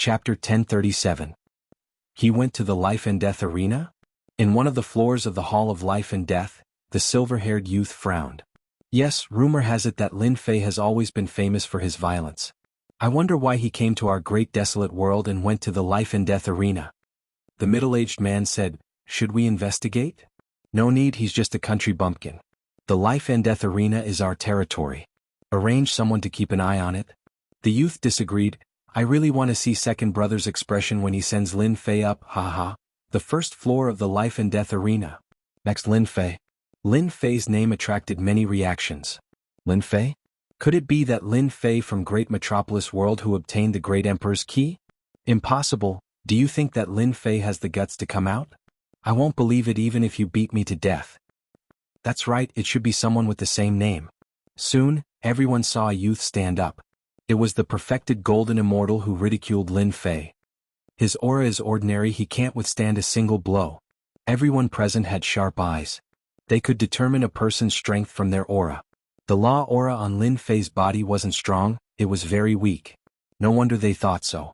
Chapter 1037. He went to the life and death arena? In one of the floors of the Hall of Life and Death, the silver-haired youth frowned. Yes, rumor has it that Lin Fei has always been famous for his violence. I wonder why he came to our great desolate world and went to the life and death arena. The middle-aged man said, "Should we investigate?" "No need, he's just a country bumpkin. The life and death arena is our territory. Arrange someone to keep an eye on it." The youth disagreed. "I really want to see second brother's expression when he sends Lin Fei up, ha ha. The first floor of the life and death arena. Next Lin Fei." Lin Fei's name attracted many reactions. Lin Fei? Could it be that Lin Fei from Great Metropolis World who obtained the Great Emperor's key? Impossible. Do you think that Lin Fei has the guts to come out? I won't believe it even if you beat me to death. That's right, it should be someone with the same name. Soon, everyone saw a youth stand up. It was the perfected golden immortal who ridiculed Lin Fei. His aura is ordinary, he can't withstand a single blow. Everyone present had sharp eyes. They could determine a person's strength from their aura. The law aura on Lin Fei's body wasn't strong, it was very weak. No wonder they thought so.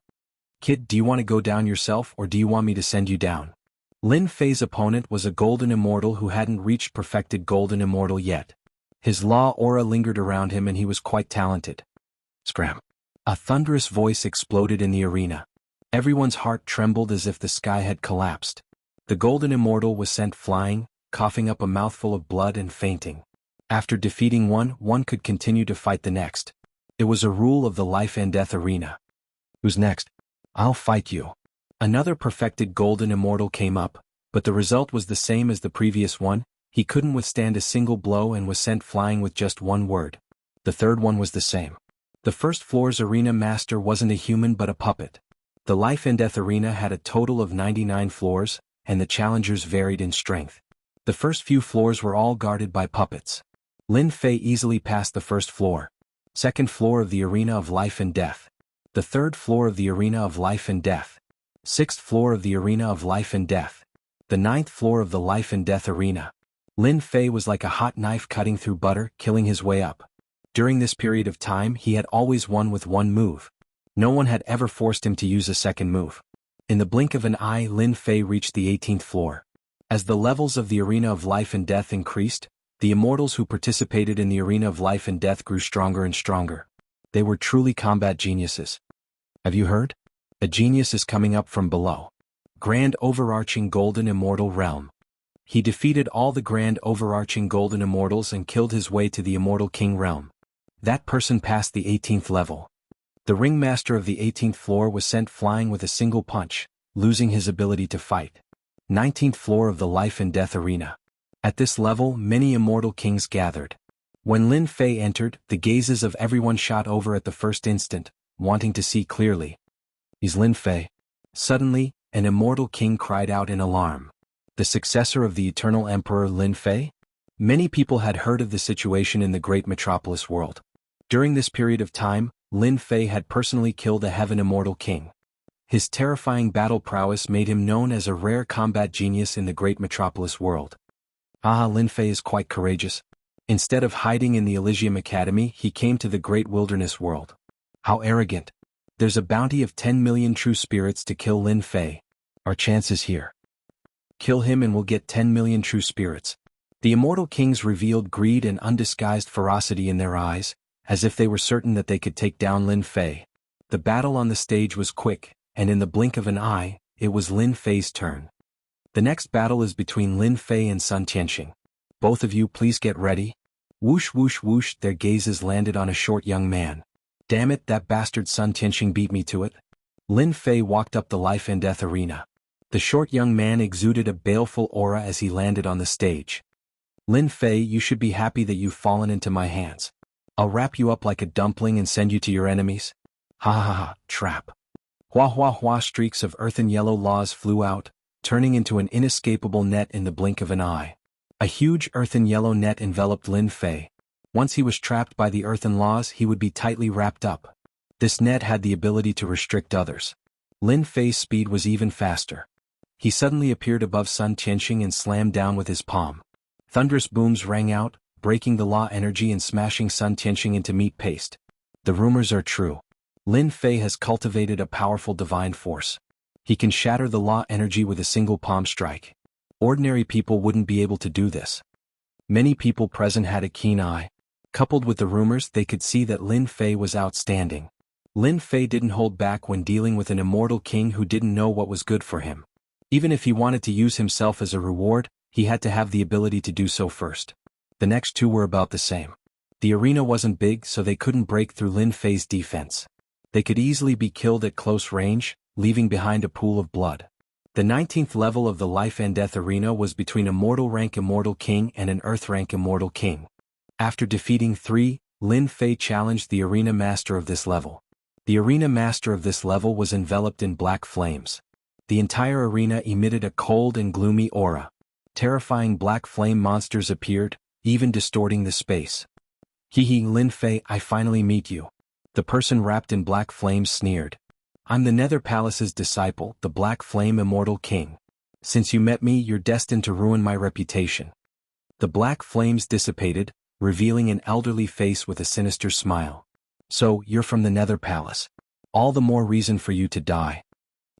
"Kid, do you want to go down yourself or do you want me to send you down?" Lin Fei's opponent was a golden immortal who hadn't reached perfected golden immortal yet. His law aura lingered around him and he was quite talented. Scram! A thunderous voice exploded in the arena. Everyone's heart trembled as if the sky had collapsed. The golden immortal was sent flying, coughing up a mouthful of blood and fainting. After defeating one could continue to fight the next. It was a rule of the life and death arena. "Who's next?" "I'll fight you." Another perfected golden immortal came up, but the result was the same as the previous one. He couldn't withstand a single blow and was sent flying with just one word. The third one was the same. The first floor's arena master wasn't a human but a puppet. The life and death arena had a total of 99 floors, and the challengers varied in strength. The first few floors were all guarded by puppets. Lin Fei easily passed the first floor. Second floor of the arena of life and death. The third floor of the arena of life and death. Sixth floor of the arena of life and death. The ninth floor of the life and death arena. Lin Fei was like a hot knife cutting through butter, killing his way up. During this period of time he had always won with one move. No one had ever forced him to use a second move. In the blink of an eye Lin Fei reached the 18th floor. As the levels of the arena of life and death increased, the immortals who participated in the arena of life and death grew stronger and stronger. They were truly combat geniuses. Have you heard? A genius is coming up from below. Grand overarching golden immortal realm. He defeated all the grand overarching golden immortals and killed his way to the immortal king realm. That person passed the 18th level. The ringmaster of the 18th floor was sent flying with a single punch, losing his ability to fight. 19th floor of the life and death arena. At this level many immortal kings gathered. When Lin Fei entered, the gazes of everyone shot over at the first instant, wanting to see clearly. "He's Lin Fei." Suddenly, an immortal king cried out in alarm. The successor of the eternal emperor Lin Fei? Many people had heard of the situation in the great metropolis world. During this period of time, Lin Fei had personally killed a heaven immortal king. His terrifying battle prowess made him known as a rare combat genius in the great metropolis world. Lin Fei is quite courageous. Instead of hiding in the Elysium Academy, he came to the great wilderness world. How arrogant. There's a bounty of 10 million true spirits to kill Lin Fei. Our chance is here. Kill him and we'll get 10 million true spirits. The immortal kings revealed greed and undisguised ferocity in their eyes, as if they were certain that they could take down Lin Fei. The battle on the stage was quick, and in the blink of an eye, it was Lin Fei's turn. The next battle is between Lin Fei and Sun Tianxing. Both of you please get ready. Whoosh whoosh whoosh, their gazes landed on a short young man. Damn it, that bastard Sun Tianxing beat me to it. Lin Fei walked up the life and death arena. The short young man exuded a baleful aura as he landed on the stage. "Lin Fei, you should be happy that you've fallen into my hands. I'll wrap you up like a dumpling and send you to your enemies." Ha ha ha, trap. Hua hua hua, streaks of earthen yellow laws flew out, turning into an inescapable net in the blink of an eye. A huge earthen yellow net enveloped Lin Fei. Once he was trapped by the earthen laws, he would be tightly wrapped up. This net had the ability to restrict others. Lin Fei's speed was even faster. He suddenly appeared above Sun Tianxing and slammed down with his palm. Thunderous booms rang out, breaking the law energy and smashing Sun Tianxing into meat paste. The rumors are true. Lin Fei has cultivated a powerful divine force. He can shatter the law energy with a single palm strike. Ordinary people wouldn't be able to do this. Many people present had a keen eye. Coupled with the rumors, they could see that Lin Fei was outstanding. Lin Fei didn't hold back when dealing with an immortal king who didn't know what was good for him. Even if he wanted to use himself as a reward, he had to have the ability to do so first. The next two were about the same. The arena wasn't big, so they couldn't break through Lin Fei's defense. They could easily be killed at close range, leaving behind a pool of blood. The 19th level of the life and death arena was between a mortal rank immortal king and an earth rank immortal king. After defeating 3, Lin Fei challenged the arena master of this level. The arena master of this level was enveloped in black flames. The entire arena emitted a cold and gloomy aura. Terrifying black flame monsters appeared, even distorting the space. Hee, Lin Fei, I finally meet you. The person wrapped in black flames sneered. I'm the Nether Palace's disciple, the Black Flame Immortal King. Since you met me, you're destined to ruin my reputation. The black flames dissipated, revealing an elderly face with a sinister smile. So, you're from the Nether Palace. All the more reason for you to die.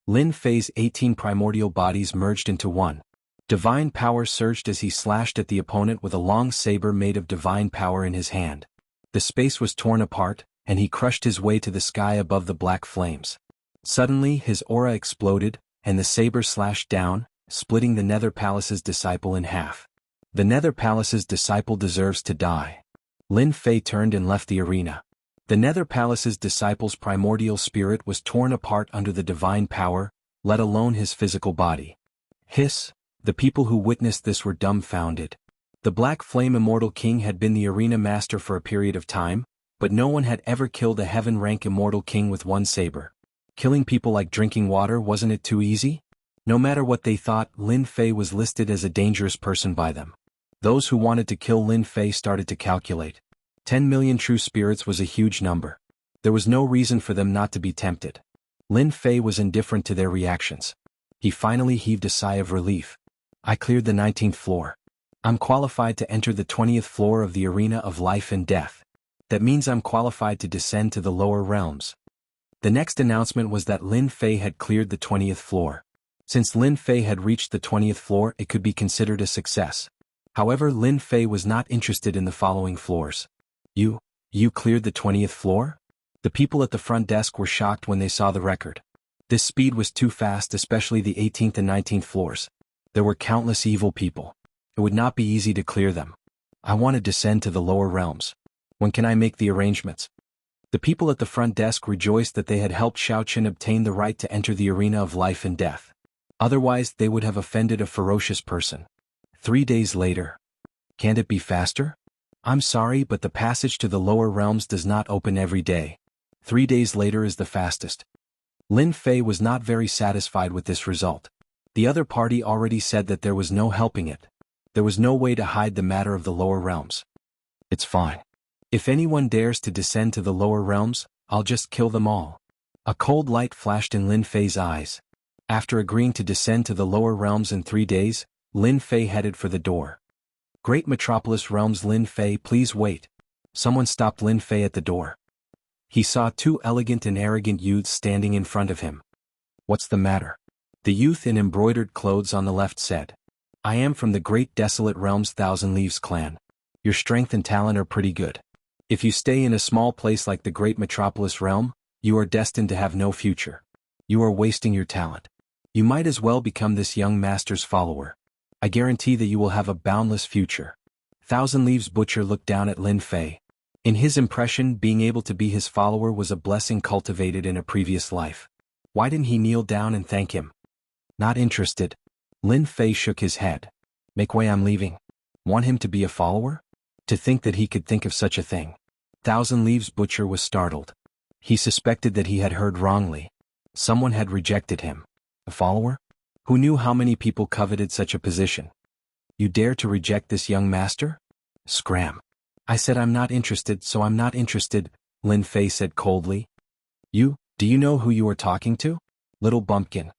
Lin Fei's 18 primordial bodies merged into one. Divine power surged as he slashed at the opponent with a long saber made of divine power in his hand. The space was torn apart, and he crushed his way to the sky above the black flames. Suddenly, his aura exploded, and the saber slashed down, splitting the Nether Palace's disciple in half. The Nether Palace's disciple deserves to die. Lin Fei turned and left the arena. The Nether Palace's disciple's primordial spirit was torn apart under the divine power, let alone his physical body. Hiss! The people who witnessed this were dumbfounded. The Black Flame Immortal King had been the arena master for a period of time, but no one had ever killed a heaven-rank immortal king with one saber. Killing people like drinking water, wasn't it too easy? No matter what they thought, Lin Fei was listed as a dangerous person by them. Those who wanted to kill Lin Fei started to calculate. 10 million true spirits was a huge number. There was no reason for them not to be tempted. Lin Fei was indifferent to their reactions. He finally heaved a sigh of relief. I cleared the 19th floor. I'm qualified to enter the 20th floor of the arena of life and death. That means I'm qualified to descend to the lower realms. The next announcement was that Lin Fei had cleared the 20th floor. Since Lin Fei had reached the 20th floor, it could be considered a success. However, Lin Fei was not interested in the following floors. You cleared the 20th floor? The people at the front desk were shocked when they saw the record. This speed was too fast, especially the 18th and 19th floors. There were countless evil people. It would not be easy to clear them. I want to descend to the lower realms. When can I make the arrangements? The people at the front desk rejoiced that they had helped Xiaoqin obtain the right to enter the arena of life and death. Otherwise, they would have offended a ferocious person. 3 days later. Can't it be faster? I'm sorry, but the passage to the lower realms does not open every day. 3 days later is the fastest. Lin Fei was not very satisfied with this result. The other party already said that there was no helping it. There was no way to hide the matter of the lower realms. It's fine. If anyone dares to descend to the lower realms, I'll just kill them all. A cold light flashed in Lin Fei's eyes. After agreeing to descend to the lower realms in 3 days, Lin Fei headed for the door. Great Metropolis Realms, Lin Fei, please wait. Someone stopped Lin Fei at the door. He saw 2 elegant and arrogant youths standing in front of him. What's the matter? The youth in embroidered clothes on the left said, I am from the Great Desolate Realms Thousand Leaves clan. Your strength and talent are pretty good. If you stay in a small place like the Great Metropolis Realm, you are destined to have no future. You are wasting your talent. You might as well become this young master's follower. I guarantee that you will have a boundless future. Thousand Leaves Butcher looked down at Lin Fei. In his impression, being able to be his follower was a blessing cultivated in a previous life. Why didn't he kneel down and thank him? Not interested. Lin Fei shook his head. Make way, I'm leaving. Want him to be a follower? To think that he could think of such a thing. Thousand Leaves Butcher was startled. He suspected that he had heard wrongly. Someone had rejected him. A follower? Who knew how many people coveted such a position? You dare to reject this young master? Scram. I said I'm not interested, so I'm not interested, Lin Fei said coldly. Do you know who you are talking to? Little bumpkin.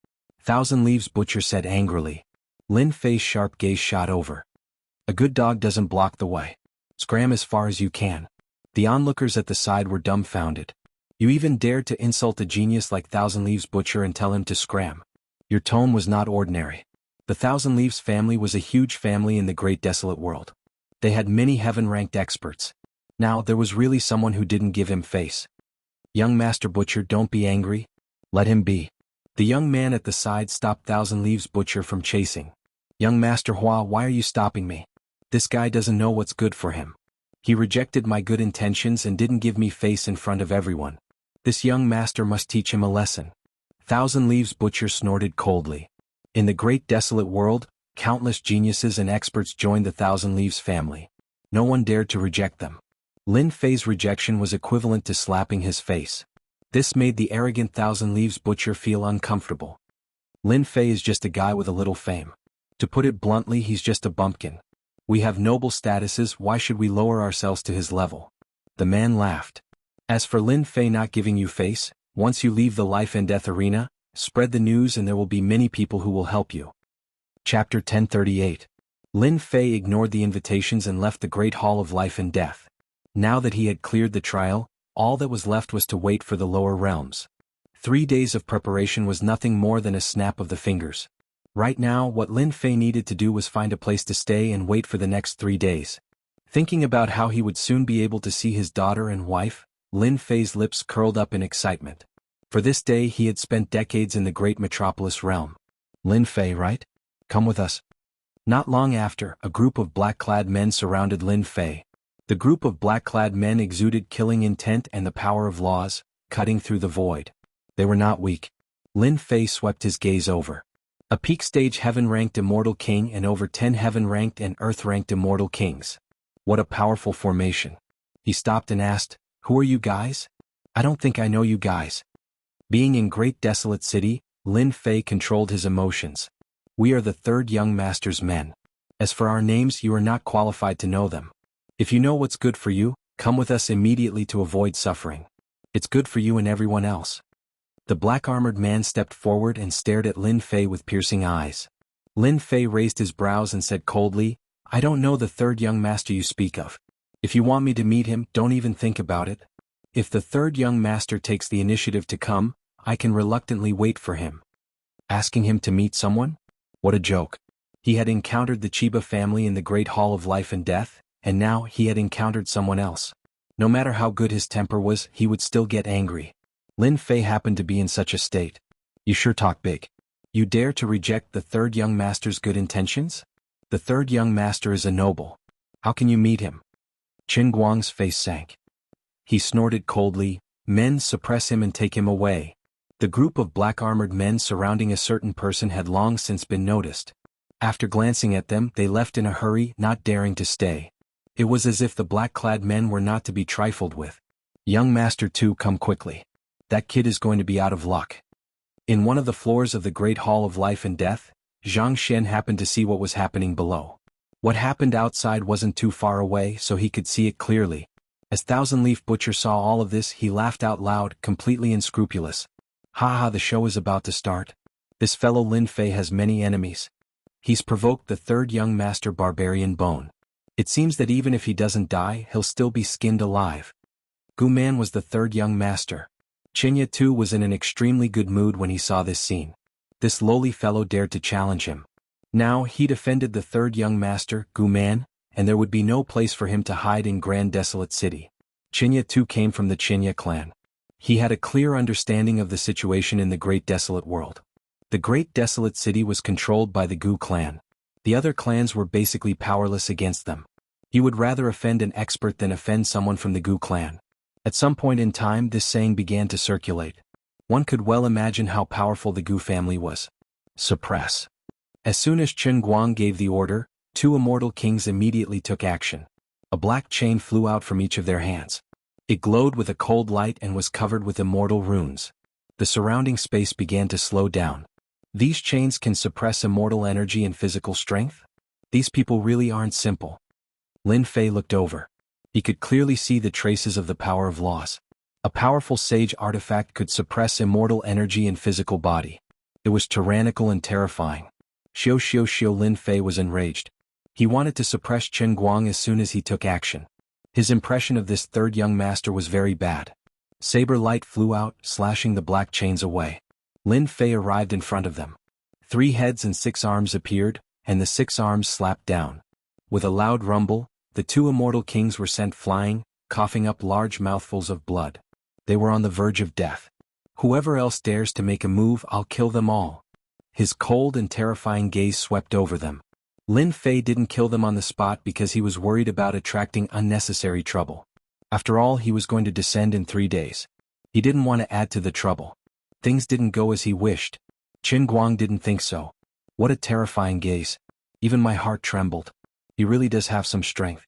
Thousand Leaves Butcher said angrily. Lin Fei's sharp gaze shot over. A good dog doesn't block the way. Scram as far as you can. The onlookers at the side were dumbfounded. You even dared to insult a genius like Thousand Leaves Butcher and tell him to scram. Your tone was not ordinary. The Thousand Leaves family was a huge family in the great desolate world. They had many heaven-ranked experts. Now there was really someone who didn't give him face. Young Master Butcher, don't be angry. Let him be. The young man at the side stopped Thousand Leaves Butcher from chasing. Young Master Hua, why are you stopping me? This guy doesn't know what's good for him. He rejected my good intentions and didn't give me face in front of everyone. This young master must teach him a lesson. Thousand Leaves Butcher snorted coldly. In the great desolate world, countless geniuses and experts joined the Thousand Leaves family. No one dared to reject them. Lin Fei's rejection was equivalent to slapping his face. This made the arrogant Thousand Leaves Butcher feel uncomfortable. Lin Fei is just a guy with a little fame. To put it bluntly, he's just a bumpkin. We have noble statuses, why should we lower ourselves to his level? The man laughed. As for Lin Fei not giving you face, once you leave the life and death arena, spread the news and there will be many people who will help you. Chapter 1038. Lin Fei ignored the invitations and left the great hall of life and death. Now that he had cleared the trial, all that was left was to wait for the lower realms. 3 days of preparation was nothing more than a snap of the fingers. Right now, what Lin Fei needed to do was find a place to stay and wait for the next 3 days. Thinking about how he would soon be able to see his daughter and wife, Lin Fei's lips curled up in excitement. For this day he had spent decades in the great metropolis realm. Lin Fei, right? Come with us. Not long after, a group of black-clad men surrounded Lin Fei. The group of black-clad men exuded killing intent and the power of laws, cutting through the void. They were not weak. Lin Fei swept his gaze over. A peak-stage heaven-ranked immortal king and over 10 heaven-ranked and earth-ranked immortal kings. What a powerful formation. He stopped and asked, "Who are you guys? I don't think I know you guys." Being in Great Desolate City, Lin Fei controlled his emotions. We are the third young master's men. As for our names, you are not qualified to know them. If you know what's good for you, come with us immediately to avoid suffering. It's good for you and everyone else. The black-armored man stepped forward and stared at Lin Fei with piercing eyes. Lin Fei raised his brows and said coldly, "I don't know the third young master you speak of. If you want me to meet him, don't even think about it. If the third young master takes the initiative to come, I can reluctantly wait for him." Asking him to meet someone? What a joke. He had encountered the Chiba family in the Great Hall of Life and Death, and now he had encountered someone else. No matter how good his temper was, he would still get angry. Lin Fei happened to be in such a state. You sure talk big. You dare to reject the third young master's good intentions? The third young master is a noble. How can you meet him? Qin Guang's face sank. He snorted coldly, "Men, suppress him and take him away." The group of black-armored men surrounding a certain person had long since been noticed. After glancing at them, they left in a hurry, not daring to stay. It was as if the black-clad men were not to be trifled with. "Young Master 2, come quickly. That kid is going to be out of luck." In one of the floors of the Great Hall of Life and Death, Zhang Shen happened to see what was happening below. What happened outside wasn't too far away, so he could see it clearly. As Thousand Leaf Butcher saw all of this, he laughed out loud, completely unscrupulous. "Ha ha, the show is about to start. This fellow Lin Fei has many enemies. He's provoked the third young master Barbarian Bone. It seems that even if he doesn't die, he'll still be skinned alive." Gu Man was the third young master. Qinya too was in an extremely good mood when he saw this scene. This lowly fellow dared to challenge him. Now he defended the third young master, Gu Man, and there would be no place for him to hide in Grand Desolate City. Qinya too came from the Qinya clan. He had a clear understanding of the situation in the Great Desolate World. The Great Desolate City was controlled by the Gu clan. The other clans were basically powerless against them. He would rather offend an expert than offend someone from the Gu clan. At some point in time, this saying began to circulate. One could well imagine how powerful the Gu family was. Suppress. As soon as Qin Guang gave the order, 2 immortal kings immediately took action. A black chain flew out from each of their hands. It glowed with a cold light and was covered with immortal runes. The surrounding space began to slow down. These chains can suppress immortal energy and physical strength? These people really aren't simple. Lin Fei looked over. He could clearly see the traces of the power of laws. A powerful sage artifact could suppress immortal energy and physical body. It was tyrannical and terrifying. Xiao Lin Fei was enraged. He wanted to suppress Qin Guang as soon as he took action. His impression of this third young master was very bad. Saber light flew out, slashing the black chains away. Lin Fei arrived in front of them. 3 heads and 6 arms appeared, and the 6 arms slapped down. With a loud rumble, the 2 immortal kings were sent flying, coughing up large mouthfuls of blood. They were on the verge of death. Whoever else dares to make a move, I'll kill them all. His cold and terrifying gaze swept over them. Lin Fei didn't kill them on the spot because he was worried about attracting unnecessary trouble. After all, he was going to descend in 3 days. He didn't want to add to the trouble. Things didn't go as he wished. Qin Guang didn't think so. What a terrifying gaze. Even my heart trembled. He really does have some strength.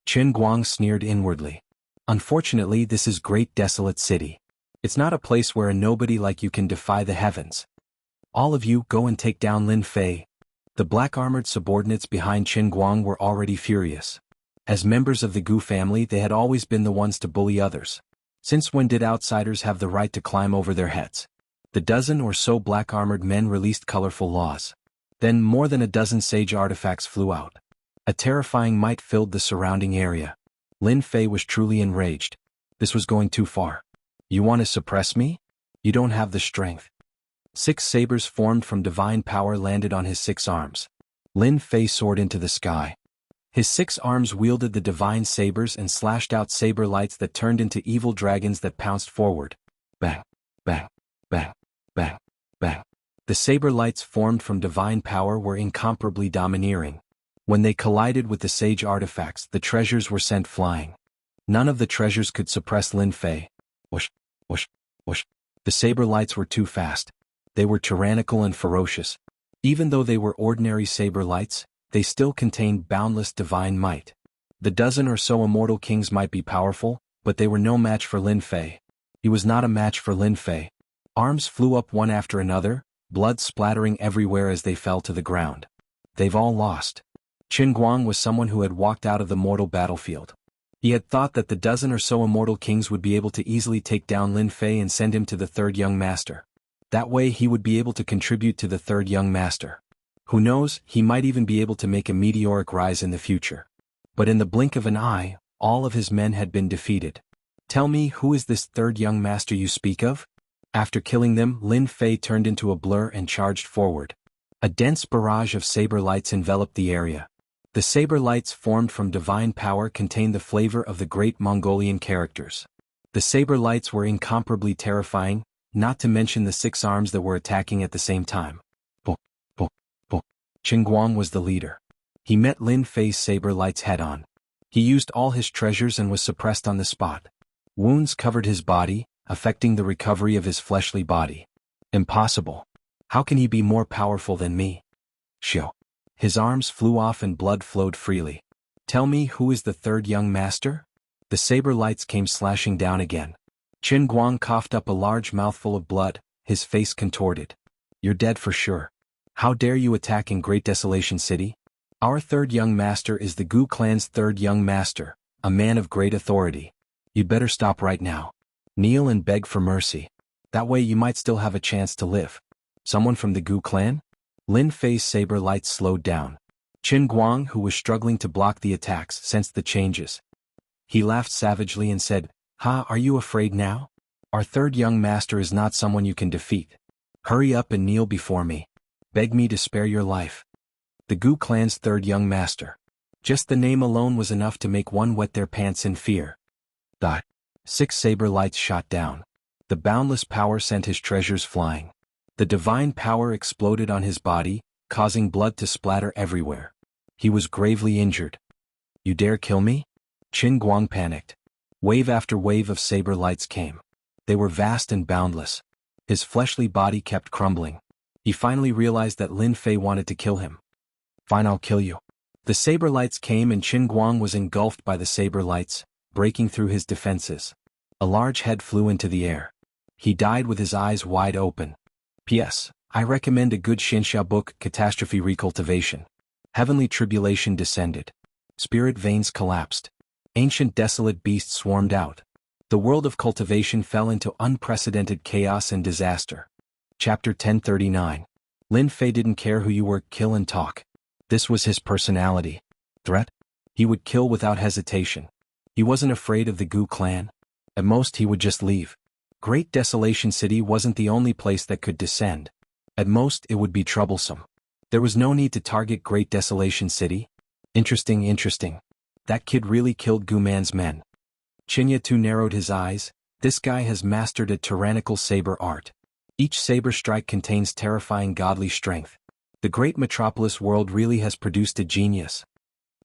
Qin Guang sneered inwardly. Unfortunately, this is Great Desolate City. It's not a place where a nobody like you can defy the heavens. All of you go and take down Lin Fei. The black-armored subordinates behind Qin Guang were already furious. As members of the Gu family, they had always been the ones to bully others. Since when did outsiders have the right to climb over their heads? The dozen or so black-armored men released colorful laws. Then more than a dozen sage artifacts flew out. A terrifying might filled the surrounding area. Lin Fei was truly enraged. This was going too far. You want to suppress me? You don't have the strength. 6 sabers formed from divine power landed on his 6 arms. Lin Fei soared into the sky. His 6 arms wielded the divine sabers and slashed out saber lights that turned into evil dragons that pounced forward. Bang, bang, bang, bang, bang. The saber lights formed from divine power were incomparably domineering. When they collided with the sage artifacts, the treasures were sent flying. None of the treasures could suppress Lin Fei. Whoosh, whoosh, whoosh. The saber lights were too fast. They were tyrannical and ferocious. Even though they were ordinary saber lights, they still contained boundless divine might. The dozen or so immortal kings might be powerful, but they were no match for Lin Fei. He was not a match for Lin Fei. Arms flew up one after another, blood splattering everywhere as they fell to the ground. They've all lost. Qin Guang was someone who had walked out of the mortal battlefield. He had thought that the dozen or so immortal kings would be able to easily take down Lin Fei and send him to the 3rd young master. That way he would be able to contribute to the 3rd young master. Who knows, he might even be able to make a meteoric rise in the future. But in the blink of an eye, all of his men had been defeated. Tell me, who is this 3rd young master you speak of? After killing them, Lin Fei turned into a blur and charged forward. A dense barrage of saber lights enveloped the area. The saber lights formed from divine power contained the flavor of the great Mongolian characters. The saber lights were incomparably terrifying, not to mention the 6 arms that were attacking at the same time. Bo, bo, bo. Qin Guang was the leader. He met Lin Fei's saber lights head-on. He used all his treasures and was suppressed on the spot. Wounds covered his body, affecting the recovery of his fleshly body. Impossible. How can he be more powerful than me? Shio. His arms flew off and blood flowed freely. Tell me, who is the 3rd young master? The saber lights came slashing down again. Qin Guang coughed up a large mouthful of blood, his face contorted. You're dead for sure. How dare you attack in Great Desolation City? Our 3rd young master is the Gu clan's 3rd young master, a man of great authority. You'd better stop right now. Kneel and beg for mercy. That way you might still have a chance to live. Someone from the Gu clan? Lin Fei's saber lights slowed down. Qin Guang, who was struggling to block the attacks, sensed the changes. He laughed savagely and said, "Ha, are you afraid now? Our 3rd young master is not someone you can defeat. Hurry up and kneel before me. Beg me to spare your life." The Gu clan's 3rd young master. Just the name alone was enough to make one wet their pants in fear. 6 saber lights shot down. The boundless power sent his treasures flying. The divine power exploded on his body, causing blood to splatter everywhere. He was gravely injured. You dare kill me? Qin Guang panicked. Wave after wave of saber lights came. They were vast and boundless. His fleshly body kept crumbling. He finally realized that Lin Fei wanted to kill him. Fine, I'll kill you. The saber lights came and Qin Guang was engulfed by the saber lights, breaking through his defenses. A large head flew into the air. He died with his eyes wide open. P.S. I recommend a good Xianxia book, Catastrophe Recultivation. Heavenly tribulation descended. Spirit veins collapsed. Ancient desolate beasts swarmed out. The world of cultivation fell into unprecedented chaos and disaster. Chapter 1039. Lin Fei didn't care who you were, kill and talk. This was his personality. Threat? He would kill without hesitation. He wasn't afraid of the Gu clan. At most he would just leave. Great Desolation City wasn't the only place that could descend. At most it would be troublesome. There was no need to target Great Desolation City. Interesting. That kid really killed Guman's men. Chinya too narrowed his eyes. This guy has mastered a tyrannical saber art. Each saber strike contains terrifying godly strength. The great metropolis world really has produced a genius.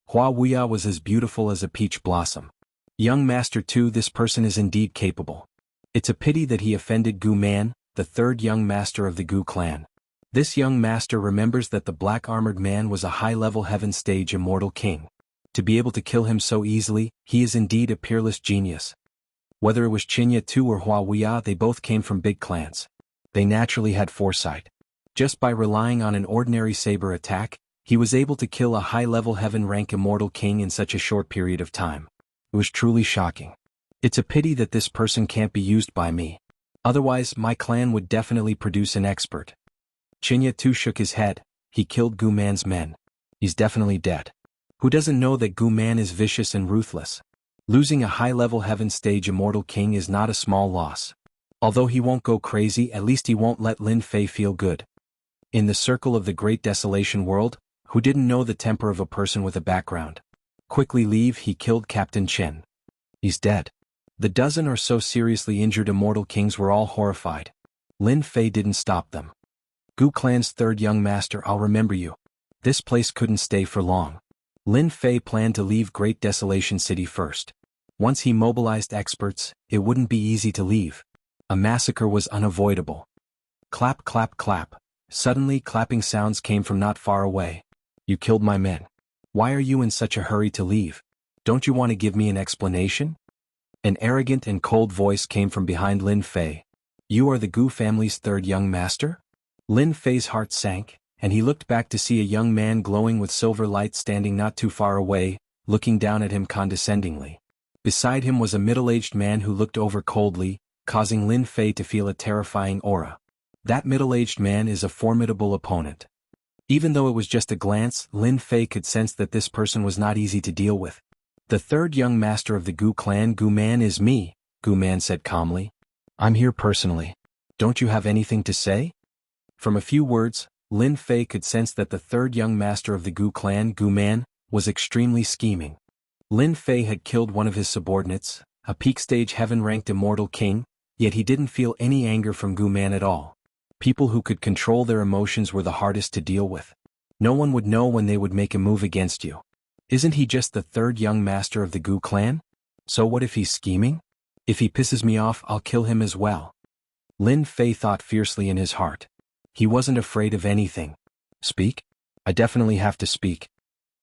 Wuxia was as beautiful as a peach blossom. Young Master 2, this person is indeed capable. It's a pity that he offended Gu Man, the third young master of the Gu clan. This young master remembers that the black-armored man was a high-level heaven stage immortal king. To be able to kill him so easily, he is indeed a peerless genius. Whether it was Chinya 2 or Wuxia, they both came from big clans. They naturally had foresight. Just by relying on an ordinary saber attack, he was able to kill a high-level heaven-rank immortal king in such a short period of time. It was truly shocking. It's a pity that this person can't be used by me. Otherwise, my clan would definitely produce an expert. Chinya 2 shook his head. He killed Gu Man's men. He's definitely dead. Who doesn't know that Gu Man is vicious and ruthless? Losing a high-level heaven stage immortal king is not a small loss. Although he won't go crazy, at least he won't let Lin Fei feel good. In the circle of the Great Desolation world, who didn't know the temper of a person with a background? Quickly leave, he killed Captain Chen. He's dead. The dozen or so seriously injured immortal kings were all horrified. Lin Fei didn't stop them. Gu clan's third young master, I'll remember you. This place couldn't stay for long. Lin Fei planned to leave Great Desolation City first. Once he mobilized experts, it wouldn't be easy to leave. A massacre was unavoidable. Clap, clap, clap. Suddenly clapping sounds came from not far away. You killed my men. Why are you in such a hurry to leave? Don't you want to give me an explanation? An arrogant and cold voice came from behind Lin Fei. You are the Gu family's third young master? Lin Fei's heart sank, and he looked back to see a young man glowing with silver light standing not too far away, looking down at him condescendingly. Beside him was a middle-aged man who looked over coldly, causing Lin Fei to feel a terrifying aura. That middle-aged man is a formidable opponent. Even though it was just a glance, Lin Fei could sense that this person was not easy to deal with. The third young master of the Gu clan, Gu Man, is me, Gu Man said calmly. I'm here personally. Don't you have anything to say? From a few words, Lin Fei could sense that the third young master of the Gu clan, Gu Man, was extremely scheming. Lin Fei had killed one of his subordinates, a peak-stage heaven-ranked immortal king, yet he didn't feel any anger from Gu Man at all. People who could control their emotions were the hardest to deal with. No one would know when they would make a move against you. Isn't he just the third young master of the Gu clan? So what if he's scheming? If he pisses me off, I'll kill him as well. Lin Fei thought fiercely in his heart. He wasn't afraid of anything. Speak? I definitely have to speak.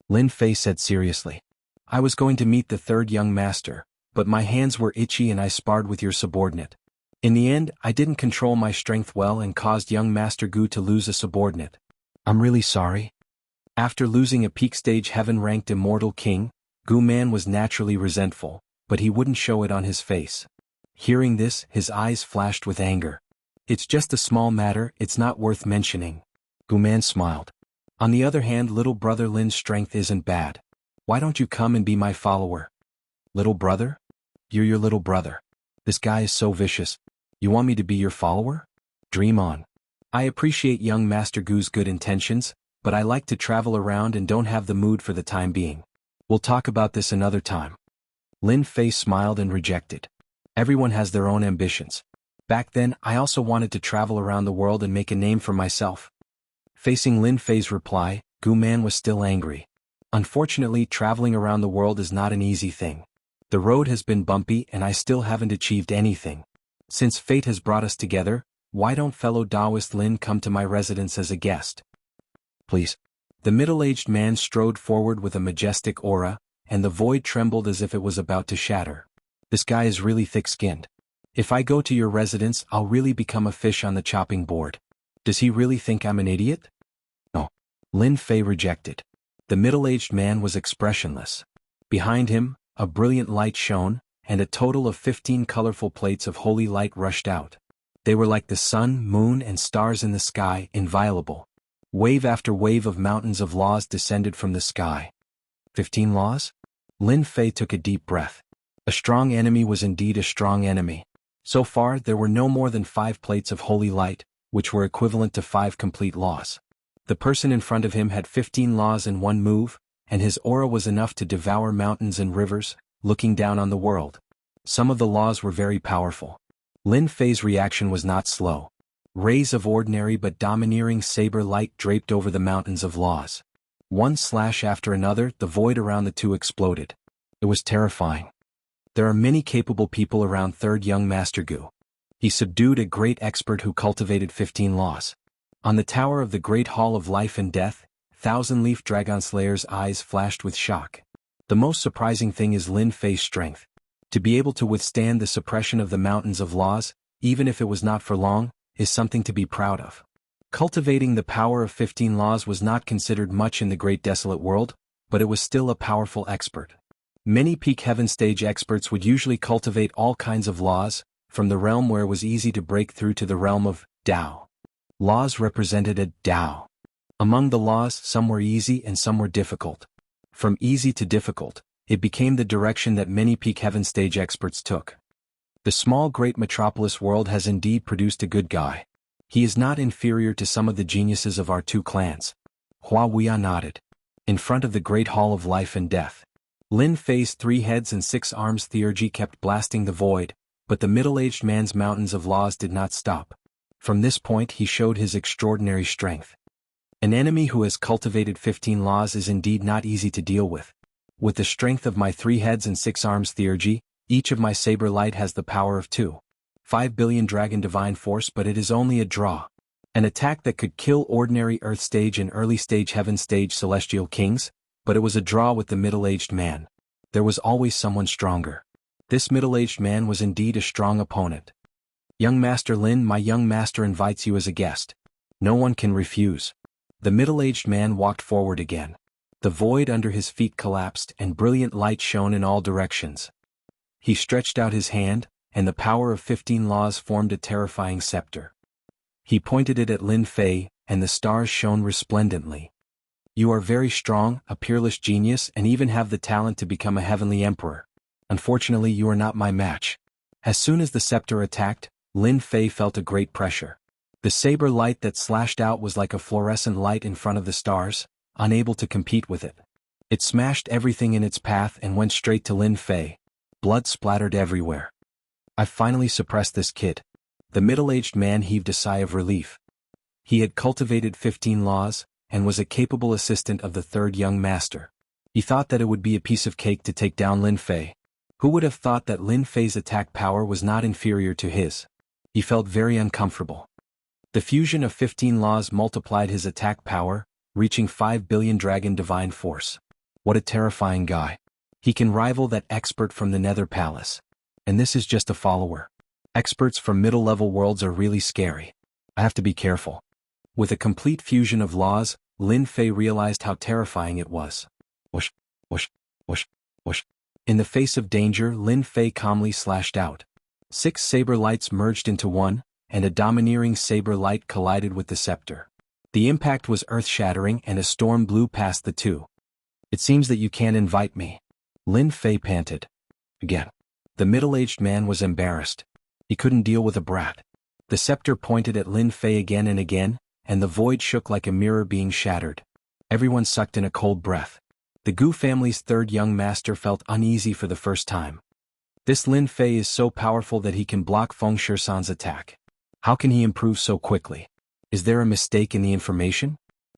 Lin Fei said seriously. I was going to meet the third young master, but my hands were itchy and I sparred with your subordinate. In the end, I didn't control my strength well and caused young Master Gu to lose a subordinate. I'm really sorry. After losing a peak-stage heaven-ranked immortal king, Gu Man was naturally resentful, but he wouldn't show it on his face. Hearing this, his eyes flashed with anger. It's just a small matter, it's not worth mentioning. Gu Man smiled. On the other hand, little brother Lin's strength isn't bad. Why don't you come and be my follower? Little brother? You're your little brother. This guy is so vicious. You want me to be your follower? Dream on. I appreciate young Master Gu's good intentions, but I like to travel around and don't have the mood for the time being. We'll talk about this another time. Lin Fei smiled and rejected. Everyone has their own ambitions. Back then, I also wanted to travel around the world and make a name for myself. Facing Lin Fei's reply, Gu Man was still angry. Unfortunately, traveling around the world is not an easy thing. The road has been bumpy and I still haven't achieved anything. Since fate has brought us together, why don't fellow Taoist Lin come to my residence as a guest? Please. The middle-aged man strode forward with a majestic aura, and the void trembled as if it was about to shatter. This guy is really thick-skinned. If I go to your residence, I'll really become a fish on the chopping board. Does he really think I'm an idiot? No. Lin Fei rejected. The middle-aged man was expressionless. Behind him, a brilliant light shone, and a total of 15 colorful plates of holy light rushed out. They were like the sun, moon, and stars in the sky, inviolable. Wave after wave of mountains of laws descended from the sky. 15 laws? Lin Fei took a deep breath. A strong enemy was indeed a strong enemy. So far, there were no more than 5 plates of holy light, which were equivalent to 5 complete laws. The person in front of him had 15 laws in one move, and his aura was enough to devour mountains and rivers, looking down on the world. Some of the laws were very powerful. Lin Fei's reaction was not slow. Rays of ordinary but domineering saber light draped over the mountains of laws. One slash after another, the void around the two exploded. It was terrifying. There are many capable people around third young Master Gu. He subdued a great expert who cultivated 15 laws. On the tower of the Great Hall of Life and Death, Thousand-Leaf Dragon Slayer's eyes flashed with shock. The most surprising thing is Lin Fei's strength. To be able to withstand the suppression of the mountains of laws, even if it was not for long, is something to be proud of. Cultivating the power of 15 laws was not considered much in the Great Desolate World, but it was still a powerful expert. Many peak heaven stage experts would usually cultivate all kinds of laws, from the realm where it was easy to break through to the realm of Tao. Laws represented a Tao. Among the laws, some were easy and some were difficult. From easy to difficult, it became the direction that many peak heaven stage experts took. The small great metropolis world has indeed produced a good guy. He is not inferior to some of the geniuses of our 2 clans. Hua Wuya nodded. In front of the Great Hall of Life and Death, Lin Fei's 3 heads and 6 arms theurgy kept blasting the void, but the middle-aged man's mountains of laws did not stop. From this point he showed his extraordinary strength. An enemy who has cultivated 15 laws is indeed not easy to deal with. With the strength of my 3 heads and 6 arms theurgy, each of my saber light has the power of 2.5 billion dragon divine force, but it is only a draw. An attack that could kill ordinary earth stage and early stage heaven stage celestial kings, but it was a draw with the middle-aged man. There was always someone stronger. This middle-aged man was indeed a strong opponent. Young Master Lin, my young master invites you as a guest. No one can refuse. The middle-aged man walked forward again. The void under his feet collapsed and brilliant light shone in all directions. He stretched out his hand, and the power of 15 laws formed a terrifying scepter. He pointed it at Lin Fei, and the stars shone resplendently. You are very strong, a peerless genius, and even have the talent to become a heavenly emperor. Unfortunately, you are not my match. As soon as the scepter attacked, Lin Fei felt a great pressure. The saber light that slashed out was like a fluorescent light in front of the stars, unable to compete with it. It smashed everything in its path and went straight to Lin Fei. Blood splattered everywhere. I finally suppressed this kid. The middle-aged man heaved a sigh of relief. He had cultivated 15 laws, and was a capable assistant of the third young master. He thought that it would be a piece of cake to take down Lin Fei. Who would have thought that Lin Fei's attack power was not inferior to his? He felt very uncomfortable. The fusion of 15 laws multiplied his attack power, reaching 5 billion dragon divine force. What a terrifying guy. He can rival that expert from the Nether Palace. And this is just a follower. Experts from middle-level worlds are really scary. I have to be careful. With a complete fusion of laws, Lin Fei realized how terrifying it was. Whoosh, whoosh, whoosh, whoosh. In the face of danger, Lin Fei calmly slashed out. 6 saber lights merged into one, and a domineering saber light collided with the scepter. The impact was earth-shattering and a storm blew past the two. It seems that you can't invite me. Lin Fei panted. Again. The middle-aged man was embarrassed. He couldn't deal with a brat. The scepter pointed at Lin Fei again and again, and the void shook like a mirror being shattered. Everyone sucked in a cold breath. The Gu family's third young master felt uneasy for the first time. This Lin Fei is so powerful that he can block Feng Shisan's attack. How can he improve so quickly? Is there a mistake in the information?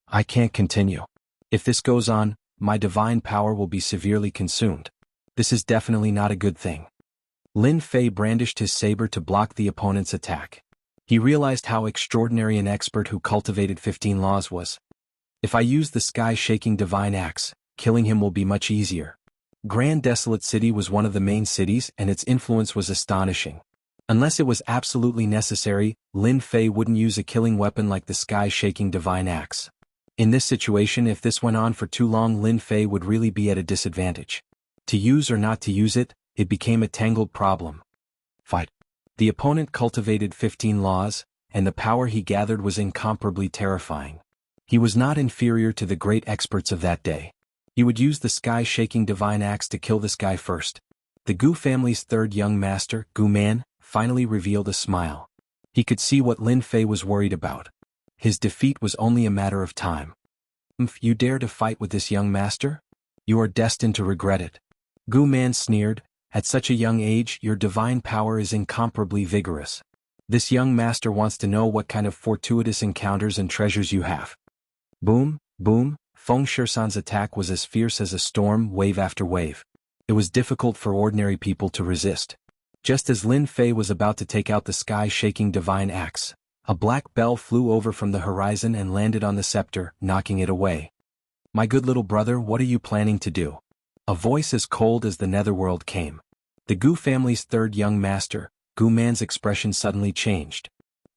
I can't continue. If this goes on, my divine power will be severely consumed. This is definitely not a good thing. Lin Fei brandished his saber to block the opponent's attack. He realized how extraordinary an expert who cultivated 15 laws was. If I use the sky-shaking divine axe, killing him will be much easier. Grand Desolate City was one of the main cities and its influence was astonishing. Unless it was absolutely necessary, Lin Fei wouldn't use a killing weapon like the sky-shaking divine axe. In this situation, if this went on for too long, Lin Fei would really be at a disadvantage. To use or not to use it, it became a tangled problem. Fight. The opponent cultivated 15 laws, and the power he gathered was incomparably terrifying. He was not inferior to the great experts of that day. He would use the sky-shaking divine axe to kill this guy first. The Gu family's third young master, Gu Man, finally revealed a smile. He could see what Lin Fei was worried about. His defeat was only a matter of time. You dare to fight with this young master? You are destined to regret it. Gu Man sneered, at such a young age your divine power is incomparably vigorous. This young master wants to know what kind of fortuitous encounters and treasures you have. Boom, boom, Feng Shisan's attack was as fierce as a storm, wave after wave. It was difficult for ordinary people to resist. Just as Lin Fei was about to take out the sky-shaking divine axe, a black bell flew over from the horizon and landed on the scepter, knocking it away. My good little brother, what are you planning to do? A voice as cold as the netherworld came. The Gu family's third young master, Gu Man's expression suddenly changed.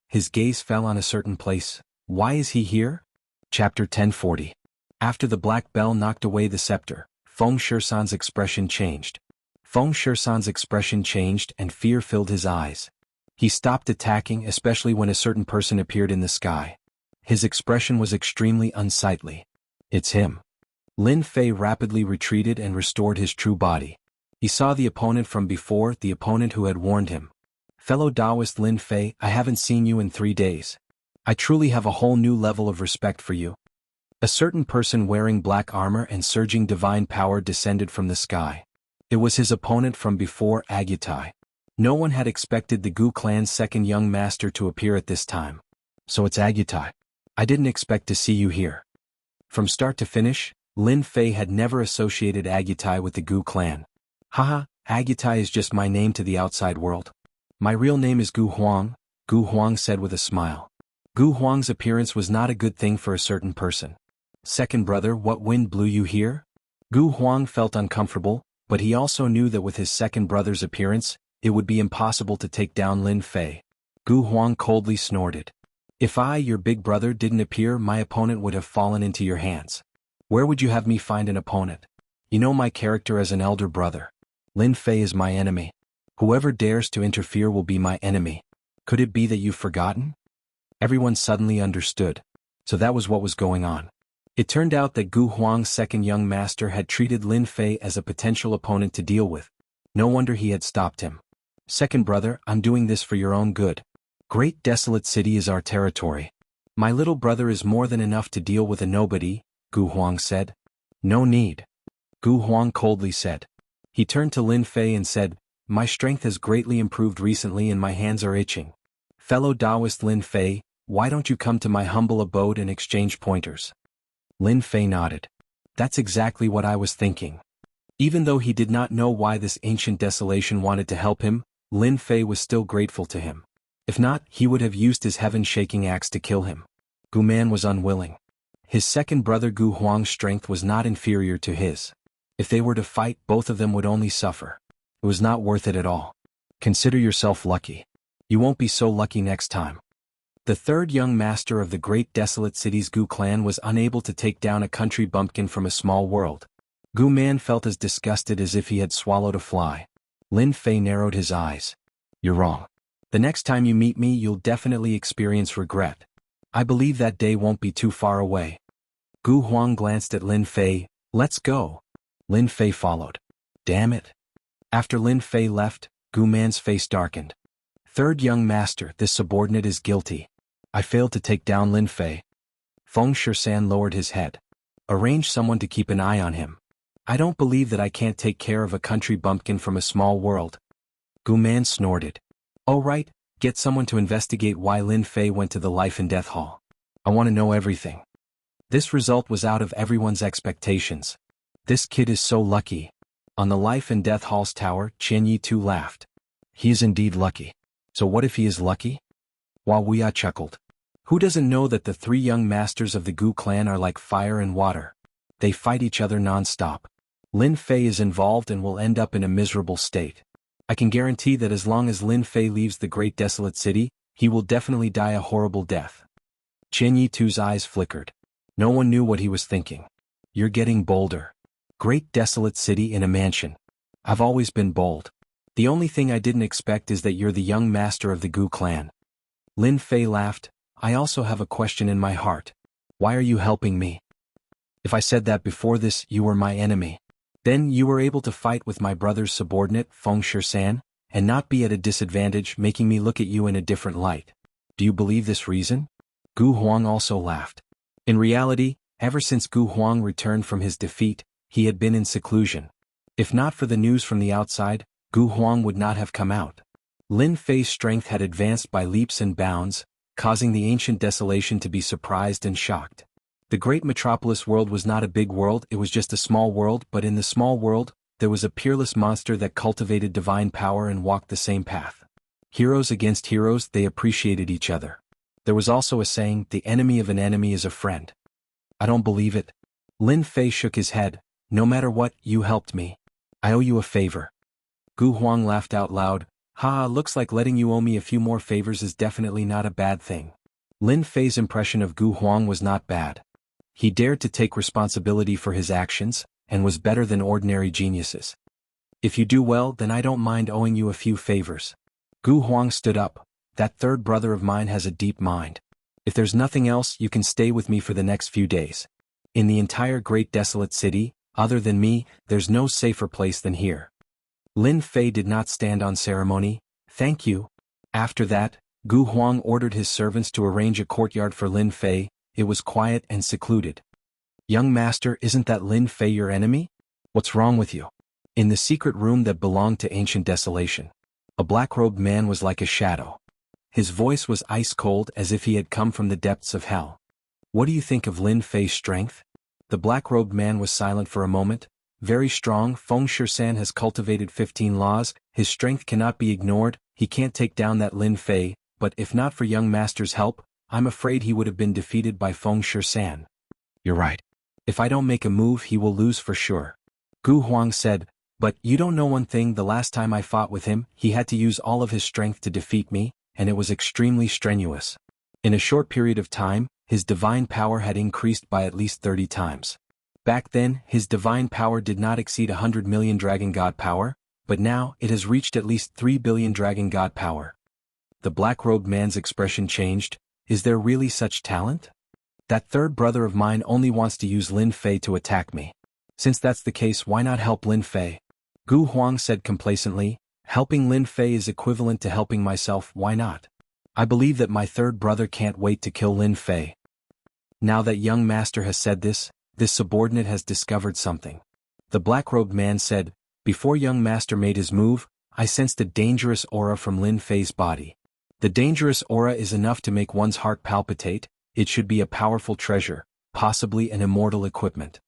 His gaze fell on a certain place. Why is he here? Chapter 1040. After the black bell knocked away the scepter, Feng Shisan's expression changed. Feng Shisan's expression changed and fear filled his eyes. He stopped attacking, especially when a certain person appeared in the sky. His expression was extremely unsightly. It's him. Lin Fei rapidly retreated and restored his true body. He saw the opponent from before, the opponent who had warned him. Fellow Taoist Lin Fei, I haven't seen you in 3 days. I truly have a whole new level of respect for you. A certain person wearing black armor and surging divine power descended from the sky. It was his opponent from before, Agutai. No one had expected the Gu clan's second young master to appear at this time. So it's Agutai. I didn't expect to see you here. From start to finish, Lin Fei had never associated Agutai with the Gu clan. Haha, Agutai is just my name to the outside world. My real name is Gu Huang, Gu Huang said with a smile. Gu Huang's appearance was not a good thing for a certain person. Second brother, what wind blew you here? Gu Huang felt uncomfortable, but he also knew that with his second brother's appearance, it would be impossible to take down Lin Fei. Gu Huang coldly snorted. If I, your big brother, didn't appear, my opponent would have fallen into your hands. Where would you have me find an opponent? You know my character as an elder brother. Lin Fei is my enemy. Whoever dares to interfere will be my enemy. Could it be that you've forgotten? Everyone suddenly understood. So that was what was going on. It turned out that Gu Huang's second young master had treated Lin Fei as a potential opponent to deal with. No wonder he had stopped him. Second brother, I'm doing this for your own good. Great Desolate City is our territory. My little brother is more than enough to deal with a nobody, Gu Huang said. No need. Gu Huang coldly said. He turned to Lin Fei and said, my strength has greatly improved recently and my hands are itching. Fellow Taoist Lin Fei, why don't you come to my humble abode and exchange pointers? Lin Fei nodded. That's exactly what I was thinking. Even though he did not know why this ancient desolation wanted to help him, Lin Fei was still grateful to him. If not, he would have used his heaven-shaking axe to kill him. Gu Man was unwilling. His second brother Gu Huang's strength was not inferior to his. If they were to fight, both of them would only suffer. It was not worth it at all. Consider yourself lucky. You won't be so lucky next time. The third young master of the great desolate city's Gu clan was unable to take down a country bumpkin from a small world. Gu Man felt as disgusted as if he had swallowed a fly. Lin Fei narrowed his eyes. You're wrong. The next time you meet me you'll definitely experience regret. I believe that day won't be too far away. Gu Huang glanced at Lin Fei. Let's go. Lin Fei followed. Damn it. After Lin Fei left, Gu Man's face darkened. Third young master, this subordinate is guilty. I failed to take down Lin Fei. Feng Shisan lowered his head. Arrange someone to keep an eye on him. I don't believe that I can't take care of a country bumpkin from a small world. Gu Man snorted. Oh right, get someone to investigate why Lin Fei went to the life and death hall. I want to know everything. This result was out of everyone's expectations. This kid is so lucky. On the life and death hall's tower, Qian Yi too laughed. He is indeed lucky. So what if he is lucky? Wuxia chuckled. Who doesn't know that the 3 young masters of the Gu clan are like fire and water? They fight each other non-stop. Lin Fei is involved and will end up in a miserable state. I can guarantee that as long as Lin Fei leaves the great desolate city, he will definitely die a horrible death. Qian Yi Tu's eyes flickered. No one knew what he was thinking. You're getting bolder. Great desolate city in a mansion. I've always been bold. The only thing I didn't expect is that you're the young master of the Gu clan. Lin Fei laughed. I also have a question in my heart. Why are you helping me? If I said that before this, you were my enemy. Then you were able to fight with my brother's subordinate, Feng Shisan, and not be at a disadvantage, making me look at you in a different light. Do you believe this reason? Gu Huang also laughed. In reality, ever since Gu Huang returned from his defeat, he had been in seclusion. If not for the news from the outside, Gu Huang would not have come out. Lin Fei's strength had advanced by leaps and bounds, causing the ancient desolation to be surprised and shocked. The great metropolis world was not a big world, it was just a small world, but in the small world, there was a peerless monster that cultivated divine power and walked the same path. Heroes against heroes, they appreciated each other. There was also a saying, the enemy of an enemy is a friend. I don't believe it. Lin Fei shook his head. No matter what, you helped me. I owe you a favor. Gu Huang laughed out loud. Looks like letting you owe me a few more favors is definitely not a bad thing. Lin Fei's impression of Gu Huang was not bad. He dared to take responsibility for his actions, and was better than ordinary geniuses. If you do well, then I don't mind owing you a few favors. Gu Huang stood up. That third brother of mine has a deep mind. If there's nothing else, you can stay with me for the next few days. In the entire great desolate city, other than me, there's no safer place than here. Lin Fei did not stand on ceremony. Thank you. After that, Gu Huang ordered his servants to arrange a courtyard for Lin Fei. It was quiet and secluded. Young master, isn't that Lin Fei your enemy? What's wrong with you? In the secret room that belonged to ancient desolation, a black-robed man was like a shadow. His voice was ice-cold as if he had come from the depths of hell. What do you think of Lin Fei's strength? The black-robed man was silent for a moment. Very strong, Feng Shisan has cultivated 15 laws, his strength cannot be ignored, he can't take down that Lin Fei, but if not for young master's help, I'm afraid he would have been defeated by Feng Shisan. You're right. If I don't make a move, he will lose for sure. Gu Huang said, but you don't know one thing, the last time I fought with him, he had to use all of his strength to defeat me, and it was extremely strenuous. In a short period of time, his divine power had increased by at least 30 times. Back then, his divine power did not exceed 100 million dragon god power, but now it has reached at least 3 billion dragon god power. The black-robed man's expression changed. Is there really such talent? That third brother of mine only wants to use Lin Fei to attack me. Since that's the case, why not help Lin Fei? Gu Huang said complacently, helping Lin Fei is equivalent to helping myself, why not? I believe that my third brother can't wait to kill Lin Fei. Now that young master has said this subordinate has discovered something. The black-robed man said, before young master made his move, I sensed a dangerous aura from Lin Fei's body. The dangerous aura is enough to make one's heart palpitate. It should be a powerful treasure, possibly an immortal equipment.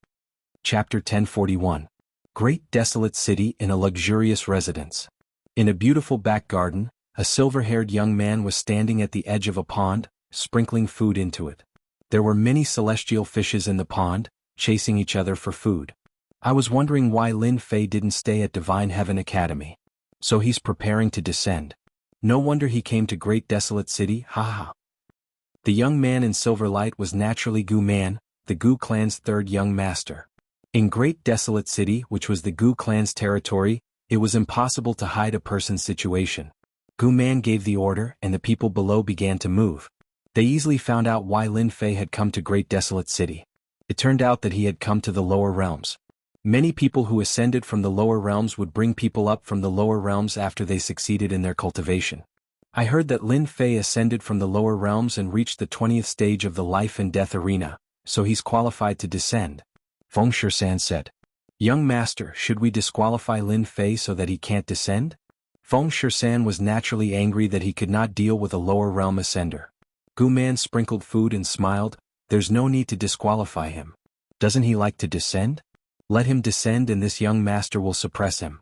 Chapter 1041. Great desolate city in a luxurious residence. In a beautiful back garden, a silver-haired young man was standing at the edge of a pond, sprinkling food into it. There were many celestial fishes in the pond, chasing each other for food. I was wondering why Lin Fei didn't stay at Divine Heaven Academy. So he's preparing to descend. No wonder he came to Great Desolate City, haha. The young man in silver light was naturally Gu Man, the Gu clan's third young master. In Great Desolate City, which was the Gu clan's territory, it was impossible to hide a person's situation. Gu Man gave the order and the people below began to move. They easily found out why Lin Fei had come to Great Desolate City. It turned out that he had come to the lower realms. Many people who ascended from the lower realms would bring people up from the lower realms after they succeeded in their cultivation. I heard that Lin Fei ascended from the lower realms and reached the 20th stage of the life and death arena, so he's qualified to descend. Feng Shisan said. Young master, should we disqualify Lin Fei so that he can't descend? Feng Shisan was naturally angry that he could not deal with a lower realm ascender. Gu Man sprinkled food and smiled. There's no need to disqualify him. Doesn't he like to descend? Let him descend and this young master will suppress him.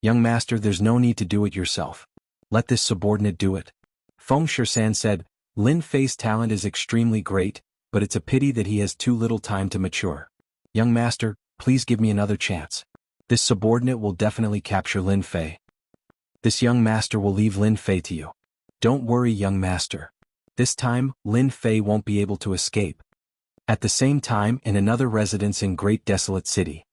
Young master, there's no need to do it yourself. Let this subordinate do it. Feng Shisan said, Lin Fei's talent is extremely great, but it's a pity that he has too little time to mature. Young master, please give me another chance. This subordinate will definitely capture Lin Fei. This young master will leave Lin Fei to you. Don't worry, young master. This time, Lin Fei won't be able to escape. At the same time, in another residence in Great Desolate City.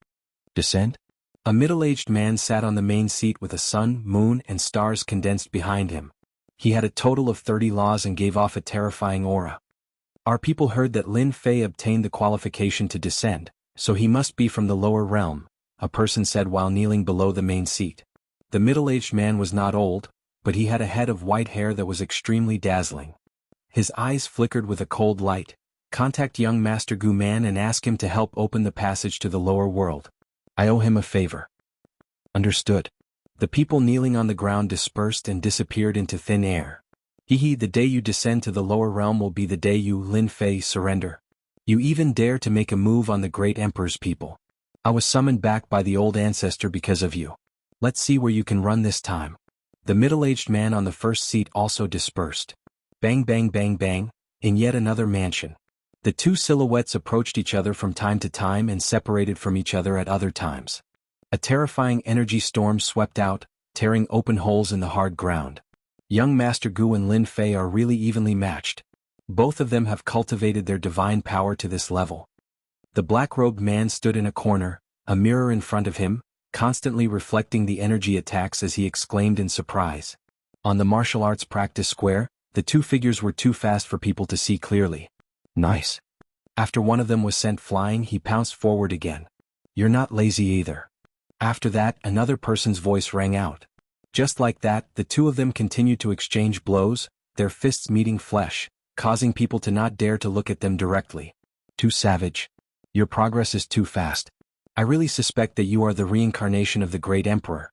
Descent? A middle-aged man sat on the main seat with a sun, moon, and stars condensed behind him. He had a total of 30 laws and gave off a terrifying aura. Our people heard that Lin Fei obtained the qualification to descend, so he must be from the lower realm. a person said while kneeling below the main seat. The middle-aged man was not old, but he had a head of white hair that was extremely dazzling. His eyes flickered with a cold light. Contact young Master Gu Man and ask him to help open the passage to the lower world. I owe him a favor. Understood. The people kneeling on the ground dispersed and disappeared into thin air. The day you descend to the lower realm will be the day you, Lin Fei, surrender. You even dare to make a move on the great emperor's people. I was summoned back by the old ancestor because of you. Let's see where you can run this time. The middle-aged man on the first seat also dispersed. Bang bang bang bang, in yet another mansion. The two silhouettes approached each other from time to time and separated from each other at other times. A terrifying energy storm swept out, tearing open holes in the hard ground. Young Master Gu and Lin Fei are really evenly matched. Both of them have cultivated their divine power to this level. The black-robed man stood in a corner, a mirror in front of him, constantly reflecting the energy attacks as he exclaimed in surprise. On the martial arts practice square, the two figures were too fast for people to see clearly. Nice. After one of them was sent flying, he pounced forward again. You're not lazy either. After that, another person's voice rang out. Just like that, the two of them continued to exchange blows, their fists meeting flesh, causing people to not dare to look at them directly. Too savage. Your progress is too fast. I really suspect that you are the reincarnation of the great emperor.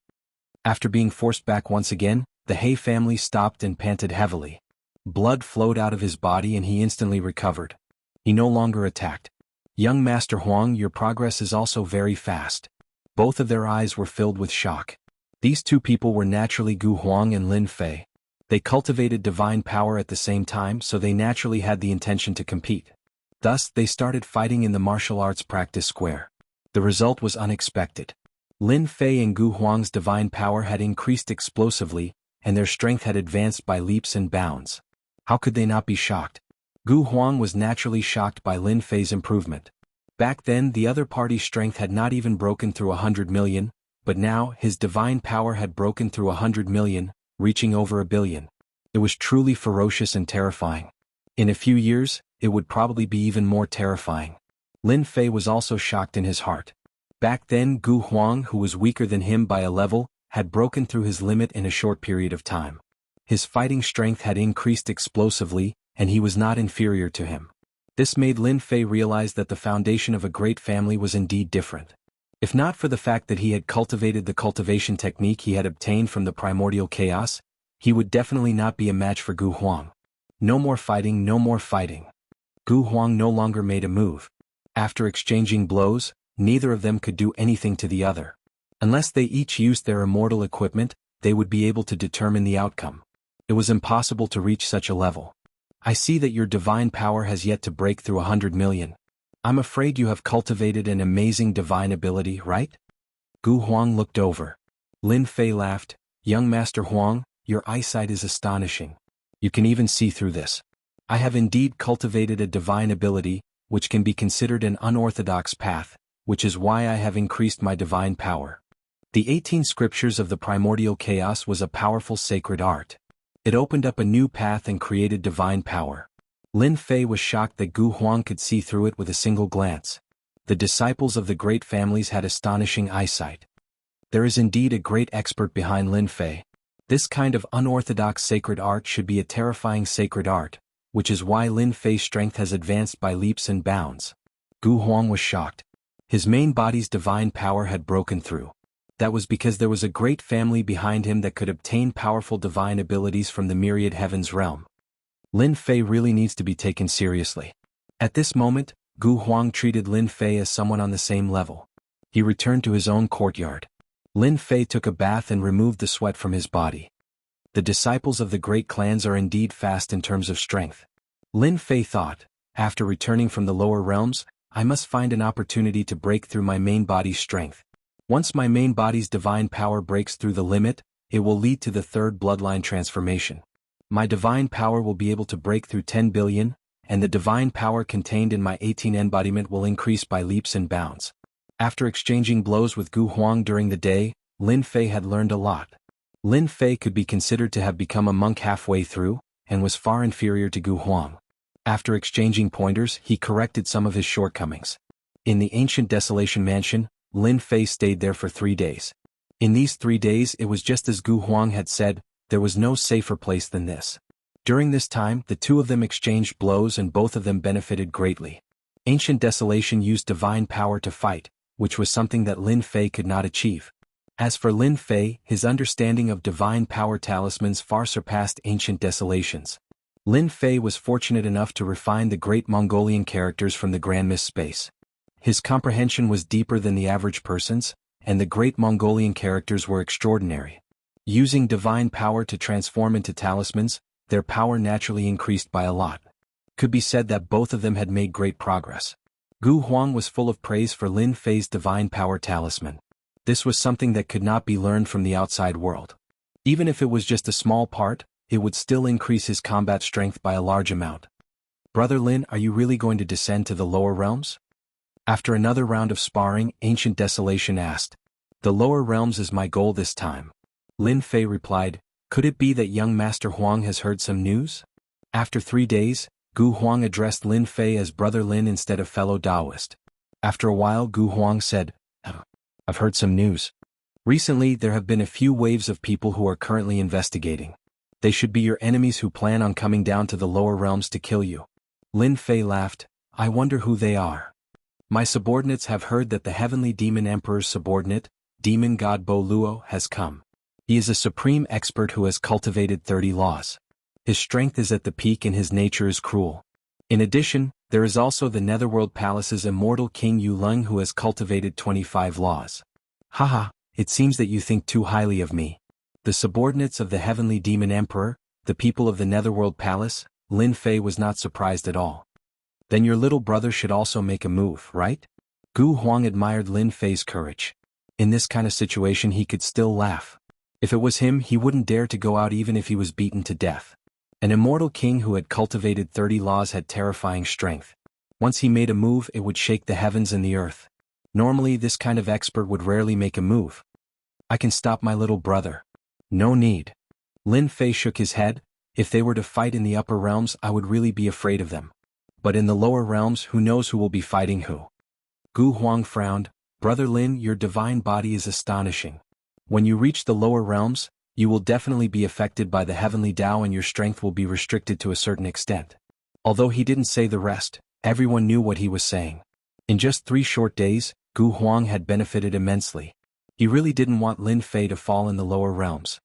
After being forced back once again, the He family stopped and panted heavily. Blood flowed out of his body and he instantly recovered. He no longer attacked. Young Master Huang, your progress is also very fast. Both of their eyes were filled with shock. These two people were naturally Gu Huang and Lin Fei. They cultivated divine power at the same time, so they naturally had the intention to compete. Thus, they started fighting in the martial arts practice square. The result was unexpected. Lin Fei and Gu Huang's divine power had increased explosively, and their strength had advanced by leaps and bounds. How could they not be shocked? Gu Huang was naturally shocked by Lin Fei's improvement. Back then, the other party's strength had not even broken through 100 million, but now, his divine power had broken through 100 million, reaching over 1 billion. It was truly ferocious and terrifying. In a few years, it would probably be even more terrifying. Lin Fei was also shocked in his heart. Back then, Gu Huang, who was weaker than him by a level, had broken through his limit in a short period of time. His fighting strength had increased explosively, and he was not inferior to him. This made Lin Fei realize that the foundation of a great family was indeed different. If not for the fact that he had cultivated the cultivation technique he had obtained from the primordial chaos, he would definitely not be a match for Gu Huang. No more fighting, no more fighting. Gu Huang no longer made a move. After exchanging blows, neither of them could do anything to the other. Unless they each used their immortal equipment, they would be able to determine the outcome. It was impossible to reach such a level. I see that your divine power has yet to break through 100 million. I'm afraid you have cultivated an amazing divine ability, right? Gu Huang looked over. Lin Fei laughed. Young Master Huang, your eyesight is astonishing. You can even see through this. I have indeed cultivated a divine ability, which can be considered an unorthodox path, which is why I have increased my divine power. The 18 scriptures of the primordial chaos was a powerful sacred art. It opened up a new path and created divine power. Lin Fei was shocked that Gu Huang could see through it with a single glance. The disciples of the great families had astonishing eyesight. There is indeed a great expert behind Lin Fei. This kind of unorthodox sacred art should be a terrifying sacred art, which is why Lin Fei's strength has advanced by leaps and bounds. Gu Huang was shocked. His main body's divine power had broken through. That was because there was a great family behind him that could obtain powerful divine abilities from the myriad heavens realm. Lin Fei really needs to be taken seriously. At this moment, Gu Huang treated Lin Fei as someone on the same level. He returned to his own courtyard. Lin Fei took a bath and removed the sweat from his body. The disciples of the great clans are indeed fast in terms of strength. Lin Fei thought, after returning from the lower realms, I must find an opportunity to break through my main body's strength. Once my main body's divine power breaks through the limit, it will lead to the third bloodline transformation. My divine power will be able to break through 10 billion, and the divine power contained in my 18 embodiment will increase by leaps and bounds. After exchanging blows with Gu Huang during the day, Lin Fei had learned a lot. Lin Fei could be considered to have become a monk halfway through, and was far inferior to Gu Huang. After exchanging pointers, he corrected some of his shortcomings. In the ancient Desolation Mansion, Lin Fei stayed there for 3 days. In these 3 days it was just as Gu Huang had said, there was no safer place than this. During this time, the two of them exchanged blows and both of them benefited greatly. Ancient Desolation used divine power to fight, which was something that Lin Fei could not achieve. As for Lin Fei, his understanding of divine power talismans far surpassed Ancient Desolation's. Lin Fei was fortunate enough to refine the great Mongolian characters from the Grand Mist space. His comprehension was deeper than the average person's, and the great Mongolian characters were extraordinary. Using divine power to transform into talismans, their power naturally increased by a lot. Could be said that both of them had made great progress. Gu Huang was full of praise for Lin Fei's divine power talisman. This was something that could not be learned from the outside world. Even if it was just a small part, it would still increase his combat strength by a large amount. Brother Lin, are you really going to descend to the lower realms? After another round of sparring, Ancient Desolation asked. The lower realms is my goal this time. Lin Fei replied, could it be that young Master Huang has heard some news? After 3 days, Gu Huang addressed Lin Fei as Brother Lin instead of fellow Taoist. After a while Gu Huang said, I've heard some news. Recently there have been a few waves of people who are currently investigating. They should be your enemies who plan on coming down to the lower realms to kill you. Lin Fei laughed, I wonder who they are. My subordinates have heard that the Heavenly Demon Emperor's subordinate, Demon God Bo Luo, has come. He is a supreme expert who has cultivated 30 laws. His strength is at the peak and his nature is cruel. In addition, there is also the Netherworld Palace's immortal King Yu Lung who has cultivated 25 laws. Haha, it seems that you think too highly of me. The subordinates of the Heavenly Demon Emperor, the people of the Netherworld Palace, Lin Fei was not surprised at all. Then your little brother should also make a move, right? Gu Huang admired Lin Fei's courage. In this kind of situation he could still laugh. If it was him, he wouldn't dare to go out even if he was beaten to death. An immortal king who had cultivated 30 laws had terrifying strength. Once he made a move, it would shake the heavens and the earth. Normally this kind of expert would rarely make a move. I can stop my little brother. No need. Lin Fei shook his head. If they were to fight in the upper realms, I would really be afraid of them. But in the lower realms, who knows who will be fighting who? Gu Huang frowned. Brother Lin, your divine body is astonishing. When you reach the lower realms, you will definitely be affected by the heavenly Tao and your strength will be restricted to a certain extent. Although he didn't say the rest, everyone knew what he was saying. In just 3 short days, Gu Huang had benefited immensely. He really didn't want Lin Fei to fall in the lower realms.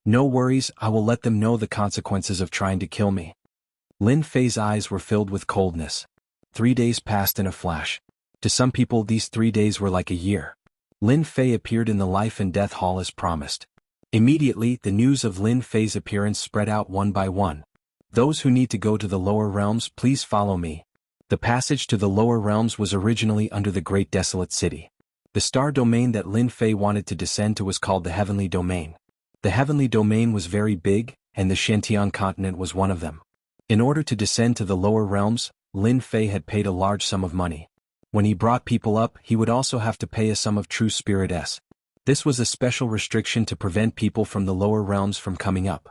No worries, I will let them know the consequences of trying to kill me. Lin Fei's eyes were filled with coldness. 3 days passed in a flash. To some people these 3 days were like a year. Lin Fei appeared in the life and death hall as promised. Immediately, the news of Lin Fei's appearance spread out one by one. Those who need to go to the lower realms, please follow me. The passage to the lower realms was originally under the Great Desolate City. The star domain that Lin Fei wanted to descend to was called the Heavenly Domain. The Heavenly Domain was very big, and the Shantian continent was one of them. In order to descend to the lower realms, Lin Fei had paid a large sum of money. When he brought people up, he would also have to pay a sum of true spirit S. This was a special restriction to prevent people from the lower realms from coming up.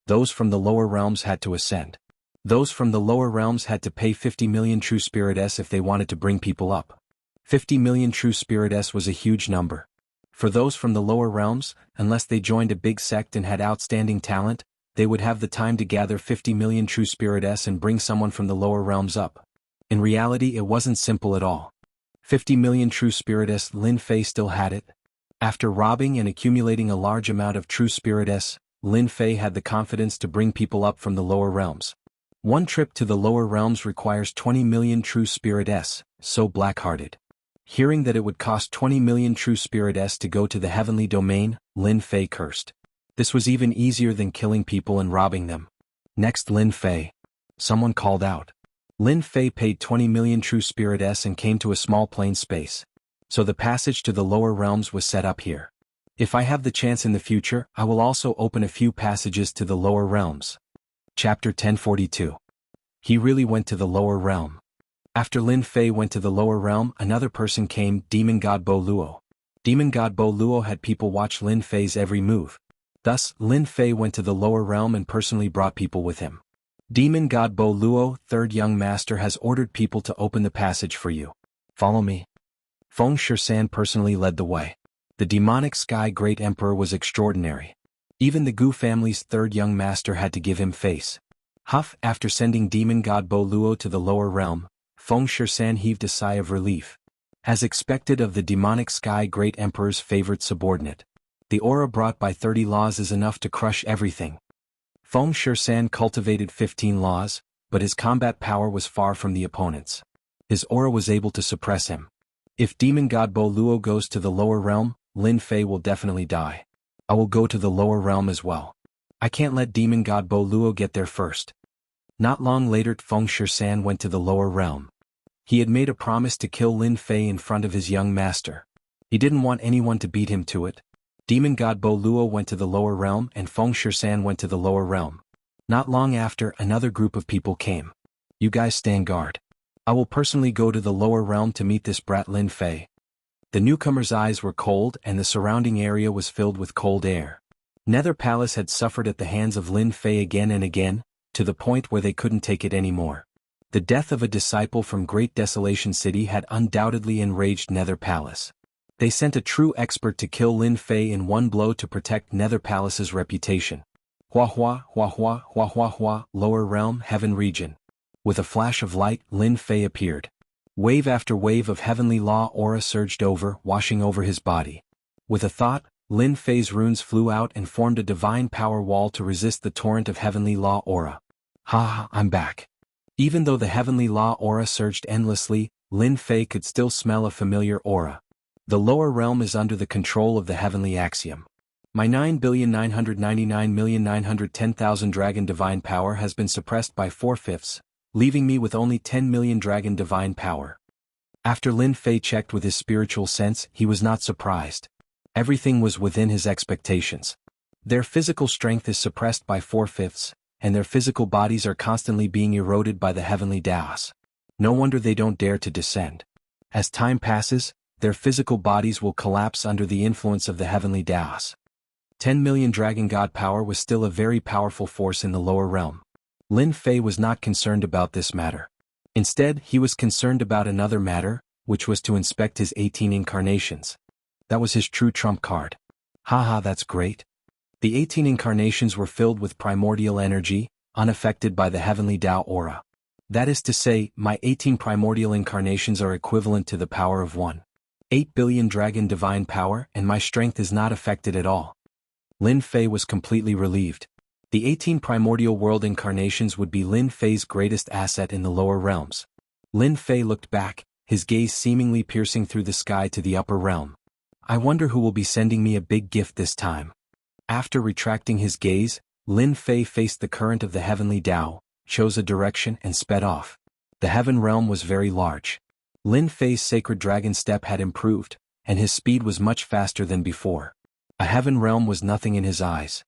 Those from the lower realms had to ascend. Those from the lower realms had to pay 50 million true spirit S if they wanted to bring people up. 50 million true spirit S was a huge number. For those from the lower realms, unless they joined a big sect and had outstanding talent, they would have the time to gather 50 million true spirit S and bring someone from the lower realms up. In reality, it wasn't simple at all. 50 million true spirit S, Lin Fei still had it. After robbing and accumulating a large amount of true spirit S, Lin Fei had the confidence to bring people up from the lower realms. One trip to the lower realms requires 20 million true spirit S, so black-hearted. Hearing that it would cost 20 million true spirit S to go to the heavenly domain, Lin Fei cursed. This was even easier than killing people and robbing them. Next, Lin Fei. Someone called out. Lin Fei paid 20 million true spirit S and came to a small plain space. So the passage to the lower realms was set up here. If I have the chance in the future, I will also open a few passages to the lower realms. Chapter 1042. He really went to the lower realm. After Lin Fei went to the lower realm, another person came, Demon God Bo Luo. Demon God Bo Luo had people watch Lin Fei's every move. Thus, Lin Fei went to the lower realm and personally brought people with him. Demon God Bo Luo, third young master, has ordered people to open the passage for you. Follow me. Feng Shishan personally led the way. The demonic Sky Great Emperor was extraordinary. Even the Gu family's third young master had to give him face. Huff, after sending demon god Bo Luo to the lower realm, Feng Shishan heaved a sigh of relief. As expected of the demonic Sky Great Emperor's favorite subordinate, the aura brought by 30 laws is enough to crush everything. Feng Shishan cultivated 15 laws, but his combat power was far from the opponent's. His aura was able to suppress him. If demon god Bo Luo goes to the lower realm, Lin Fei will definitely die. I will go to the lower realm as well. I can't let demon god Bo Luo get there first. Not long later, Feng Shishan went to the lower realm. He had made a promise to kill Lin Fei in front of his young master. He didn't want anyone to beat him to it. Demon god Bo Luo went to the lower realm and Feng Shishan went to the lower realm. Not long after, another group of people came. You guys stand guard. I will personally go to the lower realm to meet this brat Lin Fei. The newcomer's eyes were cold and the surrounding area was filled with cold air. Nether Palace had suffered at the hands of Lin Fei again and again, to the point where they couldn't take it anymore. The death of a disciple from Great Desolation City had undoubtedly enraged Nether Palace. They sent a true expert to kill Lin Fei in one blow to protect Nether Palace's reputation. Hua hua, hua hua, hua hua hua, lower realm, heaven region. With a flash of light, Lin Fei appeared. Wave after wave of heavenly law aura surged over, washing over his body. With a thought, Lin Fei's runes flew out and formed a divine power wall to resist the torrent of heavenly law aura. Ha, I'm back. Even though the heavenly law aura surged endlessly, Lin Fei could still smell a familiar aura. The lower realm is under the control of the heavenly axiom. My 9,999,910,000 dragon divine power has been suppressed by 4/5, leaving me with only 10 million dragon divine power. After Lin Fei checked with his spiritual sense, he was not surprised. Everything was within his expectations. Their physical strength is suppressed by 4/5, and their physical bodies are constantly being eroded by the heavenly Taos. No wonder they don't dare to descend. As time passes, their physical bodies will collapse under the influence of the heavenly Taos. 10 million dragon god power was still a very powerful force in the lower realm. Lin Fei was not concerned about this matter. Instead, he was concerned about another matter, which was to inspect his 18 incarnations. That was his true trump card. Haha, that's great. The 18 incarnations were filled with primordial energy, unaffected by the heavenly Tao aura. That is to say, my 18 primordial incarnations are equivalent to the power of 1.8 billion dragon divine power, and my strength is not affected at all. Lin Fei was completely relieved. The 18 primordial world incarnations would be Lin Fei's greatest asset in the lower realms. Lin Fei looked back, his gaze seemingly piercing through the sky to the upper realm. I wonder who will be sending me a big gift this time. After retracting his gaze, Lin Fei faced the current of the heavenly Tao, chose a direction and sped off. The heaven realm was very large. Lin Fei's sacred dragon step had improved, and his speed was much faster than before. A heaven realm was nothing in his eyes.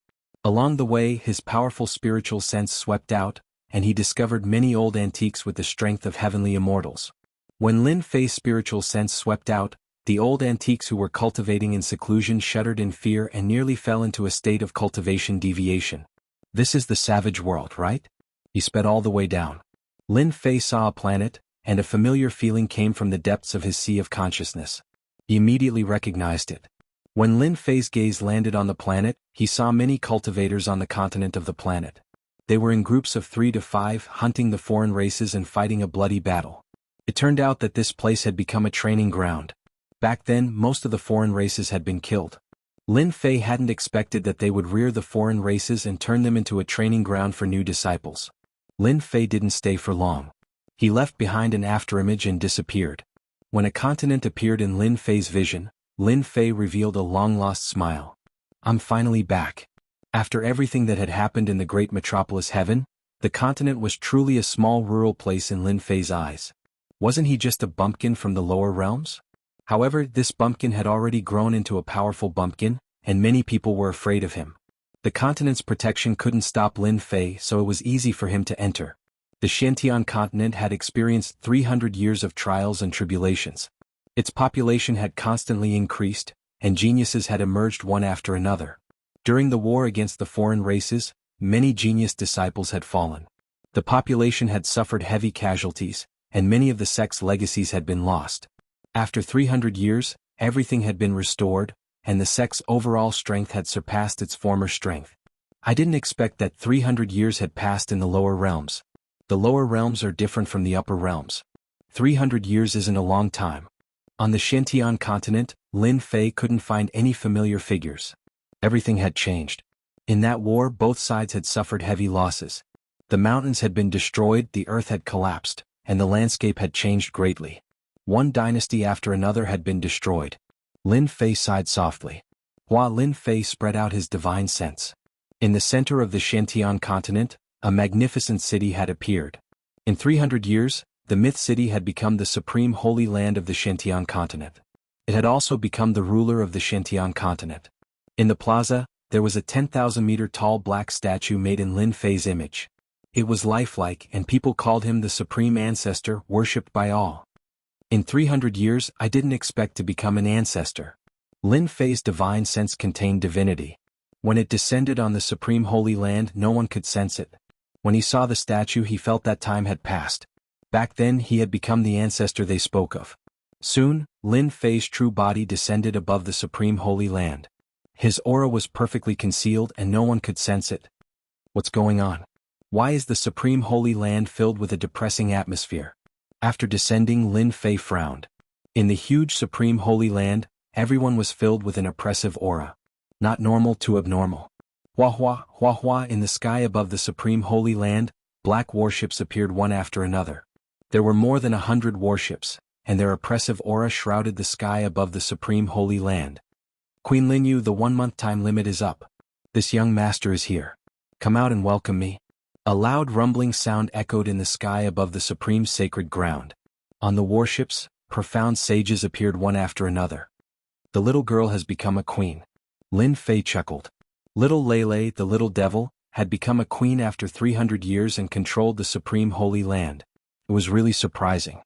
Along the way, his powerful spiritual sense swept out, and he discovered many old antiques with the strength of heavenly immortals. When Lin Fei's spiritual sense swept out, the old antiques who were cultivating in seclusion shuddered in fear and nearly fell into a state of cultivation deviation. This is the savage world, right? He sped all the way down. Lin Fei saw a planet, and a familiar feeling came from the depths of his sea of consciousness. He immediately recognized it. When Lin Fei's gaze landed on the planet, he saw many cultivators on the continent of the planet. They were in groups of 3 to 5, hunting the foreign races and fighting a bloody battle. It turned out that this place had become a training ground. Back then, most of the foreign races had been killed. Lin Fei hadn't expected that they would rear the foreign races and turn them into a training ground for new disciples. Lin Fei didn't stay for long. He left behind an afterimage and disappeared. When a continent appeared in Lin Fei's vision, Lin Fei revealed a long-lost smile. I'm finally back. After everything that had happened in the great metropolis heaven, the continent was truly a small rural place in Lin Fei's eyes. Wasn't he just a bumpkin from the lower realms? However, this bumpkin had already grown into a powerful bumpkin, and many people were afraid of him. The continent's protection couldn't stop Lin Fei, so it was easy for him to enter. The Xiantian continent had experienced 300 years of trials and tribulations. Its population had constantly increased, and geniuses had emerged one after another. During the war against the foreign races, many genius disciples had fallen. The population had suffered heavy casualties, and many of the sect's legacies had been lost. After 300 years, everything had been restored, and the sect's overall strength had surpassed its former strength. I didn't expect that 300 years had passed in the lower realms. The lower realms are different from the upper realms. 300 years isn't a long time. On the Shantian continent, Lin Fei couldn't find any familiar figures. Everything had changed. In that war, both sides had suffered heavy losses. The mountains had been destroyed, the earth had collapsed, and the landscape had changed greatly. One dynasty after another had been destroyed. Lin Fei sighed softly. While Lin Fei spread out his divine sense. In the center of the Shantian continent, a magnificent city had appeared. In 300 years, the myth city had become the supreme holy land of the Shantian continent. It had also become the ruler of the Shantian continent. In the plaza, there was a 10,000-meter tall black statue made in Lin Fei's image. It was lifelike, and people called him the supreme ancestor, worshipped by all. In 300 years, I didn't expect to become an ancestor. Lin Fei's divine sense contained divinity. When it descended on the supreme holy land, no one could sense it. When he saw the statue, he felt that time had passed. Back then, he had become the ancestor they spoke of. Soon, Lin Fei's true body descended above the supreme holy land. His aura was perfectly concealed and no one could sense it. What's going on? Why is the supreme holy land filled with a depressing atmosphere? After descending, Lin Fei frowned. In the huge supreme holy land, everyone was filled with an oppressive aura. Not normal to abnormal. Hua hua in the sky above the supreme holy land, black warships appeared one after another. There were more than 100 warships, and their oppressive aura shrouded the sky above the supreme holy land. Queen Linyu, the 1-month time limit is up. This young master is here. Come out and welcome me. A loud rumbling sound echoed in the sky above the supreme sacred ground. On the warships, profound sages appeared one after another. The little girl has become a queen. Lin Fei chuckled. Little Lele, the little devil, had become a queen after 300 years and controlled the supreme holy land. It was really surprising.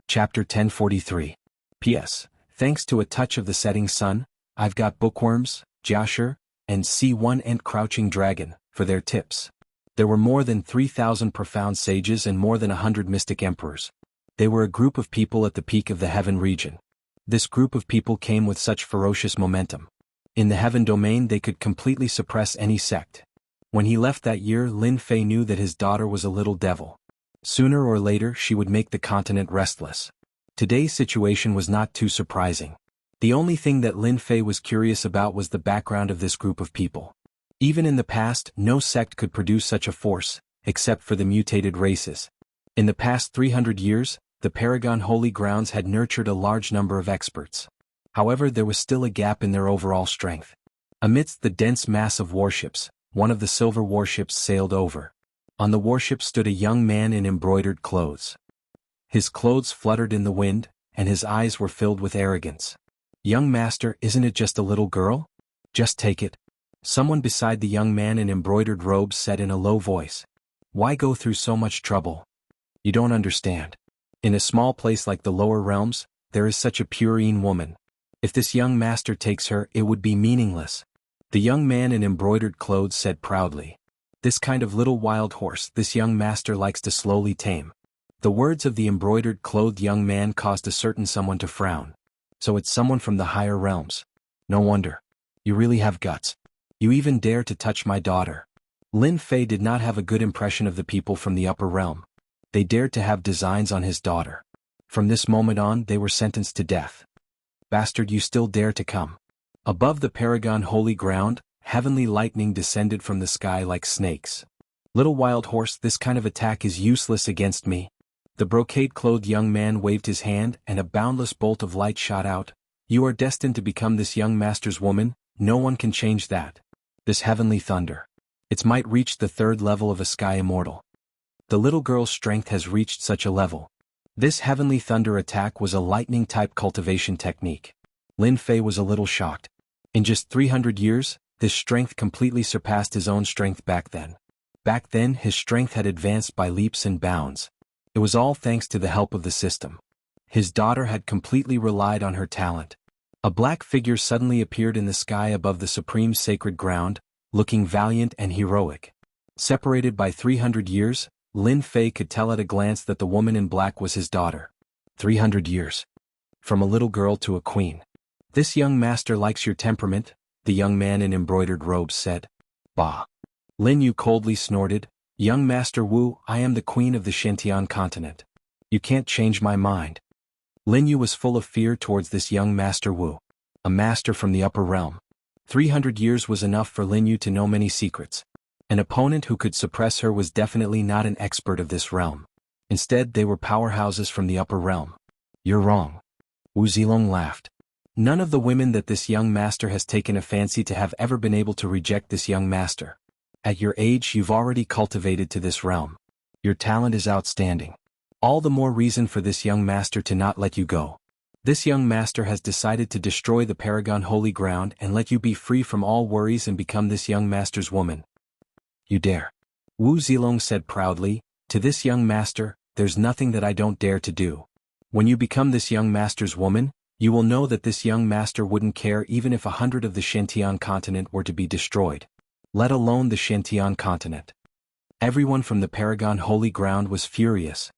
Chapter 1043. P.S. Thanks to a touch of the setting sun, I've got bookworms, Jiashi, and C1 Ent Crouching Dragon, for their tips. There were more than 3,000 profound sages and more than 100 mystic emperors. They were a group of people at the peak of the heaven region. This group of people came with such ferocious momentum. In the heaven domain they could completely suppress any sect. When he left that year, Lin Fei knew that his daughter was a little devil. Sooner or later she would make the continent restless. Today's situation was not too surprising. The only thing that Lin Fei was curious about was the background of this group of people. Even in the past, no sect could produce such a force, except for the mutated races. In the past 300 years, the Paragon Holy Grounds had nurtured a large number of experts. However, there was still a gap in their overall strength. Amidst the dense mass of warships, one of the silver warships sailed over. On the warship stood a young man in embroidered clothes. His clothes fluttered in the wind, and his eyes were filled with arrogance. Young master, isn't it just a little girl? Just take it. Someone beside the young man in embroidered robes said in a low voice. Why go through so much trouble? You don't understand. In a small place like the lower realms, there is such a purine woman. If this young master takes her, it would be meaningless. The young man in embroidered clothes said proudly. This kind of little wild horse this young master likes to slowly tame. The words of the embroidered clothed young man caused a certain someone to frown. So it's someone from the higher realms. No wonder. You really have guts. You even dare to touch my daughter. Lin Fei did not have a good impression of the people from the upper realm. They dared to have designs on his daughter. From this moment on, they were sentenced to death. Bastard, you still dare to come. Above the Paragon Holy Ground, heavenly lightning descended from the sky like snakes. Little wild horse, this kind of attack is useless against me. The brocade-clothed young man waved his hand and a boundless bolt of light shot out. You are destined to become this young master's woman, no one can change that. This heavenly thunder. Its might reached the 3rd level of a sky immortal. The little girl's strength has reached such a level. This heavenly thunder attack was a lightning-type cultivation technique. Lin Fei was a little shocked. In just 300 years, this strength completely surpassed his own strength back then. Back then, his strength had advanced by leaps and bounds. It was all thanks to the help of the system. His daughter had completely relied on her talent. A black figure suddenly appeared in the sky above the supreme sacred ground, looking valiant and heroic. Separated by 300 years, Lin Fei could tell at a glance that the woman in black was his daughter. 300 years. from a little girl to a queen. This young master likes your temperament, the young man in embroidered robes said. Bah! Lin Yu coldly snorted, young Master Wu, I am the queen of the Shantian continent. You can't change my mind. Lin Yu was full of fear towards this young Master Wu, a master from the upper realm. 300 years was enough for Lin Yu to know many secrets. An opponent who could suppress her was definitely not an expert of this realm. Instead, they were powerhouses from the upper realm. You're wrong. Wu Zilong laughed. None of the women that this young master has taken a fancy to have ever been able to reject this young master. At your age, you've already cultivated to this realm. Your talent is outstanding. All the more reason for this young master to not let you go. This young master has decided to destroy the Paragon Holy Ground and let you be free from all worries and become this young master's woman. You dare. Wu Zilong said proudly, to this young master, there's nothing that I don't dare to do. When you become this young master's woman, you will know that this young master wouldn't care even if 100 of the Shantian continent were to be destroyed. Let alone the Shantian continent. Everyone from the Paragon Holy Ground was furious.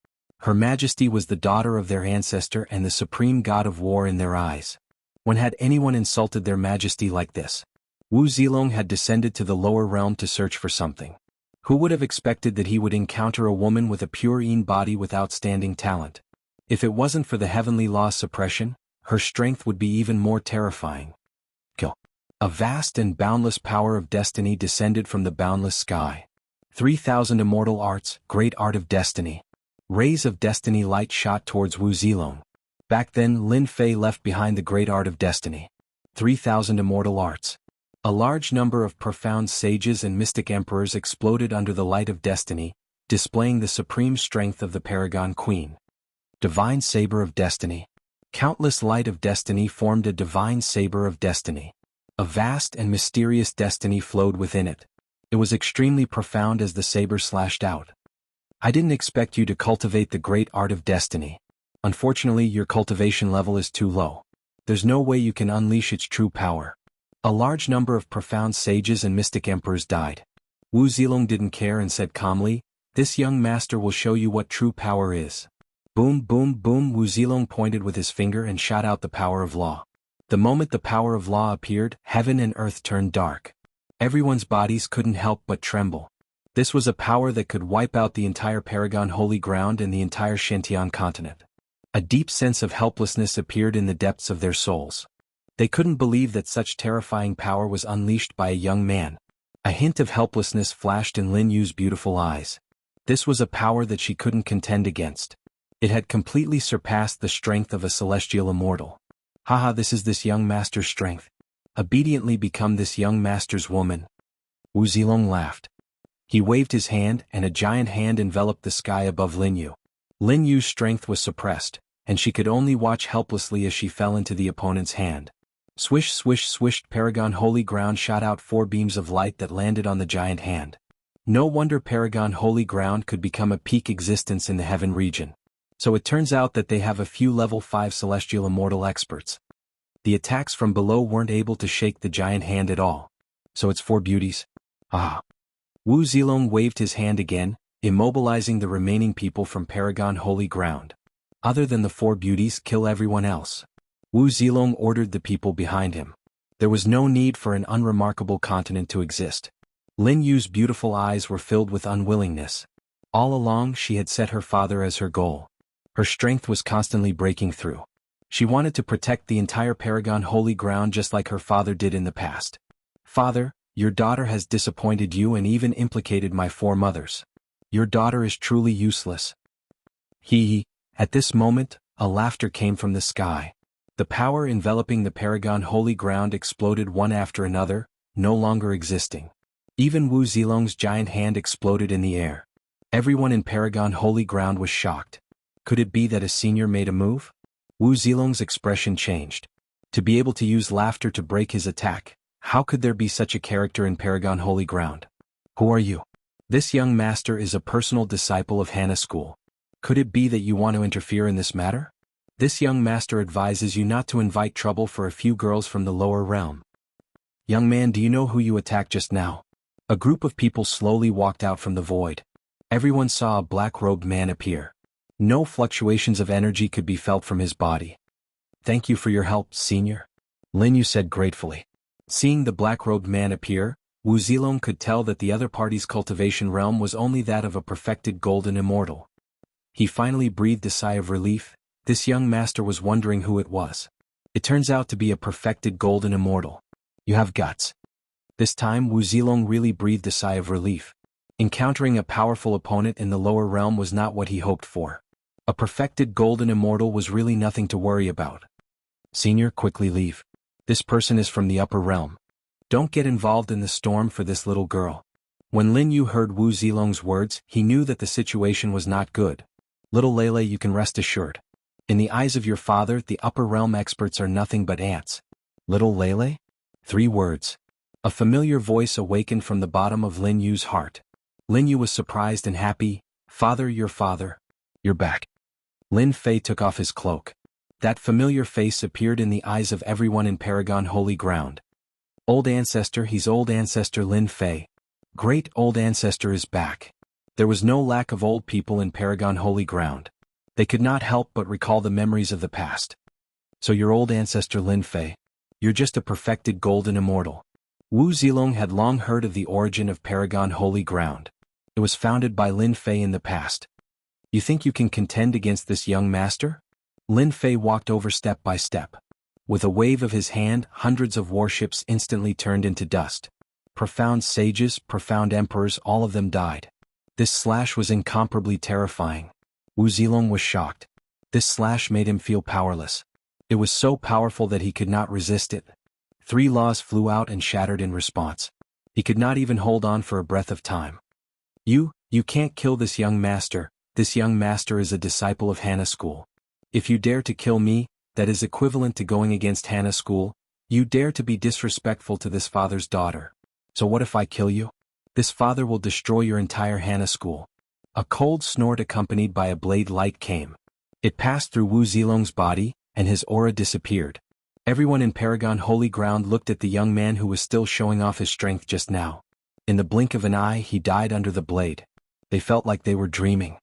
Her Majesty was the daughter of their ancestor and the supreme god of war in their eyes. When had anyone insulted their Majesty like this? Wu Zilong had descended to the lower realm to search for something. Who would have expected that he would encounter a woman with a pure Yin body with outstanding talent? If it wasn't for the heavenly law's suppression, her strength would be even more terrifying. Kill. A vast and boundless power of destiny descended from the boundless sky. 3,000 immortal arts, great art of destiny. Rays of destiny light shot towards Wu Zilong. Back then Lin Fei left behind the great art of destiny. 3,000 immortal arts. A large number of profound sages and mystic emperors exploded under the light of destiny, displaying the supreme strength of the Paragon Queen. Divine Saber of Destiny. Countless light of destiny formed a divine saber of destiny. A vast and mysterious destiny flowed within it. It was extremely profound as the saber slashed out. I didn't expect you to cultivate the great art of destiny. Unfortunately, your cultivation level is too low. There's no way you can unleash its true power. A large number of profound sages and mystic emperors died. Wu Zilong didn't care and said calmly, this young master will show you what true power is. Boom, boom, boom. Wu Zilong pointed with his finger and shot out the power of law. The moment the power of law appeared, heaven and earth turned dark. Everyone's bodies couldn't help but tremble. This was a power that could wipe out the entire Paragon Holy Ground and the entire Shantian continent. A deep sense of helplessness appeared in the depths of their souls. They couldn't believe that such terrifying power was unleashed by a young man. A hint of helplessness flashed in Lin Yu's beautiful eyes. This was a power that she couldn't contend against. It had completely surpassed the strength of a celestial immortal. Haha, this is this young master's strength. Obediently become this young master's woman. Wu Zilong laughed. He waved his hand and a giant hand enveloped the sky above Lin Yu. Lin Yu's strength was suppressed, and she could only watch helplessly as she fell into the opponent's hand. Swish, swish, swished. Paragon Holy Ground shot out 4 beams of light that landed on the giant hand. No wonder Paragon Holy Ground could become a peak existence in the heaven region. So it turns out that they have a few level 5 celestial immortal experts. The attacks from below weren't able to shake the giant hand at all. So it's 4 beauties? Ah. Wu Zilong waved his hand again, immobilizing the remaining people from Paragon Holy Ground. Other than the 4 beauties, kill everyone else. Wu Zilong ordered the people behind him. There was no need for an unremarkable continent to exist. Lin Yu's beautiful eyes were filled with unwillingness. All along she had set her father as her goal. Her strength was constantly breaking through. She wanted to protect the entire Paragon Holy Ground just like her father did in the past. Father, your daughter has disappointed you and even implicated my 4 mothers. Your daughter is truly useless. At this moment, a laughter came from the sky. The power enveloping the Paragon Holy Ground exploded one after another, no longer existing. Even Wu Zilong's giant hand exploded in the air. Everyone in Paragon Holy Ground was shocked. Could it be that a senior made a move? Wu Zilong's expression changed. To be able to use laughter to break his attack, how could there be such a character in Paragon Holy Ground? Who are you? This young master is a personal disciple of Hana School. Could it be that you want to interfere in this matter? This young master advises you not to invite trouble for a few girls from the lower realm. Young man, do you know who you attacked just now? A group of people slowly walked out from the void. Everyone saw a black-robed man appear. No fluctuations of energy could be felt from his body. Thank you for your help, Senior. Lin Yu said gratefully. Seeing the black-robed man appear, Wu Zilong could tell that the other party's cultivation realm was only that of a perfected golden immortal. He finally breathed a sigh of relief. This young master was wondering who it was. It turns out to be a perfected golden immortal. You have guts. This time Wu Zilong really breathed a sigh of relief. Encountering a powerful opponent in the lower realm was not what he hoped for. A perfected golden immortal was really nothing to worry about. Senior, quickly leave. This person is from the upper realm. Don't get involved in the storm for this little girl. When Lin Yu heard Wu Zilong's words, he knew that the situation was not good. Little Lele, you can rest assured. In the eyes of your father, the upper realm experts are nothing but ants. Little Lele? 3 words. A familiar voice awakened from the bottom of Lin Yu's heart. Lin Yu was surprised and happy. Father, you're back. Lin Fei took off his cloak. That familiar face appeared in the eyes of everyone in Paragon Holy Ground. Old ancestor, he's old ancestor Lin Fei. Great old ancestor is back. There was no lack of old people in Paragon Holy Ground. They could not help but recall the memories of the past. So your old ancestor Lin Fei? You're just a perfected golden immortal. Wu Zilong had long heard of the origin of Paragon Holy Ground. It was founded by Lin Fei in the past. You think you can contend against this young master? Lin Fei walked over step by step. With a wave of his hand, hundreds of warships instantly turned into dust. Profound sages, profound emperors, all of them died. This slash was incomparably terrifying. Wu Zilong was shocked. This slash made him feel powerless. It was so powerful that he could not resist it. 3 laws flew out and shattered in response. He could not even hold on for a breath of time. You can't kill this young master. This young master is a disciple of Hana School. If you dare to kill me, that is equivalent to going against Hana School. You dare to be disrespectful to this father's daughter. So what if I kill you? This father will destroy your entire Hana School. A cold snort accompanied by a blade light came. It passed through Wu Zilong's body, and his aura disappeared. Everyone in Paragon Holy Ground looked at the young man who was still showing off his strength just now. In the blink of an eye, he died under the blade. They felt like they were dreaming.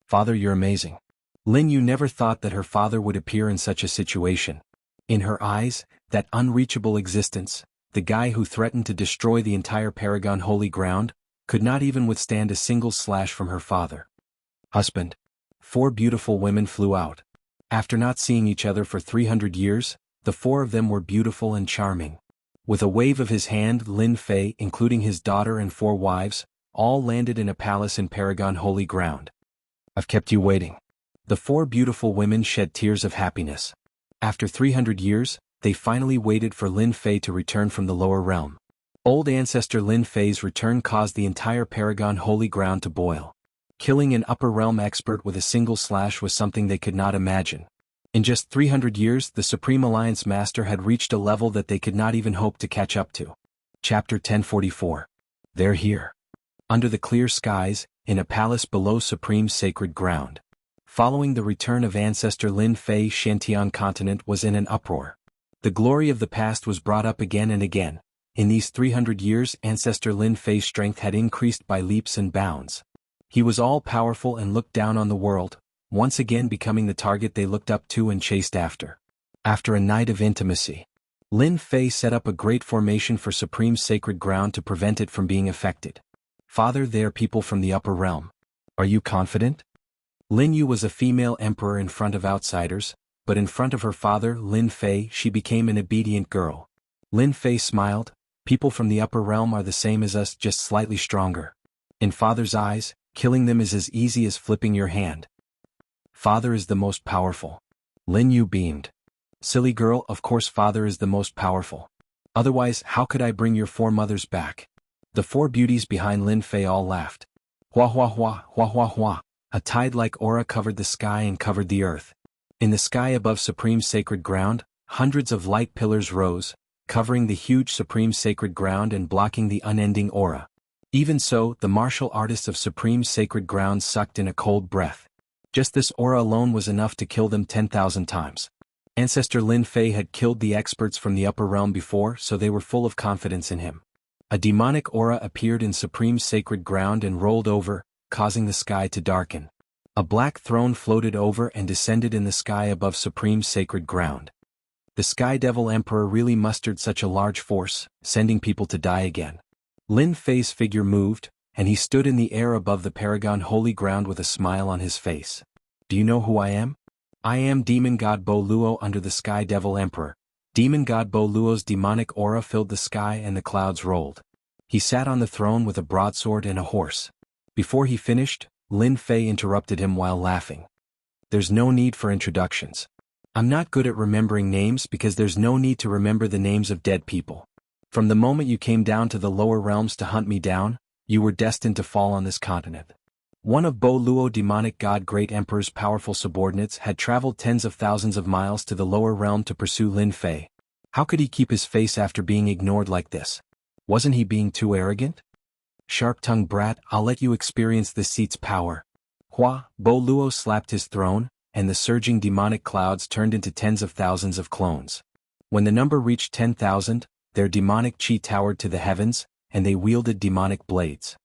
Father, you're amazing. Lin Yu never thought that her father would appear in such a situation. In her eyes, that unreachable existence, the guy who threatened to destroy the entire Paragon Holy Ground, could not even withstand a single slash from her father. Husband. 4 beautiful women flew out. After not seeing each other for 300 years, the 4 of them were beautiful and charming. With a wave of his hand, Lin Fei, including his daughter and 4 wives, all landed in a palace in Paragon Holy Ground. I've kept you waiting. The 4 beautiful women shed tears of happiness. After 300 years, they finally waited for Lin Fei to return from the lower realm. Old ancestor Lin Fei's return caused the entire Paragon Holy Ground to boil. Killing an upper realm expert with a single slash was something they could not imagine. In just 300 years, the Supreme Alliance Master had reached a level that they could not even hope to catch up to. Chapter 1044. They're here. Under the clear skies, in a palace below Supreme Sacred Ground. Following the return of ancestor Lin Fei, Shantian continent was in an uproar. The glory of the past was brought up again and again. In these 300 years, ancestor Lin Fei's strength had increased by leaps and bounds. He was all-powerful and looked down on the world, once again becoming the target they looked up to and chased after. After a night of intimacy, Lin Fei set up a great formation for Supreme Sacred Ground to prevent it from being affected. Father, they are people from the upper realm. Are you confident? Lin Yu was a female emperor in front of outsiders, but in front of her father, Lin Fei, she became an obedient girl. Lin Fei smiled. People from the upper realm are the same as us, just slightly stronger. In father's eyes, killing them is as easy as flipping your hand. Father is the most powerful. Lin Yu beamed. Silly girl, of course father is the most powerful. Otherwise, how could I bring your 4 mothers back? The 4 beauties behind Lin Fei all laughed. Hua hua hua, hua hua hua. A tide-like aura covered the sky and covered the earth. In the sky above Supreme Sacred Ground, hundreds of light pillars rose, covering the huge Supreme Sacred Ground and blocking the unending aura. Even so, the martial artists of Supreme Sacred Ground sucked in a cold breath. Just this aura alone was enough to kill them 10,000 times. Ancestor Lin Fei had killed the experts from the upper realm before, so they were full of confidence in him. A demonic aura appeared in Supreme Sacred Ground and rolled over, causing the sky to darken. A black throne floated over and descended in the sky above Supreme Sacred Ground. The Sky Devil Emperor really mustered such a large force, sending people to die again. Lin Fei's figure moved, and he stood in the air above the Paragon holy ground with a smile on his face. Do you know who I am? I am Demon God Bo Luo under the Sky Devil Emperor. Demon God Bo Luo's demonic aura filled the sky and the clouds rolled. He sat on the throne with a broadsword and a horse. Before he finished, Lin Fei interrupted him while laughing. There's no need for introductions. I'm not good at remembering names because there's no need to remember the names of dead people. From the moment you came down to the lower realms to hunt me down, you were destined to fall on this continent. One of Bo Luo demonic god Great Emperor's powerful subordinates had traveled tens of thousands of miles to the lower realm to pursue Lin Fei. How could he keep his face after being ignored like this? Wasn't he being too arrogant? Sharp-tongued brat, I'll let you experience this seat's power. Hua, Bo Luo slapped his throne, and the surging demonic clouds turned into tens of thousands of clones. When the number reached 10,000, their demonic chi towered to the heavens, and they wielded demonic blades.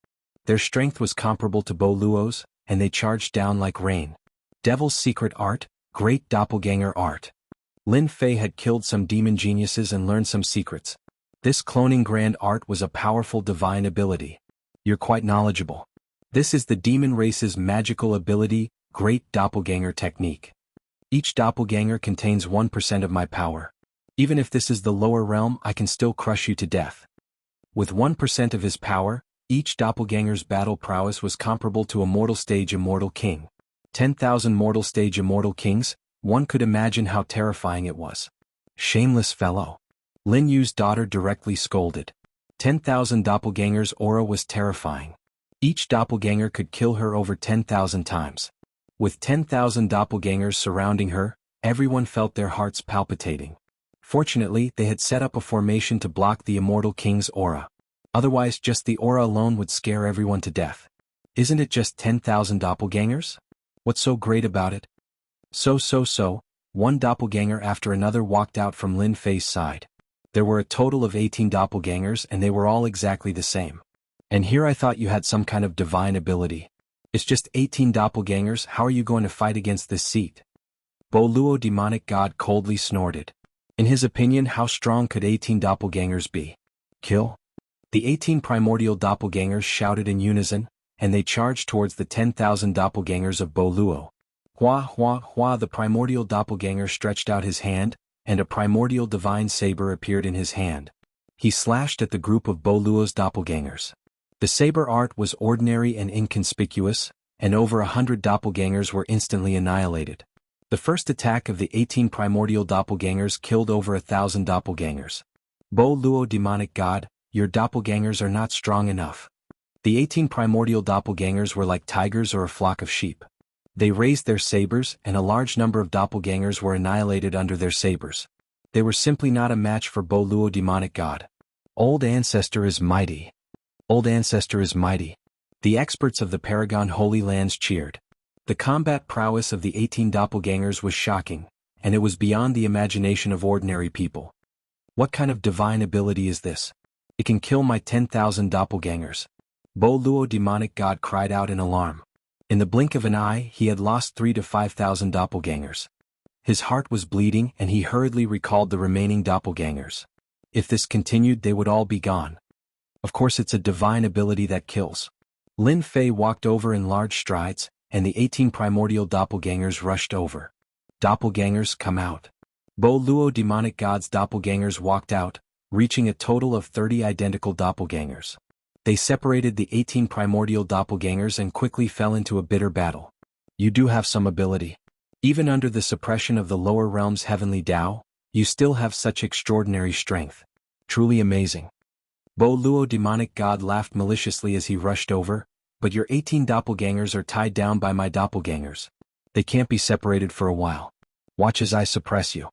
Their strength was comparable to Bo Luo's, and they charged down like rain. Devil's secret art, great doppelganger art. Lin Fei had killed some demon geniuses and learned some secrets. This cloning grand art was a powerful divine ability. You're quite knowledgeable. This is the demon race's magical ability, Great Doppelganger Technique. Each doppelganger contains 1% of my power. Even if this is the lower realm, I can still crush you to death. With 1% of his power, each doppelganger's battle prowess was comparable to a mortal stage immortal king. 10,000 mortal stage immortal kings, one could imagine how terrifying it was. Shameless fellow. Lin Yu's daughter directly scolded. 10,000 doppelgangers' aura was terrifying. Each doppelganger could kill her over 10,000 times. With 10,000 doppelgangers surrounding her, everyone felt their hearts palpitating. Fortunately, they had set up a formation to block the immortal king's aura. Otherwise, just the aura alone would scare everyone to death. Isn't it just 10,000 doppelgangers? What's so great about it? So, one doppelganger after another walked out from Lin Fei's side. There were a total of 18 doppelgangers and they were all exactly the same. And here I thought you had some kind of divine ability. It's just 18 doppelgangers, how are you going to fight against this seat? Bo Luo demonic god coldly snorted. In his opinion, how strong could 18 doppelgangers be? Kill? The 18 primordial doppelgangers shouted in unison, and they charged towards the 10,000 doppelgangers of Bo Luo. Hua, hua, hua, the primordial doppelganger stretched out his hand, and a primordial divine saber appeared in his hand. He slashed at the group of Bo Luo's doppelgangers. The saber art was ordinary and inconspicuous, and over 100 doppelgangers were instantly annihilated. The first attack of the 18 primordial doppelgangers killed over 1,000 doppelgangers. Bo Luo demonic god, your doppelgangers are not strong enough. The 18 primordial doppelgangers were like tigers or a flock of sheep. They raised their sabers, and a large number of doppelgangers were annihilated under their sabers. They were simply not a match for Bo Luo demonic god. Old ancestor is mighty. Old ancestor is mighty. The experts of the Paragon Holy Lands cheered. The combat prowess of the 18 doppelgangers was shocking, and it was beyond the imagination of ordinary people. What kind of divine ability is this? It can kill my 10,000 doppelgangers. Bo Luo demonic god cried out in alarm. In the blink of an eye, he had lost 3,000 to 5,000 doppelgangers. His heart was bleeding and he hurriedly recalled the remaining doppelgangers. If this continued, they would all be gone. Of course, it's a divine ability that kills. Lin Fei walked over in large strides, and the 18 primordial doppelgangers rushed over. Doppelgangers, come out. Bo Luo demonic god's doppelgangers walked out, reaching a total of 30 identical doppelgangers. They separated the 18 primordial doppelgangers and quickly fell into a bitter battle. You do have some ability. Even under the suppression of the lower realm's heavenly Tao, you still have such extraordinary strength. Truly amazing. Bo Luo demonic god laughed maliciously as he rushed over, but your 18 doppelgangers are tied down by my doppelgangers. They can't be separated for a while. Watch as I suppress you.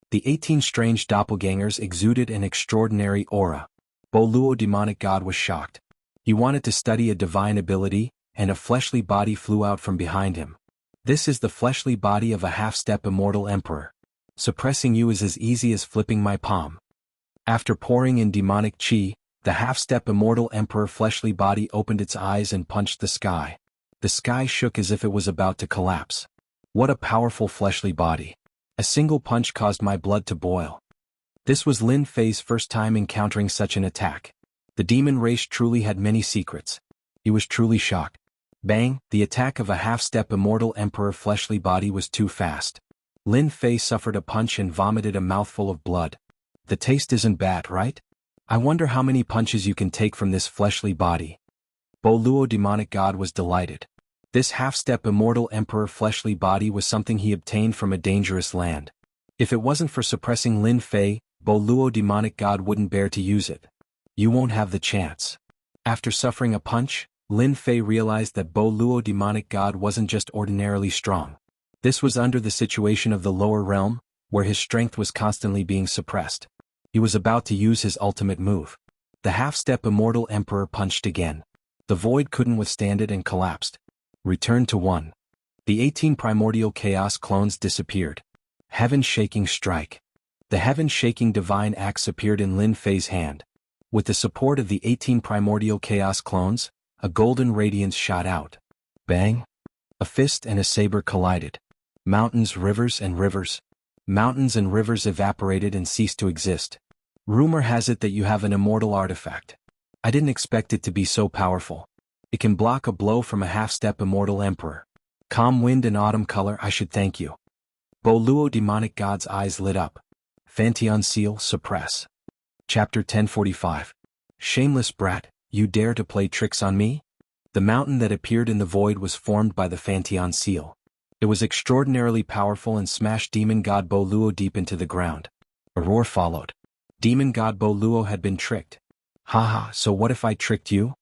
The 18 strange doppelgangers exuded an extraordinary aura. Bo Luo demonic god was shocked. He wanted to study a divine ability, and a fleshly body flew out from behind him. This is the fleshly body of a half-step immortal emperor. Suppressing you is as easy as flipping my palm. After pouring in demonic chi, the half-step immortal emperor fleshly body opened its eyes and punched the sky. The sky shook as if it was about to collapse. What a powerful fleshly body. A single punch caused my blood to boil. This was Lin Fei's first time encountering such an attack. The demon race truly had many secrets. He was truly shocked. Bang! The attack of a half-step immortal emperor fleshly body was too fast. Lin Fei suffered a punch and vomited a mouthful of blood. The taste isn't bad, right? I wonder how many punches you can take from this fleshly body. Bo Luo demonic god was delighted. This half-step immortal emperor fleshly body was something he obtained from a dangerous land. If it wasn't for suppressing Lin Fei, Bo Luo demonic god wouldn't bear to use it. You won't have the chance. After suffering a punch, Lin Fei realized that Bo Luo demonic god wasn't just ordinarily strong. This was under the situation of the lower realm, where his strength was constantly being suppressed. He was about to use his ultimate move. The half-step immortal emperor punched again. The void couldn't withstand it and collapsed. Return to 1. The 18 primordial chaos clones disappeared. Heaven-shaking strike. The heaven-shaking divine axe appeared in Lin Fei's hand. With the support of the 18 primordial chaos clones, a golden radiance shot out. Bang! A fist and a saber collided. Mountains, rivers, and rivers. Mountains and rivers evaporated and ceased to exist. Rumor has it that you have an immortal artifact. I didn't expect it to be so powerful. It can block a blow from a half-step immortal emperor. Calm wind and autumn color, I should thank you. Bo Luo demonic god's eyes lit up. Fanteon seal, suppress. Chapter 1045. Shameless brat, you dare to play tricks on me? The mountain that appeared in the void was formed by the Fanteon seal. It was extraordinarily powerful and smashed demon god Bo Luo deep into the ground. A roar followed. Demon god Bo Luo had been tricked. Haha, so what if I tricked you?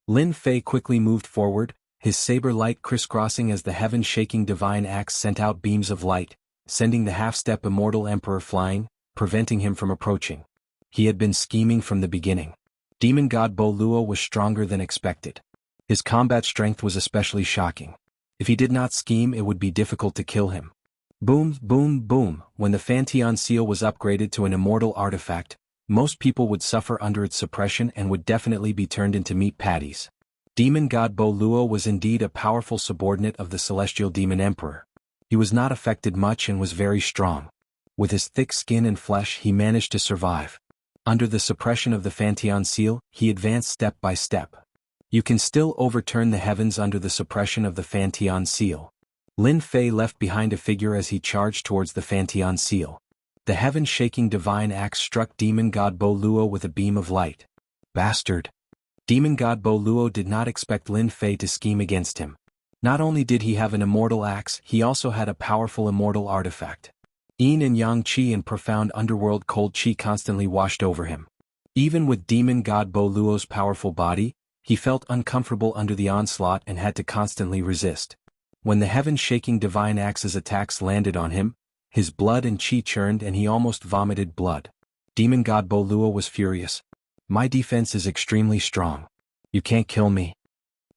Lin Fei quickly moved forward, his saber light crisscrossing as the heaven-shaking divine axe sent out beams of light, sending the half-step immortal emperor flying, preventing him from approaching. He had been scheming from the beginning. Demon god Bo Luo was stronger than expected. His combat strength was especially shocking. If he did not scheme, it would be difficult to kill him. Boom, boom, boom. When the Fanteon seal was upgraded to an immortal artifact, most people would suffer under its suppression and would definitely be turned into meat patties. Demon god Bo Luo was indeed a powerful subordinate of the celestial demon emperor. He was not affected much and was very strong. With his thick skin and flesh, he managed to survive. Under the suppression of the Fanteon seal, he advanced step by step. You can still overturn the heavens under the suppression of the Fanteon seal. Lin Fei left behind a figure as he charged towards the Fanteon seal. The heaven-shaking divine axe struck demon god Bo Luo with a beam of light. Bastard! Demon god Bo Luo did not expect Lin Fei to scheme against him. Not only did he have an immortal axe, he also had a powerful immortal artifact. Yin and yang qi and profound underworld cold qi constantly washed over him. Even with demon god Bo Luo's powerful body, he felt uncomfortable under the onslaught and had to constantly resist. When the heaven-shaking divine axe's attacks landed on him, his blood and qi churned and he almost vomited blood. Demon god Bo Luo was furious. My defense is extremely strong. You can't kill me.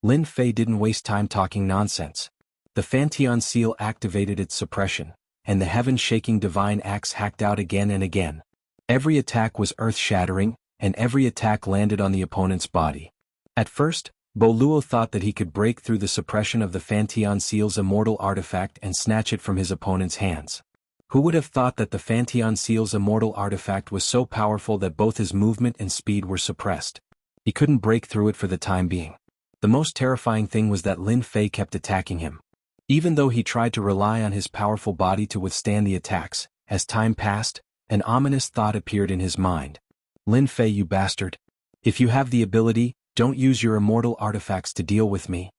Lin Fei didn't waste time talking nonsense. The Fanteon seal activated its suppression, and the heaven-shaking divine axe hacked out again and again. Every attack was earth-shattering, and every attack landed on the opponent's body. At first, Bo Luo thought that he could break through the suppression of the Fanteon seal's immortal artifact and snatch it from his opponent's hands. Who would have thought that the Fanteon seal's immortal artifact was so powerful that both his movement and speed were suppressed? He couldn't break through it for the time being. The most terrifying thing was that Lin Fei kept attacking him. Even though he tried to rely on his powerful body to withstand the attacks, as time passed, an ominous thought appeared in his mind. Lin Fei, you bastard. If you have the ability, don't use your immortal artifacts to deal with me.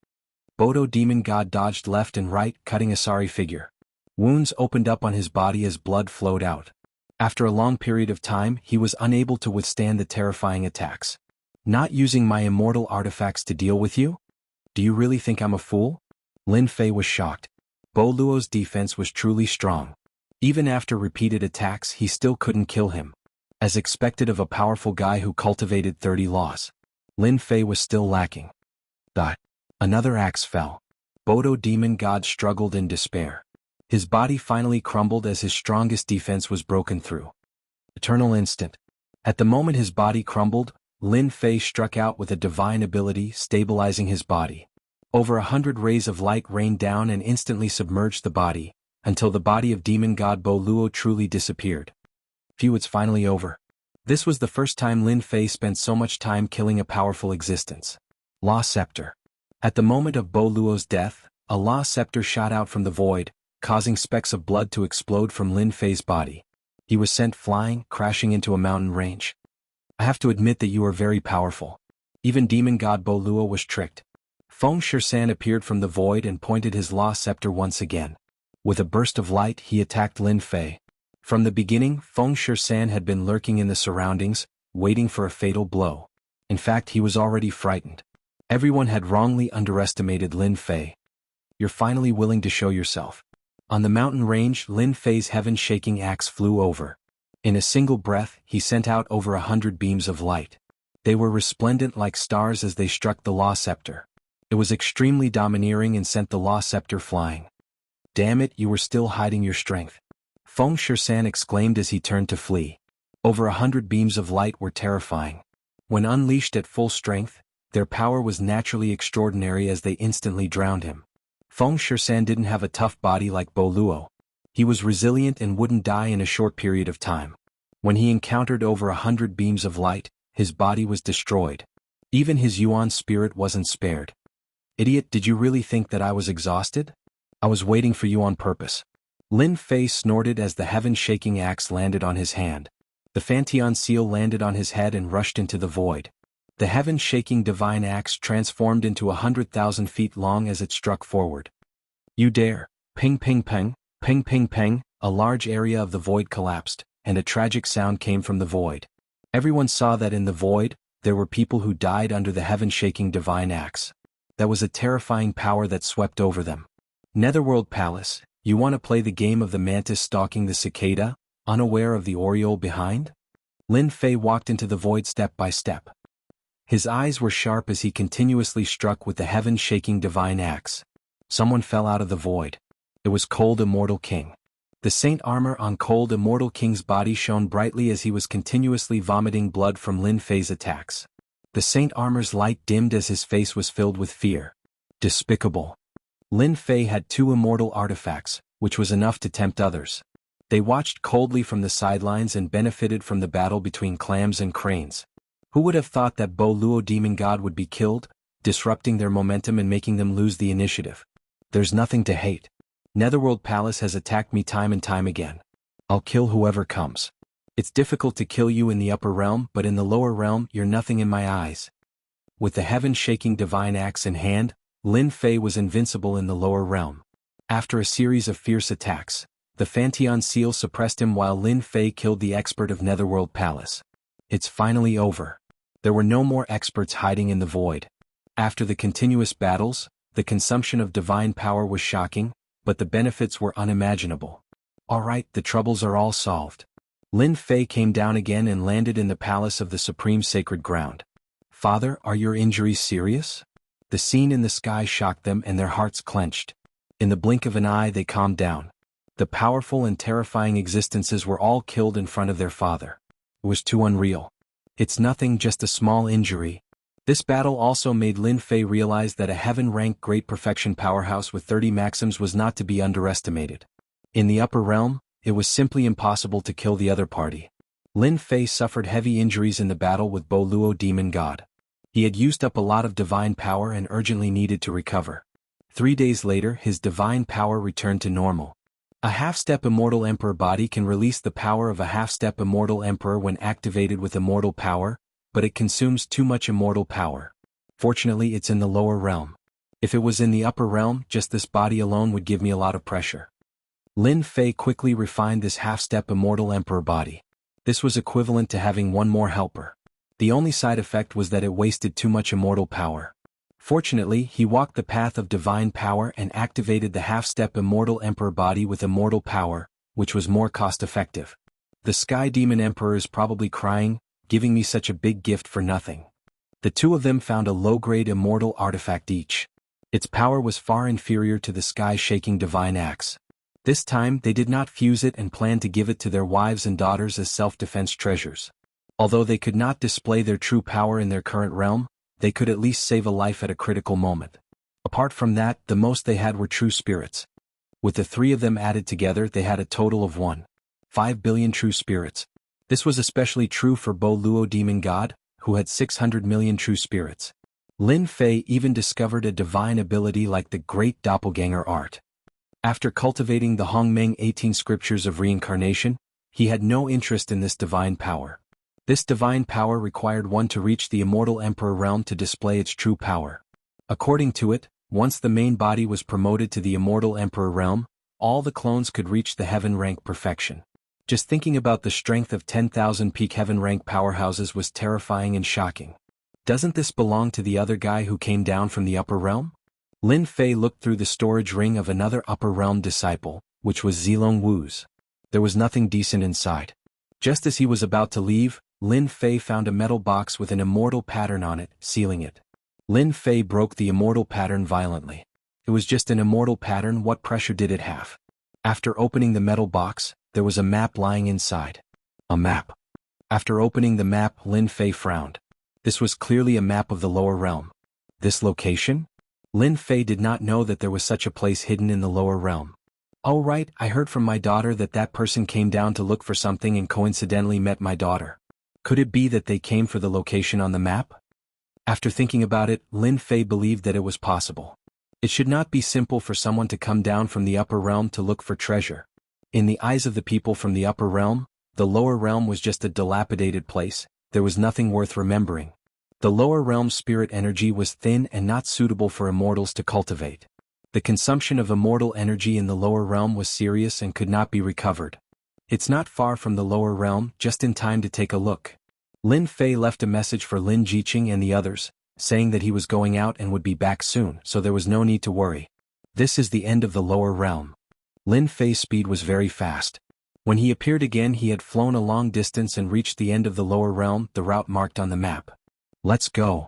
Bodo demon god dodged left and right, cutting a sorry figure. Wounds opened up on his body as blood flowed out. After a long period of time, he was unable to withstand the terrifying attacks. Not using my immortal artifacts to deal with you? Do you really think I'm a fool? Lin Fei was shocked. Bo Luo's defense was truly strong. Even after repeated attacks, he still couldn't kill him. As expected of a powerful guy who cultivated 30 laws. Lin Fei was still lacking. Another axe fell. Bodo demon god struggled in despair. His body finally crumbled as his strongest defense was broken through. Eternal instant. At the moment his body crumbled, Lin Fei struck out with a divine ability, stabilizing his body. Over 100 rays of light rained down and instantly submerged the body, until the body of demon god Bo Luo truly disappeared. Phew, it's finally over. This was the first time Lin Fei spent so much time killing a powerful existence. Law Scepter. At the moment of Bo Luo's death, a Law Scepter shot out from the void, causing specks of blood to explode from Lin Fei's body. He was sent flying, crashing into a mountain range. I have to admit that you are very powerful. Even demon god Bo Luo was tricked. Feng Shisan appeared from the void and pointed his Law Scepter once again. With a burst of light, he attacked Lin Fei. From the beginning, Feng Shisan had been lurking in the surroundings, waiting for a fatal blow. In fact, he was already frightened. Everyone had wrongly underestimated Lin Fei. You're finally willing to show yourself. On the mountain range, Lin Fei's heaven-shaking axe flew over. In a single breath, he sent out over 100 beams of light. They were resplendent like stars as they struck the Law Scepter. It was extremely domineering and sent the Law Scepter flying. Damn it, you were still hiding your strength. Feng Shisan exclaimed as he turned to flee. Over 100 beams of light were terrifying. When unleashed at full strength, their power was naturally extraordinary as they instantly drowned him. Feng Shisan didn't have a tough body like Bo Luo. He was resilient and wouldn't die in a short period of time. When he encountered over 100 beams of light, his body was destroyed. Even his Yuan spirit wasn't spared. Idiot, did you really think that I was exhausted? I was waiting for you on purpose. Lin Fei snorted as the heaven-shaking axe landed on his hand. The Fantian seal landed on his head and rushed into the void. The heaven-shaking divine axe transformed into 100,000 feet long as it struck forward. You dare! Ping ping ping, ping ping ping, a large area of the void collapsed, and a tragic sound came from the void. Everyone saw that in the void, there were people who died under the heaven-shaking divine axe. That was a terrifying power that swept over them. Netherworld Palace. You want to play the game of the mantis stalking the cicada, unaware of the oriole behind? Lin Fei walked into the void step by step. His eyes were sharp as he continuously struck with the heaven-shaking divine axe. Someone fell out of the void. It was Cold Immortal King. The saint armor on Cold Immortal King's body shone brightly as he was continuously vomiting blood from Lin Fei's attacks. The saint armor's light dimmed as his face was filled with fear. Despicable. Lin Fei had 2 immortal artifacts, which was enough to tempt others. They watched coldly from the sidelines and benefited from the battle between clams and cranes. Who would have thought that Bo Luo demon god would be killed, disrupting their momentum and making them lose the initiative? There's nothing to hate. Netherworld Palace has attacked me time and time again. I'll kill whoever comes. It's difficult to kill you in the upper realm, but in the lower realm, you're nothing in my eyes. With the heaven-shaking divine axe in hand, Lin Fei was invincible in the lower realm. After a series of fierce attacks, the Fantian seal suppressed him while Lin Fei killed the expert of Netherworld Palace. It's finally over. There were no more experts hiding in the void. After the continuous battles, the consumption of divine power was shocking, but the benefits were unimaginable. Alright, the troubles are all solved. Lin Fei came down again and landed in the palace of the Supreme Sacred Ground. Father, are your injuries serious? The scene in the sky shocked them and their hearts clenched. In the blink of an eye they calmed down. The powerful and terrifying existences were all killed in front of their father. It was too unreal. It's nothing, just a small injury. This battle also made Lin Fei realize that a heaven-ranked great perfection powerhouse with 30 maxims was not to be underestimated. In the upper realm, it was simply impossible to kill the other party. Lin Fei suffered heavy injuries in the battle with Bo Luo demon god. He had used up a lot of divine power and urgently needed to recover. 3 days later, his divine power returned to normal. A half-step immortal emperor body can release the power of a half-step immortal emperor when activated with immortal power, but it consumes too much immortal power. Fortunately, it's in the lower realm. If it was in the upper realm, just this body alone would give me a lot of pressure. Lin Fei quickly refined this half-step immortal emperor body. This was equivalent to having one more helper. The only side effect was that it wasted too much immortal power. Fortunately, he walked the path of divine power and activated the half-step immortal emperor body with immortal power, which was more cost-effective. The Sky Demon Emperor is probably crying, giving me such a big gift for nothing. The two of them found a low-grade immortal artifact each. Its power was far inferior to the sky-shaking divine axe. This time they did not fuse it and planned to give it to their wives and daughters as self-defense treasures. Although they could not display their true power in their current realm, they could at least save a life at a critical moment. Apart from that, the most they had were true spirits. With the three of them added together, they had a total of 1.5 billion true spirits. This was especially true for Bo Luo Demon God, who had 600 million true spirits. Lin Fei even discovered a divine ability like the Great Doppelganger Art. After cultivating the Hongmeng 18 scriptures of reincarnation, he had no interest in this divine power. This divine power required one to reach the immortal emperor realm to display its true power. According to it, once the main body was promoted to the immortal emperor realm, all the clones could reach the heaven rank perfection. Just thinking about the strength of 10,000 peak heaven rank powerhouses was terrifying and shocking. Doesn't this belong to the other guy who came down from the upper realm? Lin Fei looked through the storage ring of another upper realm disciple, which was Zilong Wu's. There was nothing decent inside. Just as he was about to leave, Lin Fei found a metal box with an immortal pattern on it, sealing it. Lin Fei broke the immortal pattern violently. It was just an immortal pattern, what pressure did it have? After opening the metal box, there was a map lying inside. A map. After opening the map, Lin Fei frowned. This was clearly a map of the lower realm. This location? Lin Fei did not know that there was such a place hidden in the lower realm. Oh right, I heard from my daughter that that person came down to look for something and coincidentally met my daughter. Could it be that they came for the location on the map? After thinking about it, Lin Fei believed that it was possible. It should not be simple for someone to come down from the upper realm to look for treasure. In the eyes of the people from the upper realm, the lower realm was just a dilapidated place. There was nothing worth remembering. The lower realm's spirit energy was thin and not suitable for immortals to cultivate. The consumption of immortal energy in the lower realm was serious and could not be recovered. It's not far from the lower realm, just in time to take a look. Lin Fei left a message for Lin Jiqing and the others, saying that he was going out and would be back soon, so there was no need to worry. This is the end of the lower realm. Lin Fei's speed was very fast. When he appeared again, he had flown a long distance and reached the end of the lower realm, the route marked on the map. Let's go.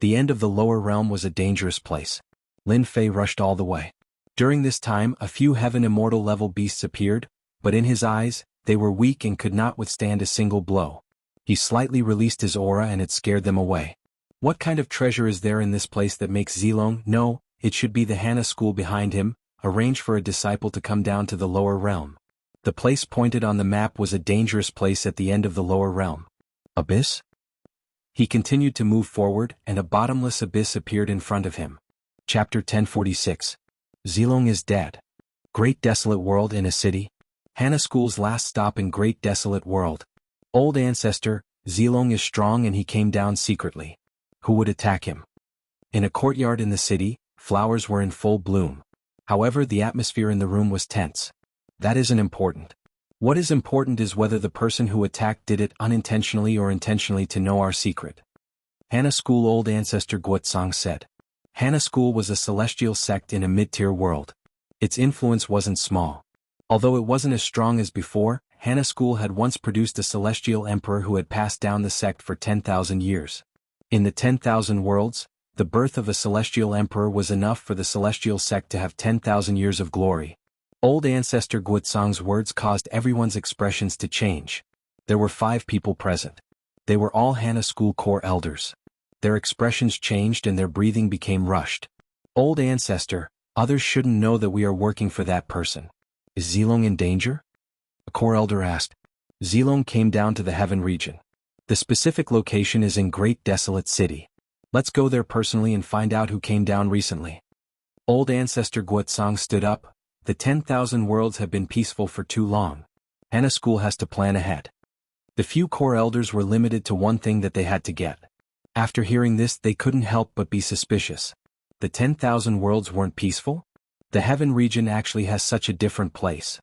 The end of the lower realm was a dangerous place. Lin Fei rushed all the way. During this time, a few heaven immortal level beasts appeared, but in his eyes, they were weak and could not withstand a single blow. He slightly released his aura and it scared them away. What kind of treasure is there in this place that makes Zilong know? It should be the Hana school behind him, arrange for a disciple to come down to the lower realm. The place pointed on the map was a dangerous place at the end of the lower realm. Abyss? He continued to move forward, and a bottomless abyss appeared in front of him. Chapter 1046. Zilong is dead. Great Desolate World in a City. Hana School's last stop in Great Desolate World. Old Ancestor, Zilong is strong and he came down secretly. Who would attack him? In a courtyard in the city, flowers were in full bloom. However, the atmosphere in the room was tense. That isn't important. What is important is whether the person who attacked did it unintentionally or intentionally to know our secret. Hana School. Old Ancestor Guotsang said. Hana School was a celestial sect in a mid-tier world. Its influence wasn't small. Although it wasn't as strong as before, Hana School had once produced a celestial emperor who had passed down the sect for 10,000 years. In the 10,000 worlds, the birth of a celestial emperor was enough for the celestial sect to have 10,000 years of glory. Old Ancestor Guotsang's words caused everyone's expressions to change. There were 5 people present. They were all Hana School core elders. Their expressions changed and their breathing became rushed. Old Ancestor, others shouldn't know that we are working for that person. Is Zilong in danger? A core elder asked. Zilong came down to the heaven region. The specific location is in Great Desolate City. Let's go there personally and find out who came down recently. Old Ancestor Guotsang stood up. The 10,000 worlds have been peaceful for too long. Hana School has to plan ahead. The few core elders were limited to one thing that they had to get. After hearing this, they couldn't help but be suspicious. The 10,000 worlds weren't peaceful? The heaven region actually has such a different place.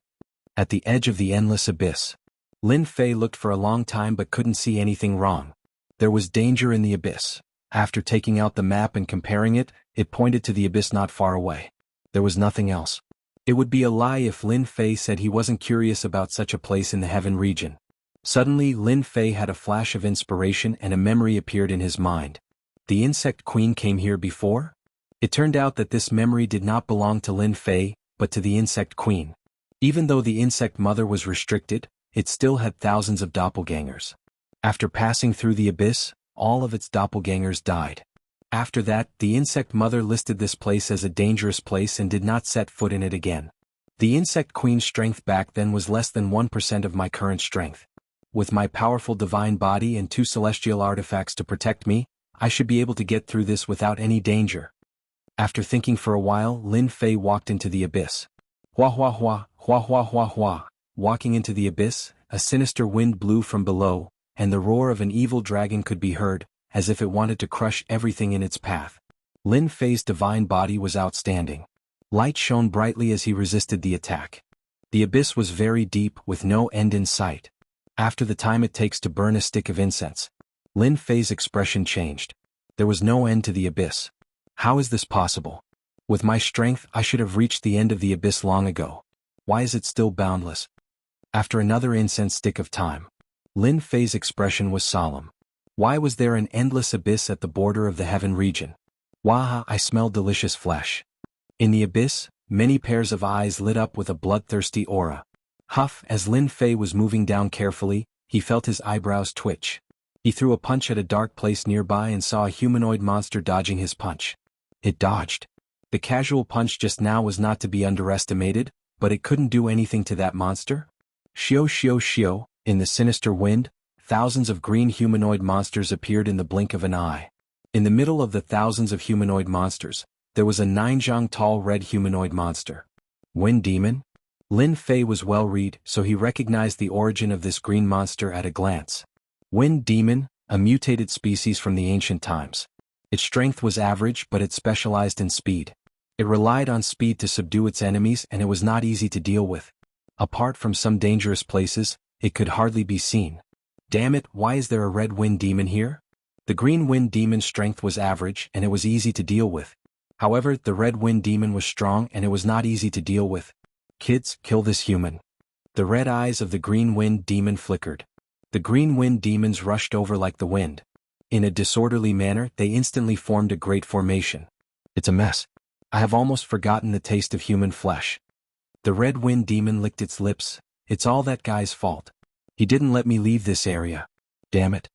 At the edge of the endless abyss. Lin Fei looked for a long time but couldn't see anything wrong. There was danger in the abyss. After taking out the map and comparing it, it pointed to the abyss not far away. There was nothing else. It would be a lie if Lin Fei said he wasn't curious about such a place in the heaven region. Suddenly, Lin Fei had a flash of inspiration and a memory appeared in his mind. The insect queen came here before? It turned out that this memory did not belong to Lin Fei, but to the insect queen. Even though the insect mother was restricted, it still had thousands of doppelgangers. After passing through the abyss, all of its doppelgangers died. After that, the insect mother listed this place as a dangerous place and did not set foot in it again. The insect queen's strength back then was less than 1% of my current strength. With my powerful divine body and 2 celestial artifacts to protect me, I should be able to get through this without any danger. After thinking for a while, Lin Fei walked into the abyss. Hua hua hua, hua hua hua hua. Walking into the abyss, a sinister wind blew from below, and the roar of an evil dragon could be heard, as if it wanted to crush everything in its path. Lin Fei's divine body was outstanding. Light shone brightly as he resisted the attack. The abyss was very deep, with no end in sight. After the time it takes to burn a stick of incense, Lin Fei's expression changed. There was no end to the abyss. How is this possible? With my strength, I should have reached the end of the abyss long ago. Why is it still boundless? After another incense stick of time, Lin Fei's expression was solemn. Why was there an endless abyss at the border of the heaven region? Waha, I smell delicious flesh. In the abyss, many pairs of eyes lit up with a bloodthirsty aura. Huff, as Lin Fei was moving down carefully, he felt his eyebrows twitch. He threw a punch at a dark place nearby and saw a humanoid monster dodging his punch. It dodged. The casual punch just now was not to be underestimated, but it couldn't do anything to that monster. Shio shio shio, in the sinister wind, thousands of green humanoid monsters appeared in the blink of an eye. In the middle of the thousands of humanoid monsters, there was a 9-zhang tall red humanoid monster. Wind demon? Lin Fei was well read, so he recognized the origin of this green monster at a glance. Wind demon, a mutated species from the ancient times. Its strength was average, but it specialized in speed. It relied on speed to subdue its enemies, and it was not easy to deal with. Apart from some dangerous places, it could hardly be seen. Damn it, why is there a red wind demon here? The green wind demon's strength was average, and it was easy to deal with. However, the red wind demon was strong, and it was not easy to deal with. Kids, kill this human. The red eyes of the green wind demon flickered. The green wind demons rushed over like the wind. In a disorderly manner, they instantly formed a great formation. It's a mess. I have almost forgotten the taste of human flesh. The red wind demon licked its lips. It's all that guy's fault. He didn't let me leave this area. Damn it.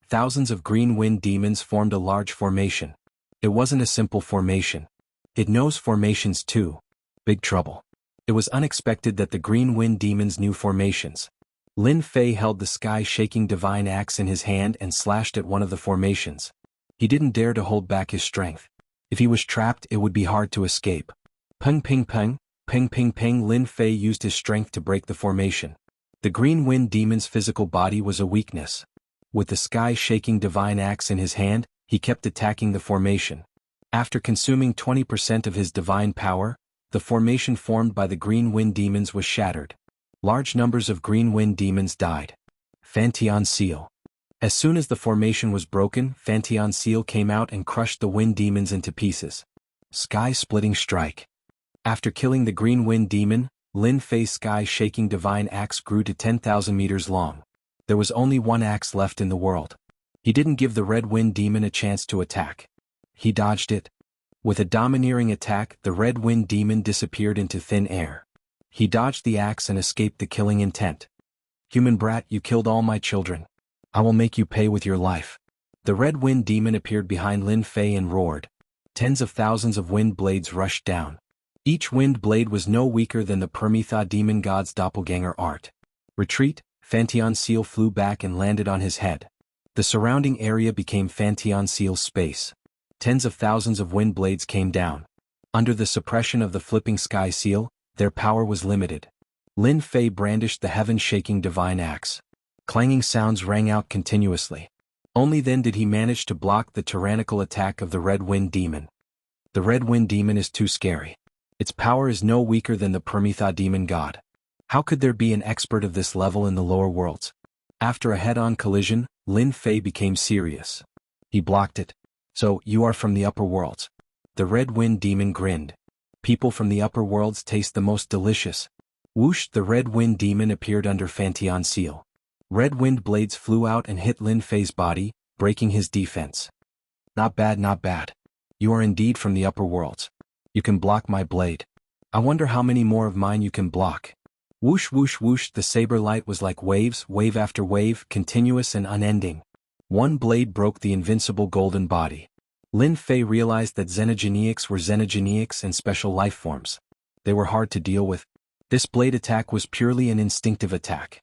Thousands of green wind demons formed a large formation. It wasn't a simple formation. It knows formations too. Big trouble. It was unexpected that the green wind demons knew formations. Lin Fei held the sky-shaking divine axe in his hand and slashed at one of the formations. He didn't dare to hold back his strength. If he was trapped, it would be hard to escape. Peng ping peng, ping ping ping. Lin Fei used his strength to break the formation. The green wind demon's physical body was a weakness. With the sky-shaking divine axe in his hand, he kept attacking the formation. After consuming 20% of his divine power, the formation formed by the green wind demons was shattered. Large numbers of green wind demons died. Fantian Seal. As soon as the formation was broken, Fantian Seal came out and crushed the wind demons into pieces. Sky-splitting strike. After killing the green wind demon, Lin Fei's sky-shaking divine axe grew to 10,000 meters long. There was only one axe left in the world. He didn't give the red wind demon a chance to attack. He dodged it. With a domineering attack, the red wind demon disappeared into thin air. He dodged the axe and escaped the killing intent. Human brat, you killed all my children. I will make you pay with your life. The red wind demon appeared behind Lin Fei and roared. Tens of thousands of wind blades rushed down. Each wind blade was no weaker than the Permitha demon god's doppelganger art. Retreat, Fantian Seal flew back and landed on his head. The surrounding area became Fantian Seal's space. Tens of thousands of wind blades came down. Under the suppression of the flipping sky seal, their power was limited. Lin Fei brandished the heaven-shaking divine axe. Clanging sounds rang out continuously. Only then did he manage to block the tyrannical attack of the red wind demon. The red wind demon is too scary. Its power is no weaker than the Permitha demon god. How could there be an expert of this level in the lower worlds? After a head-on collision, Lin Fei became serious. He blocked it. So, you are from the upper worlds. The red wind demon grinned. People from the upper worlds taste the most delicious. Whoosh, the red wind demon appeared under Fantian Seal. Red wind blades flew out and hit Lin Fei's body, breaking his defense. Not bad, not bad. You are indeed from the upper worlds. You can block my blade. I wonder how many more of mine you can block. Whoosh whoosh whoosh, the saber light was like waves, wave after wave, continuous and unending. One blade broke the invincible golden body. Lin Fei realized that xenogeneics were xenogeneics and special life forms. They were hard to deal with. This blade attack was purely an instinctive attack.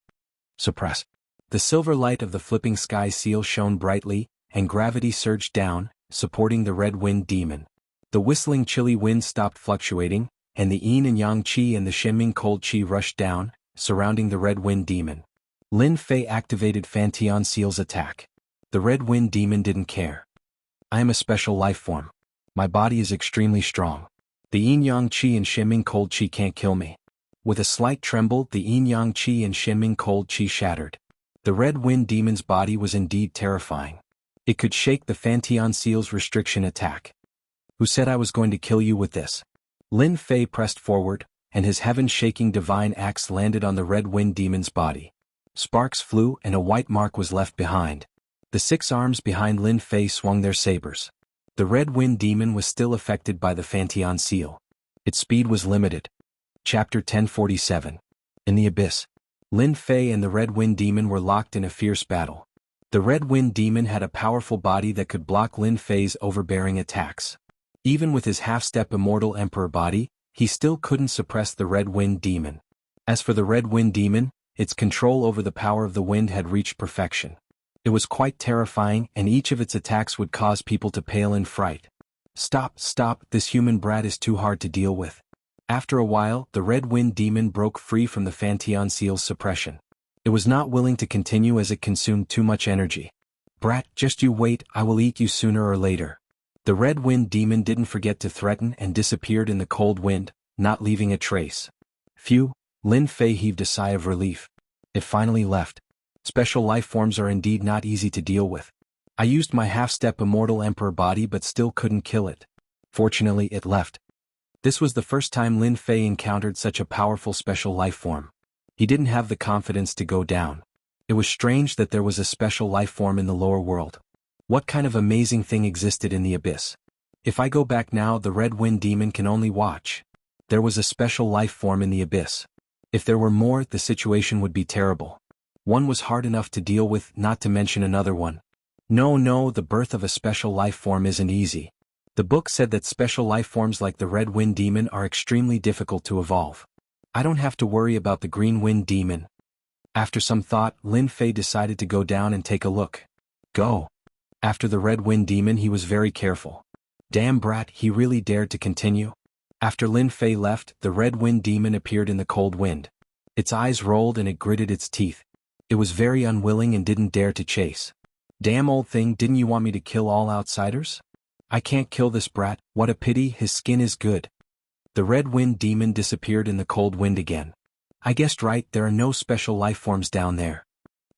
Suppress. The silver light of the flipping sky seal shone brightly, and gravity surged down, supporting the red wind demon. The whistling chilly wind stopped fluctuating, and the yin and yang qi and the shenming cold qi rushed down, surrounding the red wind demon. Lin Fei activated Fantian Seal's attack. The red wind demon didn't care. I am a special life form. My body is extremely strong. The yin yang qi and shenming cold qi can't kill me. With a slight tremble, the yin yang qi and shenming cold qi shattered. The red wind demon's body was indeed terrifying. It could shake the Fantian Seal's restriction attack. Who said I was going to kill you with this? Lin Fei pressed forward, and his heaven-shaking divine axe landed on the red wind demon's body. Sparks flew and a white mark was left behind. The 6 arms behind Lin Fei swung their sabers. The red wind demon was still affected by the Fantian Seal. Its speed was limited. Chapter 1047. In the Abyss. Lin Fei and the red wind demon were locked in a fierce battle. The red wind demon had a powerful body that could block Lin Fei's overbearing attacks. Even with his half-step immortal emperor body, he still couldn't suppress the red wind demon. As for the red wind demon, its control over the power of the wind had reached perfection. It was quite terrifying, and each of its attacks would cause people to pale in fright. Stop, this human brat is too hard to deal with. After a while, the red wind demon broke free from the Fantian Seal's suppression. It was not willing to continue as it consumed too much energy. Brat, just you wait, I will eat you sooner or later. The red wind demon didn't forget to threaten and disappeared in the cold wind, not leaving a trace. Phew, Lin Fei heaved a sigh of relief. It finally left. Special life forms are indeed not easy to deal with. I used my half-step immortal emperor body but still couldn't kill it. Fortunately, it left. This was the first time Lin Fei encountered such a powerful special life form. He didn't have the confidence to go down. It was strange that there was a special life form in the lower world. What kind of amazing thing existed in the abyss? If I go back now, the red wind demon can only watch. There was a special life form in the abyss. If there were more, the situation would be terrible. One was hard enough to deal with, not to mention another one. No, the birth of a special life form isn't easy. The book said that special life forms like the red wind demon are extremely difficult to evolve. I don't have to worry about the green wind demon. After some thought, Lin Fei decided to go down and take a look. Go. After the red wind demon, he was very careful. Damn brat, he really dared to continue. After Lin Fei left, the red wind demon appeared in the cold wind. Its eyes rolled and it gritted its teeth. It was very unwilling and didn't dare to chase. Damn old thing, didn't you want me to kill all outsiders? I can't kill this brat, what a pity, his skin is good. The red wind demon disappeared in the cold wind again. I guessed right, there are no special life forms down there.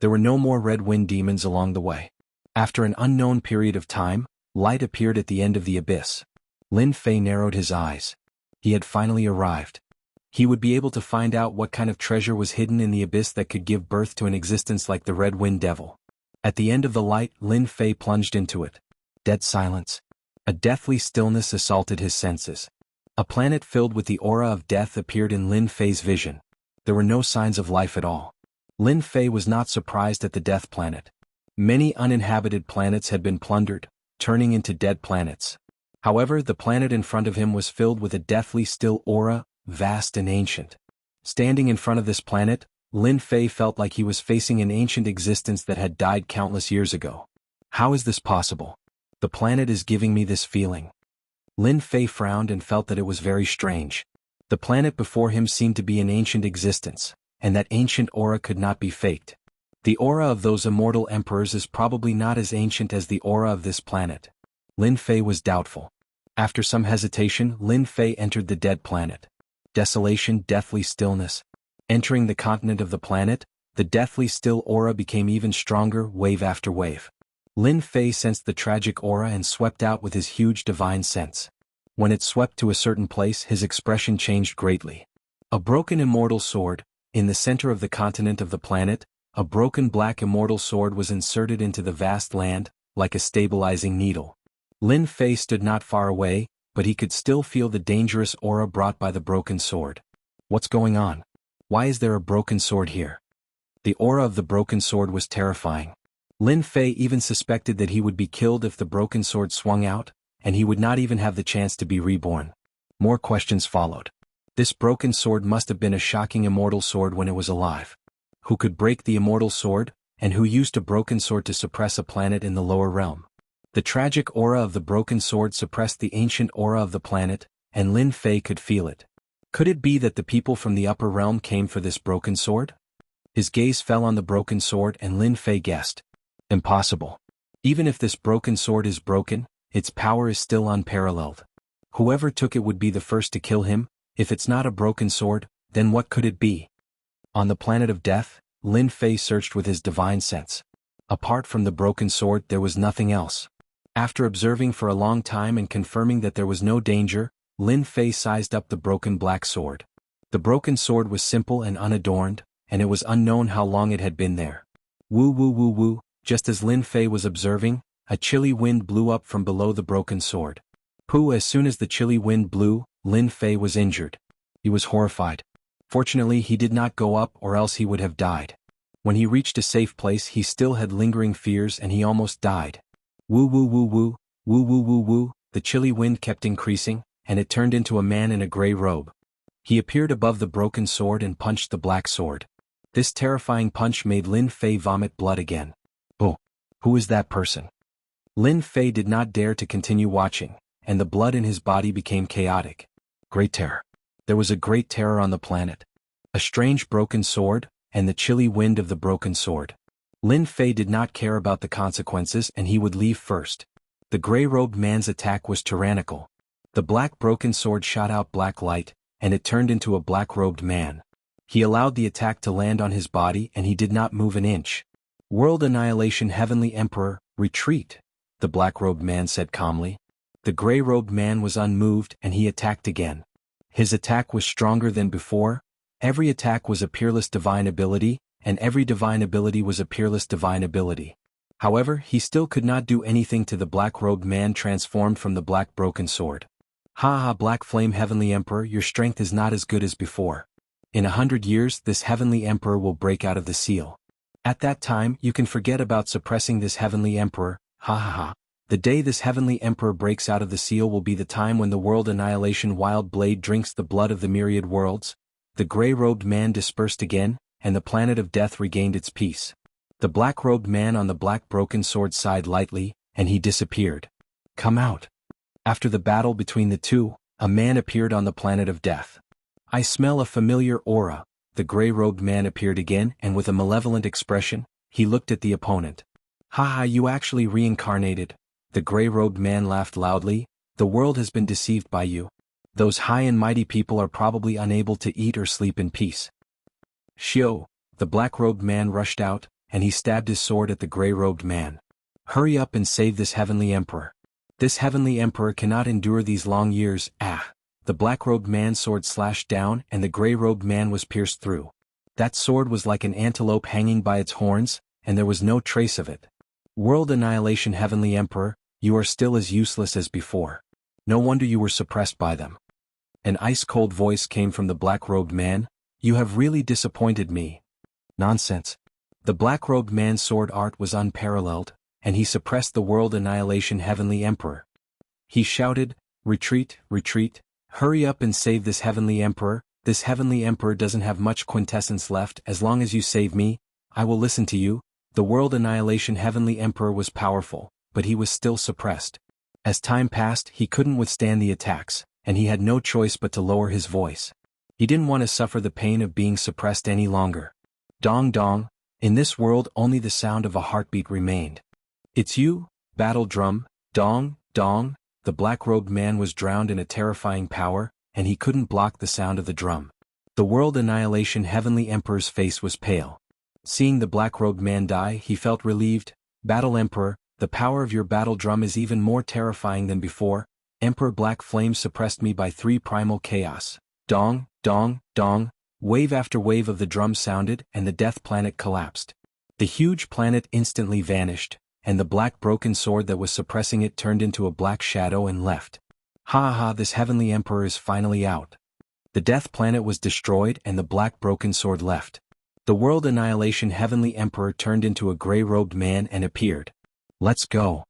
There were no more red wind demons along the way. After an unknown period of time, light appeared at the end of the abyss. Lin Fei narrowed his eyes. He had finally arrived. He would be able to find out what kind of treasure was hidden in the abyss that could give birth to an existence like the red wind devil. At the end of the light, Lin Fei plunged into it. Dead silence. A deathly stillness assaulted his senses. A planet filled with the aura of death appeared in Lin Fei's vision. There were no signs of life at all. Lin Fei was not surprised at the death planet. Many uninhabited planets had been plundered, turning into dead planets. However, the planet in front of him was filled with a deathly still aura, vast and ancient. Standing in front of this planet, Lin Fei felt like he was facing an ancient existence that had died countless years ago. How is this possible? The planet is giving me this feeling. Lin Fei frowned and felt that it was very strange. The planet before him seemed to be an ancient existence, and that ancient aura could not be faked. The aura of those immortal emperors is probably not as ancient as the aura of this planet. Lin Fei was doubtful. After some hesitation, Lin Fei entered the dead planet. Desolation, deathly stillness. Entering the continent of the planet, the deathly still aura became even stronger, wave after wave. Lin Fei sensed the tragic aura and swept out with his huge divine sense. When it swept to a certain place, his expression changed greatly. A broken immortal sword. In the center of the continent of the planet, a broken black immortal sword was inserted into the vast land, like a stabilizing needle. Lin Fei stood not far away, but he could still feel the dangerous aura brought by the broken sword. What's going on? Why is there a broken sword here? The aura of the broken sword was terrifying. Lin Fei even suspected that he would be killed if the broken sword swung out, and he would not even have the chance to be reborn. More questions followed. This broken sword must have been a shocking immortal sword when it was alive. Who could break the immortal sword, and who used a broken sword to suppress a planet in the lower realm? The tragic aura of the broken sword suppressed the ancient aura of the planet, and Lin Fei could feel it. Could it be that the people from the upper realm came for this broken sword? His gaze fell on the broken sword and Lin Fei guessed. Impossible. Even if this broken sword is broken, its power is still unparalleled. Whoever took it would be the first to kill him. If it's not a broken sword, then what could it be? On the planet of death, Lin Fei searched with his divine sense. Apart from the broken sword there was nothing else. After observing for a long time and confirming that there was no danger, Lin Fei sized up the broken black sword. The broken sword was simple and unadorned, and it was unknown how long it had been there. Woo woo woo woo, just as Lin Fei was observing, a chilly wind blew up from below the broken sword. Pooh! As soon as the chilly wind blew, Lin Fei was injured. He was horrified. Fortunately he did not go up or else he would have died. When he reached a safe place he still had lingering fears and he almost died. Woo woo woo woo, woo woo woo woo, the chilly wind kept increasing, and it turned into a man in a gray robe. He appeared above the broken sword and punched the black sword. This terrifying punch made Lin Fei vomit blood again. Oh, who is that person? Lin Fei did not dare to continue watching, and the blood in his body became chaotic. Great terror. There was a great terror on the planet. A strange broken sword, and the chilly wind of the broken sword. Lin Fei did not care about the consequences and he would leave first. The gray-robed man's attack was tyrannical. The black broken sword shot out black light, and it turned into a black-robed man. He allowed the attack to land on his body and he did not move an inch. World annihilation, Heavenly Emperor, retreat, the black-robed man said calmly. The gray-robed man was unmoved and he attacked again. His attack was stronger than before. Every attack was a peerless divine ability, and every divine ability was a peerless divine ability. However, he still could not do anything to the black-robed man transformed from the black broken sword. Ha ha, Black Flame Heavenly Emperor, your strength is not as good as before. In 100 years this Heavenly Emperor will break out of the seal. At that time you can forget about suppressing this Heavenly Emperor, ha ha ha. The day this Heavenly Emperor breaks out of the seal will be the time when the world annihilation wild blade drinks the blood of the myriad worlds. The gray-robed man dispersed again, and the planet of death regained its peace. The black-robed man on the black broken sword sighed lightly, and he disappeared. Come out. After the battle between the two, a man appeared on the planet of death. I smell a familiar aura. The gray-robed man appeared again and with a malevolent expression, he looked at the opponent. Ha ha, you actually reincarnated. The gray-robed man laughed loudly. The world has been deceived by you. Those high and mighty people are probably unable to eat or sleep in peace. Shio, the black-robed man rushed out, and he stabbed his sword at the gray-robed man. Hurry up and save this Heavenly Emperor. This Heavenly Emperor cannot endure these long years. Ah! The black-robed man's sword slashed down and the gray-robed man was pierced through. That sword was like an antelope hanging by its horns, and there was no trace of it. World annihilation, Heavenly Emperor, you are still as useless as before. No wonder you were suppressed by them. An ice-cold voice came from the black-robed man. You have really disappointed me. Nonsense. The black-robed man's sword art was unparalleled, and he suppressed the world annihilation Heavenly Emperor. He shouted, retreat, retreat, hurry up and save this Heavenly Emperor. This Heavenly Emperor doesn't have much quintessence left. As long as you save me, I will listen to you. The world annihilation Heavenly Emperor was powerful, but he was still suppressed. As time passed he couldn't withstand the attacks, and he had no choice but to lower his voice. He didn't want to suffer the pain of being suppressed any longer. Dong dong, in this world only the sound of a heartbeat remained. It's you, battle drum, dong, dong. The black-robed man was drowned in a terrifying power, and he couldn't block the sound of the drum. The world annihilation Heavenly Emperor's face was pale. Seeing the black-robed man die he felt relieved. Battle Emperor, the power of your battle drum is even more terrifying than before. Emperor Black Flame suppressed me by 3 primal chaos. Dong, dong, dong, wave after wave of the drum sounded and the death planet collapsed. The huge planet instantly vanished, and the black broken sword that was suppressing it turned into a black shadow and left. Ha ha, this Heavenly Emperor is finally out. The death planet was destroyed and the black broken sword left. The world annihilation Heavenly Emperor turned into a gray-robed man and appeared. Let's go.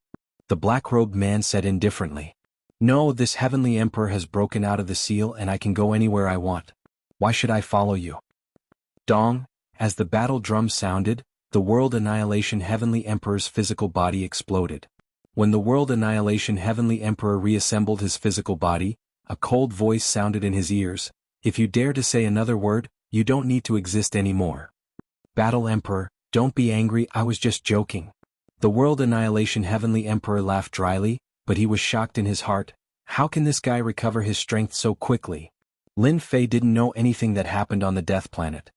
The black-robed man said indifferently. No, this heavenly emperor has broken out of the seal and I can go anywhere I want. Why should I follow you? Dong, as the battle drum sounded, the World Annihilation Heavenly Emperor's physical body exploded. When the World Annihilation Heavenly Emperor reassembled his physical body, a cold voice sounded in his ears. If you dare to say another word, you don't need to exist anymore. Battle Emperor, don't be angry, I was just joking. The World Annihilation Heavenly Emperor laughed dryly, but he was shocked in his heart. How can this guy recover his strength so quickly? Lin Fei didn't know anything that happened on the Death Planet.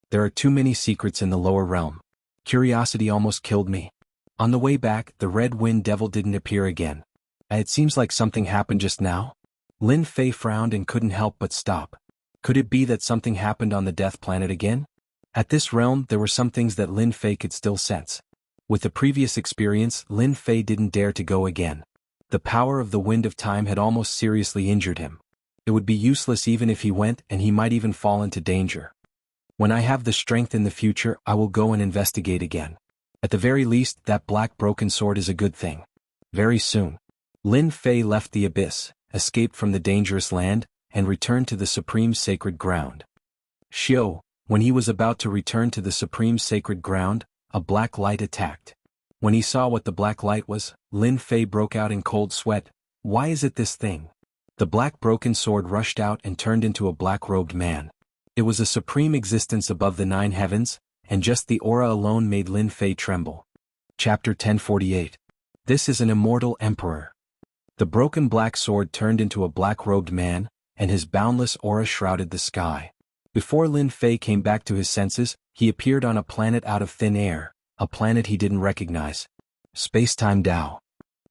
There are too many secrets in the lower realm. Curiosity almost killed me. On the way back, the Red Wind Devil didn't appear again. It seems like something happened just now. Lin Fei frowned and couldn't help but stop. Could it be that something happened on the Death Planet again? At this realm, there were some things that Lin Fei could still sense. With the previous experience, Lin Fei didn't dare to go again. The power of the Wind of Time had almost seriously injured him. It would be useless even if he went, and he might even fall into danger. When I have the strength in the future, I will go and investigate again. At the very least, that black broken sword is a good thing. Very soon. Lin Fei left the abyss, escaped from the dangerous land, and returned to the supreme sacred ground. Xiao, when he was about to return to the supreme sacred ground, a black light attacked. When he saw what the black light was, Lin Fei broke out in cold sweat. Why is it this thing? The black broken sword rushed out and turned into a black-robed man. It was a supreme existence above the 9 heavens, and just the aura alone made Lin Fei tremble. Chapter 1048. This is an immortal emperor. The broken black sword turned into a black-robed man, and his boundless aura shrouded the sky. Before Lin Fei came back to his senses, he appeared on a planet out of thin air, a planet he didn't recognize. Space-time Tao.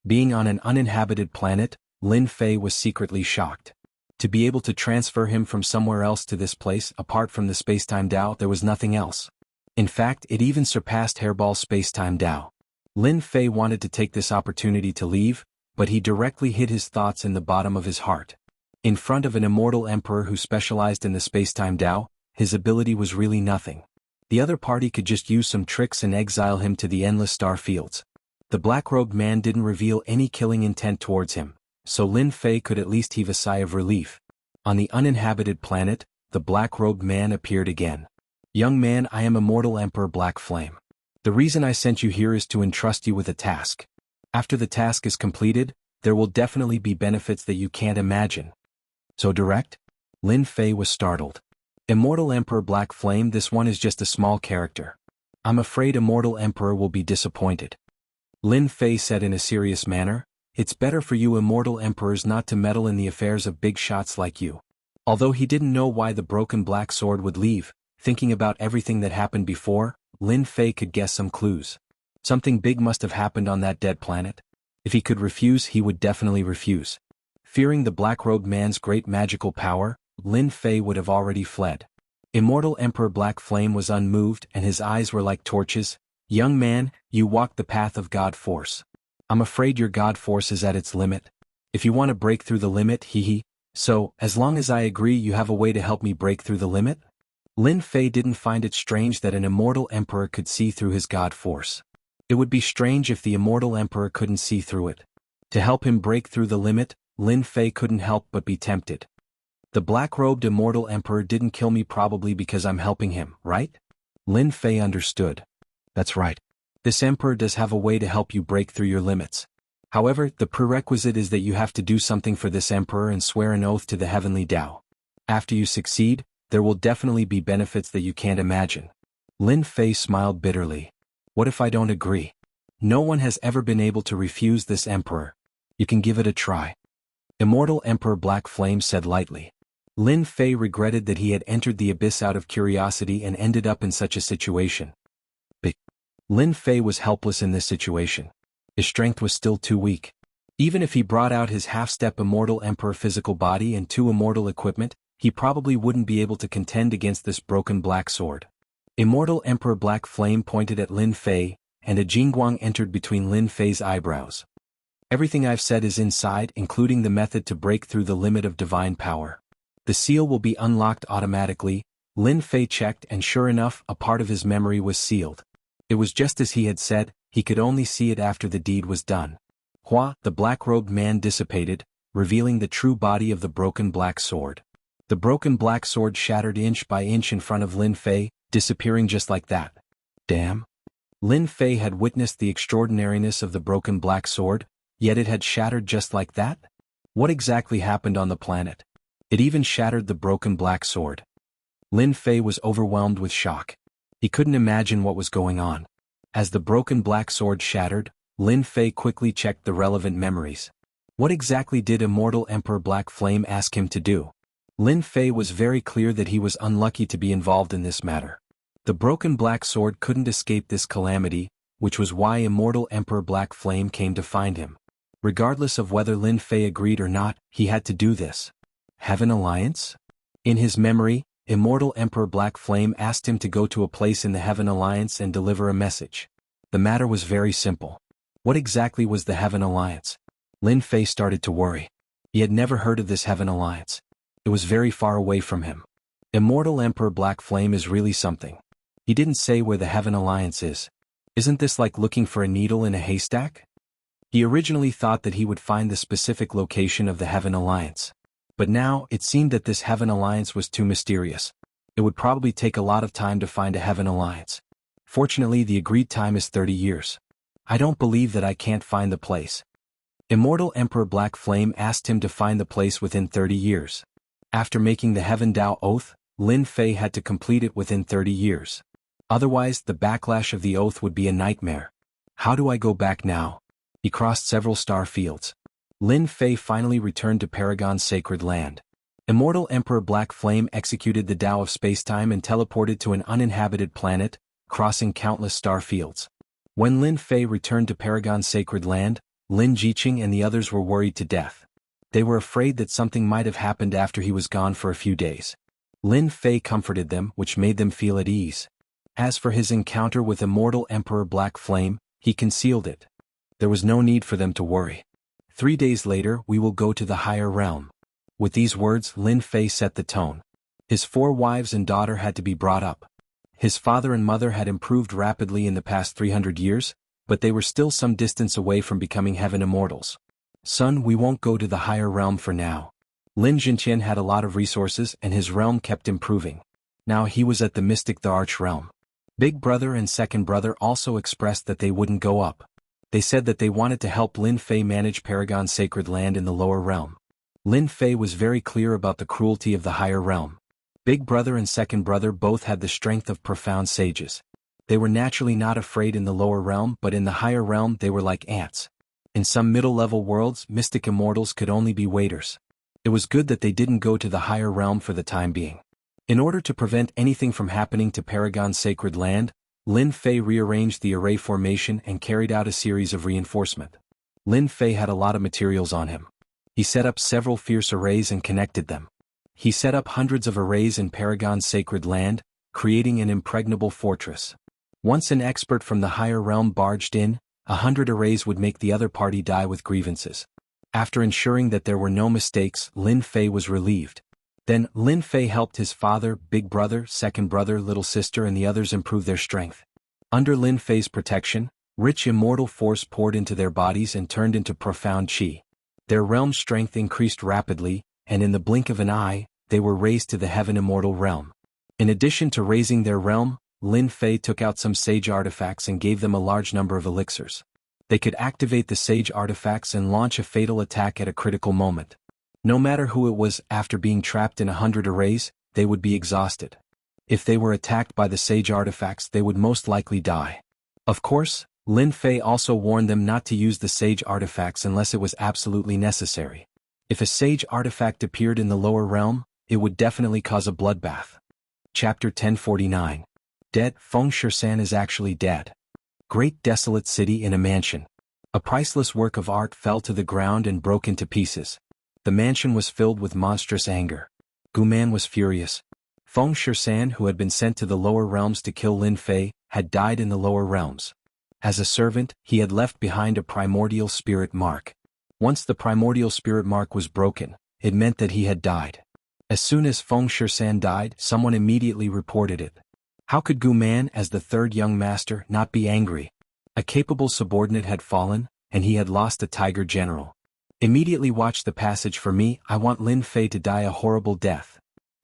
Being on an uninhabited planet, Lin Fei was secretly shocked. To be able to transfer him from somewhere else to this place, apart from the space-time Tao, there was nothing else. In fact, it even surpassed Hairball space-time Tao. Lin Fei wanted to take this opportunity to leave, but he directly hid his thoughts in the bottom of his heart. In front of an immortal emperor who specialized in the space-time Tao, his ability was really nothing. The other party could just use some tricks and exile him to the endless star fields. The black-robed man didn't reveal any killing intent towards him, so Lin Fei could at least heave a sigh of relief. On the uninhabited planet, the black-robed man appeared again. Young man, I am Immortal Emperor Black Flame. The reason I sent you here is to entrust you with a task. After the task is completed, there will definitely be benefits that you can't imagine. So direct? Lin Fei was startled. Immortal Emperor Black Flame, this one is just a small character. I'm afraid Immortal Emperor will be disappointed. Lin Fei said in a serious manner, it's better for you immortal emperors not to meddle in the affairs of big shots like you. Although he didn't know why the broken black sword would leave, thinking about everything that happened before, Lin Fei could guess some clues. Something big must have happened on that dead planet. If he could refuse, he would definitely refuse. Fearing the black-robed man's great magical power, Lin Fei would have already fled. Immortal Emperor Black Flame was unmoved and his eyes were like torches. Young man, you walk the path of God Force. I'm afraid your God Force is at its limit. If you want to break through the limit, so, as long as I agree you have a way to help me break through the limit? Lin Fei didn't find it strange that an immortal emperor could see through his God Force. It would be strange if the immortal emperor couldn't see through it. To help him break through the limit, Lin Fei couldn't help but be tempted. The black-robed immortal emperor didn't kill me probably because I'm helping him, right? Lin Fei understood. That's right. This emperor does have a way to help you break through your limits. However, the prerequisite is that you have to do something for this emperor and swear an oath to the heavenly Tao. After you succeed, there will definitely be benefits that you can't imagine. Lin Fei smiled bitterly. What if I don't agree? No one has ever been able to refuse this emperor. You can give it a try. Immortal Emperor Black Flame said lightly. Lin Fei regretted that he had entered the abyss out of curiosity and ended up in such a situation. Lin Fei was helpless in this situation. His strength was still too weak. Even if he brought out his half-step Immortal Emperor physical body and 2 immortal equipment, he probably wouldn't be able to contend against this broken black sword. Immortal Emperor Black Flame pointed at Lin Fei, and a jingguang entered between Lin Fei's eyebrows. Everything I've said is inside, including the method to break through the limit of divine power. The seal will be unlocked automatically. Lin Fei checked and sure enough, a part of his memory was sealed. It was just as he had said, he could only see it after the deed was done. The black-robed man dissipated, revealing the true body of the broken black sword. The broken black sword shattered inch by inch in front of Lin Fei, disappearing just like that. Damn. Lin Fei had witnessed the extraordinariness of the broken black sword, yet it had shattered just like that? What exactly happened on the planet? It even shattered the broken black sword. Lin Fei was overwhelmed with shock. He couldn't imagine what was going on. As the broken black sword shattered, Lin Fei quickly checked the relevant memories. What exactly did Immortal Emperor Black Flame ask him to do? Lin Fei was very clear that he was unlucky to be involved in this matter. The broken black sword couldn't escape this calamity, which was why Immortal Emperor Black Flame came to find him. Regardless of whether Lin Fei agreed or not, he had to do this. Heaven Alliance? In his memory, Immortal Emperor Black Flame asked him to go to a place in the Heaven Alliance and deliver a message. The matter was very simple. What exactly was the Heaven Alliance? Lin Fei started to worry. He had never heard of this Heaven Alliance. It was very far away from him. Immortal Emperor Black Flame is really something. He didn't say where the Heaven Alliance is. Isn't this like looking for a needle in a haystack? He originally thought that he would find the specific location of the Heaven Alliance. But now, it seemed that this Heaven Alliance was too mysterious. It would probably take a lot of time to find a Heaven Alliance. Fortunately, the agreed time is 30 years. I don't believe that I can't find the place. Immortal Emperor Black Flame asked him to find the place within 30 years. After making the Heaven Dao Oath, Lin Fei had to complete it within 30 years. Otherwise, the backlash of the oath would be a nightmare. How do I go back now? He crossed several star fields. Lin Fei finally returned to Paragon's sacred land. Immortal Emperor Black Flame executed the Tao of spacetime and teleported to an uninhabited planet, crossing countless star fields. When Lin Fei returned to Paragon's sacred land, Lin Jiqing and the others were worried to death. They were afraid that something might have happened after he was gone for a few days. Lin Fei comforted them, which made them feel at ease. As for his encounter with Immortal Emperor Black Flame, he concealed it. There was no need for them to worry. 3 days later, we will go to the higher realm. With these words, Lin Fei set the tone. His 4 wives and daughter had to be brought up. His father and mother had improved rapidly in the past 300 years, but they were still some distance away from becoming heaven immortals. Son, we won't go to the higher realm for now. Lin Jinqian had a lot of resources and his realm kept improving. Now he was at the Mystic the Arch realm. Big brother and second brother also expressed that they wouldn't go up. They said that they wanted to help Lin Fei manage Paragon's sacred land in the lower realm. Lin Fei was very clear about the cruelty of the higher realm. Big brother and second brother both had the strength of profound sages. They were naturally not afraid in the lower realm, but in the higher realm they were like ants. In some middle-level worlds, mystic immortals could only be waiters. It was good that they didn't go to the higher realm for the time being. In order to prevent anything from happening to Paragon's sacred land, Lin Fei rearranged the array formation and carried out a series of reinforcement. Lin Fei had a lot of materials on him. He set up several fierce arrays and connected them. He set up hundreds of arrays in Paragon's sacred land, creating an impregnable fortress. Once an expert from the higher realm barged in, 100 arrays would make the other party die with grievances. After ensuring that there were no mistakes, Lin Fei was relieved. Then, Lin Fei helped his father, big brother, second brother, little sister and the others improve their strength. Under Lin Fei's protection, rich immortal force poured into their bodies and turned into profound qi. Their realm strength increased rapidly, and in the blink of an eye, they were raised to the heaven immortal realm. In addition to raising their realm, Lin Fei took out some sage artifacts and gave them a large number of elixirs. They could activate the sage artifacts and launch a fatal attack at a critical moment. No matter who it was, after being trapped in 100 arrays, they would be exhausted. If they were attacked by the sage artifacts, they would most likely die. Of course, Lin Fei also warned them not to use the sage artifacts unless it was absolutely necessary. If a sage artifact appeared in the lower realm, it would definitely cause a bloodbath. Chapter 1049. Dead. Feng Shishan is actually dead. Great desolate city in a mansion. A priceless work of art fell to the ground and broke into pieces. The mansion was filled with monstrous anger. Guman was furious. Feng Shishan, who had been sent to the lower realms to kill Lin Fei, had died in the lower realms. As a servant, he had left behind a primordial spirit mark. Once the primordial spirit mark was broken, it meant that he had died. As soon as Feng Shishan died, someone immediately reported it. How could Guman, as the third young master, not be angry? A capable subordinate had fallen, and he had lost a tiger general. Immediately watch the passage for me. I want Lin Fei to die a horrible death.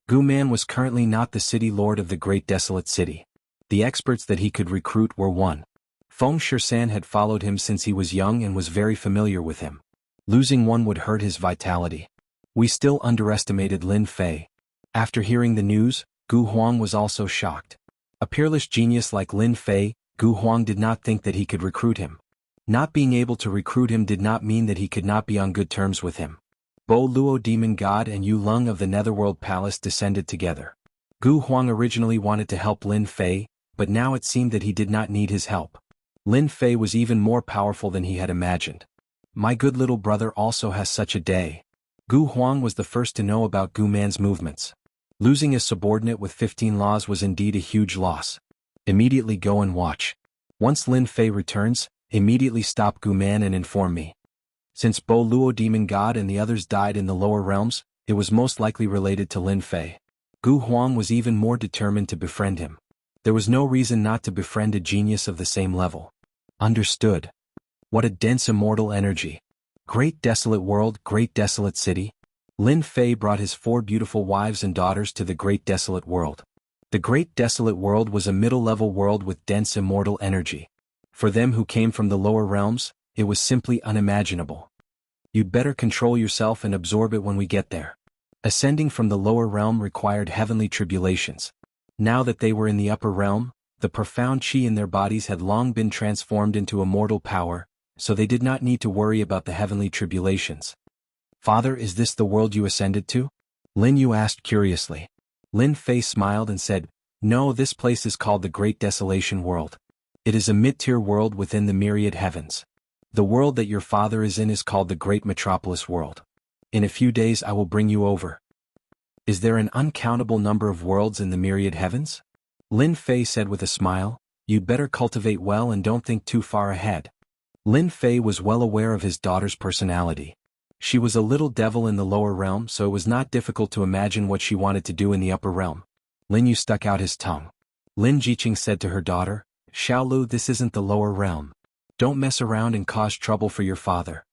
Gu Man was currently not the city lord of the great desolate city. The experts that he could recruit were 1. Feng Shishan had followed him since he was young and was very familiar with him. Losing one would hurt his vitality. We still underestimated Lin Fei. After hearing the news, Gu Huang was also shocked. A peerless genius like Lin Fei, Gu Huang did not think that he could recruit him. Not being able to recruit him did not mean that he could not be on good terms with him. Bo Luo demon god and Yu Lung of the Netherworld Palace descended together. Gu Huang originally wanted to help Lin Fei, but now it seemed that he did not need his help. Lin Fei was even more powerful than he had imagined. My good little brother also has such a day. Gu Huang was the first to know about Gu Man's movements. Losing a subordinate with 15 laws was indeed a huge loss. Immediately go and watch. Once Lin Fei returns, immediately stop Gu Man and inform me. Since Bo Luo demon god and the others died in the lower realms, it was most likely related to Lin Fei. Gu Huang was even more determined to befriend him. There was no reason not to befriend a genius of the same level. Understood. What a dense immortal energy. Great desolate world, great desolate city. Lin Fei brought his 4 beautiful wives and daughters to the great desolate world. The great desolate world was a middle-level world with dense immortal energy. For them who came from the lower realms, it was simply unimaginable. You'd better control yourself and absorb it when we get there. Ascending from the lower realm required heavenly tribulations. Now that they were in the upper realm, the profound qi in their bodies had long been transformed into immortal power, so they did not need to worry about the heavenly tribulations. Father, is this the world you ascended to? Lin Yu asked curiously. Lin Fei smiled and said, No, this place is called the Great Desolation World. It is a mid-tier world within the myriad heavens. The world that your father is in is called the Great Metropolis World. In a few days I will bring you over. Is there an uncountable number of worlds in the myriad heavens? Lin Fei said with a smile, You'd better cultivate well and don't think too far ahead. Lin Fei was well aware of his daughter's personality. She was a little devil in the lower realm, so it was not difficult to imagine what she wanted to do in the upper realm. Lin Yu stuck out his tongue. Lin Jiqing said to her daughter, Xiaolu, this isn't the lower realm. Don't mess around and cause trouble for your father.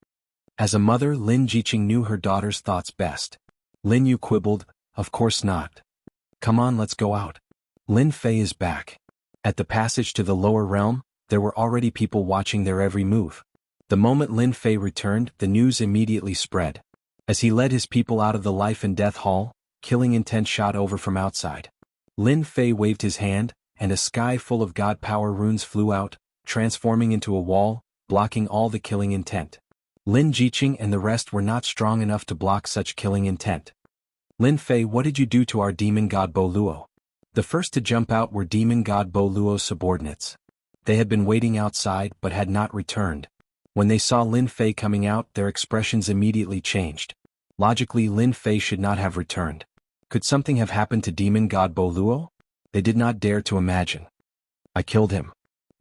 As a mother, Lin Jiqing knew her daughter's thoughts best. Lin Yu quibbled, Of course not. Come on, let's go out. Lin Fei is back. At the passage to the lower realm, there were already people watching their every move. The moment Lin Fei returned, the news immediately spread. As he led his people out of the life and death hall, killing intent shot over from outside. Lin Fei waved his hand, and a sky full of god power runes flew out, transforming into a wall, blocking all the killing intent. Lin Jiqing and the rest were not strong enough to block such killing intent. Lin Fei, what did you do to our demon god Bo Luo? The first to jump out were demon god Bo Luo's subordinates. They had been waiting outside but had not returned. When they saw Lin Fei coming out, their expressions immediately changed. Logically, Lin Fei should not have returned. Could something have happened to demon god Bo Luo? They did not dare to imagine. I killed him.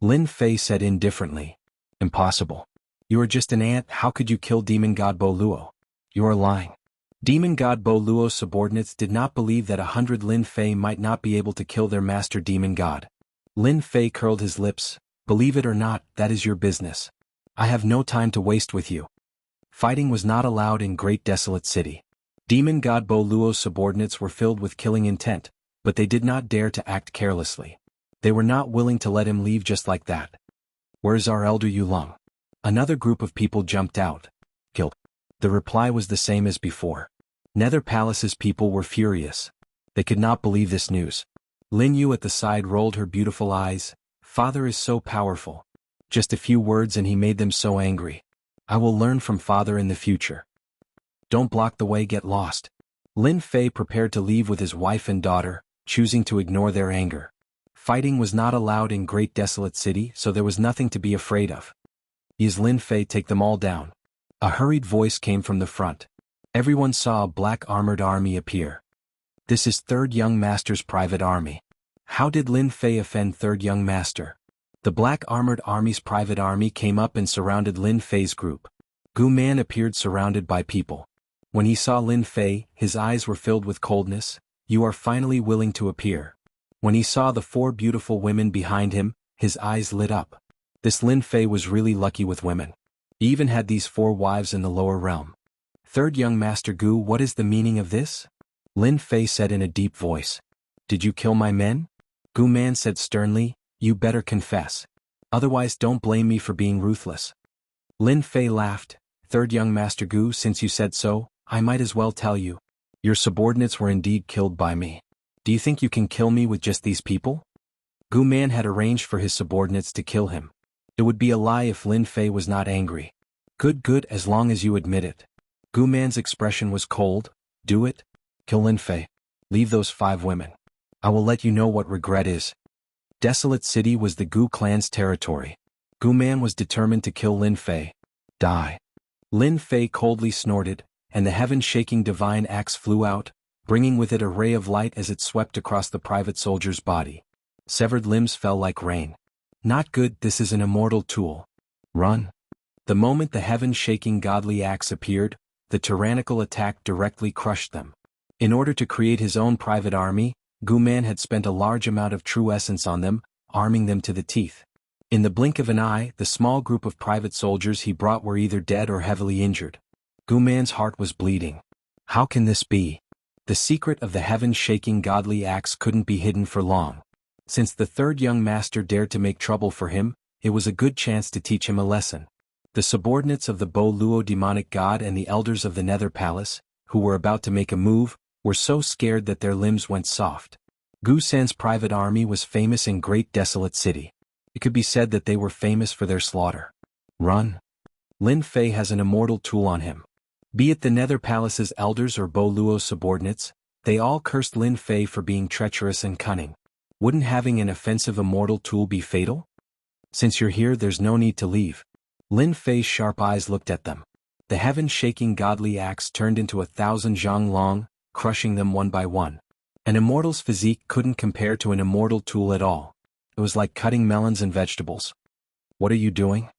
Lin Fei said indifferently. Impossible. You are just an ant, how could you kill demon god Bo Luo? You are lying. Demon god Bo Luo's subordinates did not believe that 100 Lin Fei might not be able to kill their master demon god. Lin Fei curled his lips. Believe it or not, that is your business. I have no time to waste with you. Fighting was not allowed in Great Desolate City. Demon god Bo Luo's subordinates were filled with killing intent, but they did not dare to act carelessly. They were not willing to let him leave just like that. Where's our elder Yu Lung? Another group of people jumped out. Killed. The reply was the same as before. Nether Palace's people were furious. They could not believe this news. Lin Yu at the side rolled her beautiful eyes. Father is so powerful. Just a few words and he made them so angry. I will learn from father in the future. Don't block the way, get lost. Lin Fei prepared to leave with his wife and daughter, choosing to ignore their anger. Fighting was not allowed in Great Desolate City, so there was nothing to be afraid of. Is Lin Fei, take them all down. A hurried voice came from the front. Everyone saw a black armored army appear. This is Third Young Master's private army. How did Lin Fei offend Third Young Master? The black armored army's private army came up and surrounded Lin Fei's group. Gu Man appeared surrounded by people. When he saw Lin Fei, his eyes were filled with coldness. You are finally willing to appear. When he saw the 4 beautiful women behind him, his eyes lit up. This Lin Fei was really lucky with women. He even had these 4 wives in the lower realm. Third young master Gu, what is the meaning of this? Lin Fei said in a deep voice. Did you kill my men? Gu Man said sternly, you better confess. Otherwise don't blame me for being ruthless. Lin Fei laughed. Third young master Gu, since you said so, I might as well tell you. Your subordinates were indeed killed by me. Do you think you can kill me with just these people? Gu Man had arranged for his subordinates to kill him. It would be a lie if Lin Fei was not angry. Good, as long as you admit it. Gu Man's expression was cold. Do it. Kill Lin Fei. Leave those 5 women. I will let you know what regret is. Desolate City was the Gu clan's territory. Gu Man was determined to kill Lin Fei. Die. Lin Fei coldly snorted, and the heaven-shaking divine axe flew out, bringing with it a ray of light as it swept across the private soldier's body. Severed limbs fell like rain. Not good, this is an immortal tool. Run. The moment the heaven-shaking godly axe appeared, the tyrannical attack directly crushed them. In order to create his own private army, Gu Man had spent a large amount of true essence on them, arming them to the teeth. In the blink of an eye, the small group of private soldiers he brought were either dead or heavily injured. Gu Man's heart was bleeding. How can this be? The secret of the heaven-shaking godly axe couldn't be hidden for long. Since the third young master dared to make trouble for him, it was a good chance to teach him a lesson. The subordinates of the Bo Luo demonic god and the elders of the Nether Palace, who were about to make a move, were so scared that their limbs went soft. Gu San's private army was famous in Great Desolate City. It could be said that they were famous for their slaughter. Run. Lin Fei has an immortal tool on him. Be it the Nether Palace's elders or Bo Luo's subordinates, they all cursed Lin Fei for being treacherous and cunning. Wouldn't having an offensive immortal tool be fatal? Since you're here, there's no need to leave. Lin Fei's sharp eyes looked at them. The heaven-shaking godly axe turned into 1,000 zhang long, crushing them one by one. An immortal's physique couldn't compare to an immortal tool at all. It was like cutting melons and vegetables. What are you doing?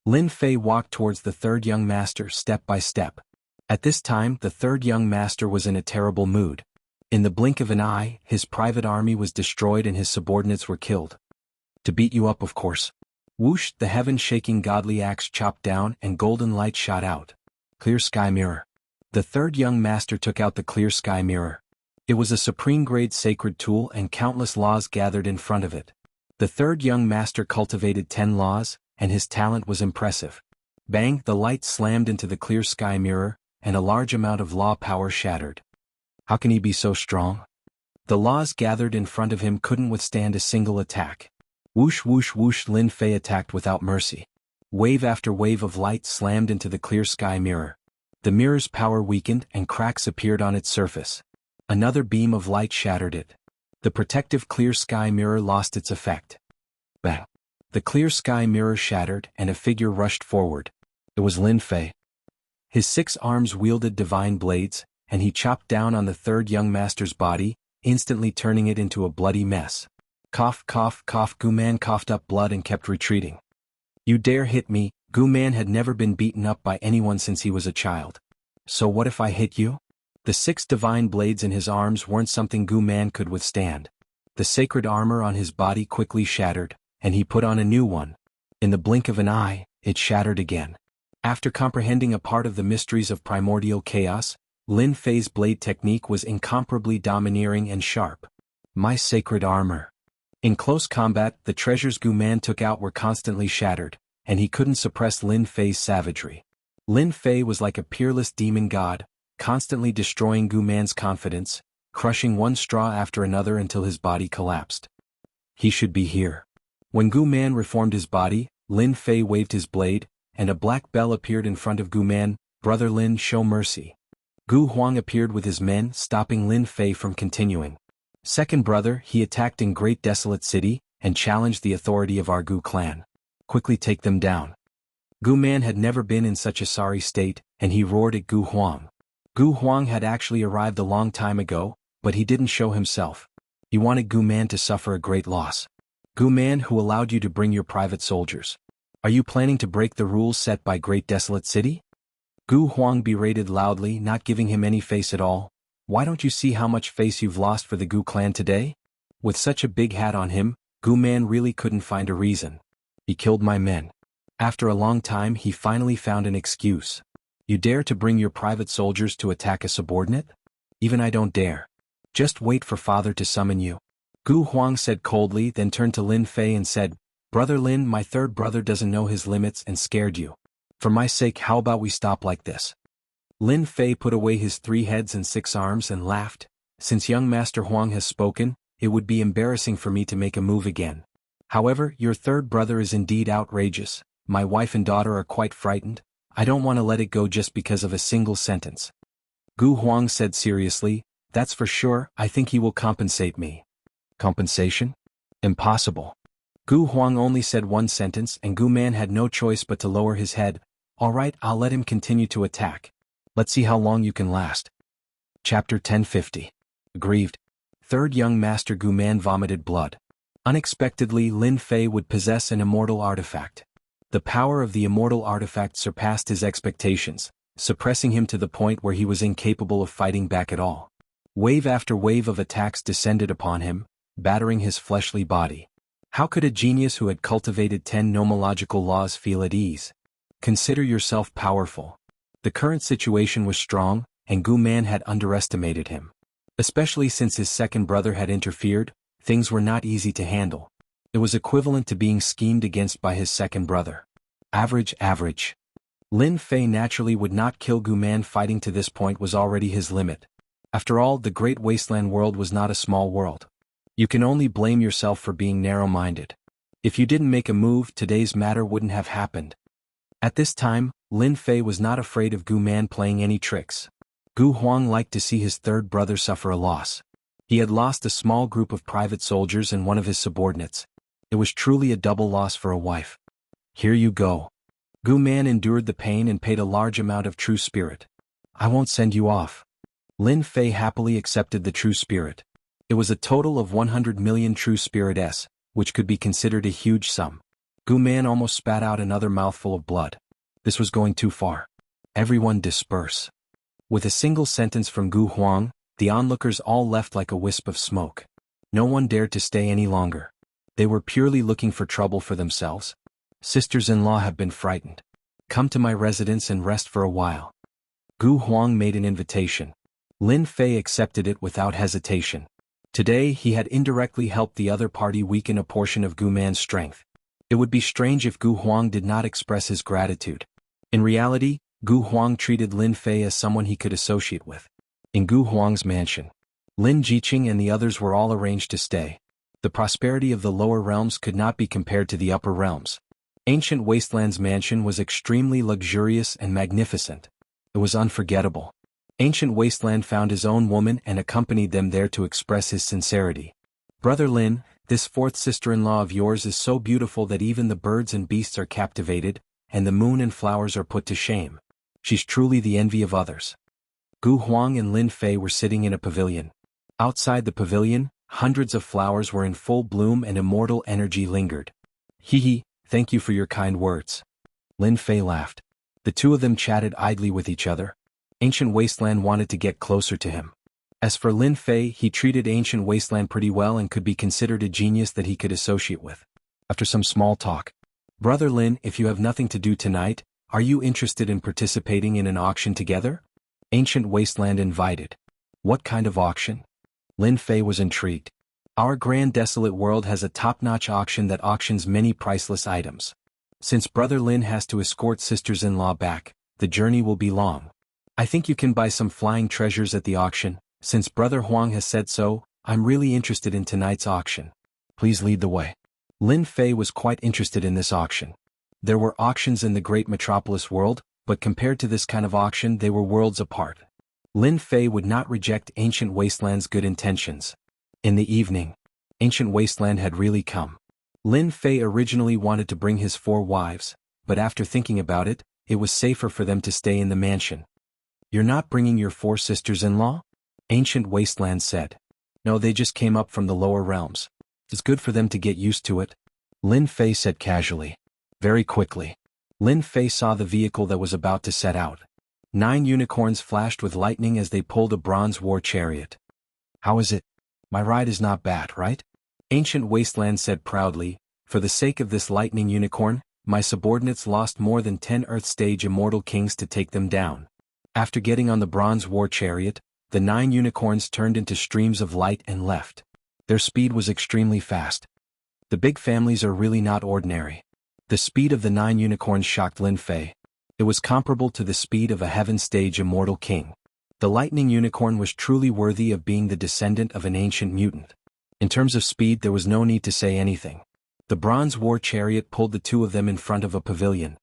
Lin Fei walked towards the third young master step by step. At this time, the third young master was in a terrible mood. In the blink of an eye, his private army was destroyed and his subordinates were killed. To beat you up, of course. Whoosh, the heaven-shaking godly axe chopped down and golden light shot out. Clear sky mirror. The third young master took out the clear sky mirror. It was a supreme-grade sacred tool and countless laws gathered in front of it. The third young master cultivated 10 laws, and his talent was impressive. Bang, the light slammed into the clear sky mirror, and a large amount of law power shattered. How can he be so strong? The laws gathered in front of him couldn't withstand a single attack. Whoosh whoosh whoosh, Lin Fei attacked without mercy. Wave after wave of light slammed into the clear sky mirror. The mirror's power weakened and cracks appeared on its surface. Another beam of light shattered it. The protective clear sky mirror lost its effect. Bang! The clear sky mirror shattered and a figure rushed forward. It was Lin Fei. His 6 arms wielded divine blades, and he chopped down on the third young master's body, instantly turning it into a bloody mess. Cough, cough, cough. Gu Man coughed up blood and kept retreating. You dare hit me? Gu Man had never been beaten up by anyone since he was a child. So what if I hit you? The 6 divine blades in his arms weren't something Gu Man could withstand. The sacred armor on his body quickly shattered, and he put on a new one. In the blink of an eye, it shattered again. After comprehending a part of the mysteries of primordial chaos, Lin Fei's blade technique was incomparably domineering and sharp. My sacred armor. In close combat, the treasures Gu Man took out were constantly shattered, and he couldn't suppress Lin Fei's savagery. Lin Fei was like a peerless demon god, constantly destroying Gu Man's confidence, crushing one straw after another until his body collapsed. He should be here. When Gu Man reformed his body, Lin Fei waved his blade, and a black bell appeared in front of Gu Man. Brother Lin, show mercy. Gu Huang appeared with his men, stopping Lin Fei from continuing. Second brother, he attacked in Great Desolate City, and challenged the authority of our Gu clan. Quickly take them down. Gu Man had never been in such a sorry state, and he roared at Gu Huang. Gu Huang had actually arrived a long time ago, but he didn't show himself. He wanted Gu Man to suffer a great loss. Gu Man, who allowed you to bring your private soldiers? Are you planning to break the rules set by Great Desolate City? Gu Huang berated loudly, not giving him any face at all. Why don't you see how much face you've lost for the Gu clan today? With such a big hat on him, Gu Man really couldn't find a reason. He killed my men. After a long time he finally found an excuse. You dare to bring your private soldiers to attack a subordinate? Even I don't dare. Just wait for father to summon you. Gu Huang said coldly, then turned to Lin Fei and said, Brother Lin, my third brother doesn't know his limits and scared you. For my sake, how about we stop like this? Lin Fei put away his 3 heads and 6 arms and laughed. Since young Master Huang has spoken, it would be embarrassing for me to make a move again. However, your third brother is indeed outrageous. My wife and daughter are quite frightened. I don't want to let it go just because of a single sentence. Gu Huang said seriously, That's for sure, I think he will compensate me. Compensation? Impossible. Gu Huang only said 1 sentence and Gu Man had no choice but to lower his head. Alright, I'll let him continue to attack. Let's see how long you can last. Chapter 1050. Aggrieved. Third young Master Gu Man vomited blood. Unexpectedly, Lin Fei would possess an immortal artifact. The power of the immortal artifact surpassed his expectations, suppressing him to the point where he was incapable of fighting back at all. Wave after wave of attacks descended upon him, battering his fleshly body. How could a genius who had cultivated 10 nomological laws feel at ease? Consider yourself powerful. The current situation was strong, and Gu Man had underestimated him. Especially since his second brother had interfered, things were not easy to handle. It was equivalent to being schemed against by his second brother. Average. Lin Fei naturally would not kill Gu Man. Fighting to this point was already his limit. After all, the Great Wasteland world was not a small world. You can only blame yourself for being narrow-minded. If you didn't make a move, today's matter wouldn't have happened. At this time, Lin Fei was not afraid of Gu Man playing any tricks. Gu Huang liked to see his third brother suffer a loss. He had lost a small group of private soldiers and one of his subordinates. It was truly a double loss for a wife. Here you go. Gu Man endured the pain and paid a large amount of true spirit. I won't send you off. Lin Fei happily accepted the true spirit. It was a total of 100 million true spirit S, which could be considered a huge sum. Gu Man almost spat out another mouthful of blood. This was going too far. Everyone disperse. With a single sentence from Gu Huang, the onlookers all left like a wisp of smoke. No one dared to stay any longer. They were purely looking for trouble for themselves. Sisters-in-law have been frightened. Come to my residence and rest for a while. Gu Huang made an invitation. Lin Fei accepted it without hesitation. Today he had indirectly helped the other party weaken a portion of Gu Man's strength. It would be strange if Gu Huang did not express his gratitude. In reality, Gu Huang treated Lin Fei as someone he could associate with. In Gu Huang's mansion, Lin Jiqing and the others were all arranged to stay. The prosperity of the lower realms could not be compared to the upper realms. Ancient Wasteland's mansion was extremely luxurious and magnificent. It was unforgettable. Ancient Wasteland found his own woman and accompanied them there to express his sincerity. Brother Lin, this fourth sister-in-law of yours is so beautiful that even the birds and beasts are captivated, and the moon and flowers are put to shame. She's truly the envy of others. Gu Huang and Lin Fei were sitting in a pavilion. Outside the pavilion, hundreds of flowers were in full bloom and immortal energy lingered. Hee, thank you for your kind words. Lin Fei laughed. The two of them chatted idly with each other. Ancient Wasteland wanted to get closer to him. As for Lin Fei, he treated Ancient Wasteland pretty well and could be considered a genius that he could associate with. After some small talk, Brother Lin, if you have nothing to do tonight, are you interested in participating in an auction together? Ancient Wasteland invited. What kind of auction? Lin Fei was intrigued. Our grand desolate world has a top-notch auction that auctions many priceless items. Since Brother Lin has to escort sisters-in-law back, the journey will be long. I think you can buy some flying treasures at the auction. Since Brother Huang has said so, I'm really interested in tonight's auction. Please lead the way. Lin Fei was quite interested in this auction. There were auctions in the great metropolis world, but compared to this kind of auction they were worlds apart. Lin Fei would not reject Ancient Wasteland's good intentions. In the evening, Ancient Wasteland had really come. Lin Fei originally wanted to bring his 4 wives, but after thinking about it, it was safer for them to stay in the mansion. You're not bringing your 4 sisters-in-law? Ancient Wasteland said. No, they just came up from the lower realms. It's good for them to get used to it. Lin Fei said casually. Very quickly, Lin Fei saw the vehicle that was about to set out. 9 unicorns flashed with lightning as they pulled a bronze war chariot. How is it? My ride is not bad, right? Ancient Wasteland said proudly. For the sake of this lightning unicorn, my subordinates lost more than 10 Earth-stage immortal kings to take them down. After getting on the bronze war chariot, the 9 unicorns turned into streams of light and left. Their speed was extremely fast. The big families are really not ordinary. The speed of the 9 unicorns shocked Lin Fei. It was comparable to the speed of a heaven-stage immortal king. The lightning unicorn was truly worthy of being the descendant of an ancient mutant. In terms of speed, there was no need to say anything. The bronze war chariot pulled the 2 of them in front of a pavilion.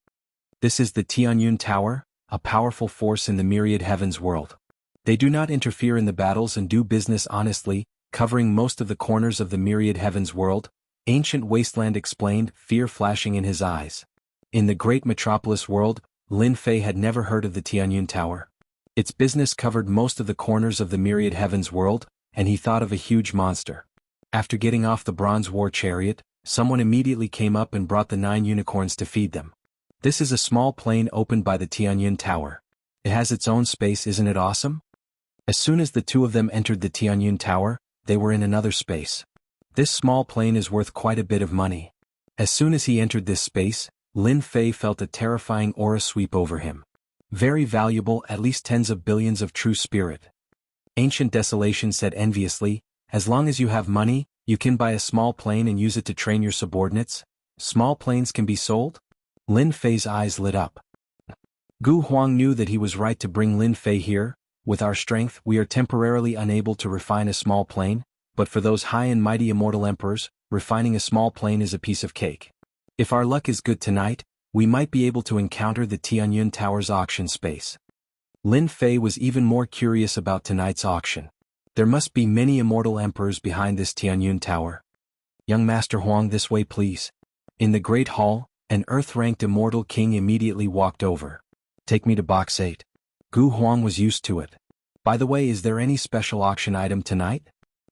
This is the Tianyun Tower, a powerful force in the myriad heavens world. They do not interfere in the battles and do business honestly, covering most of the corners of the myriad heavens world, Ancient Wasteland explained, fear flashing in his eyes. In the great metropolis world, Lin Fei had never heard of the Tianyun Tower. Its business covered most of the corners of the myriad heavens world, and he thought of a huge monster. After getting off the bronze war chariot, someone immediately came up and brought the 9 unicorns to feed them. This is a small plane opened by the Tianyun Tower. It has its own space, isn't it awesome? As soon as the 2 of them entered the Tianyun Tower, they were in another space. This small plane is worth quite a bit of money. As soon as he entered this space, Lin Fei felt a terrifying aura sweep over him. Very valuable, at least tens of billions of true spirit. Ancient Desolation said enviously, as long as you have money, you can buy a small plane and use it to train your subordinates. Small planes can be sold? Lin Fei's eyes lit up. Gu Huang knew that he was right to bring Lin Fei here. With our strength, we are temporarily unable to refine a small plane, but for those high and mighty immortal emperors, refining a small plane is a piece of cake. If our luck is good tonight, we might be able to encounter the Tianyun Tower's auction space. Lin Fei was even more curious about tonight's auction. There must be many immortal emperors behind this Tianyun Tower. Young Master Huang, this way please. In the Great Hall, an earth-ranked immortal king immediately walked over. Take me to box 8. Gu Huang was used to it. By the way, is there any special auction item tonight?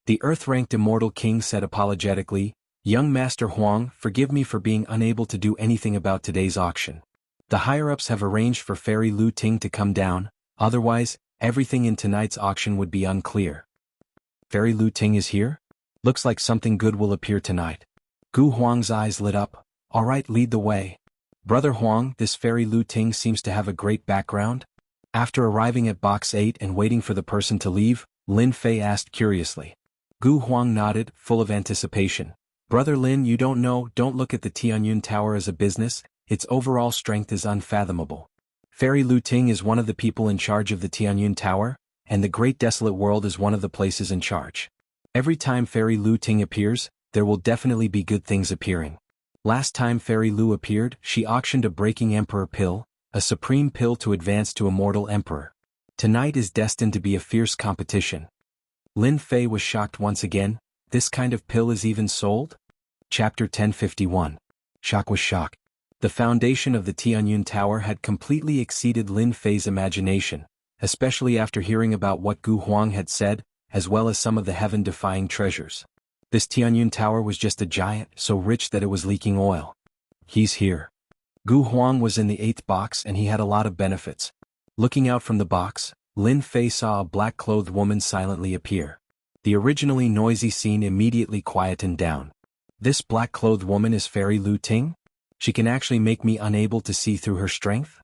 The earth-ranked immortal king said apologetically, Young Master Huang, forgive me for being unable to do anything about today's auction. The higher-ups have arranged for Fairy Lu Ting to come down, otherwise, everything in tonight's auction would be unclear. Fairy Lu Ting is here? Looks like something good will appear tonight. Gu Huang's eyes lit up. Alright, lead the way. Brother Huang, this Fairy Lu Ting seems to have a great background. After arriving at box 8 and waiting for the person to leave, Lin Fei asked curiously. Gu Huang nodded, full of anticipation. Brother Lin, you don't know, don't look at the Tianyun Tower as a business, its overall strength is unfathomable. Fairy Lu Ting is one of the people in charge of the Tianyun Tower, and the Great Desolate World is one of the places in charge. Every time Fairy Lu Ting appears, there will definitely be good things appearing. Last time Fairy Lu appeared, she auctioned a Breaking Emperor pill, a supreme pill to advance to Immortal Emperor. Tonight is destined to be a fierce competition. Lin Fei was shocked once again. This kind of pill is even sold? Chapter 1051. Shock was shock. The foundation of the Tianyun Tower had completely exceeded Lin Fei's imagination, especially after hearing about what Gu Huang had said, as well as some of the heaven-defying treasures. This Tianyun Tower was just a giant, so rich that it was leaking oil. He's here. Gu Huang was in the 8th box and he had a lot of benefits. Looking out from the box, Lin Fei saw a black-clothed woman silently appear. The originally noisy scene immediately quietened down. This black-clothed woman is Fairy Lu Ting? She can actually make me unable to see through her strength?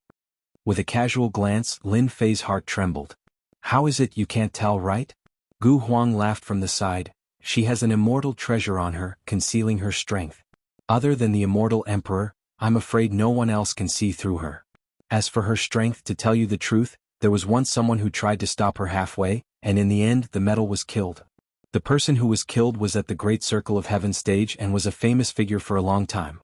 With a casual glance, Lin Fei's heart trembled. How is it you can't tell, right? Gu Huang laughed from the side. She has an immortal treasure on her, concealing her strength. Other than the immortal emperor, I'm afraid no one else can see through her. As for her strength, to tell you the truth, there was once someone who tried to stop her halfway, and in the end the metal was killed. The person who was killed was at the Great Circle of Heaven stage and was a famous figure for a long time.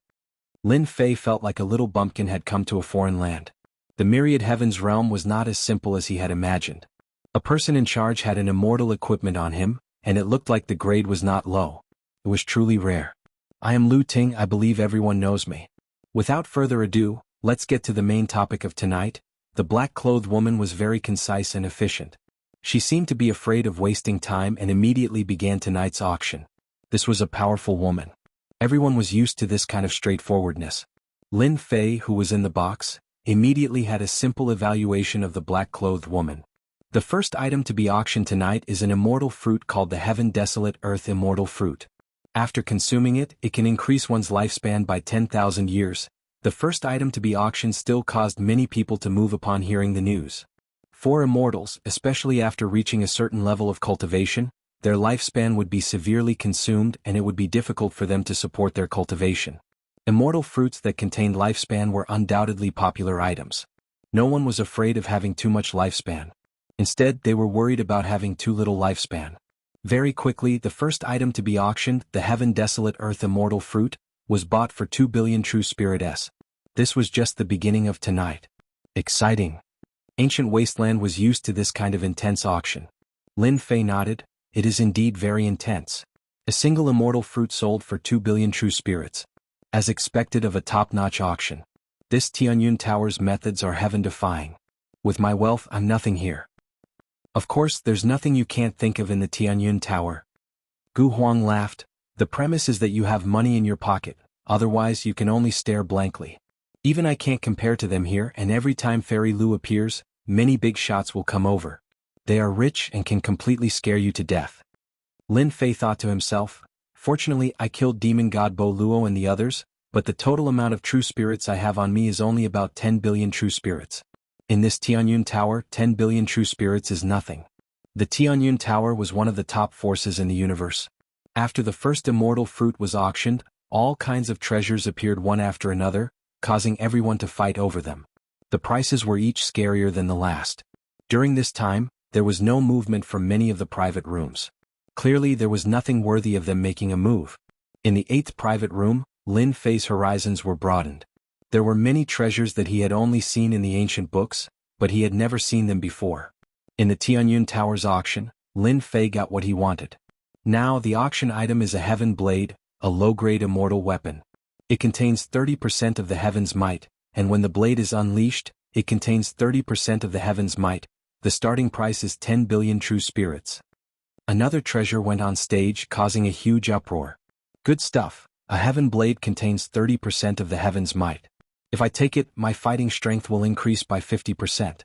Lin Fei felt like a little bumpkin had come to a foreign land. The myriad heavens realm was not as simple as he had imagined. A person in charge had an immortal equipment on him, and it looked like the grade was not low. It was truly rare. I am Lu Ting, I believe everyone knows me. Without further ado, let's get to the main topic of tonight. The black-clothed woman was very concise and efficient. She seemed to be afraid of wasting time and immediately began tonight's auction. This was a powerful woman. Everyone was used to this kind of straightforwardness. Lin Fei, who was in the box, immediately had a simple evaluation of the black-clothed woman. The first item to be auctioned tonight is an immortal fruit called the Heaven Desolate Earth Immortal Fruit. After consuming it, it can increase one's lifespan by 10,000 years. The first item to be auctioned still caused many people to move upon hearing the news. For immortals, especially after reaching a certain level of cultivation, their lifespan would be severely consumed and it would be difficult for them to support their cultivation. Immortal fruits that contained lifespan were undoubtedly popular items. No one was afraid of having too much lifespan. Instead, they were worried about having too little lifespan. Very quickly, the first item to be auctioned, the Heaven Desolate Earth Immortal Fruit, was bought for 2 billion true spirit S. This was just the beginning of tonight. Exciting. Ancient Wasteland was used to this kind of intense auction. Lin Fei nodded. It is indeed very intense. A single immortal fruit sold for 2 billion true spirits. As expected of a top-notch auction. This Tianyun Tower's methods are heaven-defying. With my wealth, I'm nothing here. Of course, there's nothing you can't think of in the Tianyun Tower. Gu Huang laughed. The premise is that you have money in your pocket, otherwise you can only stare blankly. Even I can't compare to them here, and every time Fairy Lu appears, many big shots will come over. They are rich and can completely scare you to death. Lin Fei thought to himself, fortunately I killed Demon God Bo Luo and the others, but the total amount of true spirits I have on me is only about 10 billion true spirits. In this Tianyun Tower, 10 billion true spirits is nothing. The Tianyun Tower was one of the top forces in the universe. After the first immortal fruit was auctioned, all kinds of treasures appeared one after another, causing everyone to fight over them. The prices were each scarier than the last. During this time, there was no movement from many of the private rooms. Clearly there was nothing worthy of them making a move. In the 8th private room, Lin Fei's horizons were broadened. There were many treasures that he had only seen in the ancient books, but he had never seen them before. In the Tianyun Tower's auction, Lin Fei got what he wanted. Now the auction item is a Heaven Blade, a low-grade immortal weapon. It contains 30% of the Heaven's might, and when the blade is unleashed, it contains 30% of the Heaven's might. The starting price is 10 billion true spirits. Another treasure went on stage, causing a huge uproar. Good stuff. A Heaven Blade contains 30% of the Heaven's might. If I take it, my fighting strength will increase by 50%.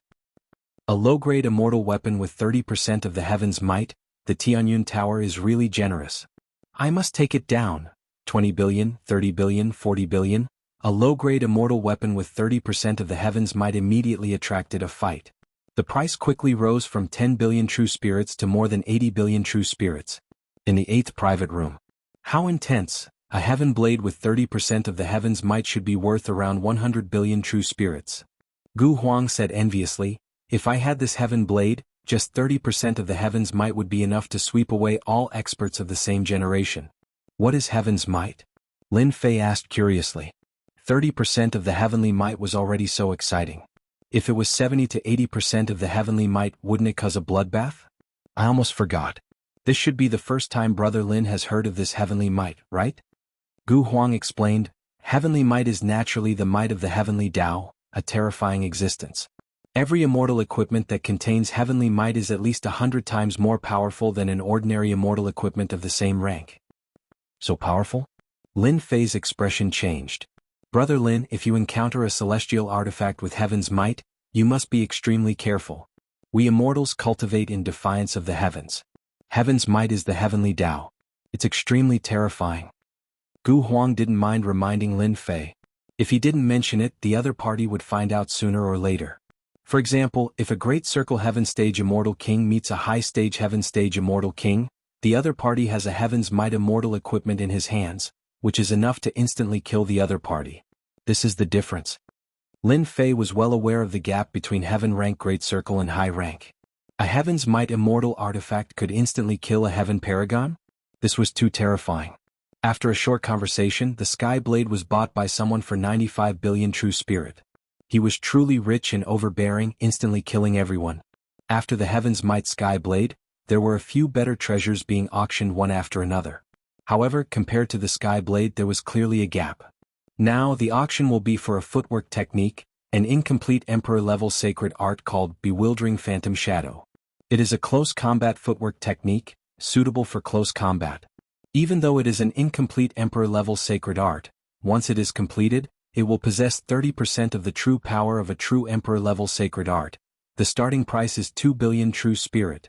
A low-grade immortal weapon with 30% of the Heaven's might, the Tianyun Tower is really generous. I must take it down. 20 billion, 30 billion, 40 billion. A low-grade immortal weapon with 30% of the Heaven's might immediately attracted a fight. The price quickly rose from 10 billion true spirits to more than 80 billion true spirits. In the 8th private room. How intense! A Heaven Blade with 30% of the Heaven's might should be worth around 100 billion true spirits. Gu Huang said enviously, if I had this Heaven Blade, just 30% of the Heaven's might would be enough to sweep away all experts of the same generation. What is Heaven's might? Lin Fei asked curiously. 30% of the heavenly might was already so exciting. If it was 70 to 80% of the heavenly might, wouldn't it cause a bloodbath? I almost forgot. This should be the first time Brother Lin has heard of this heavenly might, right? Gu Huang explained, heavenly might is naturally the might of the heavenly Tao, a terrifying existence. Every immortal equipment that contains heavenly might is at least 100 times more powerful than an ordinary immortal equipment of the same rank. So powerful? Lin Fei's expression changed. Brother Lin, if you encounter a celestial artifact with heaven's might, you must be extremely careful. We immortals cultivate in defiance of the heavens. Heaven's might is the heavenly Tao. It's extremely terrifying. Gu Huang didn't mind reminding Lin Fei. If he didn't mention it, the other party would find out sooner or later. For example, if a Great Circle Heaven Stage Immortal King meets a High Stage Heaven Stage Immortal King, the other party has a Heaven's Might immortal equipment in his hands, which is enough to instantly kill the other party. This is the difference. Lin Fei was well aware of the gap between Heaven Rank Great Circle and High Rank. A Heaven's Might immortal artifact could instantly kill a Heaven Paragon? This was too terrifying. After a short conversation, the Sky Blade was bought by someone for 95 billion true spirit. He was truly rich and overbearing, instantly killing everyone. After the Heaven's Might Sky Blade, there were a few better treasures being auctioned one after another. However, compared to the Sky Blade, there was clearly a gap. Now, the auction will be for a footwork technique, an incomplete Emperor-level sacred art called Bewildering Phantom Shadow. It is a close combat footwork technique, suitable for close combat. Even though it is an incomplete Emperor-level sacred art, once it is completed, it will possess 30% of the true power of a true Emperor-level sacred art. The starting price is 2 billion true spirit.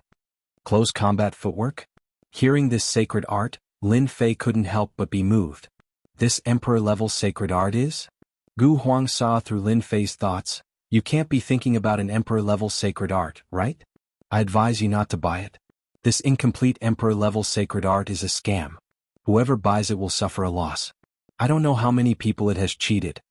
Close combat footwork? Hearing this sacred art, Lin Fei couldn't help but be moved. This Emperor-level sacred art is? Gu Huang saw through Lin Fei's thoughts. You can't be thinking about an emperor-level sacred art, right? I advise you not to buy it. This incomplete emperor-level sacred art is a scam. Whoever buys it will suffer a loss. I don't know how many people it has cheated.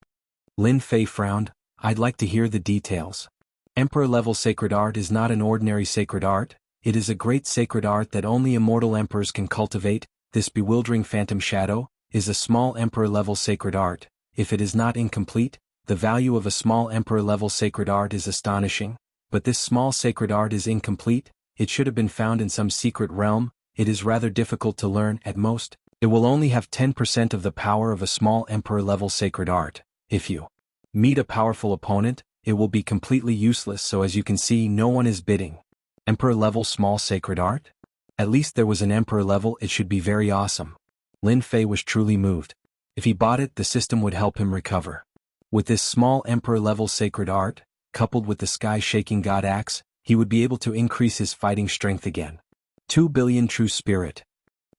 Lin Fei frowned. I'd like to hear the details. Emperor-level sacred art is not an ordinary sacred art. It is a great sacred art that only immortal emperors can cultivate. This bewildering phantom shadow is a small emperor-level sacred art. If it is not incomplete, the value of a small emperor-level sacred art is astonishing. But this small sacred art is incomplete. It should have been found in some secret realm. It is rather difficult to learn. At most, it will only have 10% of the power of a small emperor-level sacred art. If you meet a powerful opponent, it will be completely useless. So as you can see, no one is bidding. Emperor-level small sacred art? At least there was an emperor level. It should be very awesome. Lin Fei was truly moved. If he bought it, the system would help him recover. With this small emperor-level sacred art, coupled with the sky-shaking god axe, he would be able to increase his fighting strength again. 2 billion true spirit.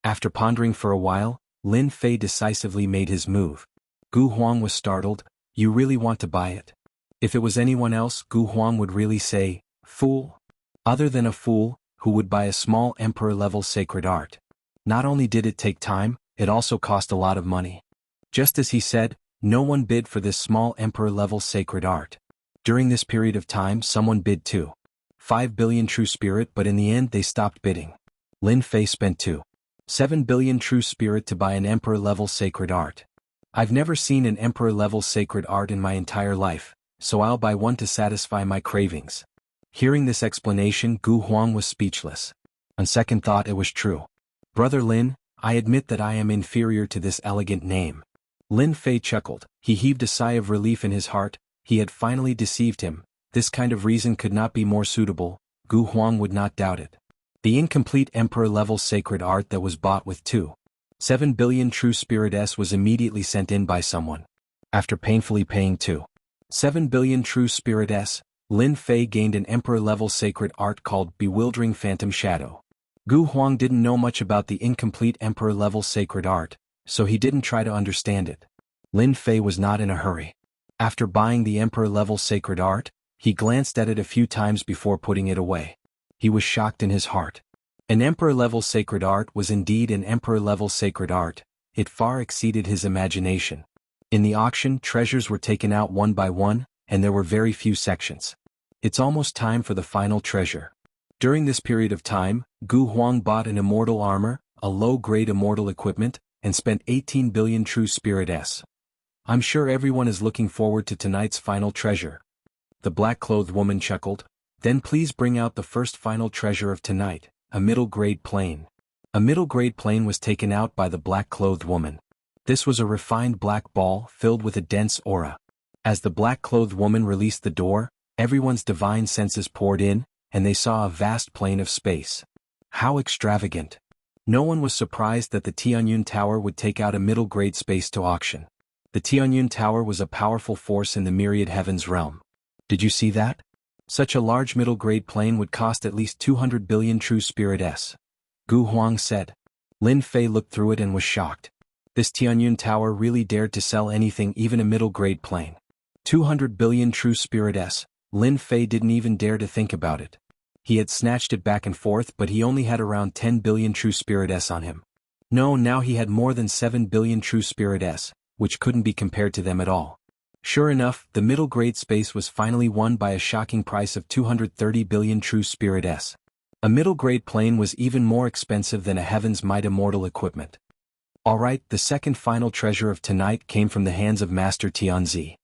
After pondering for a while, Lin Fei decisively made his move. Gu Huang was startled. You really want to buy it? If it was anyone else, Gu Huang would really say, fool. Other than a fool, who would buy a small emperor-level sacred art? Not only did it take time, it also cost a lot of money. Just as he said, no one bid for this small emperor-level sacred art. During this period of time, someone bid too. 5 billion true spirit, but in the end they stopped bidding. Lin Fei spent 7 billion true spirit to buy an emperor-level sacred art. I've never seen an emperor-level sacred art in my entire life, so I'll buy one to satisfy my cravings. Hearing this explanation, Gu Huang was speechless. On second thought, it was true. Brother Lin, I admit that I am inferior to this elegant name. Lin Fei chuckled. He heaved a sigh of relief in his heart. He had finally deceived him. This kind of reason could not be more suitable. Gu Huang would not doubt it. The incomplete emperor-level sacred art that was bought with 7 billion true spirit S was immediately sent in by someone. After painfully paying 7 billion true spirit S, Lin Fei gained an emperor-level sacred art called Bewildering Phantom Shadow. Gu Huang didn't know much about the incomplete emperor-level sacred art, so he didn't try to understand it. Lin Fei was not in a hurry. After buying the emperor-level sacred art, he glanced at it a few times before putting it away. He was shocked in his heart. An emperor-level sacred art was indeed an emperor-level sacred art. It far exceeded his imagination. In the auction, treasures were taken out one by one, and there were very few sections. It's almost time for the final treasure. During this period of time, Gu Huang bought an immortal armor, a low-grade immortal equipment, and spent 18 billion true spirit S. I'm sure everyone is looking forward to tonight's final treasure. The black-clothed woman chuckled. Then please bring out the first final treasure of tonight, a middle-grade plane. A middle-grade plane was taken out by the black-clothed woman. This was a refined black ball filled with a dense aura. As the black-clothed woman released the door, everyone's divine senses poured in, and they saw a vast plain of space. How extravagant! No one was surprised that the Tianyun Tower would take out a middle-grade space to auction. The Tianyun Tower was a powerful force in the myriad heavens realm. Did you see that? Such a large middle-grade plane would cost at least 200 billion true spirit S. Gu Huang said. Lin Fei looked through it and was shocked. This Tianyun Tower really dared to sell anything, even a middle-grade plane. 200 billion true spirit S. Lin Fei didn't even dare to think about it. He had snatched it back and forth, but he only had around 10 billion true spirit S on him. No, now he had more than 7 billion true spirit S, which couldn't be compared to them at all. Sure enough, the middle-grade space was finally won by a shocking price of 230 billion true spirit S. A middle-grade plane was even more expensive than a Heaven's Might immortal equipment. Alright, the second final treasure of tonight came from the hands of Master Tianzi.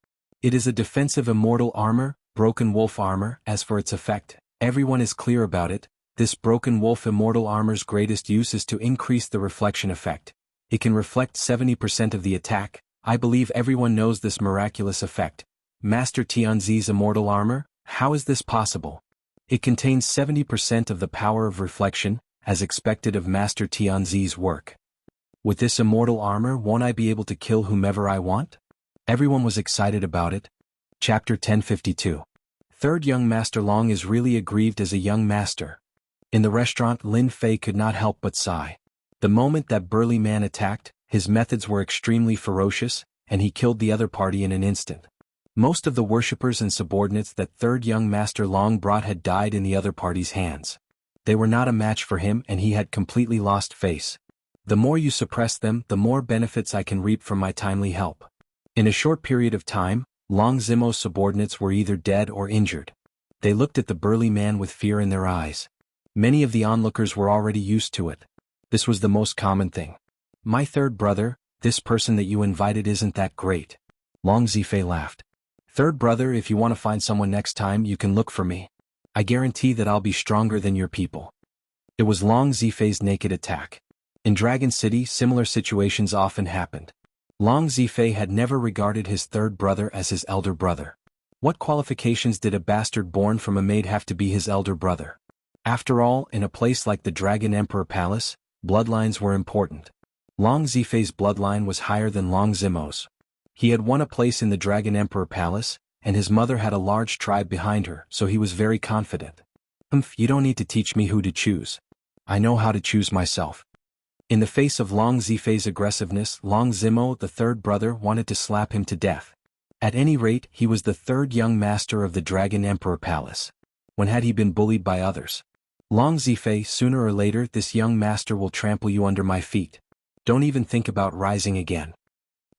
It is a defensive immortal armor, broken wolf armor. As for its effect, everyone is clear about it. This broken wolf immortal armor's greatest use is to increase the reflection effect. It can reflect 70% of the attack. I believe everyone knows this miraculous effect. Master Tianzi's immortal armor? How is this possible? It contains 70% of the power of reflection, as expected of Master Tianzi's work. With this immortal armor, won't I be able to kill whomever I want? Everyone was excited about it. Chapter 1052. Third young Master Long is really aggrieved as a young master. In the restaurant, Lin Fei could not help but sigh. The moment that burly man attacked, his methods were extremely ferocious. and he killed the other party in an instant. Most of the worshippers and subordinates that third young master Long brought had died in the other party's hands. They were not a match for him and he had completely lost face. The more you suppress them, the more benefits I can reap from my timely help. In a short period of time, Long Zimo's subordinates were either dead or injured. They looked at the burly man with fear in their eyes. Many of the onlookers were already used to it. This was the most common thing. My third brother, this person that you invited isn't that great. Long Zifei laughed. Third brother, if you want to find someone next time, you can look for me. I guarantee that I'll be stronger than your people. It was Long Zifei's naked attack. In Dragon City, similar situations often happened. Long Zifei had never regarded his third brother as his elder brother. What qualifications did a bastard born from a maid have to be his elder brother? After all, in a place like the Dragon Emperor Palace, bloodlines were important. Long Zifei's bloodline was higher than Long Zimo's. He had won a place in the Dragon Emperor Palace, and his mother had a large tribe behind her, so he was very confident. You don't need to teach me who to choose. I know how to choose myself. In the face of Long Zifei's aggressiveness, Long Zimo, the third brother, wanted to slap him to death. At any rate, he was the third young master of the Dragon Emperor Palace. When had he been bullied by others? Long Zifei, sooner or later this young master will trample you under my feet. Don't even think about rising again.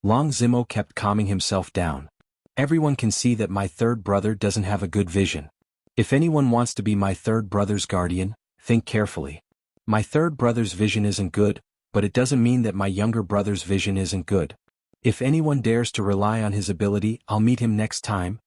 Long Zimo kept calming himself down. Everyone can see that my third brother doesn't have a good vision. If anyone wants to be my third brother's guardian, think carefully. My third brother's vision isn't good, but it doesn't mean that my younger brother's vision isn't good. If anyone dares to rely on his ability, I'll meet him next time.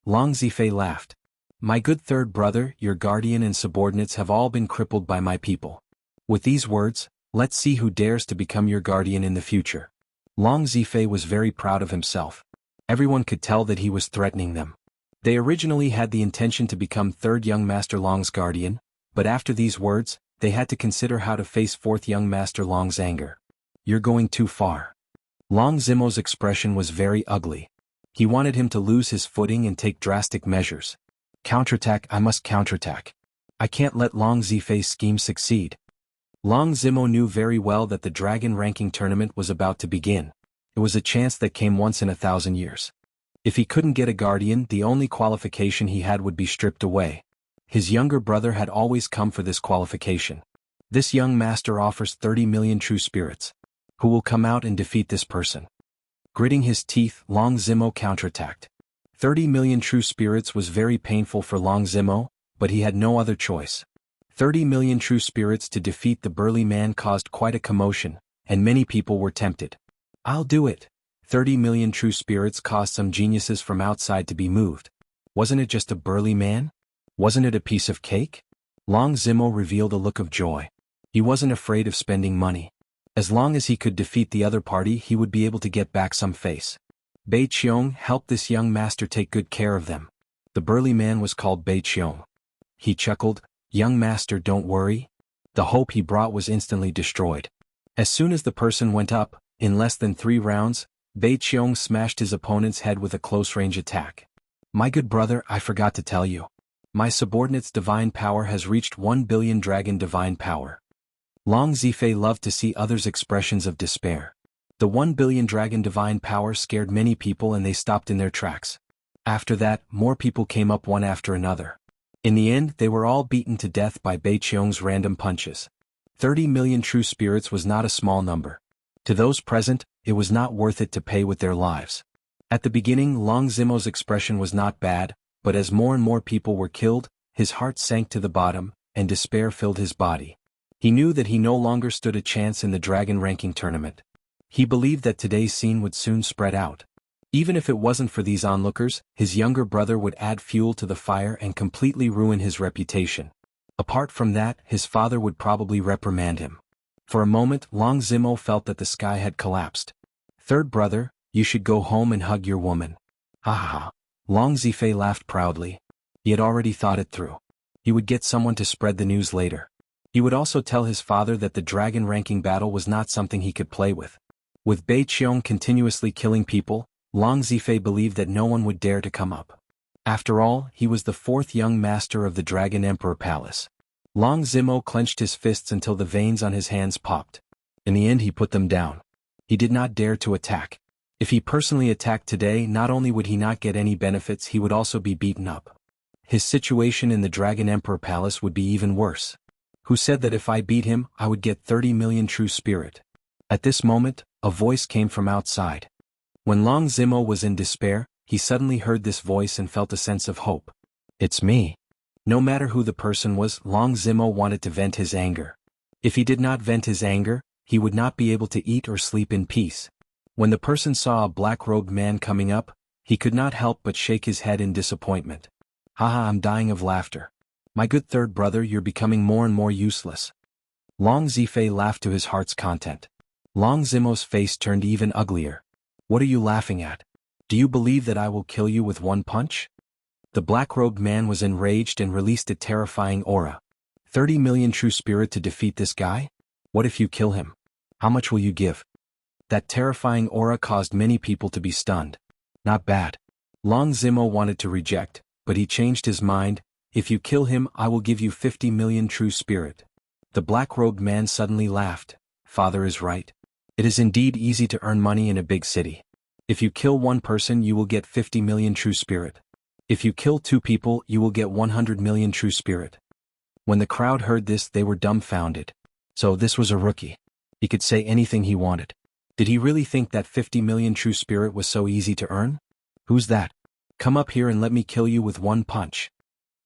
Long Zifei laughed. My good third brother, your guardian and subordinates have all been crippled by my people. With these words, let's see who dares to become your guardian in the future. Long Zifei was very proud of himself. Everyone could tell that he was threatening them. They originally had the intention to become third young master Long's guardian, but after these words, they had to consider how to face fourth young master Long's anger. You're going too far. Long Zimo's expression was very ugly. He wanted him to lose his footing and take drastic measures. Counterattack, I must counterattack. I can't let Long Zifei's scheme succeed. Long Zimo knew very well that the dragon ranking tournament was about to begin. It was a chance that came once in 1,000 years. If he couldn't get a guardian, the only qualification he had would be stripped away. His younger brother had always come for this qualification. This young master offers 30 million true spirits. Who will come out and defeat this person? Gritting his teeth, Long Zimo counterattacked. 30 million true spirits was very painful for Long Zimo, but he had no other choice. 30 million true spirits to defeat the burly man caused quite a commotion, and many people were tempted. I'll do it. 30 million true spirits caused some geniuses from outside to be moved. Wasn't it just a burly man? Wasn't it a piece of cake? Long Zimo revealed a look of joy. He wasn't afraid of spending money. As long as he could defeat the other party, he would be able to get back some face. Bei Qiong helped this young master take good care of them. The burly man was called Bei Qiong. He chuckled, "Young master, don't worry." The hope he brought was instantly destroyed. As soon as the person went up, in less than 3 rounds, Bei Qiong smashed his opponent's head with a close-range attack. My good brother, I forgot to tell you. My subordinate's divine power has reached 1 billion dragon divine power. Long Zifei loved to see others' expressions of despair. The 1 billion dragon divine power scared many people and they stopped in their tracks. After that, more people came up one after another. In the end, they were all beaten to death by Bei Qiong's random punches. 30 million true spirits was not a small number. To those present, it was not worth it to pay with their lives. At the beginning, Long Zimo's expression was not bad, but as more and more people were killed, his heart sank to the bottom, and despair filled his body. He knew that he no longer stood a chance in the dragon ranking tournament. He believed that today's scene would soon spread out. Even if it wasn't for these onlookers, his younger brother would add fuel to the fire and completely ruin his reputation. Apart from that, his father would probably reprimand him. For a moment, Long Zimo felt that the sky had collapsed. Third brother, you should go home and hug your woman. Ha ha ha. Long Zifei laughed proudly. He had already thought it through. He would get someone to spread the news later. He would also tell his father that the dragon ranking battle was not something he could play with. With Bei Qiong continuously killing people, Long Zifei believed that no one would dare to come up. After all, he was the 4th young master of the Dragon Emperor Palace. Long Zimo clenched his fists until the veins on his hands popped. In the end he put them down. He did not dare to attack. If he personally attacked today, not only would he not get any benefits, he would also be beaten up. His situation in the Dragon Emperor Palace would be even worse. Who said that if I beat him, I would get 30 million true spirit? At this moment, a voice came from outside. When Long Zimo was in despair, he suddenly heard this voice and felt a sense of hope. It's me. No matter who the person was, Long Zimo wanted to vent his anger. If he did not vent his anger, he would not be able to eat or sleep in peace. When the person saw a black-robed man coming up, he could not help but shake his head in disappointment. Haha, I'm dying of laughter. My good third brother, you're becoming more and more useless. Long Zifei laughed to his heart's content. Long Zimo's face turned even uglier. What are you laughing at? Do you believe that I will kill you with one punch? The black-robed man was enraged and released a terrifying aura. 30 million true spirit to defeat this guy? What if you kill him? How much will you give? That terrifying aura caused many people to be stunned. Not bad. Long Zimo wanted to reject, but he changed his mind. If you kill him, I will give you 50 million true spirit. The black-robed man suddenly laughed. Father is right. It is indeed easy to earn money in a big city. If you kill one person, you will get 50 million true spirit. If you kill two people, you will get 100 million true spirit. When the crowd heard this, they were dumbfounded. So this was a rookie. He could say anything he wanted. Did he really think that 50 million true spirit was so easy to earn? Who's that? Come up here and let me kill you with one punch.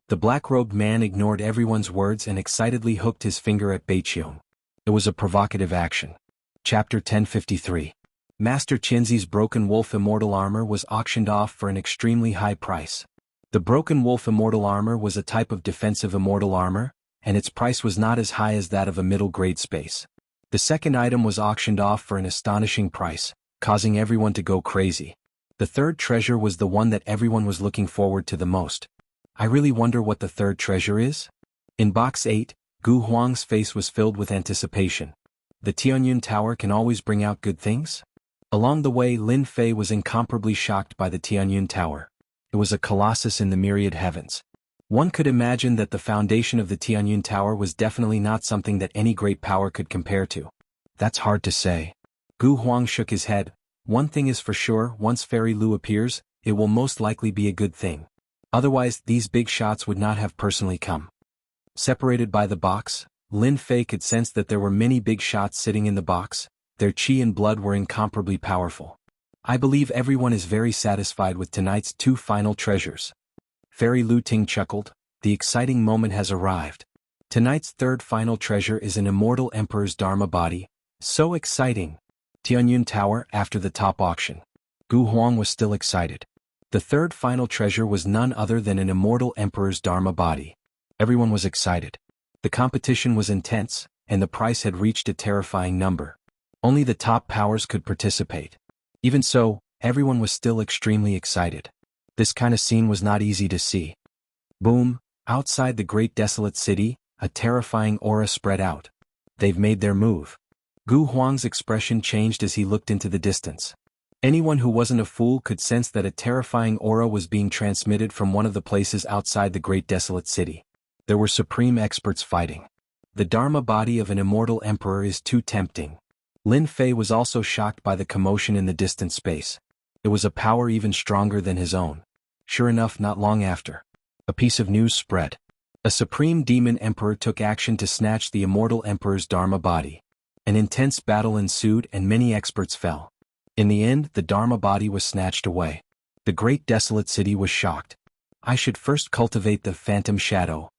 The black-robed man ignored everyone's words and excitedly hooked his finger at Beiqiong. It was a provocative action. Chapter 1053. Master Qinzi's Broken Wolf Immortal Armor was auctioned off for an extremely high price. The Broken Wolf Immortal Armor was a type of defensive immortal armor, and its price was not as high as that of a middle-grade space. The second item was auctioned off for an astonishing price, causing everyone to go crazy. The third treasure was the one that everyone was looking forward to the most. I really wonder what the third treasure is? In Box 8, Gu Huang's face was filled with anticipation. The Tianyun Tower can always bring out good things? Along the way, Lin Fei was incomparably shocked by the Tianyun Tower. It was a colossus in the myriad heavens. One could imagine that the foundation of the Tianyun Tower was definitely not something that any great power could compare to. That's hard to say. Gu Huang shook his head. One thing is for sure, once Fairy Lu appears, it will most likely be a good thing. Otherwise, these big shots would not have personally come. Separated by the box, Lin Fei could sense that there were many big shots sitting in the box. Their qi and blood were incomparably powerful. I believe everyone is very satisfied with tonight's two final treasures. Fairy Lu Ting chuckled. The exciting moment has arrived. Tonight's third final treasure is an immortal emperor's Dharma body. So exciting! Tianyun Tower after the top auction. Gu Huang was still excited. The third final treasure was none other than an immortal emperor's Dharma body. Everyone was excited. The competition was intense, and the price had reached a terrifying number. Only the top powers could participate. Even so, everyone was still extremely excited. This kind of scene was not easy to see. Boom, outside the great desolate city, a terrifying aura spread out. They've made their move. Gu Huang's expression changed as he looked into the distance. Anyone who wasn't a fool could sense that a terrifying aura was being transmitted from one of the places outside the great desolate city. There were supreme experts fighting. The Dharma body of an immortal emperor is too tempting. Lin Fei was also shocked by the commotion in the distant space. It was a power even stronger than his own. Sure enough, not long after, a piece of news spread. A supreme demon emperor took action to snatch the immortal emperor's Dharma body. An intense battle ensued and many experts fell. In the end, the Dharma body was snatched away. The great desolate city was shocked. I should first cultivate the phantom shadow.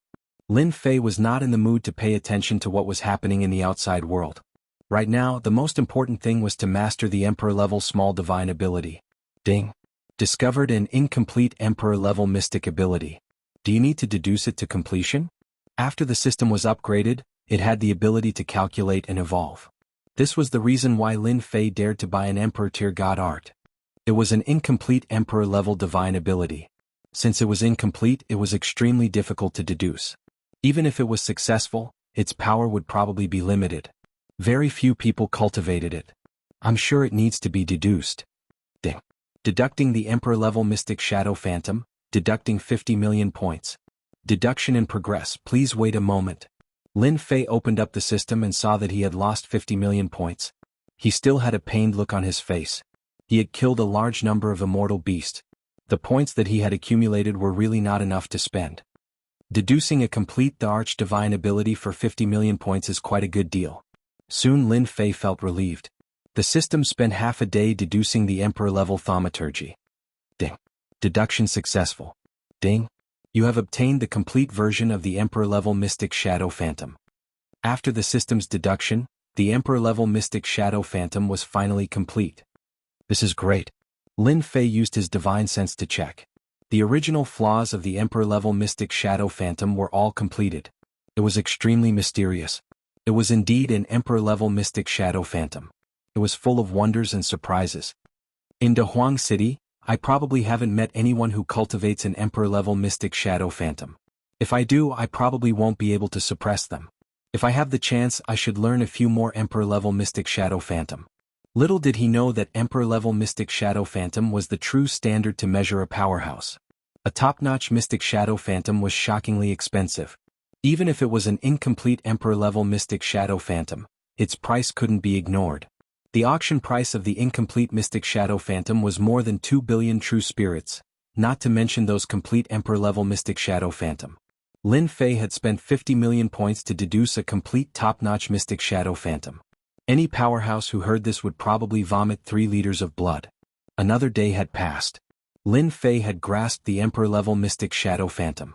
Lin Fei was not in the mood to pay attention to what was happening in the outside world. Right now, the most important thing was to master the Emperor-level small divine ability. Ding. Discovered an incomplete Emperor-level mystic ability. Do you need to deduce it to completion? After the system was upgraded, it had the ability to calculate and evolve. This was the reason why Lin Fei dared to buy an Emperor-tier god art. It was an incomplete Emperor-level divine ability. Since it was incomplete, it was extremely difficult to deduce. Even if it was successful, its power would probably be limited. Very few people cultivated it. I'm sure it needs to be deduced. Ding. Deducting the Emperor-level Mystic Shadow Phantom, deducting 50 million points. Deduction in progress, please wait a moment. Lin Fei opened up the system and saw that he had lost 50 million points. He still had a pained look on his face. He had killed a large number of immortal beasts. The points that he had accumulated were really not enough to spend. Deducing a complete the arch-divine ability for 50 million points is quite a good deal. Soon Lin Fei felt relieved. The system spent half a day deducing the Emperor-level thaumaturgy. Ding. Deduction successful. Ding. You have obtained the complete version of the Emperor-level Mystic Shadow Phantom. After the system's deduction, the Emperor-level Mystic Shadow Phantom was finally complete. This is great. Lin Fei used his divine sense to check. The original flaws of the Emperor-level Mystic Shadow Phantom were all completed. It was extremely mysterious. It was indeed an Emperor-level Mystic Shadow Phantom. It was full of wonders and surprises. In Dehuang City, I probably haven't met anyone who cultivates an Emperor-level Mystic Shadow Phantom. If I do, I probably won't be able to suppress them. If I have the chance, I should learn a few more Emperor-level Mystic Shadow Phantom. Little did he know that Emperor-level Mystic Shadow Phantom was the true standard to measure a powerhouse. A top-notch Mystic Shadow Phantom was shockingly expensive. Even if it was an incomplete Emperor-level Mystic Shadow Phantom, its price couldn't be ignored. The auction price of the incomplete Mystic Shadow Phantom was more than 2 billion true spirits, not to mention those complete Emperor-level Mystic Shadow Phantom. Lin Fei had spent 50 million points to deduce a complete top-notch Mystic Shadow Phantom. Any powerhouse who heard this would probably vomit 3 liters of blood. Another day had passed. Lin Fei had grasped the Emperor-level Mystic Shadow Phantom.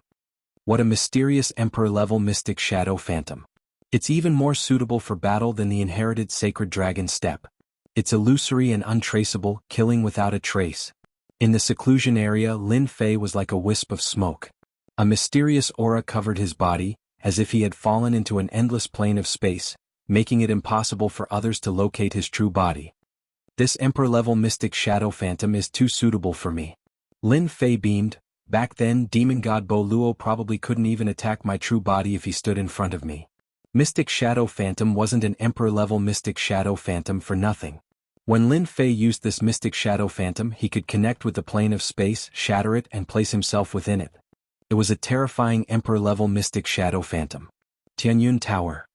What a mysterious Emperor-level Mystic Shadow Phantom. It's even more suitable for battle than the inherited Sacred Dragon Step. It's illusory and untraceable, killing without a trace. In the seclusion area, Lin Fei was like a wisp of smoke. A mysterious aura covered his body, as if he had fallen into an endless plane of space, making it impossible for others to locate his true body. This Emperor-level Mystic Shadow Phantom is too suitable for me. Lin Fei beamed. Back then, Demon God Bo Luo probably couldn't even attack my true body if he stood in front of me. Mystic Shadow Phantom wasn't an Emperor-level Mystic Shadow Phantom for nothing. When Lin Fei used this Mystic Shadow Phantom, he could connect with the plane of space, shatter it, and place himself within it. It was a terrifying Emperor-level Mystic Shadow Phantom. Tianyun Tower.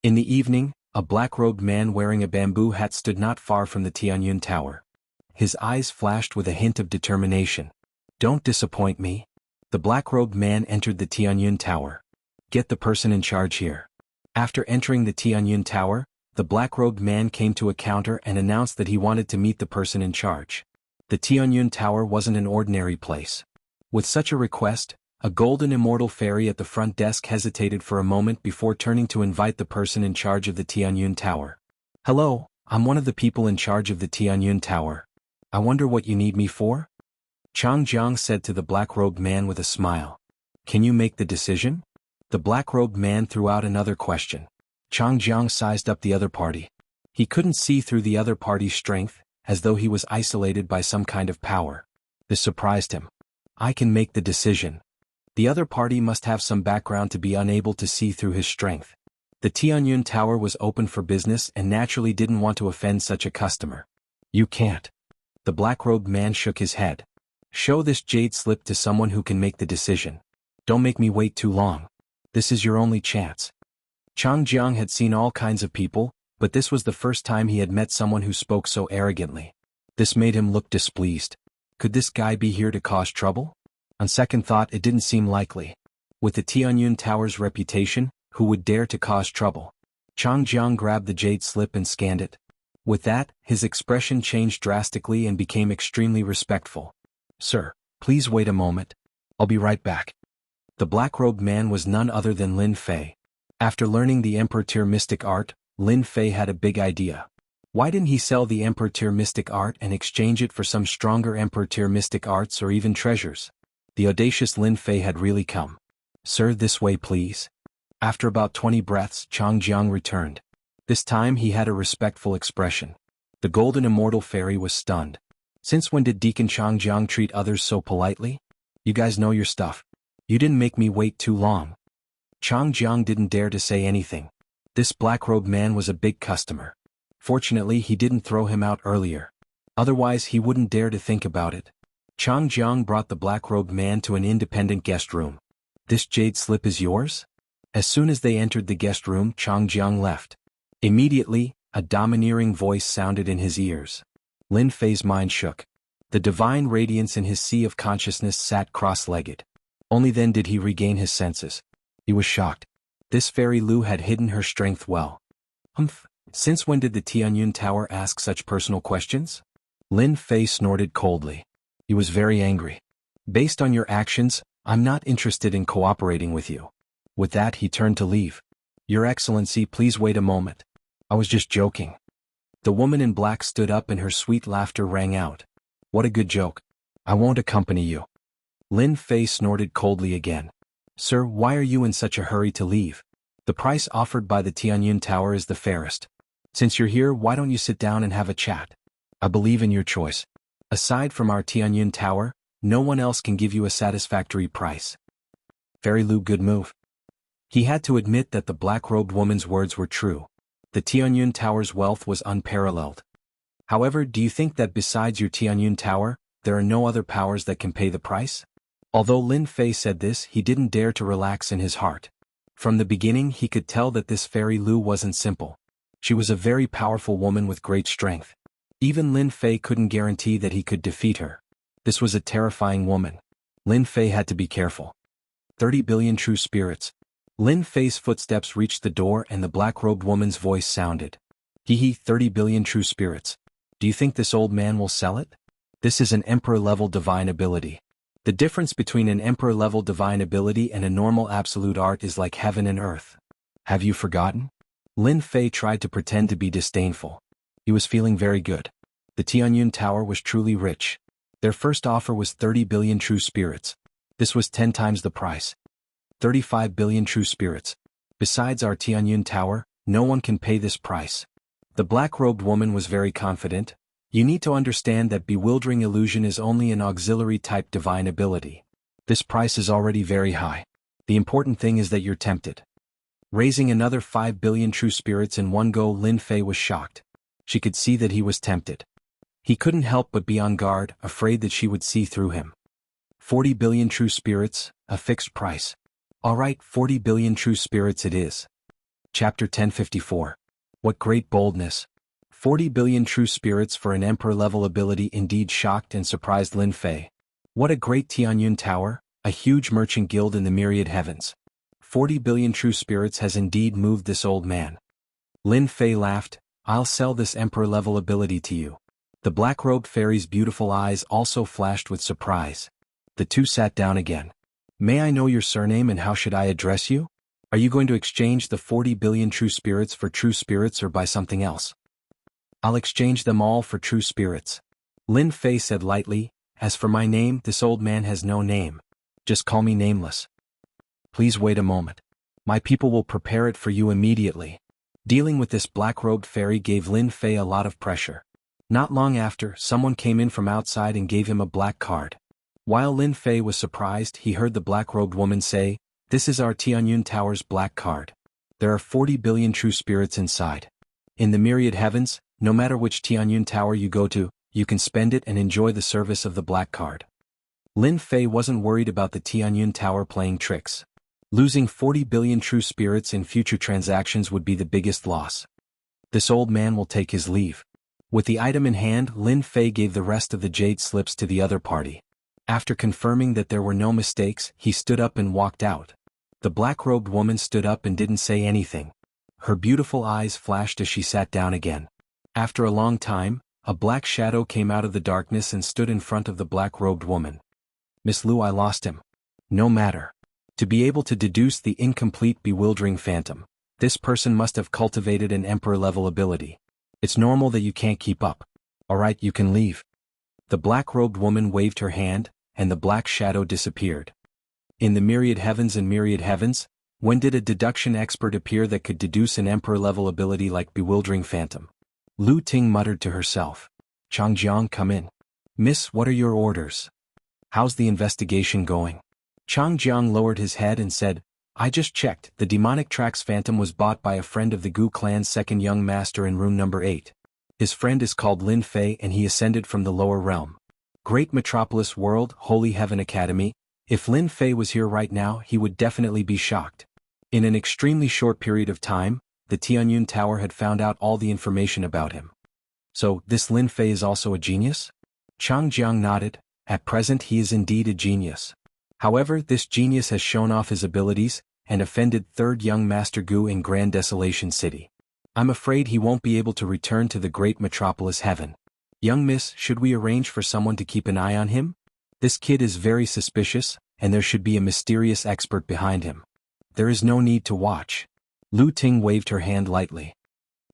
In the evening, a black-robed man wearing a bamboo hat stood not far from the Tianyun Tower. His eyes flashed with a hint of determination. Don't disappoint me. The black-robed man entered the Tianyun Tower. Get the person in charge here. After entering the Tianyun Tower, the black-robed man came to a counter and announced that he wanted to meet the person in charge. The Tianyun Tower wasn't an ordinary place. With such a request, a golden immortal fairy at the front desk hesitated for a moment before turning to invite the person in charge of the Tianyun Tower. Hello, I'm one of the people in charge of the Tianyun Tower. I wonder what you need me for? Chang Jiang said to the black-robed man with a smile. Can you make the decision? The black-robed man threw out another question. Chang Jiang sized up the other party. He couldn't see through the other party's strength, as though he was isolated by some kind of power. This surprised him. I can make the decision. The other party must have some background to be unable to see through his strength. The Tianyun Tower was open for business and naturally didn't want to offend such a customer. You can't. The black-robed man shook his head. Show this jade slip to someone who can make the decision. Don't make me wait too long. This is your only chance. Chang Jiang had seen all kinds of people, but this was the first time he had met someone who spoke so arrogantly. This made him look displeased. Could this guy be here to cause trouble? On second thought, it didn't seem likely. With the Tianyun Tower's reputation, who would dare to cause trouble? Chang Jiang grabbed the jade slip and scanned it. With that, his expression changed drastically and became extremely respectful. Sir, please wait a moment. I'll be right back. The black-robed man was none other than Lin Fei. After learning the Emperor Tier Mystic Art, Lin Fei had a big idea. Why didn't he sell the Emperor Tier Mystic Art and exchange it for some stronger Emperor Tier Mystic Arts or even treasures? The audacious Lin Fei had really come. Sir, this way please. After about 20 breaths, Chang Jiang returned. This time he had a respectful expression. The golden immortal fairy was stunned. Since when did Deacon Chang Jiang treat others so politely? You guys know your stuff. You didn't make me wait too long. Chang Jiang didn't dare to say anything. This black-robed man was a big customer. Fortunately, he didn't throw him out earlier. Otherwise, he wouldn't dare to think about it. Chang Jiang brought the black-robed man to an independent guest room. This jade slip is yours? As soon as they entered the guest room, Chang Jiang left. Immediately, a domineering voice sounded in his ears. Lin Fei's mind shook. The divine radiance in his sea of consciousness sat cross-legged. Only then did he regain his senses. He was shocked. This fairy Lu had hidden her strength well. Since when did the Tianyun Tower ask such personal questions? Lin Fei snorted coldly. He was very angry. Based on your actions, I'm not interested in cooperating with you. With that he turned to leave. Your Excellency, please wait a moment. I was just joking. The woman in black stood up and her sweet laughter rang out. What a good joke. I won't accompany you. Lin Fei snorted coldly again. Sir, why are you in such a hurry to leave? The price offered by the Tianyun Tower is the fairest. Since you're here, why don't you sit down and have a chat? I believe in your choice. Aside from our Tianyun Tower, no one else can give you a satisfactory price. Fairy Lu, good move. He had to admit that the black-robed woman's words were true. The Tianyun Tower's wealth was unparalleled. However, do you think that besides your Tianyun Tower, there are no other powers that can pay the price? Although Lin Fei said this, he didn't dare to relax in his heart. From the beginning he could tell that this fairy Lu wasn't simple. She was a very powerful woman with great strength. Even Lin Fei couldn't guarantee that he could defeat her. This was a terrifying woman. Lin Fei had to be careful. 30 billion true spirits. Lin Fei's footsteps reached the door and the black-robed woman's voice sounded. 30 billion true spirits. Do you think this old man will sell it? This is an emperor-level divine ability. The difference between an emperor-level divine ability and a normal absolute art is like heaven and earth. Have you forgotten? Lin Fei tried to pretend to be disdainful. He was feeling very good. The Tianyun Tower was truly rich. Their first offer was 30 billion true spirits. This was 10 times the price. 35 billion true spirits. Besides our Tianyun Tower, no one can pay this price. The black-robed woman was very confident. You need to understand that bewildering illusion is only an auxiliary-type divine ability. This price is already very high. The important thing is that you're tempted. Raising another 5 billion true spirits in one go, Lin Fei was shocked. She could see that he was tempted. He couldn't help but be on guard, afraid that she would see through him. 40 billion true spirits, a fixed price. Alright, 40 billion true spirits it is. Chapter 1054. What great boldness. 40 billion true spirits for an emperor-level ability indeed shocked and surprised Lin Fei. What a great Tianyun Tower, a huge merchant guild in the myriad heavens. 40 billion true spirits has indeed moved this old man. Lin Fei laughed. I'll sell this emperor-level ability to you. The black-robed fairy's beautiful eyes also flashed with surprise. The two sat down again. May I know your surname and how should I address you? Are you going to exchange the 40 billion true spirits for true spirits or by something else? I'll exchange them all for true spirits. Lin Fei said lightly. As for my name, this old man has no name. Just call me Nameless. Please wait a moment. My people will prepare it for you immediately. Dealing with this black-robed fairy gave Lin Fei a lot of pressure. Not long after, someone came in from outside and gave him a black card. While Lin Fei was surprised, he heard the black-robed woman say, "This is our Tianyun Tower's black card. There are 40 billion true spirits inside. In the myriad heavens, no matter which Tianyun Tower you go to, you can spend it and enjoy the service of the black card." Lin Fei wasn't worried about the Tianyun Tower playing tricks. Losing 40 billion true spirits in future transactions would be the biggest loss. This old man will take his leave. With the item in hand, Lin Fei gave the rest of the jade slips to the other party. After confirming that there were no mistakes, he stood up and walked out. The black-robed woman stood up and didn't say anything. Her beautiful eyes flashed as she sat down again. After a long time, a black shadow came out of the darkness and stood in front of the black-robed woman. "Miss Lu, I lost him." "No matter." To be able to deduce the incomplete bewildering phantom, this person must have cultivated an emperor-level ability. It's normal that you can't keep up. Alright, you can leave. The black-robed woman waved her hand, and the black shadow disappeared. In the myriad heavens and myriad heavens, when did a deduction expert appear that could deduce an emperor-level ability like bewildering phantom? Lu Ting muttered to herself. "Changjiang, come in." "Miss, what are your orders? How's the investigation going?" Changjiang lowered his head and said, "I just checked. The demonic Trax phantom was bought by a friend of the Gu clan's second young master in room number 8. His friend is called Lin Fei and he ascended from the lower realm. Great Metropolis World, Holy Heaven Academy. If Lin Fei was here right now, he would definitely be shocked." In an extremely short period of time, the Tianyun Tower had found out all the information about him. So, this Lin Fei is also a genius? Chang Jiang nodded. At present he is indeed a genius. However, this genius has shown off his abilities, and offended third young Master Gu in Grand Desolation City. I'm afraid he won't be able to return to the great metropolis heaven. Young miss, should we arrange for someone to keep an eye on him? This kid is very suspicious, and there should be a mysterious expert behind him. There is no need to watch. Lu Ting waved her hand lightly.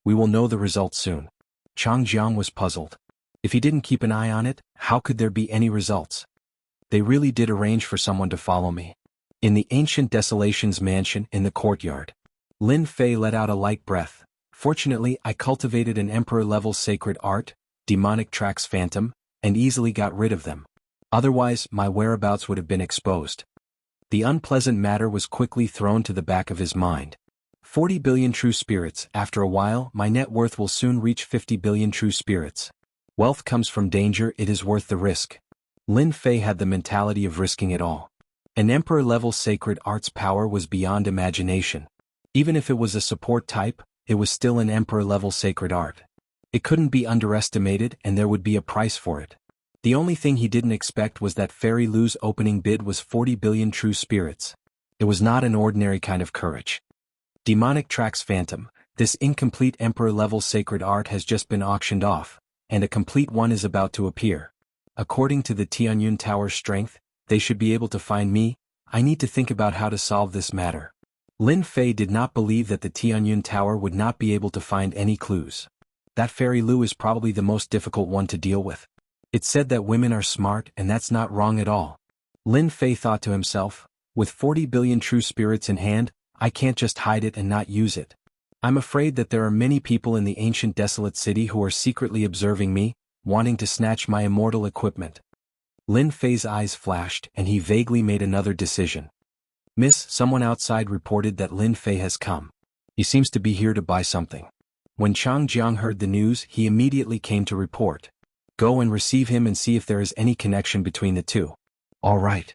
We will know the result soon. Chang Jiang was puzzled. If he didn't keep an eye on it, how could there be any results? They really did arrange for someone to follow me. In the ancient Desolations mansion in the courtyard. Lin Fei let out a light breath. Fortunately, I cultivated an emperor-level sacred art, demonic tracks phantom, and easily got rid of them. Otherwise, my whereabouts would have been exposed. The unpleasant matter was quickly thrown to the back of his mind. 40 billion true spirits. After a while, my net worth will soon reach 50 billion true spirits. Wealth comes from danger, it is worth the risk. Lin Fei had the mentality of risking it all. An emperor-level sacred art's power was beyond imagination. Even if it was a support type, it was still an emperor-level sacred art. It couldn't be underestimated, and there would be a price for it. The only thing he didn't expect was that Fairy Lu's opening bid was 40 billion true spirits. It was not an ordinary kind of courage. Demonic Tracks Phantom, this incomplete emperor-level sacred art has just been auctioned off, and a complete one is about to appear. According to the Tianyun Tower's strength, they should be able to find me. I need to think about how to solve this matter. Lin Fei did not believe that the Tianyun Tower would not be able to find any clues. That Fairy Lu is probably the most difficult one to deal with. It's said that women are smart, and that's not wrong at all. Lin Fei thought to himself, with 40 billion true spirits in hand, I can't just hide it and not use it. I'm afraid that there are many people in the ancient desolate city who are secretly observing me, wanting to snatch my immortal equipment. Lin Fei's eyes flashed, and he vaguely made another decision. Miss, someone outside reported that Lin Fei has come. He seems to be here to buy something. When Chang Jiang heard the news, he immediately came to report. Go and receive him and see if there is any connection between the two. All right.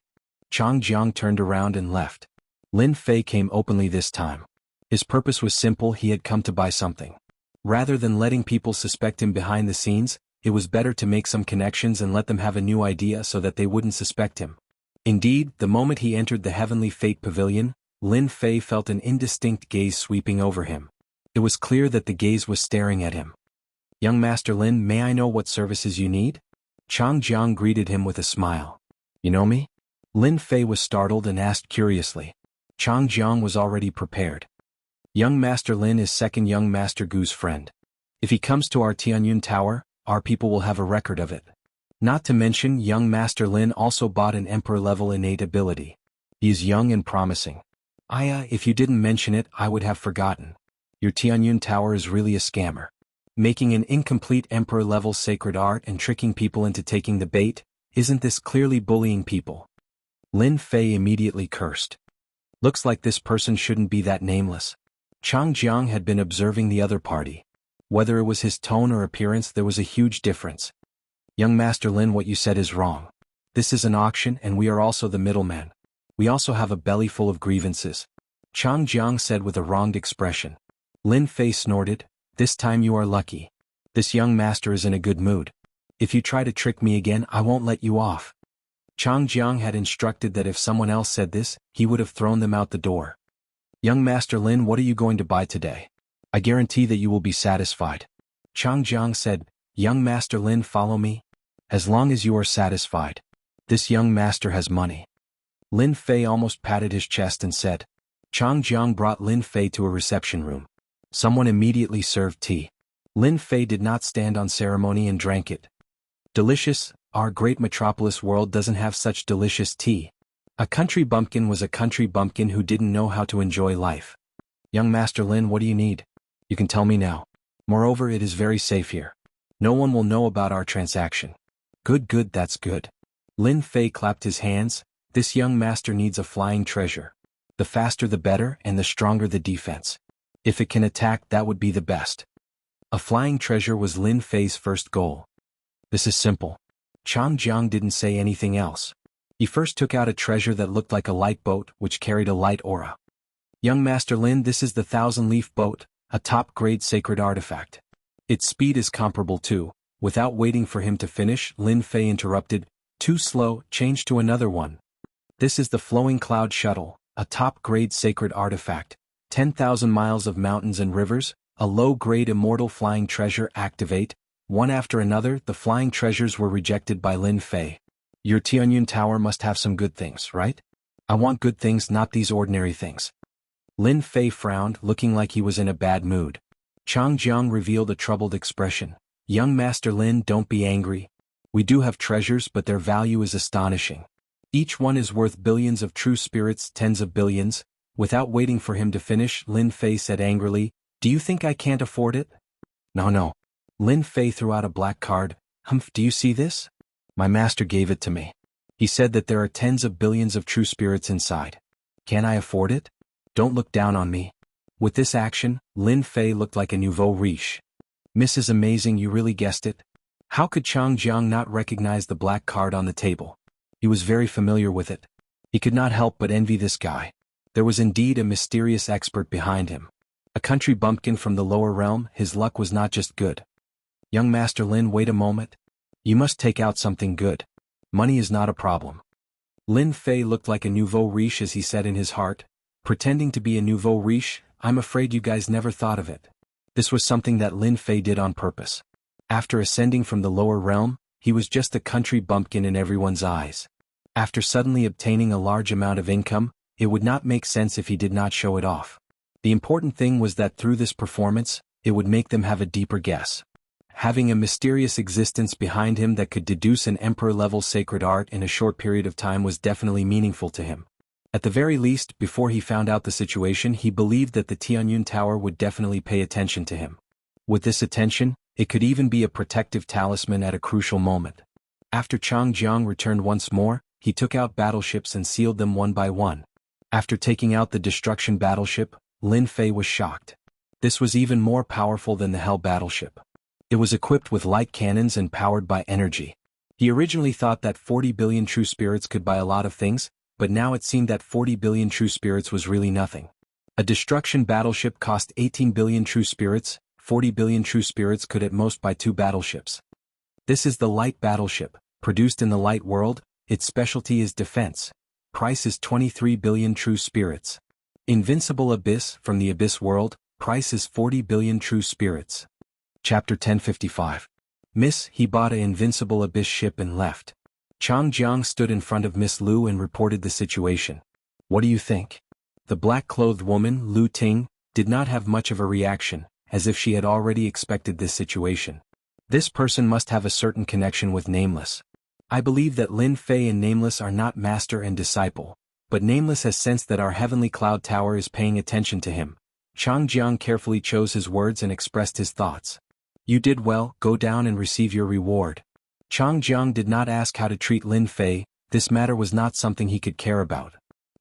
Chang Jiang turned around and left. Lin Fei came openly this time. His purpose was simple, he had come to buy something. Rather than letting people suspect him behind the scenes, it was better to make some connections and let them have a new idea so that they wouldn't suspect him. Indeed, the moment he entered the Heavenly Fate Pavilion, Lin Fei felt an indistinct gaze sweeping over him. It was clear that the gaze was staring at him. Young Master Lin, may I know what services you need? Chang Jiang greeted him with a smile. You know me? Lin Fei was startled and asked curiously. Chang Jiang was already prepared. Young Master Lin is second young Master Gu's friend. If he comes to our Tianyun Tower, our people will have a record of it. Not to mention, young Master Lin also bought an emperor-level innate ability. He is young and promising. If you didn't mention it, I would have forgotten. Your Tianyun Tower is really a scammer. Making an incomplete emperor-level sacred art and tricking people into taking the bait, isn't this clearly bullying people? Lin Fei immediately cursed. Looks like this person shouldn't be that nameless. Chang Jiang had been observing the other party. Whether it was his tone or appearance, there was a huge difference. Young Master Lin, what you said is wrong. This is an auction and we are also the middleman. We also have a belly full of grievances. Chang Jiang said with a wronged expression. Lin Fei snorted, this time you are lucky. This young master is in a good mood. If you try to trick me again, I won't let you off. Chang Jiang had instructed that if someone else said this, he would have thrown them out the door. Young Master Lin, what are you going to buy today? I guarantee that you will be satisfied. Chang Jiang said, Young Master Lin, follow me. As long as you are satisfied. This young master has money. Lin Fei almost patted his chest and said. Chang Jiang brought Lin Fei to a reception room. Someone immediately served tea. Lin Fei did not stand on ceremony and drank it. Delicious, our great metropolis world doesn't have such delicious tea. A country bumpkin was a country bumpkin who didn't know how to enjoy life. Young Master Lin, what do you need? You can tell me now. Moreover, it is very safe here. No one will know about our transaction. Good, that's good. Lin Fei clapped his hands. This young master needs a flying treasure. The faster the better and the stronger the defense. If it can attack, that would be the best. A flying treasure was Lin Fei's first goal. This is simple. Chang Jiang didn't say anything else. He first took out a treasure that looked like a light boat, which carried a light aura. Young Master Lin, this is the 1,000-leaf boat, a top-grade sacred artifact. Its speed is comparable too. Without waiting for him to finish, Lin Fei interrupted, too slow, change to another one. This is the Flowing Cloud Shuttle, a top-grade sacred artifact, 10,000 miles of mountains and rivers, a low-grade immortal flying treasure. Activate. One after another, the flying treasures were rejected by Lin Fei. Your Tianyun Tower must have some good things, right? I want good things, not these ordinary things. Lin Fei frowned, looking like he was in a bad mood. Chang Jiang revealed a troubled expression. Young Master Lin, don't be angry. We do have treasures, but their value is astonishing. Each one is worth billions of true spirits, tens of billions. Without waiting for him to finish, Lin Fei said angrily, do you think I can't afford it? No. Lin Fei threw out a black card. Humph, do you see this? My master gave it to me. He said that there are tens of billions of true spirits inside. Can I afford it? Don't look down on me. With this action, Lin Fei looked like a nouveau riche. Mrs. Amazing, you really guessed it? How could Chang Jiang not recognize the black card on the table? He was very familiar with it. He could not help but envy this guy. There was indeed a mysterious expert behind him. A country bumpkin from the lower realm, his luck was not just good. Young Master Lin, wait a moment. You must take out something good. Money is not a problem. Lin Fei looked like a nouveau riche as he said in his heart, pretending to be a nouveau riche, I'm afraid you guys never thought of it. This was something that Lin Fei did on purpose. After ascending from the lower realm, he was just a country bumpkin in everyone's eyes. After suddenly obtaining a large amount of income, it would not make sense if he did not show it off. The important thing was that through this performance, it would make them have a deeper guess. Having a mysterious existence behind him that could deduce an emperor-level sacred art in a short period of time was definitely meaningful to him. At the very least, before he found out the situation, he believed that the Tianyun Tower would definitely pay attention to him. With this attention, it could even be a protective talisman at a crucial moment. After Chang Jiang returned once more, he took out battleships and sealed them one by one. After taking out the destruction battleship, Lin Fei was shocked. This was even more powerful than the Hell battleship. It was equipped with light cannons and powered by energy. He originally thought that 40 billion true spirits could buy a lot of things, but now it seemed that 40 billion true spirits was really nothing. A destruction battleship cost 18 billion true spirits, 40 billion true spirits could at most buy 2 battleships. This is the light battleship, produced in the light world, its specialty is defense. Price is 23 billion true spirits. Invincible Abyss, from the Abyss world, price is 40 billion true spirits. Chapter 1055. Miss, he bought a Invincible Abyss ship and left. Chang Jiang stood in front of Miss Lu and reported the situation. What do you think? The black-clothed woman, Lu Ting, did not have much of a reaction, as if she had already expected this situation. This person must have a certain connection with Nameless. I believe that Lin Fei and Nameless are not master and disciple, but Nameless has sensed that our heavenly cloud tower is paying attention to him. Chang Jiang carefully chose his words and expressed his thoughts. You did well, go down and receive your reward. Chang Jiang did not ask how to treat Lin Fei, this matter was not something he could care about.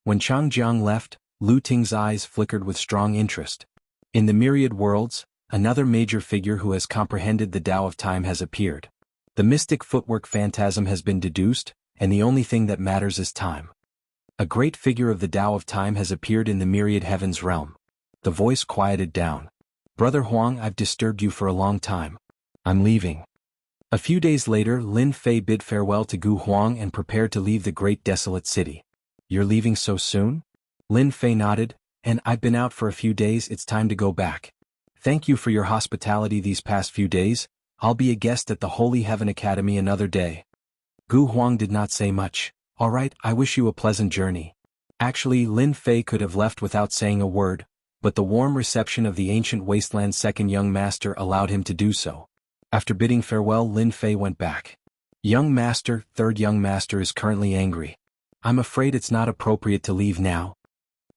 When Chang Jiang left, Lu Ting's eyes flickered with strong interest. In the myriad worlds, another major figure who has comprehended the Tao of Time has appeared. The mystic footwork phantasm has been deduced, and the only thing that matters is time. A great figure of the Tao of Time has appeared in the myriad heavens realm. The voice quieted down. Brother Huang, I've disturbed you for a long time. I'm leaving. A few days later, Lin Fei bid farewell to Gu Huang and prepared to leave the great desolate city. You're leaving so soon? Lin Fei nodded, and I've been out for a few days, it's time to go back. Thank you for your hospitality these past few days, I'll be a guest at the Holy Heaven Academy another day. Gu Huang did not say much. All right, I wish you a pleasant journey. Actually, Lin Fei could have left without saying a word, but the warm reception of the ancient wasteland's second young master allowed him to do so. After bidding farewell, Lin Fei went back. Young master, third young master is currently angry. I'm afraid it's not appropriate to leave now.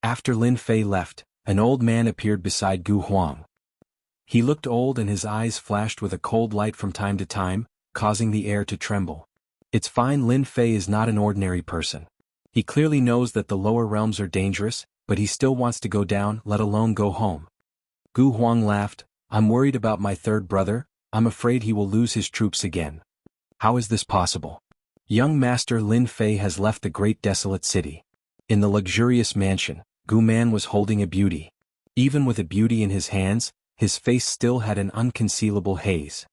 After Lin Fei left, an old man appeared beside Gu Huang. He looked old and his eyes flashed with a cold light from time to time, causing the air to tremble. It's fine, Lin Fei is not an ordinary person. He clearly knows that the lower realms are dangerous, but he still wants to go down, let alone go home. Gu Huang laughed, I'm worried about my third brother, I'm afraid he will lose his troops again. How is this possible? Young master Lin Fei has left the great desolate city. In the luxurious mansion, Gu Man was holding a beauty. Even with a beauty in his hands, His face still had an unconcealable haze.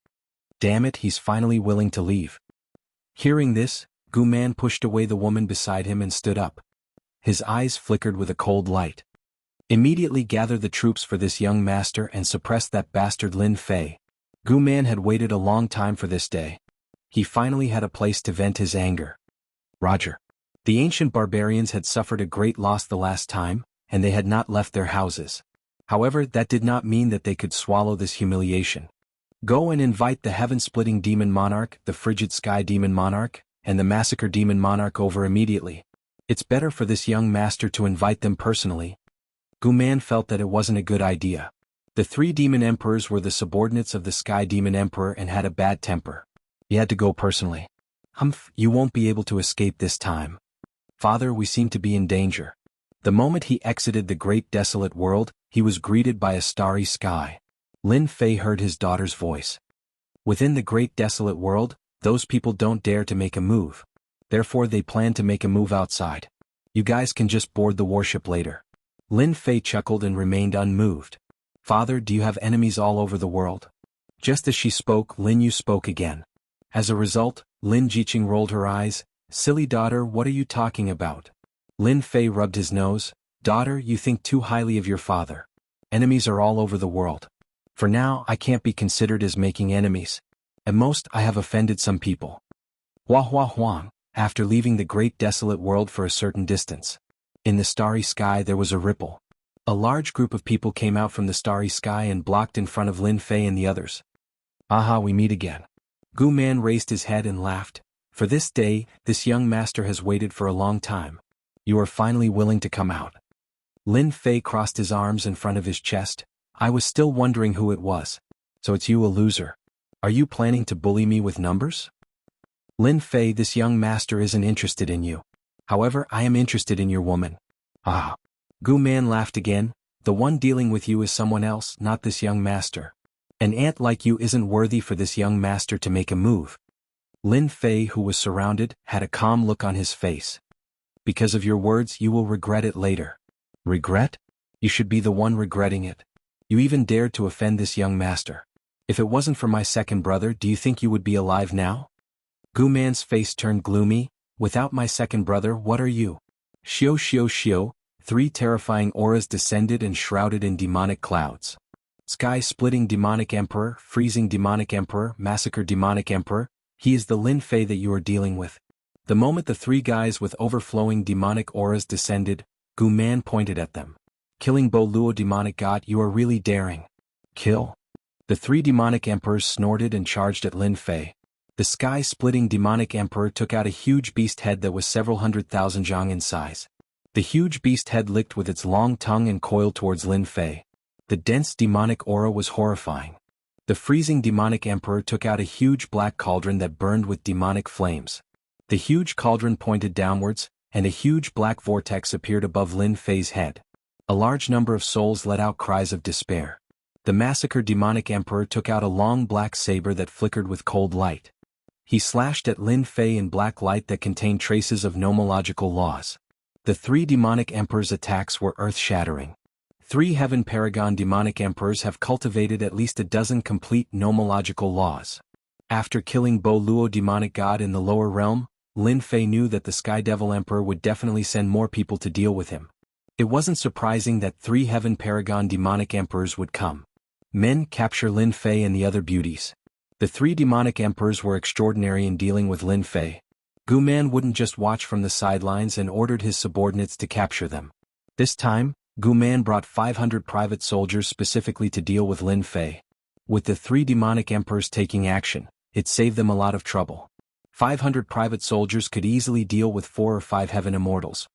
Damn it, he's finally willing to leave. Hearing this, Gu Man pushed away the woman beside him and stood up. His eyes flickered with a cold light. Immediately gather the troops for this young master and suppress that bastard Lin Fei. Gu Man had waited a long time for this day. He finally had a place to vent his anger. Roger. The ancient barbarians had suffered a great loss the last time, and they had not left their houses. However, that did not mean that they could swallow this humiliation. Go and invite the heaven-splitting demon monarch, the frigid sky demon monarch, and the massacre demon monarch over immediately. It's better for this young master to invite them personally. Gu Man felt that it wasn't a good idea. The 3 demon emperors were the subordinates of the sky demon emperor and had a bad temper. He had to go personally. Humph, you won't be able to escape this time. Father, we seem to be in danger. The moment he exited the great desolate world, he was greeted by a starry sky. Lin Fei heard his daughter's voice. Within the great desolate world, those people don't dare to make a move. Therefore they plan to make a move outside. You guys can just board the warship later. Lin Fei chuckled and remained unmoved. Father, do you have enemies all over the world? Just as she spoke, Lin Yu spoke again. As a result, Lin Jiqing rolled her eyes. Silly daughter, what are you talking about? Lin Fei rubbed his nose. Daughter, you think too highly of your father. Enemies are all over the world. For now, I can't be considered as making enemies. At most, I have offended some people. Hua hua huang, after leaving the great desolate world for a certain distance. In the starry sky there was a ripple. A large group of people came out from the starry sky and blocked in front of Lin Fei and the others. Aha, we meet again. Gu Man raised his head and laughed. For this day, this young master has waited for a long time. You are finally willing to come out. Lin Fei crossed his arms in front of his chest. I was still wondering who it was. So it's you, a loser. Are you planning to bully me with numbers? Lin Fei, this young master isn't interested in you. However, I am interested in your woman. Ah. Gu Man laughed again. The one dealing with you is someone else, not this young master. An ant like you isn't worthy for this young master to make a move. Lin Fei, who was surrounded, had a calm look on his face. Because of your words, you will regret it later. Regret? You should be the one regretting it. You even dared to offend this young master. If it wasn't for my second brother, do you think you would be alive now? Gu Man's face turned gloomy. Without my second brother, what are you? Xiao xiao xiao, 3 terrifying auras descended and shrouded in demonic clouds. Sky-splitting demonic emperor, freezing demonic emperor, massacre demonic emperor, he is the Lin Fei that you are dealing with. The moment the 3 guys with overflowing demonic auras descended, Gu Man pointed at them. Killing Bo Luo demonic god, you are really daring. Kill. The 3 demonic emperors snorted and charged at Lin Fei. The sky-splitting demonic emperor took out a huge beast head that was several 100,000 zhang in size. The huge beast head licked with its long tongue and coiled towards Lin Fei. The dense demonic aura was horrifying. The freezing demonic emperor took out a huge black cauldron that burned with demonic flames. The huge cauldron pointed downwards, and a huge black vortex appeared above Lin Fei's head. A large number of souls let out cries of despair. The massacre demonic emperor took out a long black saber that flickered with cold light. He slashed at Lin Fei in black light that contained traces of nomological laws. The 3 demonic emperors' attacks were earth-shattering. 3 heaven paragon demonic emperors have cultivated at least a dozen complete nomological laws. After killing Bo Luo demonic god in the lower realm, Lin Fei knew that the Sky Devil Emperor would definitely send more people to deal with him. It wasn't surprising that 3 heaven paragon demonic emperors would come. Men, capture Lin Fei and the other beauties. The 3 demonic emperors were extraordinary in dealing with Lin Fei. Gu Man wouldn't just watch from the sidelines and ordered his subordinates to capture them. This time, Gu Man brought 500 private soldiers specifically to deal with Lin Fei. With the 3 demonic emperors taking action, it saved them a lot of trouble. 500 private soldiers could easily deal with 4 or 5 heaven immortals.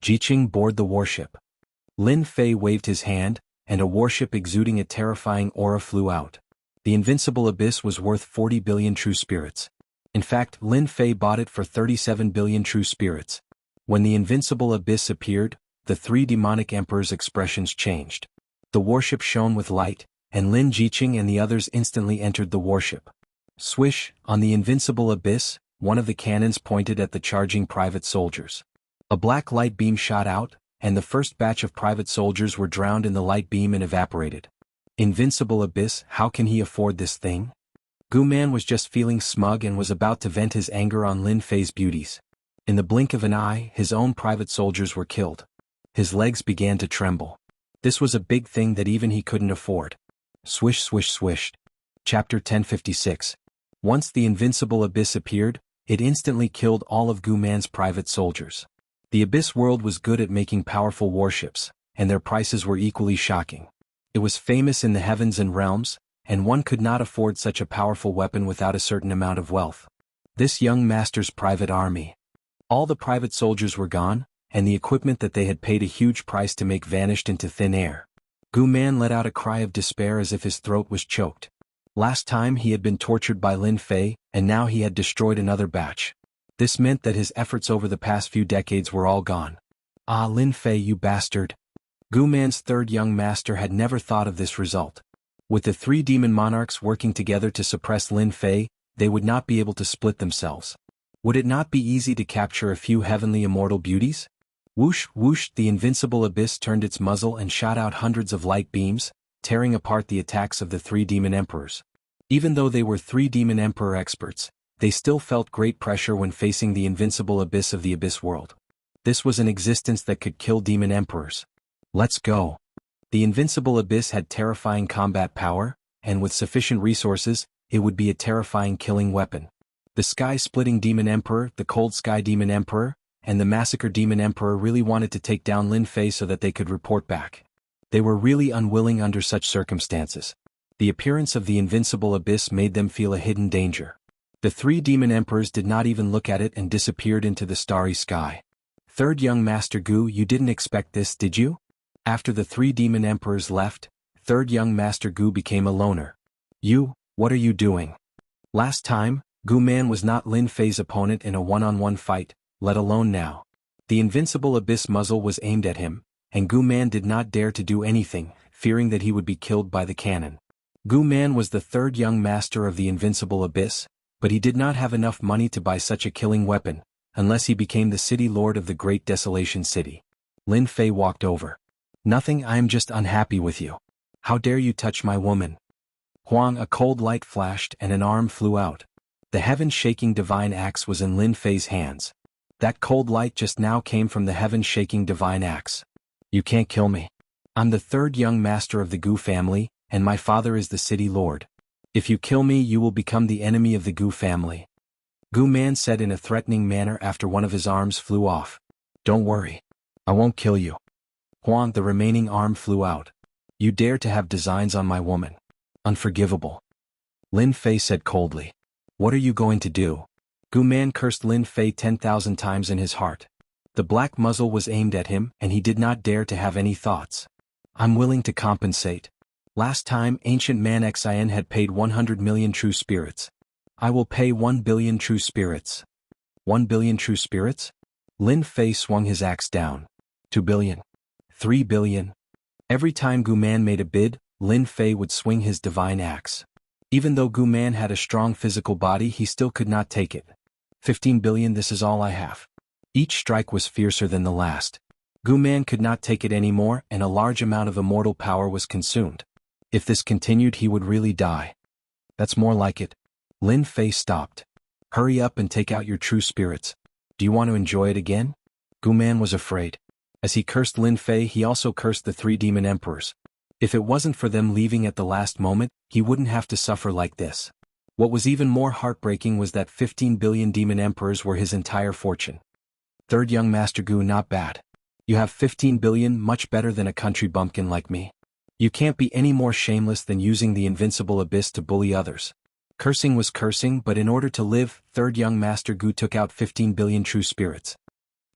Jiqing board the warship. Lin Fei waved his hand, and a warship exuding a terrifying aura flew out. The invincible abyss was worth 40 billion true spirits. In fact, Lin Fei bought it for 37 billion true spirits. When the invincible abyss appeared, the 3 demonic emperors' expressions changed. The warship shone with light, and Lin Jiqing and the others instantly entered the warship. Swish, on the invincible abyss, one of the cannons pointed at the charging private soldiers. A black light beam shot out, and the first batch of private soldiers were drowned in the light beam and evaporated. Invincible abyss, how can he afford this thing? Gu Man was just feeling smug and was about to vent his anger on Lin Fei's beauties. In the blink of an eye, his own private soldiers were killed. His legs began to tremble. This was a big thing that even he couldn't afford. Swish swish swished. Chapter 1056. Once the invincible abyss appeared, it instantly killed all of Gu Man's private soldiers. The abyss world was good at making powerful warships, and their prices were equally shocking. It was famous in the heavens and realms, and one could not afford such a powerful weapon without a certain amount of wealth. This young master's private army. All the private soldiers were gone, and the equipment that they had paid a huge price to make vanished into thin air. Gu Man let out a cry of despair as if his throat was choked. Last time he had been tortured by Lin Fei, and now he had destroyed another batch. This meant that his efforts over the past few decades were all gone. Ah, Lin Fei, you bastard! Gu Man's third young master had never thought of this result. With the three demon monarchs working together to suppress Lin Fei, they would not be able to split themselves. Would it not be easy to capture a few heavenly immortal beauties? Whoosh, whoosh, the invincible abyss turned its muzzle and shot out hundreds of light beams, tearing apart the attacks of the three demon emperors. Even though they were three demon emperor experts, they still felt great pressure when facing the invincible abyss of the abyss world. This was an existence that could kill demon emperors. Let's go. The invincible abyss had terrifying combat power, and with sufficient resources, it would be a terrifying killing weapon. The sky-splitting demon emperor, the cold sky demon emperor, and the massacre demon emperor really wanted to take down Lin Fei so that they could report back. They were really unwilling under such circumstances. The appearance of the invincible abyss made them feel a hidden danger. The three demon emperors did not even look at it and disappeared into the starry sky. Third young Master Gu, you didn't expect this, did you? After the three demon emperors left, third young Master Gu became a loner. You, what are you doing? Last time, Gu Man was not Lin Fei's opponent in a one-on-one fight, let alone now. The invincible abyss muzzle was aimed at him, and Gu Man did not dare to do anything, fearing that he would be killed by the cannon. Gu Man was the third young master of the invincible abyss, but he did not have enough money to buy such a killing weapon, unless he became the city lord of the great desolation city. Lin Fei walked over. Nothing, I am just unhappy with you. How dare you touch my woman? Huang, a cold light flashed and an arm flew out. The heaven-shaking divine axe was in Lin Fei's hands. That cold light just now came from the heaven-shaking divine axe. You can't kill me. I'm the third young master of the Gu family, and my father is the city lord. If you kill me, you will become the enemy of the Gu family. Gu Man said in a threatening manner after one of his arms flew off. Don't worry. I won't kill you. Huang, the remaining arm flew out. You dare to have designs on my woman. Unforgivable. Lin Fei said coldly. What are you going to do? Gu Man cursed Lin Fei 10,000 times in his heart. The black muzzle was aimed at him and he did not dare to have any thoughts. I'm willing to compensate. Last time ancient man Xin had paid 100 million true spirits. I will pay 1 billion true spirits. 1 billion true spirits? Lin Fei swung his axe down. 2 billion. 3 billion. Every time Gu Man made a bid, Lin Fei would swing his divine axe. Even though Gu Man had a strong physical body, he still could not take it. 15 billion, this is all I have. Each strike was fiercer than the last. Gu Man could not take it anymore, and a large amount of immortal power was consumed. If this continued, he would really die. That's more like it. Lin Fei stopped. Hurry up and take out your true spirits. Do you want to enjoy it again? Gu Man was afraid. As he cursed Lin Fei, he also cursed the three demon emperors. If it wasn't for them leaving at the last moment, he wouldn't have to suffer like this. What was even more heartbreaking was that 15 billion demon emperors were his entire fortune. Third young Master Gu, not bad. You have 15 billion, much better than a country bumpkin like me. You can't be any more shameless than using the invincible abyss to bully others. Cursing was cursing, but in order to live, third young Master Gu took out 15 billion true spirits.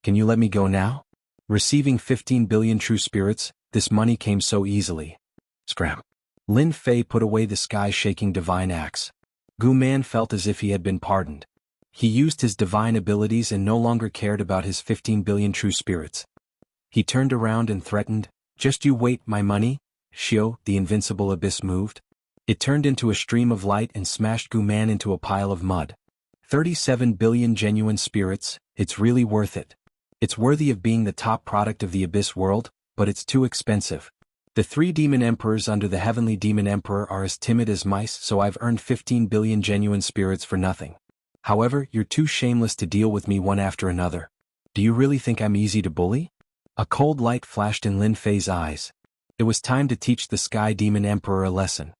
Can you let me go now? Receiving 15 billion true spirits, this money came so easily. Scram. Lin Fei put away the sky-shaking divine axe. Gu Man felt as if he had been pardoned. He used his divine abilities and no longer cared about his 15 billion true spirits. He turned around and threatened, just you wait, my money. Shio, the invincible abyss moved. It turned into a stream of light and smashed Gu Man into a pile of mud. 37 billion genuine spirits, it's really worth it. It's worthy of being the top product of the abyss world, but it's too expensive. The 3 demon emperors under the heavenly demon emperor are as timid as mice, so I've earned 15 billion genuine spirits for nothing. However, you're too shameless to deal with me one after another. Do you really think I'm easy to bully? A cold light flashed in Lin Fei's eyes. It was time to teach the Sky Demon Emperor a lesson.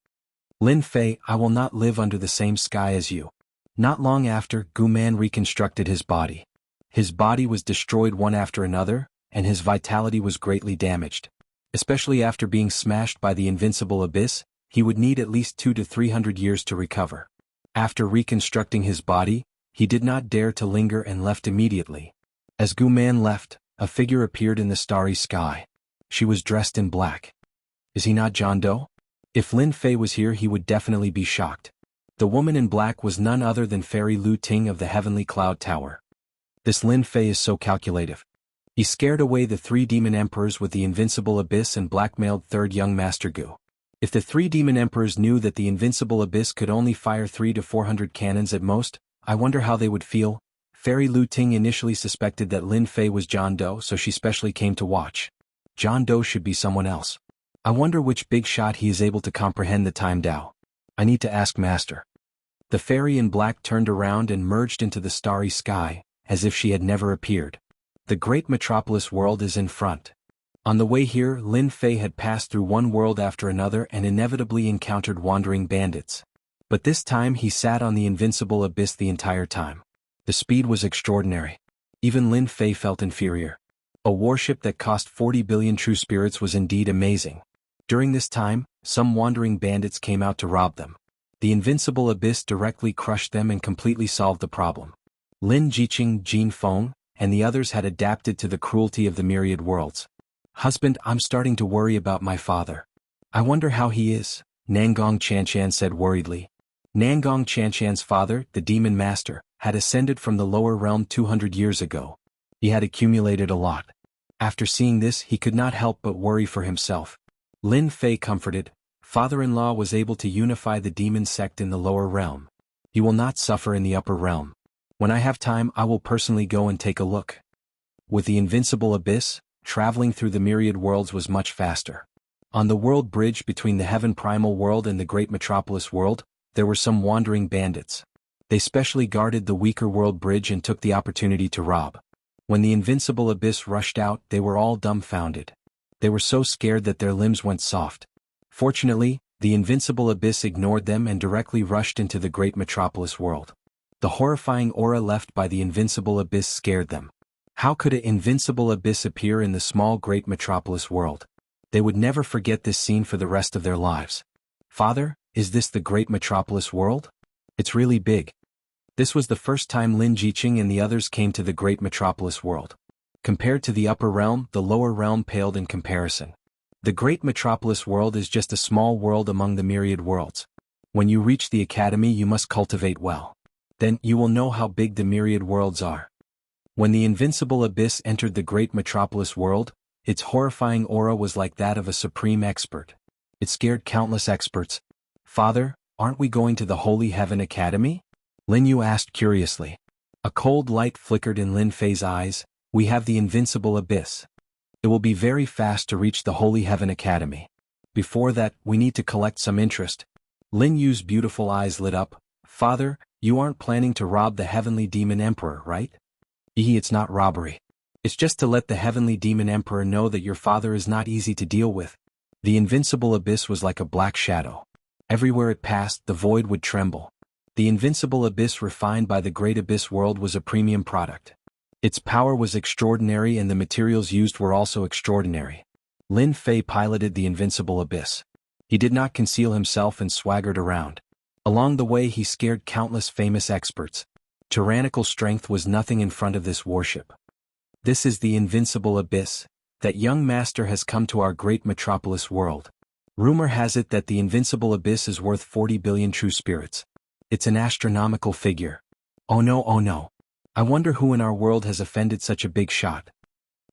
Lin Fei, I will not live under the same sky as you. Not long after, Gu Man reconstructed his body. His body was destroyed one after another, and his vitality was greatly damaged. Especially after being smashed by the invincible abyss, he would need at least 200 to 300 years to recover. After reconstructing his body, he did not dare to linger and left immediately. As Gu Man left, a figure appeared in the starry sky. She was dressed in black. Is he not John Doe? If Lin Fei was here, he would definitely be shocked. The woman in black was none other than Fairy Lu Ting of the Heavenly Cloud Tower. This Lin Fei is so calculative. He scared away the 3 demon emperors with the invincible abyss and blackmailed third young Master Gu. If the 3 demon emperors knew that the invincible abyss could only fire 300 to 400 cannons at most, I wonder how they would feel. Fairy Lu Ting initially suspected that Lin Fei was John Doe, so she specially came to watch. John Doe should be someone else. I wonder which big shot he is able to comprehend the time Dao. I need to ask Master. The fairy in black turned around and merged into the starry sky, as if she had never appeared. The great metropolis world is in front. On the way here, Lin Fei had passed through one world after another and inevitably encountered wandering bandits. But this time he sat on the invincible abyss the entire time. The speed was extraordinary. Even Lin Fei felt inferior. A warship that cost 40 billion true spirits was indeed amazing. During this time, some wandering bandits came out to rob them. The invincible abyss directly crushed them and completely solved the problem. Lin Jiqing, Jin Feng, and the others had adapted to the cruelty of the myriad worlds. Husband, I'm starting to worry about my father. I wonder how he is, Nangong Chanchan said worriedly. Nangong Chanchan's father, the demon master, had ascended from the lower realm 200 years ago. He had accumulated a lot. After seeing this, he could not help but worry for himself. Lin Fei comforted. Father-in-law was able to unify the demon sect in the lower realm. He will not suffer in the upper realm. When I have time, I will personally go and take a look. With the invincible abyss, traveling through the myriad worlds was much faster. On the world bridge between the heaven primal world and the great metropolis world, there were some wandering bandits. They specially guarded the weaker world bridge and took the opportunity to rob. When the invincible abyss rushed out, they were all dumbfounded. They were so scared that their limbs went soft. Fortunately, the invincible abyss ignored them and directly rushed into the great metropolis world. The horrifying aura left by the invincible abyss scared them. How could an invincible abyss appear in the small great metropolis world? They would never forget this scene for the rest of their lives. Father, is this the great metropolis world? It's really big. This was the first time Lin Jiqing and the others came to the great metropolis world. Compared to the upper realm, the lower realm paled in comparison. The great metropolis world is just a small world among the myriad worlds. When you reach the academy, you must cultivate well. Then, you will know how big the myriad worlds are. When the invincible abyss entered the great metropolis world, its horrifying aura was like that of a supreme expert. It scared countless experts. Father, aren't we going to the Holy Heaven Academy? Lin Yu asked curiously. A cold light flickered in Lin Fei's eyes. We have the invincible abyss. It will be very fast to reach the Holy Heaven Academy. Before that, we need to collect some interest. Lin Yu's beautiful eyes lit up. Father, you aren't planning to rob the Heavenly Demon Emperor, right? It's not robbery. It's just to let the Heavenly Demon Emperor know that your father is not easy to deal with. The invincible abyss was like a black shadow. Everywhere it passed, the void would tremble. The invincible abyss refined by the great abyss world was a premium product. Its power was extraordinary and the materials used were also extraordinary. Lin Fei piloted the invincible abyss. He did not conceal himself and swaggered around. Along the way he scared countless famous experts. Tyrannical strength was nothing in front of this warship. This is the invincible abyss. That young master has come to our great metropolis world. Rumor has it that the invincible abyss is worth 40 billion true spirits. It's an astronomical figure. Oh no, oh no. I wonder who in our world has offended such a big shot.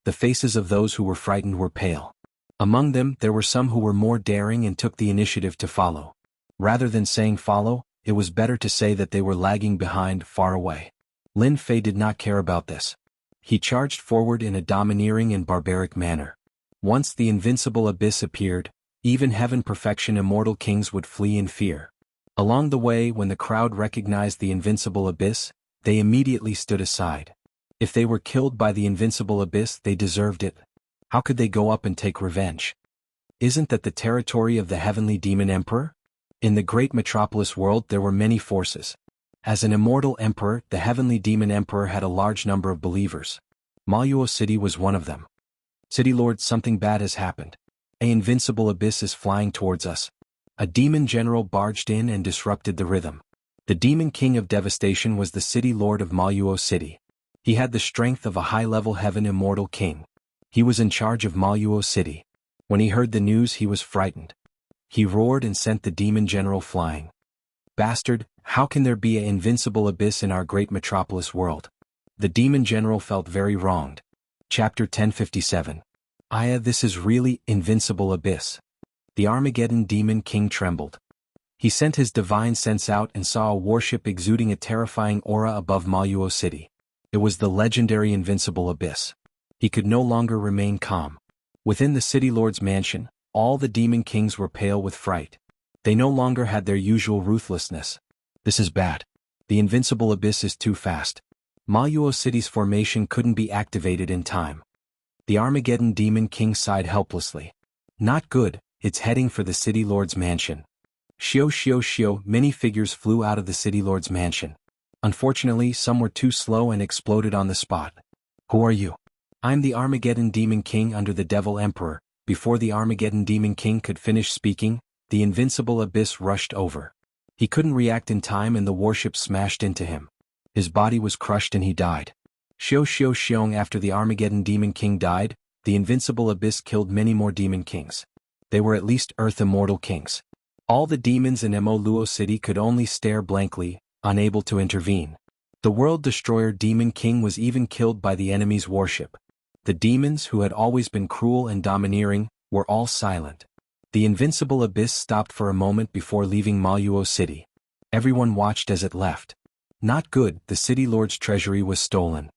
The faces of those who were frightened were pale. Among them, there were some who were more daring and took the initiative to follow. Rather than saying follow, it was better to say that they were lagging behind, far away. Lin Fei did not care about this. He charged forward in a domineering and barbaric manner. Once the invincible abyss appeared, even heaven perfection immortal kings would flee in fear. Along the way, when the crowd recognized the invincible abyss, they immediately stood aside. If they were killed by the invincible abyss, they deserved it. How could they go up and take revenge? Isn't that the territory of the heavenly demon emperor? In the great metropolis world there were many forces. As an immortal emperor, the heavenly demon emperor had a large number of believers. Maluo City was one of them. City Lord, something bad has happened. An invincible abyss is flying towards us. A demon general barged in and disrupted the rhythm. The demon king of devastation was the city lord of Maluo City. He had the strength of a high-level heaven immortal king. He was in charge of Maluo City. When he heard the news, he was frightened. He roared and sent the demon general flying. Bastard, how can there be an invincible abyss in our great metropolis world? The demon general felt very wronged. Chapter 1057. Aya, this is really invincible abyss. The Armageddon demon king trembled. He sent his divine sense out and saw a warship exuding a terrifying aura above Maluo City. It was the legendary invincible abyss. He could no longer remain calm. Within the city lord's mansion, all the demon kings were pale with fright. They no longer had their usual ruthlessness. This is bad. The invincible abyss is too fast. Maluo City's formation couldn't be activated in time. The Armageddon demon king sighed helplessly. Not good, it's heading for the city lord's mansion. Shio shio shio, many figures flew out of the city lord's mansion. Unfortunately, some were too slow and exploded on the spot. Who are you? I'm the Armageddon demon king under the devil emperor. Before the Armageddon demon king could finish speaking, the invincible abyss rushed over. He couldn't react in time and the warship smashed into him. His body was crushed and he died. Shio shio shiong, after the Armageddon demon king died, the invincible abyss killed many more demon kings. They were at least earth immortal kings. All the demons in Mo Luo City could only stare blankly, unable to intervene. The world destroyer demon king was even killed by the enemy's warship. The demons, who had always been cruel and domineering, were all silent. The invincible abyss stopped for a moment before leaving Maluo City. Everyone watched as it left. Not good, the city lord's treasury was stolen.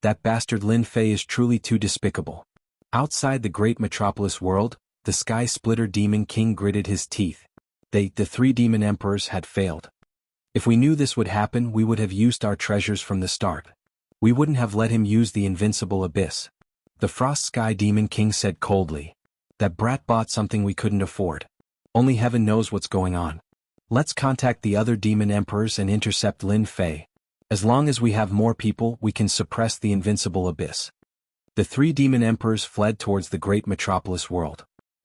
That bastard Lin Fei is truly too despicable. Outside the great metropolis world, the sky splitter demon king gritted his teeth. The three demon emperors had failed. If we knew this would happen, we would have used our treasures from the start. We wouldn't have let him use the invincible abyss. The Frost Sky Demon King said coldly. That brat bought something we couldn't afford. Only heaven knows what's going on. Let's contact the other demon emperors and intercept Lin Fei. As long as we have more people, we can suppress the invincible abyss. The three demon emperors fled towards the great metropolis world.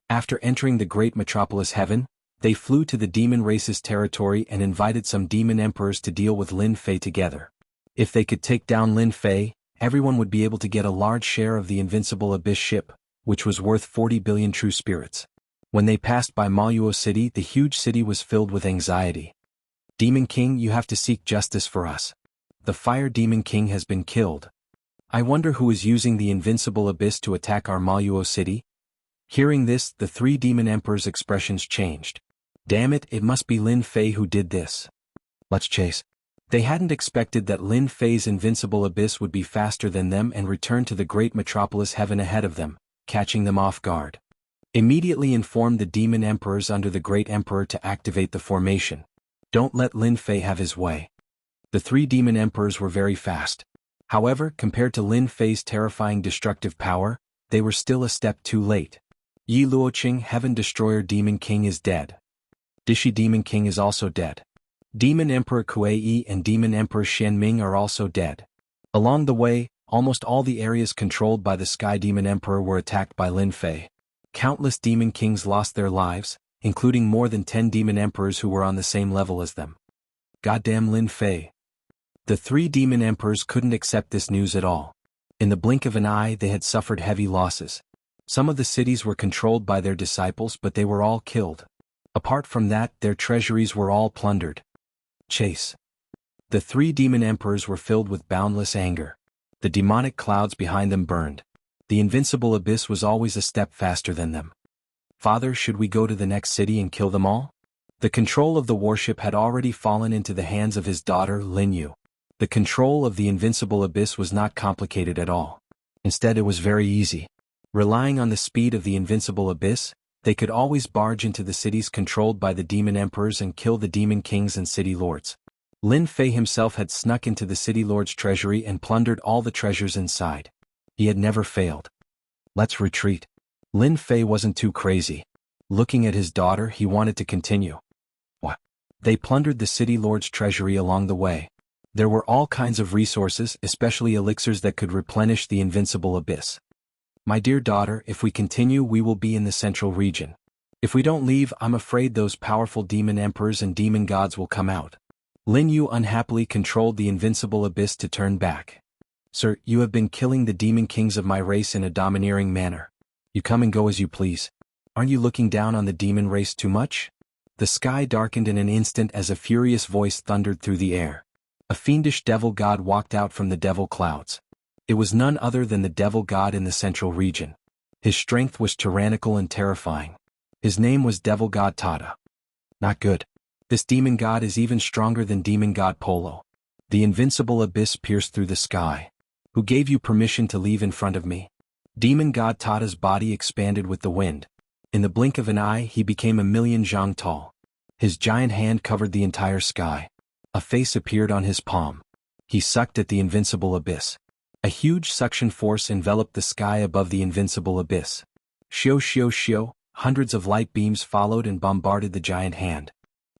After entering the great metropolis heaven, they flew to the demon race's territory and invited some demon emperors to deal with Lin Fei together. If they could take down Lin Fei, everyone would be able to get a large share of the invincible abyss ship, which was worth 40 billion true spirits. When they passed by Maluo City, the huge city was filled with anxiety. Demon King, you have to seek justice for us. The Fire Demon King has been killed. I wonder who is using the invincible abyss to attack our Maluo City? Hearing this, the three demon emperors' expressions changed. Damn it, it must be Lin Fei who did this. Let's chase. They hadn't expected that Lin Fei's invincible abyss would be faster than them and return to the great metropolis heaven ahead of them, catching them off guard. Immediately informed the demon emperors under the great emperor to activate the formation. Don't let Lin Fei have his way. The three demon emperors were very fast. However, compared to Lin Fei's terrifying destructive power, they were still a step too late. Yi Luoqing, Heaven Destroyer Demon King, is dead. Dishi Demon King is also dead. Demon Emperor Kuei and Demon Emperor Xianming are also dead. Along the way, almost all the areas controlled by the Sky Demon Emperor were attacked by Lin Fei. Countless demon kings lost their lives, including more than 10 demon emperors who were on the same level as them. Goddamn Lin Fei. The three demon emperors couldn't accept this news at all. In the blink of an eye, they had suffered heavy losses. Some of the cities were controlled by their disciples, but they were all killed. Apart from that, their treasuries were all plundered. Chase. The three demon emperors were filled with boundless anger. The demonic clouds behind them burned. The invincible abyss was always a step faster than them. Father, should we go to the next city and kill them all? The control of the warship had already fallen into the hands of his daughter, Lin Yu. The control of the invincible abyss was not complicated at all. Instead, it was very easy. Relying on the speed of the invincible abyss, they could always barge into the cities controlled by the demon emperors and kill the demon kings and city lords. Lin Fei himself had snuck into the city lord's treasury and plundered all the treasures inside. He had never failed. Let's retreat. Lin Fei wasn't too crazy. Looking at his daughter, he wanted to continue. What? They plundered the city lord's treasury along the way. There were all kinds of resources, especially elixirs that could replenish the invincible abyss. My dear daughter, if we continue, we will be in the central region. If we don't leave, I'm afraid those powerful demon emperors and demon gods will come out. Lin Yu unhappily controlled the invincible abyss to turn back. Sir, you have been killing the demon kings of my race in a domineering manner. You come and go as you please. Aren't you looking down on the demon race too much? The sky darkened in an instant as a furious voice thundered through the air. A fiendish devil god walked out from the devil clouds. It was none other than the devil god in the central region. His strength was tyrannical and terrifying. His name was devil god Tada. Not good. This demon god is even stronger than demon god Polo. The invincible abyss pierced through the sky. Who gave you permission to leave in front of me? Demon god Tada's body expanded with the wind. In the blink of an eye, he became 1,000,000 zhang tall. His giant hand covered the entire sky. A face appeared on his palm. He sucked at the invincible abyss. A huge suction force enveloped the sky above the invincible abyss. Shio shio shio, hundreds of light beams followed and bombarded the giant hand.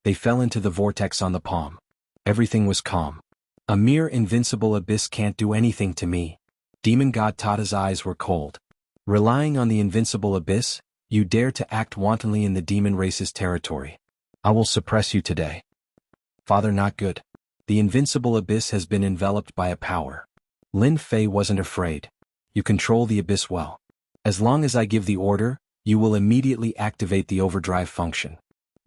They fell into the vortex on the palm. Everything was calm. A mere invincible abyss can't do anything to me. Demon god Tada's eyes were cold. Relying on the invincible abyss, you dare to act wantonly in the demon race's territory. I will suppress you today. Father, not good. The invincible abyss has been enveloped by a power. Lin Fei wasn't afraid. You control the abyss well. As long as I give the order, you will immediately activate the overdrive function.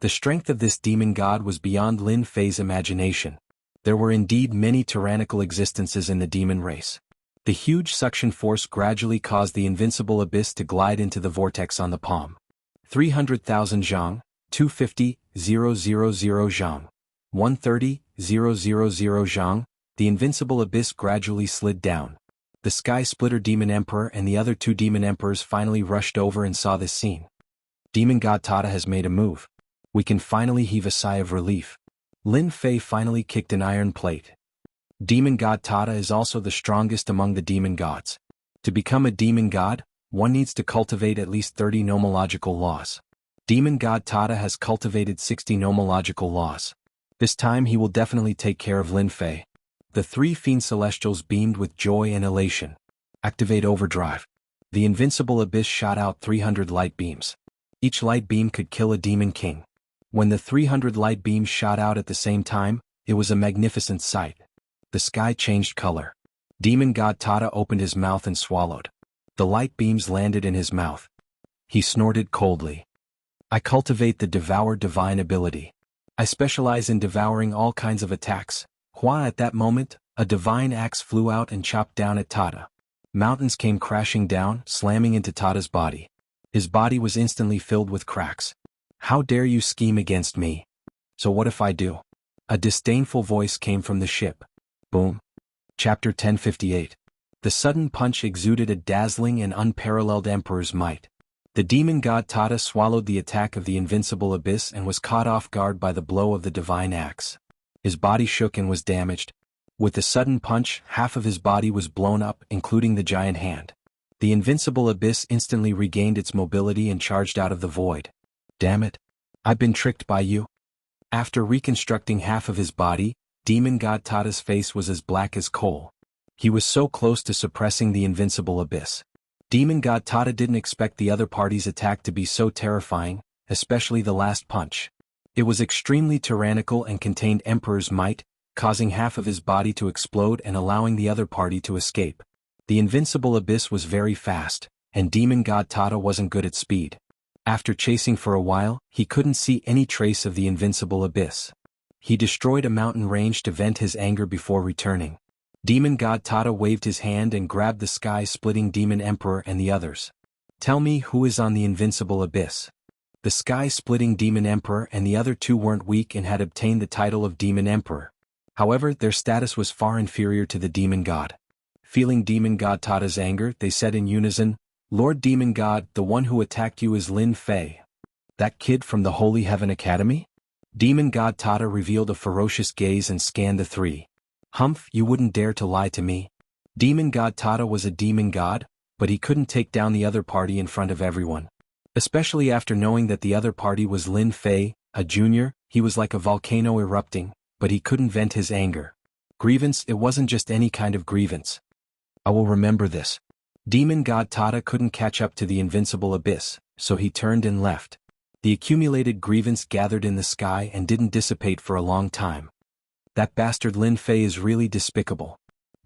The strength of this demon god was beyond Lin Fei's imagination. There were indeed many tyrannical existences in the demon race. The huge suction force gradually caused the invincible abyss to glide into the vortex on the palm. 300,000 zhang, 250,000 zhang, 130,000 zhang, the invincible abyss gradually slid down. The Sky Splitter Demon Emperor and the other 2 Demon Emperors finally rushed over and saw this scene. Demon God Tada has made a move. We can finally heave a sigh of relief. Lin Fei finally kicked an iron plate. Demon God Tada is also the strongest among the demon gods. To become a demon god, one needs to cultivate at least 30 nomological laws. Demon God Tada has cultivated 60 nomological laws. This time he will definitely take care of Lin Fei. The 3 fiend celestials beamed with joy and elation. Activate overdrive. The invincible abyss shot out 300 light beams. Each light beam could kill a demon king. When the 300 light beams shot out at the same time, it was a magnificent sight. The sky changed color. Demon God Tada opened his mouth and swallowed. The light beams landed in his mouth. He snorted coldly. I cultivate the Devour Divine ability. I specialize in devouring all kinds of attacks. Hua, at that moment, a divine axe flew out and chopped down at Tada. Mountains came crashing down, slamming into Tada's body. His body was instantly filled with cracks. How dare you scheme against me? So what if I do? A disdainful voice came from the ship. Boom. Chapter 1058. The sudden punch exuded a dazzling and unparalleled emperor's might. The demon god Tada swallowed the attack of the invincible abyss and was caught off guard by the blow of the divine axe. His body shook and was damaged. With the sudden punch, half of his body was blown up, including the giant hand. The invincible abyss instantly regained its mobility and charged out of the void. Damn it. I've been tricked by you. After reconstructing half of his body, demon god Tada's face was as black as coal. He was so close to suppressing the invincible abyss. Demon god Tada didn't expect the other party's attack to be so terrifying, especially the last punch. It was extremely tyrannical and contained Emperor's might, causing half of his body to explode and allowing the other party to escape. The invincible abyss was very fast, and demon god Tada wasn't good at speed. After chasing for a while, he couldn't see any trace of the invincible abyss. He destroyed a mountain range to vent his anger before returning. Demon god Tada waved his hand and grabbed the sky-splitting demon emperor and the others. Tell me who is on the invincible abyss. The sky-splitting demon emperor and the other 2 weren't weak and had obtained the title of demon emperor. However, their status was far inferior to the demon god. Feeling demon god Tada's anger, they said in unison, Lord Demon God, the one who attacked you is Lin Fei. That kid from the Holy Heaven Academy? Demon God Tata revealed a ferocious gaze and scanned the three. Humph, you wouldn't dare to lie to me. Demon God Tata was a demon god, but he couldn't take down the other party in front of everyone. Especially after knowing that the other party was Lin Fei, a junior, he was like a volcano erupting, but he couldn't vent his anger. Grievance, it wasn't just any kind of grievance. I will remember this. Demon God Tata couldn't catch up to the invincible abyss, so he turned and left. The accumulated grievance gathered in the sky and didn't dissipate for a long time. That bastard Lin Fei is really despicable.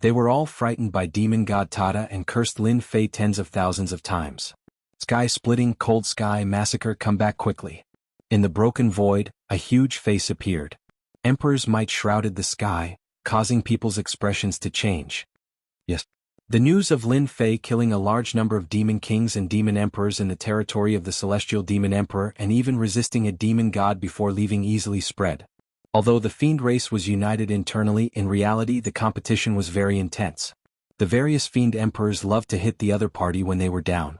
They were all frightened by Demon God Tata and cursed Lin Fei tens of thousands of times. Sky splitting, cold sky, massacre, come back quickly. In the broken void, a huge face appeared. Emperor's might shrouded the sky, causing people's expressions to change. Yes. The news of Lin Fei killing a large number of demon kings and demon emperors in the territory of the celestial demon emperor and even resisting a demon god before leaving easily spread. Although the fiend race was united internally, in reality the competition was very intense. The various fiend emperors loved to hit the other party when they were down.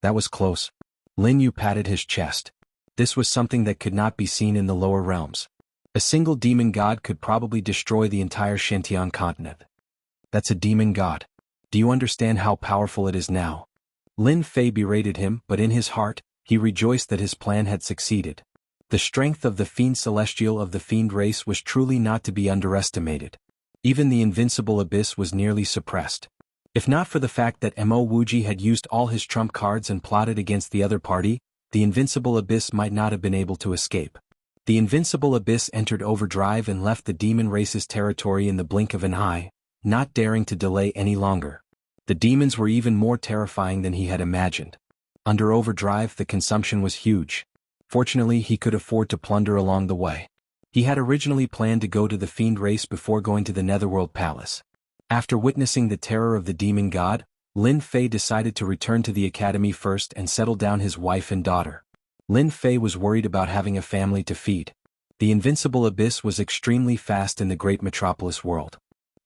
That was close. Lin Yu patted his chest. This was something that could not be seen in the lower realms. A single demon god could probably destroy the entire Shentian continent. That's a demon god. Do you understand how powerful it is now? Lin Fei berated him, but in his heart, he rejoiced that his plan had succeeded. The strength of the fiend celestial of the fiend race was truly not to be underestimated. Even the invincible abyss was nearly suppressed. If not for the fact that Mo Wuji had used all his trump cards and plotted against the other party, the invincible abyss might not have been able to escape. The invincible abyss entered overdrive and left the demon race's territory in the blink of an eye, not daring to delay any longer. The demons were even more terrifying than he had imagined. Under overdrive, the consumption was huge. Fortunately, he could afford to plunder along the way. He had originally planned to go to the fiend race before going to the Netherworld Palace. After witnessing the terror of the demon god, Lin Fei decided to return to the academy first and settle down his wife and daughter. Lin Fei was worried about having a family to feed. The invincible abyss was extremely fast in the great metropolis world.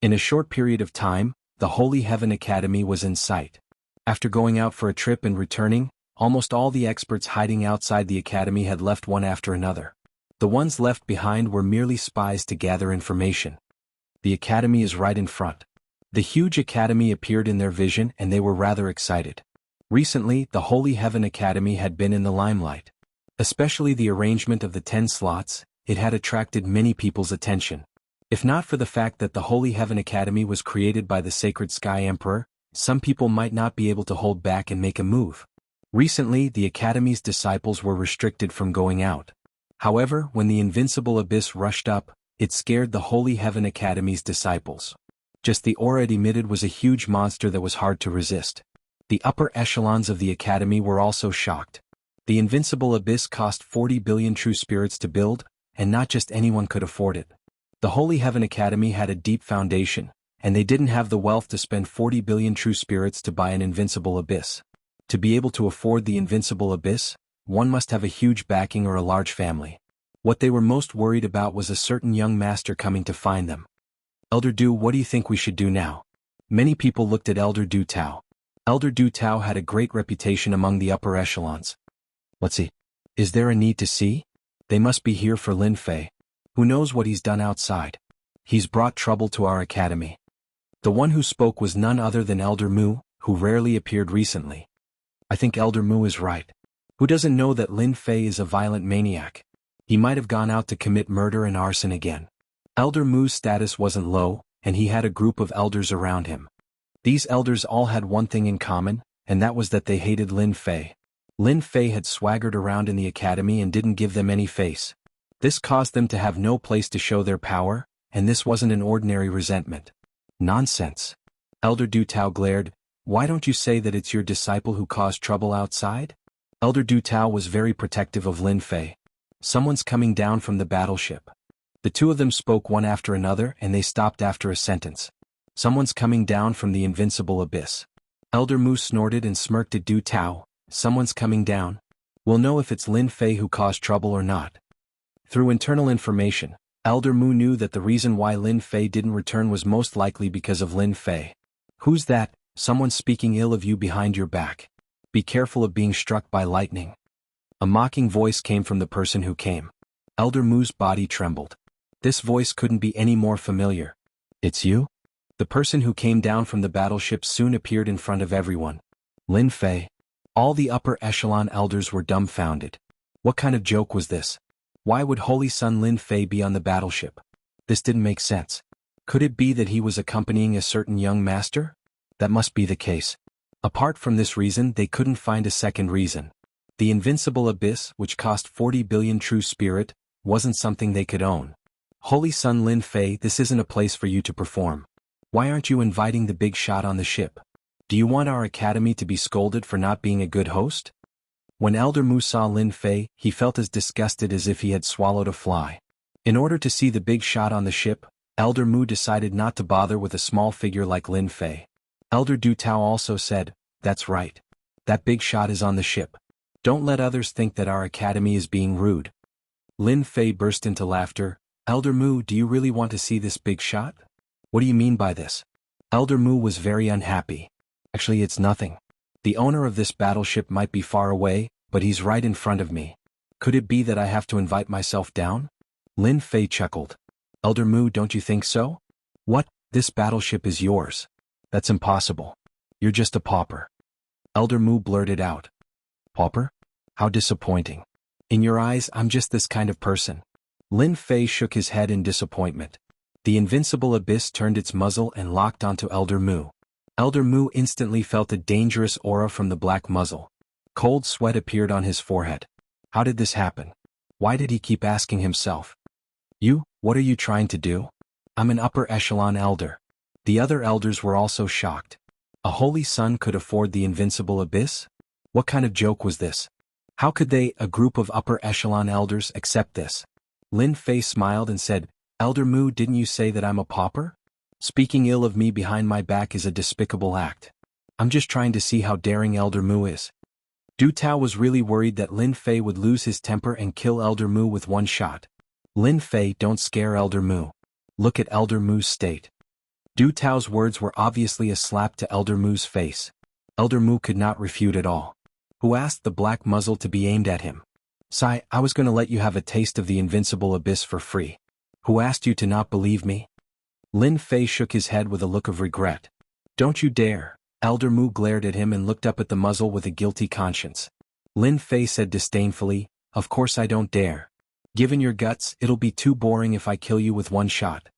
In a short period of time, the Holy Heaven Academy was in sight. After going out for a trip and returning, almost all the experts hiding outside the academy had left one after another. The ones left behind were merely spies to gather information. The academy is right in front. The huge academy appeared in their vision and they were rather excited. Recently, the Holy Heaven Academy had been in the limelight. Especially the arrangement of the 10 slots, it had attracted many people's attention. If not for the fact that the Holy Heaven Academy was created by the Sacred Sky Emperor, some people might not be able to hold back and make a move. Recently, the Academy's disciples were restricted from going out. However, when the invincible abyss rushed up, it scared the Holy Heaven Academy's disciples. Just the aura it emitted was a huge monster that was hard to resist. The upper echelons of the Academy were also shocked. The invincible abyss cost 40 billion true spirits to build, and not just anyone could afford it. The Holy Heaven Academy had a deep foundation, and they didn't have the wealth to spend 40 billion true spirits to buy an invincible abyss. To be able to afford the invincible abyss, one must have a huge backing or a large family. What they were most worried about was a certain young master coming to find them. Elder Du, what do you think we should do now? Many people looked at Elder Du Tao. Elder Du Tao had a great reputation among the upper echelons. Let's see. Is there a need to see? They must be here for Lin Fei. Who knows what he's done outside? He's brought trouble to our academy. The one who spoke was none other than Elder Mu, who rarely appeared recently. I think Elder Mu is right. Who doesn't know that Lin Fei is a violent maniac? He might have gone out to commit murder and arson again. Elder Mu's status wasn't low, and he had a group of elders around him. These elders all had one thing in common, and that was that they hated Lin Fei. Lin Fei had swaggered around in the academy and didn't give them any face. This caused them to have no place to show their power, and this wasn't an ordinary resentment. Nonsense. Elder Du Tao glared. Why don't you say that it's your disciple who caused trouble outside? Elder Du Tao was very protective of Lin Fei. Someone's coming down from the battleship. The two of them spoke one after another and they stopped after a sentence. Someone's coming down from the invincible abyss. Elder Mu snorted and smirked at Du Tao. Someone's coming down. We'll know if it's Lin Fei who caused trouble or not. Through internal information, Elder Mu knew that the reason why Lin Fei didn't return was most likely because of Lin Fei. Who's that? Someone speaking ill of you behind your back. Be careful of being struck by lightning. A mocking voice came from the person who came. Elder Mu's body trembled. This voice couldn't be any more familiar. It's you? The person who came down from the battleship soon appeared in front of everyone. Lin Fei. All the upper echelon elders were dumbfounded. What kind of joke was this? Why would Holy Son Lin Fei be on the battleship? This didn't make sense. Could it be that he was accompanying a certain young master? That must be the case. Apart from this reason, they couldn't find a second reason. The invincible abyss, which cost 40 billion true spirit, wasn't something they could own. Holy Son Lin Fei, this isn't a place for you to perform. Why aren't you inviting the big shot on the ship? Do you want our academy to be scolded for not being a good host? When Elder Mu saw Lin Fei, he felt as disgusted as if he had swallowed a fly. In order to see the big shot on the ship, Elder Mu decided not to bother with a small figure like Lin Fei. Elder Du Tao also said, "That's right. That big shot is on the ship. Don't let others think that our academy is being rude." Lin Fei burst into laughter. "Elder Mu, do you really want to see this big shot? What do you mean by this?" Elder Mu was very unhappy. "Actually, it's nothing. The owner of this battleship might be far away, but he's right in front of me. Could it be that I have to invite myself down?" Lin Fei chuckled. "Elder Mu, don't you think so? What? This battleship is yours. That's impossible. You're just a pauper." Elder Mu blurted out. "Pauper? How disappointing. In your eyes, I'm just this kind of person." Lin Fei shook his head in disappointment. The invincible abyss turned its muzzle and locked onto Elder Mu. Elder Mu instantly felt a dangerous aura from the black muzzle. Cold sweat appeared on his forehead. How did this happen? Why did he keep asking himself? "You, what are you trying to do?" "I'm an upper echelon elder." The other elders were also shocked. A holy son could afford the invincible abyss? What kind of joke was this? How could they, a group of upper echelon elders, accept this? Lin Fei smiled and said, "Elder Mu, didn't you say that I'm a pauper? Speaking ill of me behind my back is a despicable act. I'm just trying to see how daring Elder Mu is." Du Tao was really worried that Lin Fei would lose his temper and kill Elder Mu with one shot. "Lin Fei, don't scare Elder Mu. Look at Elder Mu's state." Du Tao's words were obviously a slap to Elder Mu's face. Elder Mu could not refute at all. Who asked the black muzzle to be aimed at him? "Sai, I was going to let you have a taste of the invincible abyss for free. Who asked you to not believe me?" Lin Fei shook his head with a look of regret. "Don't you dare." Elder Mu glared at him and looked up at the muzzle with a guilty conscience. Lin Fei said disdainfully, "Of course I don't dare. Given your guts, it'll be too boring if I kill you with one shot."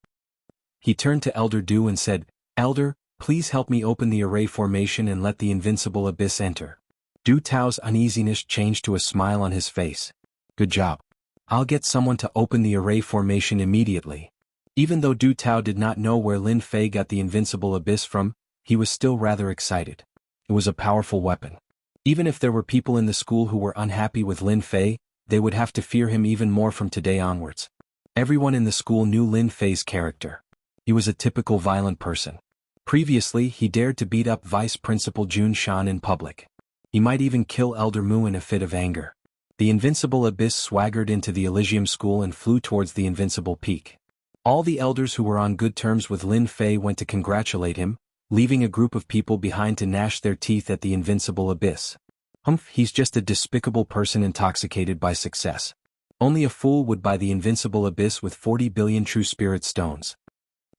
He turned to Elder Du and said, "Elder, please help me open the array formation and let the invincible abyss enter." Du Tao's uneasiness changed to a smile on his face. "Good job. I'll get someone to open the array formation immediately." Even though Du Tao did not know where Lin Fei got the invincible abyss from, he was still rather excited. It was a powerful weapon. Even if there were people in the school who were unhappy with Lin Fei, they would have to fear him even more from today onwards. Everyone in the school knew Lin Fei's character. He was a typical violent person. Previously, he dared to beat up Vice Principal Jun Shan in public. He might even kill Elder Mu in a fit of anger. The invincible abyss swaggered into the Elysium School and flew towards the invincible peak. All the elders who were on good terms with Lin Fei went to congratulate him, leaving a group of people behind to gnash their teeth at the invincible abyss. "Humph, he's just a despicable person intoxicated by success. Only a fool would buy the invincible abyss with 40 billion true spirit stones."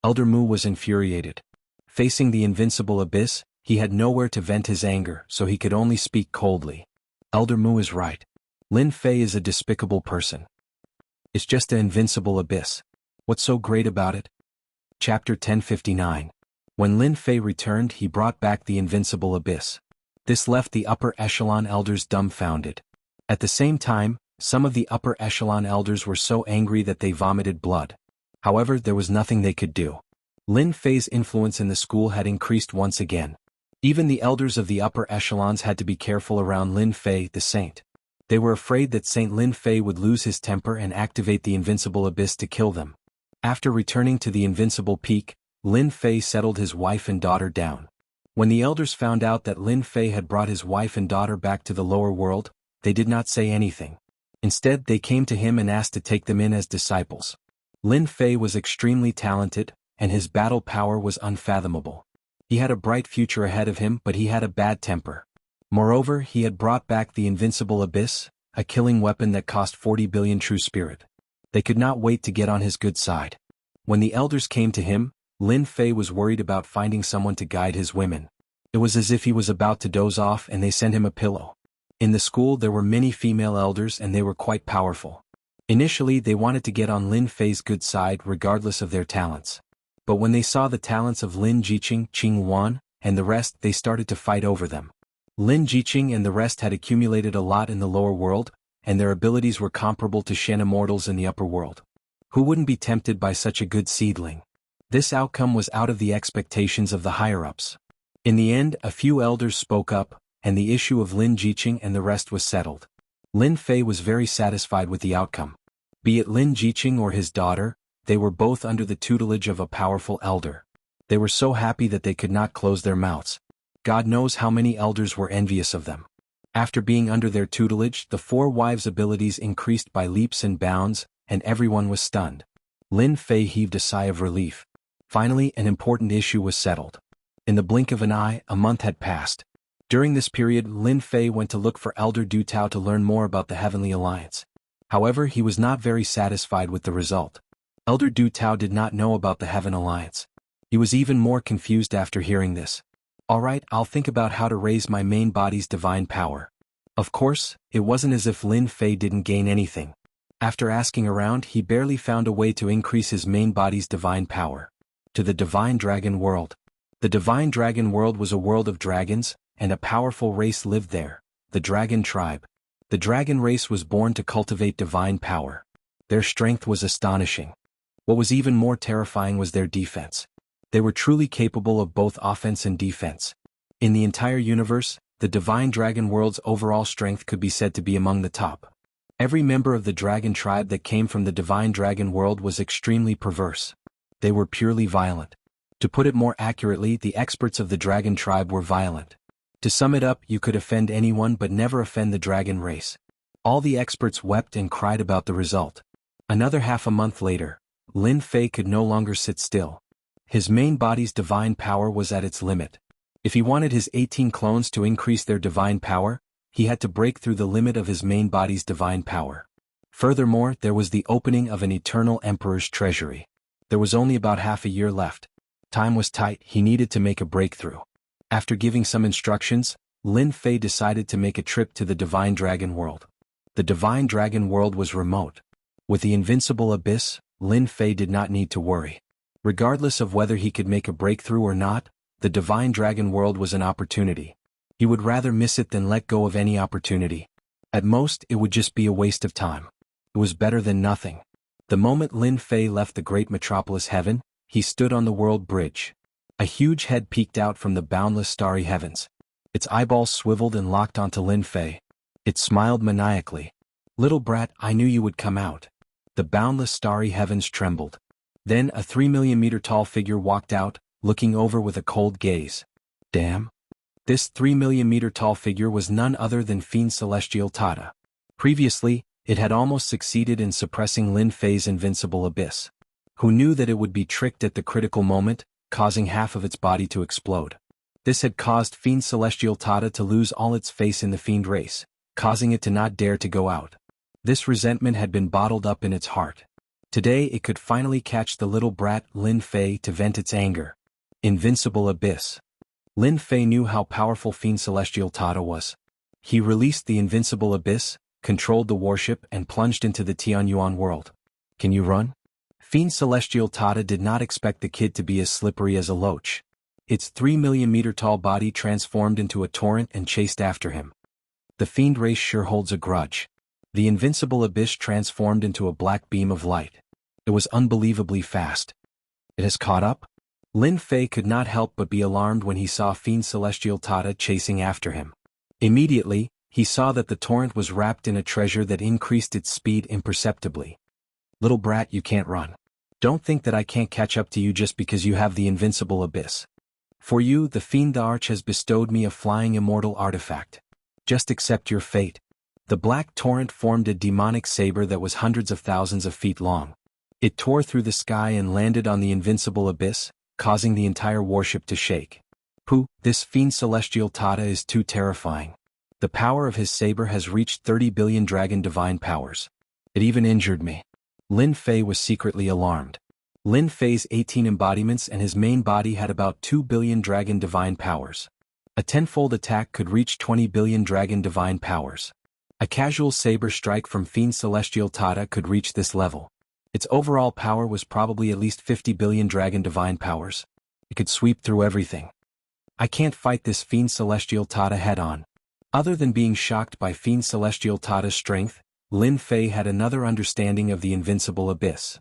Elder Mu was infuriated. Facing the invincible abyss, he had nowhere to vent his anger, so he could only speak coldly. "Elder Mu is right. Lin Fei is a despicable person. It's just an invincible abyss. What's so great about it?" Chapter 1059. When Lin Fei returned, he brought back the invincible abyss. This left the upper echelon elders dumbfounded. At the same time, some of the upper echelon elders were so angry that they vomited blood. However, there was nothing they could do. Lin Fei's influence in the school had increased once again. Even the elders of the upper echelons had to be careful around Lin Fei, the saint. They were afraid that Saint Lin Fei would lose his temper and activate the invincible abyss to kill them. After returning to the invincible peak, Lin Fei settled his wife and daughter down. When the elders found out that Lin Fei had brought his wife and daughter back to the lower world, they did not say anything. Instead, they came to him and asked to take them in as disciples. Lin Fei was extremely talented, and his battle power was unfathomable. He had a bright future ahead of him, but he had a bad temper. Moreover, he had brought back the invincible abyss, a killing weapon that cost 40 billion true spirit. They could not wait to get on his good side. When the elders came to him, Lin Fei was worried about finding someone to guide his women. It was as if he was about to doze off and they sent him a pillow. In the school there were many female elders and they were quite powerful. Initially they wanted to get on Lin Fei's good side regardless of their talents. But when they saw the talents of Lin Jiqing, Qing Wan, and the rest, they started to fight over them. Lin Jiqing and the rest had accumulated a lot in the lower world, and their abilities were comparable to Shen immortals in the upper world. Who wouldn't be tempted by such a good seedling? This outcome was out of the expectations of the higher-ups. In the end, a few elders spoke up, and the issue of Lin Jiqing and the rest was settled. Lin Fei was very satisfied with the outcome. Be it Lin Jiqing or his daughter, they were both under the tutelage of a powerful elder. They were so happy that they could not close their mouths. God knows how many elders were envious of them. After being under their tutelage, the four wives' abilities increased by leaps and bounds, and everyone was stunned. Lin Fei heaved a sigh of relief. Finally, an important issue was settled. In the blink of an eye, a month had passed. During this period, Lin Fei went to look for Elder Du Tao to learn more about the Heavenly Alliance. However, he was not very satisfied with the result. Elder Du Tao did not know about the Heaven Alliance. He was even more confused after hearing this. Alright, I'll think about how to raise my main body's divine power. Of course, it wasn't as if Lin Fei didn't gain anything. After asking around, he barely found a way to increase his main body's divine power. To the Divine Dragon World. The Divine Dragon World was a world of dragons, and a powerful race lived there, the Dragon Tribe. The dragon race was born to cultivate divine power. Their strength was astonishing. What was even more terrifying was their defense. They were truly capable of both offense and defense. In the entire universe, the Divine Dragon World's overall strength could be said to be among the top. Every member of the Dragon Tribe that came from the Divine Dragon World was extremely perverse. They were purely violent. To put it more accurately, the experts of the Dragon Tribe were violent. To sum it up, you could offend anyone but never offend the dragon race. All the experts wept and cried about the result. Another half a month later, Lin Fei could no longer sit still. His main body's divine power was at its limit. If he wanted his 18 clones to increase their divine power, he had to break through the limit of his main body's divine power. Furthermore, there was the opening of an eternal emperor's treasury. There was only about half a year left. Time was tight, he needed to make a breakthrough. After giving some instructions, Lin Fei decided to make a trip to the Divine Dragon World. The Divine Dragon World was remote. With the invincible abyss, Lin Fei did not need to worry. Regardless of whether he could make a breakthrough or not, the Divine Dragon World was an opportunity. He would rather miss it than let go of any opportunity. At most, it would just be a waste of time. It was better than nothing. The moment Lin Fei left the great metropolis heaven, he stood on the world bridge. A huge head peeked out from the boundless starry heavens. Its eyeballs swiveled and locked onto Lin Fei. It smiled maniacally. "Little brat, I knew you would come out." The boundless starry heavens trembled. Then a 3-million-meter tall figure walked out, looking over with a cold gaze. Damn. This 3-million-meter tall figure was none other than Fiend Celestial Tata. Previously, it had almost succeeded in suppressing Lin Fei's invincible abyss. Who knew that it would be tricked at the critical moment, causing half of its body to explode. This had caused Fiend Celestial Tata to lose all its faith in the Fiend race, causing it to not dare to go out. This resentment had been bottled up in its heart. Today it could finally catch the little brat Lin Fei to vent its anger. Invincible Abyss. Lin Fei knew how powerful Fiend Celestial Tata was. He released the Invincible Abyss, controlled the warship and plunged into the Tianyuan world. Can you run? Fiend Celestial Tata did not expect the kid to be as slippery as a loach. Its 3-million-meter tall body transformed into a torrent and chased after him. The Fiend race sure holds a grudge. The Invincible Abyss transformed into a black beam of light. It was unbelievably fast. It has caught up? Lin Fei could not help but be alarmed when he saw Fiend Celestial Tata chasing after him. Immediately, he saw that the torrent was wrapped in a treasure that increased its speed imperceptibly. Little brat, you can't run. Don't think that I can't catch up to you just because you have the Invincible Abyss. For you, the Fiend the Arch has bestowed me a flying immortal artifact. Just accept your fate. The black torrent formed a demonic saber that was hundreds of thousands of feet long. It tore through the sky and landed on the Invincible Abyss, causing the entire warship to shake. Pooh, this Fiend Celestial Tata is too terrifying. The power of his saber has reached 30 billion dragon divine powers. It even injured me. Lin Fei was secretly alarmed. Lin Fei's 18 embodiments and his main body had about 2 billion dragon divine powers. A tenfold attack could reach 20 billion dragon divine powers. A casual saber strike from Fiend Celestial Tata could reach this level. Its overall power was probably at least 50 billion dragon divine powers. It could sweep through everything. I can't fight this Fiend Celestial Tata head-on. Other than being shocked by Fiend Celestial Tata's strength, Lin Fei had another understanding of the Invincible Abyss.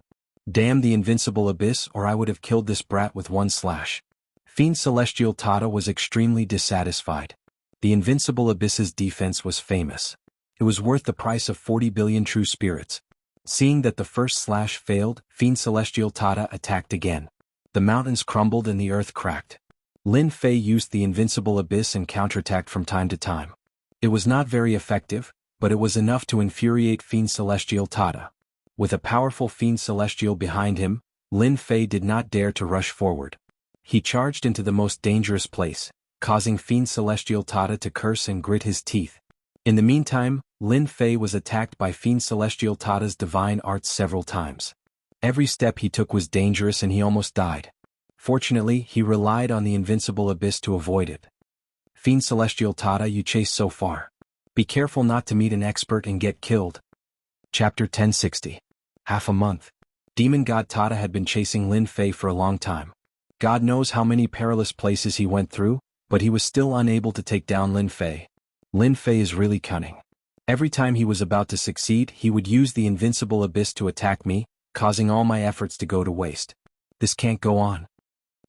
Damn the Invincible Abyss, or I would have killed this brat with one slash. Fiend Celestial Tata was extremely dissatisfied. The Invincible Abyss's defense was famous. It was worth the price of 40 billion true spirits. Seeing that the first slash failed, Fiend Celestial Tata attacked again. The mountains crumbled and the earth cracked. Lin Fei used the Invincible Abyss and counterattacked from time to time. It was not very effective, but it was enough to infuriate Fiend Celestial Tata. With a powerful Fiend Celestial behind him, Lin Fei did not dare to rush forward. He charged into the most dangerous place, causing Fiend Celestial Tata to curse and grit his teeth. In the meantime, Lin Fei was attacked by Fiend Celestial Tata's divine arts several times. Every step he took was dangerous and he almost died. Fortunately, he relied on the Invincible Abyss to avoid it. Fiend Celestial Tata, you chased so far. Be careful not to meet an expert and get killed. Chapter 1060. Half a month. Demon God Tata had been chasing Lin Fei for a long time. God knows how many perilous places he went through, but he was still unable to take down Lin Fei. Lin Fei is really cunning. Every time he was about to succeed, he would use the Invincible Abyss to attack me, causing all my efforts to go to waste. This can't go on.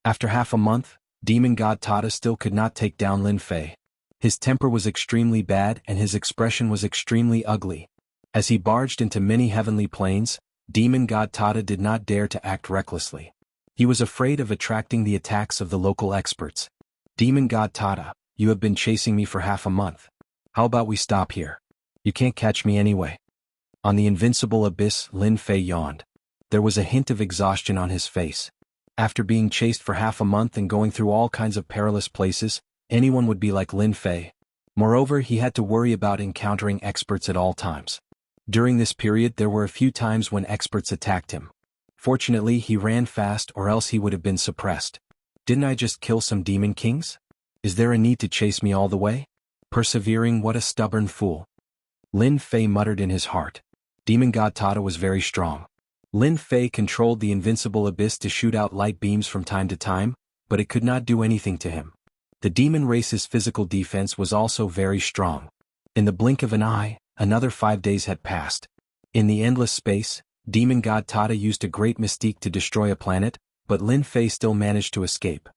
After half a month, Demon God Tata still could not take down Lin Fei. His temper was extremely bad and his expression was extremely ugly. As he barged into many heavenly planes, Demon God Tata did not dare to act recklessly. He was afraid of attracting the attacks of the local experts. Demon God Tata, you have been chasing me for half a month. How about we stop here? You can't catch me anyway. On the Invincible Abyss, Lin Fei yawned. There was a hint of exhaustion on his face. After being chased for half a month and going through all kinds of perilous places, anyone would be like Lin Fei. Moreover, he had to worry about encountering experts at all times. During this period, there were a few times when experts attacked him. Fortunately, he ran fast or else he would have been suppressed. Didn't I just kill some demon kings? Is there a need to chase me all the way? Persevering, what a stubborn fool. Lin Fei muttered in his heart. Demon God Tata was very strong. Lin Fei controlled the Invincible Abyss to shoot out light beams from time to time, but it could not do anything to him. The demon race's physical defense was also very strong. In the blink of an eye, another 5 days had passed. In the endless space, Demon God Tata used a great mystique to destroy a planet, but Lin Fei still managed to escape.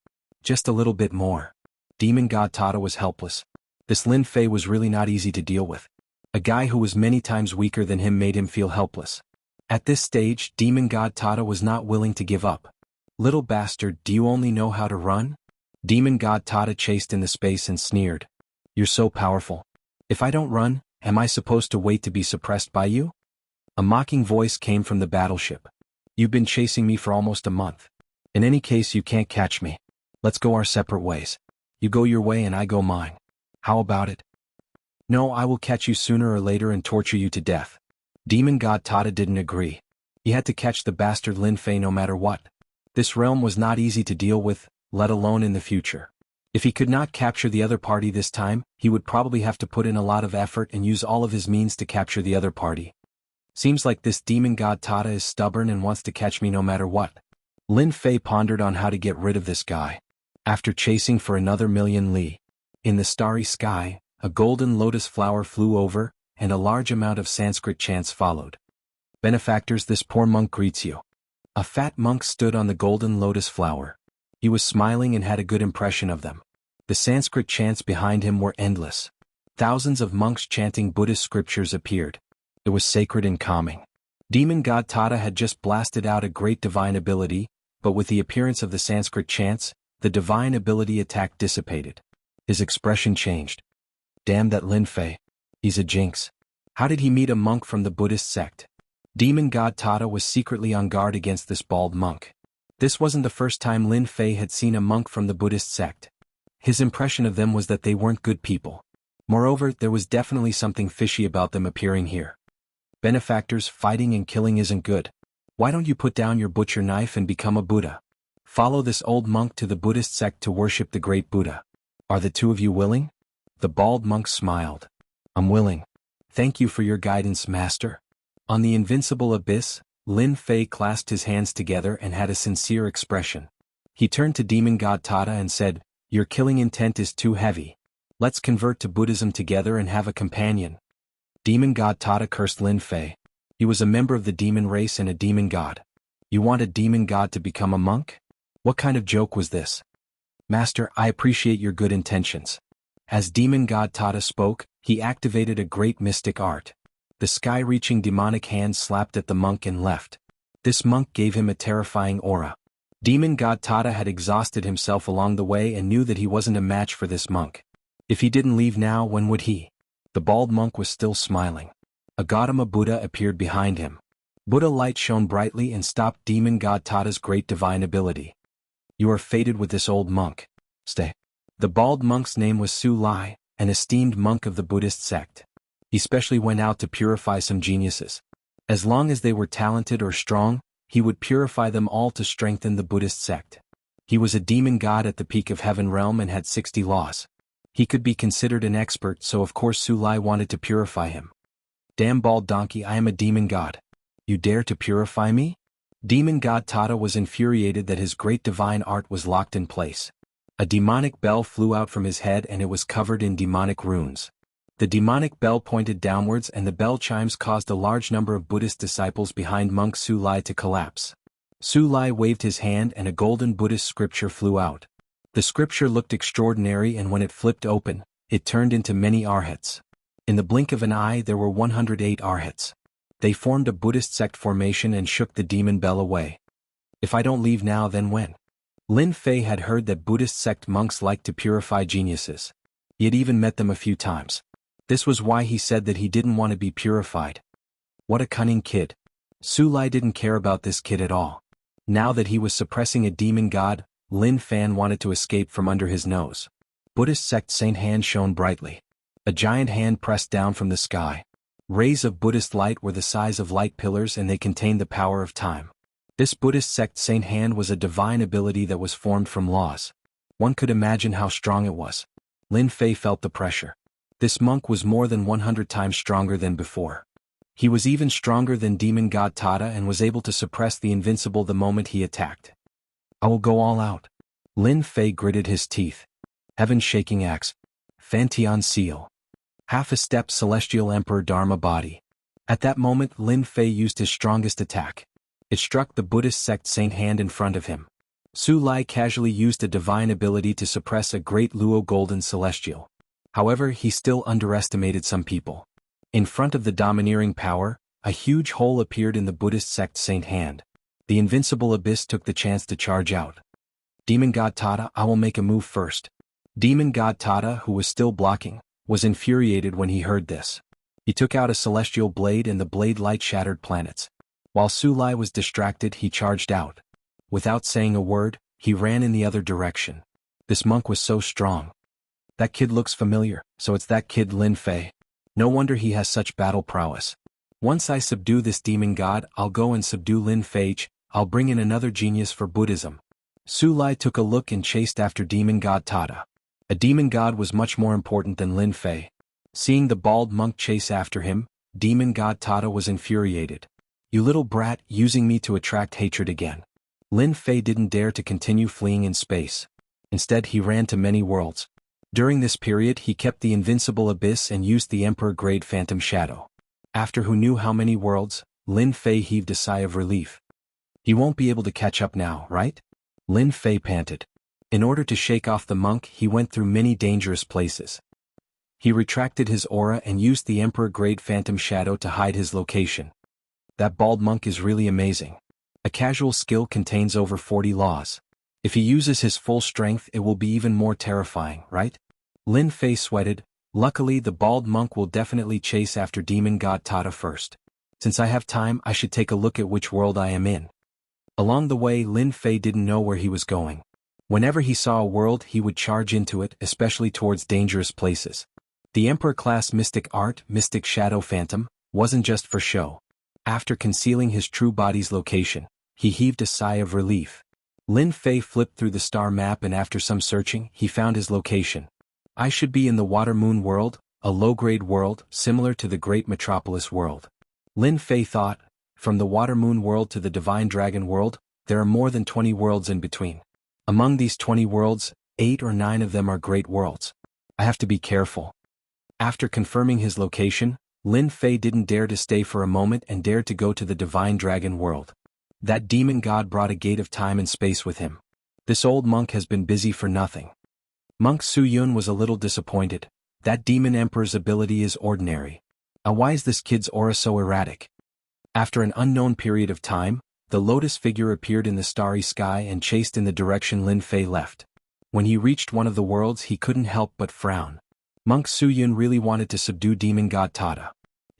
Just a little bit more. Demon God Tata was helpless. This Lin Fei was really not easy to deal with. A guy who was many times weaker than him made him feel helpless. At this stage, Demon God Tata was not willing to give up. Little bastard, do you only know how to run? Demon God Tata chased in the space and sneered. You're so powerful. If I don't run, am I supposed to wait to be suppressed by you? A mocking voice came from the battleship. You've been chasing me for almost a month. In any case, you can't catch me. Let's go our separate ways. You go your way and I go mine. How about it? No, I will catch you sooner or later and torture you to death. Demon God Tata didn't agree. He had to catch the bastard Lin Fei no matter what. This realm was not easy to deal with, let alone in the future. If he could not capture the other party this time, he would probably have to put in a lot of effort and use all of his means to capture the other party. Seems like this Demon God Tata is stubborn and wants to catch me no matter what. Lin Fei pondered on how to get rid of this guy. After chasing for another million li. In the starry sky, a golden lotus flower flew over, and a large amount of Sanskrit chants followed. Benefactors, this poor monk greets you. A fat monk stood on the golden lotus flower. He was smiling and had a good impression of them. The Sanskrit chants behind him were endless. Thousands of monks chanting Buddhist scriptures appeared. It was sacred and calming. Demon God Tata had just blasted out a great divine ability, but with the appearance of the Sanskrit chants, the divine ability attack dissipated. His expression changed. Damn that Lin Fei. He's a jinx. How did he meet a monk from the Buddhist sect? Demon God Tata was secretly on guard against this bald monk. This wasn't the first time Lin Fei had seen a monk from the Buddhist sect. His impression of them was that they weren't good people. Moreover, there was definitely something fishy about them appearing here. Benefactors, fighting and killing isn't good. Why don't you put down your butcher knife and become a Buddha? Follow this old monk to the Buddhist sect to worship the great Buddha. Are the two of you willing? The bald monk smiled. I'm willing. Thank you for your guidance, master. On the invincible abyss, Lin Fei clasped his hands together and had a sincere expression. He turned to demon god Tata and said, "Your killing intent is too heavy. Let's convert to Buddhism together and have a companion." Demon god Tata cursed Lin Fei. He was a member of the demon race and a demon god. You want a demon god to become a monk? What kind of joke was this? Master, I appreciate your good intentions. As demon god Tata spoke, he activated a great mystic art. The sky-reaching demonic hand slapped at the monk and left. This monk gave him a terrifying aura. Demon god Tata had exhausted himself along the way and knew that he wasn't a match for this monk. If he didn't leave now, when would he? The bald monk was still smiling. A Gautama Buddha appeared behind him. Buddha light shone brightly and stopped demon god Tata's great divine ability. You are fated with this old monk. Stay. The bald monk's name was Su Lai, an esteemed monk of the Buddhist sect. He specially went out to purify some geniuses. As long as they were talented or strong, he would purify them all to strengthen the Buddhist sect. He was a demon god at the peak of heaven realm and had 60 laws. He could be considered an expert, so of course Su Lai wanted to purify him. Damn bald donkey, I am a demon god. You dare to purify me? Demon god Tata was infuriated that his great divine art was locked in place. A demonic bell flew out from his head and it was covered in demonic runes. The demonic bell pointed downwards and the bell chimes caused a large number of Buddhist disciples behind monk Su Lai to collapse. Su Lai waved his hand and a golden Buddhist scripture flew out. The scripture looked extraordinary and when it flipped open, it turned into many arhats. In the blink of an eye there were 108 arhats. They formed a Buddhist sect formation and shook the demon bell away. If I don't leave now, then when? Lin Fei had heard that Buddhist sect monks liked to purify geniuses. He had even met them a few times. This was why he said that he didn't want to be purified. What a cunning kid. Su Lai didn't care about this kid at all. Now that he was suppressing a demon god, Lin Fan wanted to escape from under his nose. Buddhist sect saint hand shone brightly. A giant hand pressed down from the sky. Rays of Buddhist light were the size of light pillars and they contained the power of time. This Buddhist sect saint hand was a divine ability that was formed from laws. One could imagine how strong it was. Lin Fei felt the pressure. This monk was more than 100 times stronger than before. He was even stronger than demon god Tata and was able to suppress the invincible the moment he attacked. I will go all out. Lin Fei gritted his teeth. Heaven-shaking axe. Fantian seal. Half a step celestial emperor Dharma body. At that moment Lin Fei used his strongest attack. It struck the Buddhist sect saint hand in front of him. Su Lai casually used a divine ability to suppress a great Luo golden celestial. However, he still underestimated some people. In front of the domineering power, a huge hole appeared in the Buddhist sect saint hand. The invincible abyss took the chance to charge out. Demon god Tata, I will make a move first. Demon god Tata, who was still blocking, was infuriated when he heard this. He took out a celestial blade and the blade light shattered planets. While Su Lai was distracted, he charged out. Without saying a word, he ran in the other direction. This monk was so strong. That kid looks familiar, so it's that kid Lin Fei. No wonder he has such battle prowess. Once I subdue this demon god, I'll go and subdue Lin Fei. I'll bring in another genius for Buddhism. Su Lai took a look and chased after demon god Tata. A demon god was much more important than Lin Fei. Seeing the bald monk chase after him, demon god Tata was infuriated. You little brat, using me to attract hatred again. Lin Fei didn't dare to continue fleeing in space. Instead he ran to many worlds. During this period he kept the invincible abyss and used the emperor-grade phantom shadow. After who knew how many worlds, Lin Fei heaved a sigh of relief. He won't be able to catch up now, right? Lin Fei panted. In order to shake off the monk, he went through many dangerous places. He retracted his aura and used the emperor-grade phantom shadow to hide his location. That bald monk is really amazing. A casual skill contains over 40 laws. If he uses his full strength, it will be even more terrifying, right? Lin Fei sweated. Luckily, the bald monk will definitely chase after demon god Tata first. Since I have time, I should take a look at which world I am in. Along the way, Lin Fei didn't know where he was going. Whenever he saw a world, he would charge into it, especially towards dangerous places. The Emperor-class mystic art, Mystic Shadow Phantom, wasn't just for show. After concealing his true body's location, he heaved a sigh of relief. Lin Fei flipped through the star map and after some searching, he found his location. I should be in the Water Moon world, a low-grade world, similar to the Great Metropolis world. Lin Fei thought, from the Water Moon world to the Divine Dragon world, there are more than 20 worlds in between. Among these 20 worlds, 8 or 9 of them are great worlds. I have to be careful. After confirming his location, Lin Fei didn't dare to stay for a moment and dared to go to the Divine Dragon world. That demon god brought a gate of time and space with him. This old monk has been busy for nothing. Monk Su Yun was a little disappointed. That demon emperor's ability is ordinary. Why is this kid's aura so erratic? After an unknown period of time, the lotus figure appeared in the starry sky and chased in the direction Lin Fei left. When he reached one of the worlds he couldn't help but frown. Monk Su Yun really wanted to subdue demon god Tada.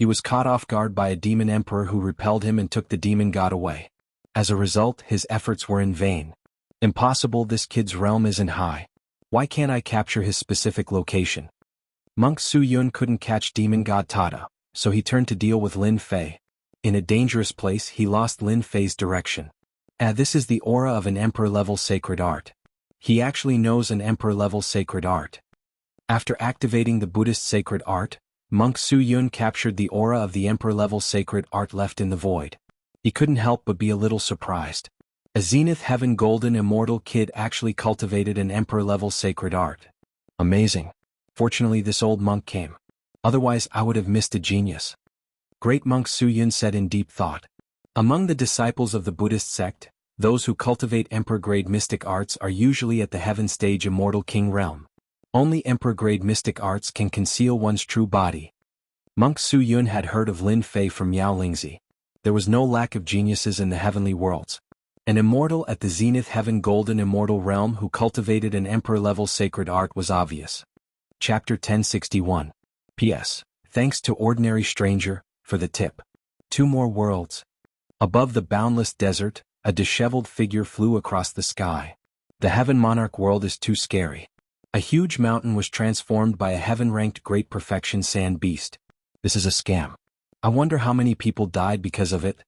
He was caught off guard by a demon emperor who repelled him and took the demon god away. As a result, his efforts were in vain. Impossible, this kid's realm isn't high. Why can't I capture his specific location? Monk Su Yun couldn't catch demon god Tada, so he turned to deal with Lin Fei. In a dangerous place he lost Lin Fei's direction. This is the aura of an emperor-level sacred art. He actually knows an emperor-level sacred art. After activating the Buddhist sacred art, Monk Su Yun captured the aura of the emperor-level sacred art left in the void. He couldn't help but be a little surprised. A Zenith Heaven Golden Immortal kid actually cultivated an emperor-level sacred art. Amazing. Fortunately this old monk came. Otherwise I would have missed a genius. Great Monk Su Yun said in deep thought. Among the disciples of the Buddhist sect, those who cultivate emperor-grade mystic arts are usually at the heaven stage immortal king realm. Only emperor-grade mystic arts can conceal one's true body. Monk Su Yun had heard of Lin Fei from Miao Lingzi. There was no lack of geniuses in the heavenly worlds. An immortal at the Zenith Heaven Golden Immortal Realm who cultivated an emperor-level sacred art was obvious. Chapter 1061. P.S. Thanks to Ordinary Stranger, for the tip. 2 more worlds. Above the boundless desert, a disheveled figure flew across the sky. The Heaven Monarch world is too scary. A huge mountain was transformed by a heaven-ranked great perfection sand beast. This is a scam. I wonder how many people died because of it.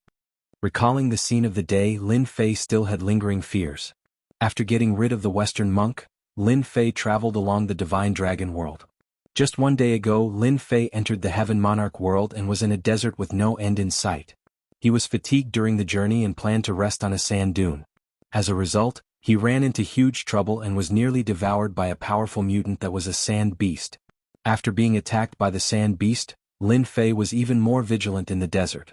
Recalling the scene of the day, Lin Fei still had lingering fears. After getting rid of the Western monk, Lin Fei traveled along the Divine Dragon world. Just one day ago, Lin Fei entered the Heaven Monarch world and was in a desert with no end in sight. He was fatigued during the journey and planned to rest on a sand dune. As a result, he ran into huge trouble and was nearly devoured by a powerful mutant that was a sand beast. After being attacked by the sand beast, Lin Fei was even more vigilant in the desert.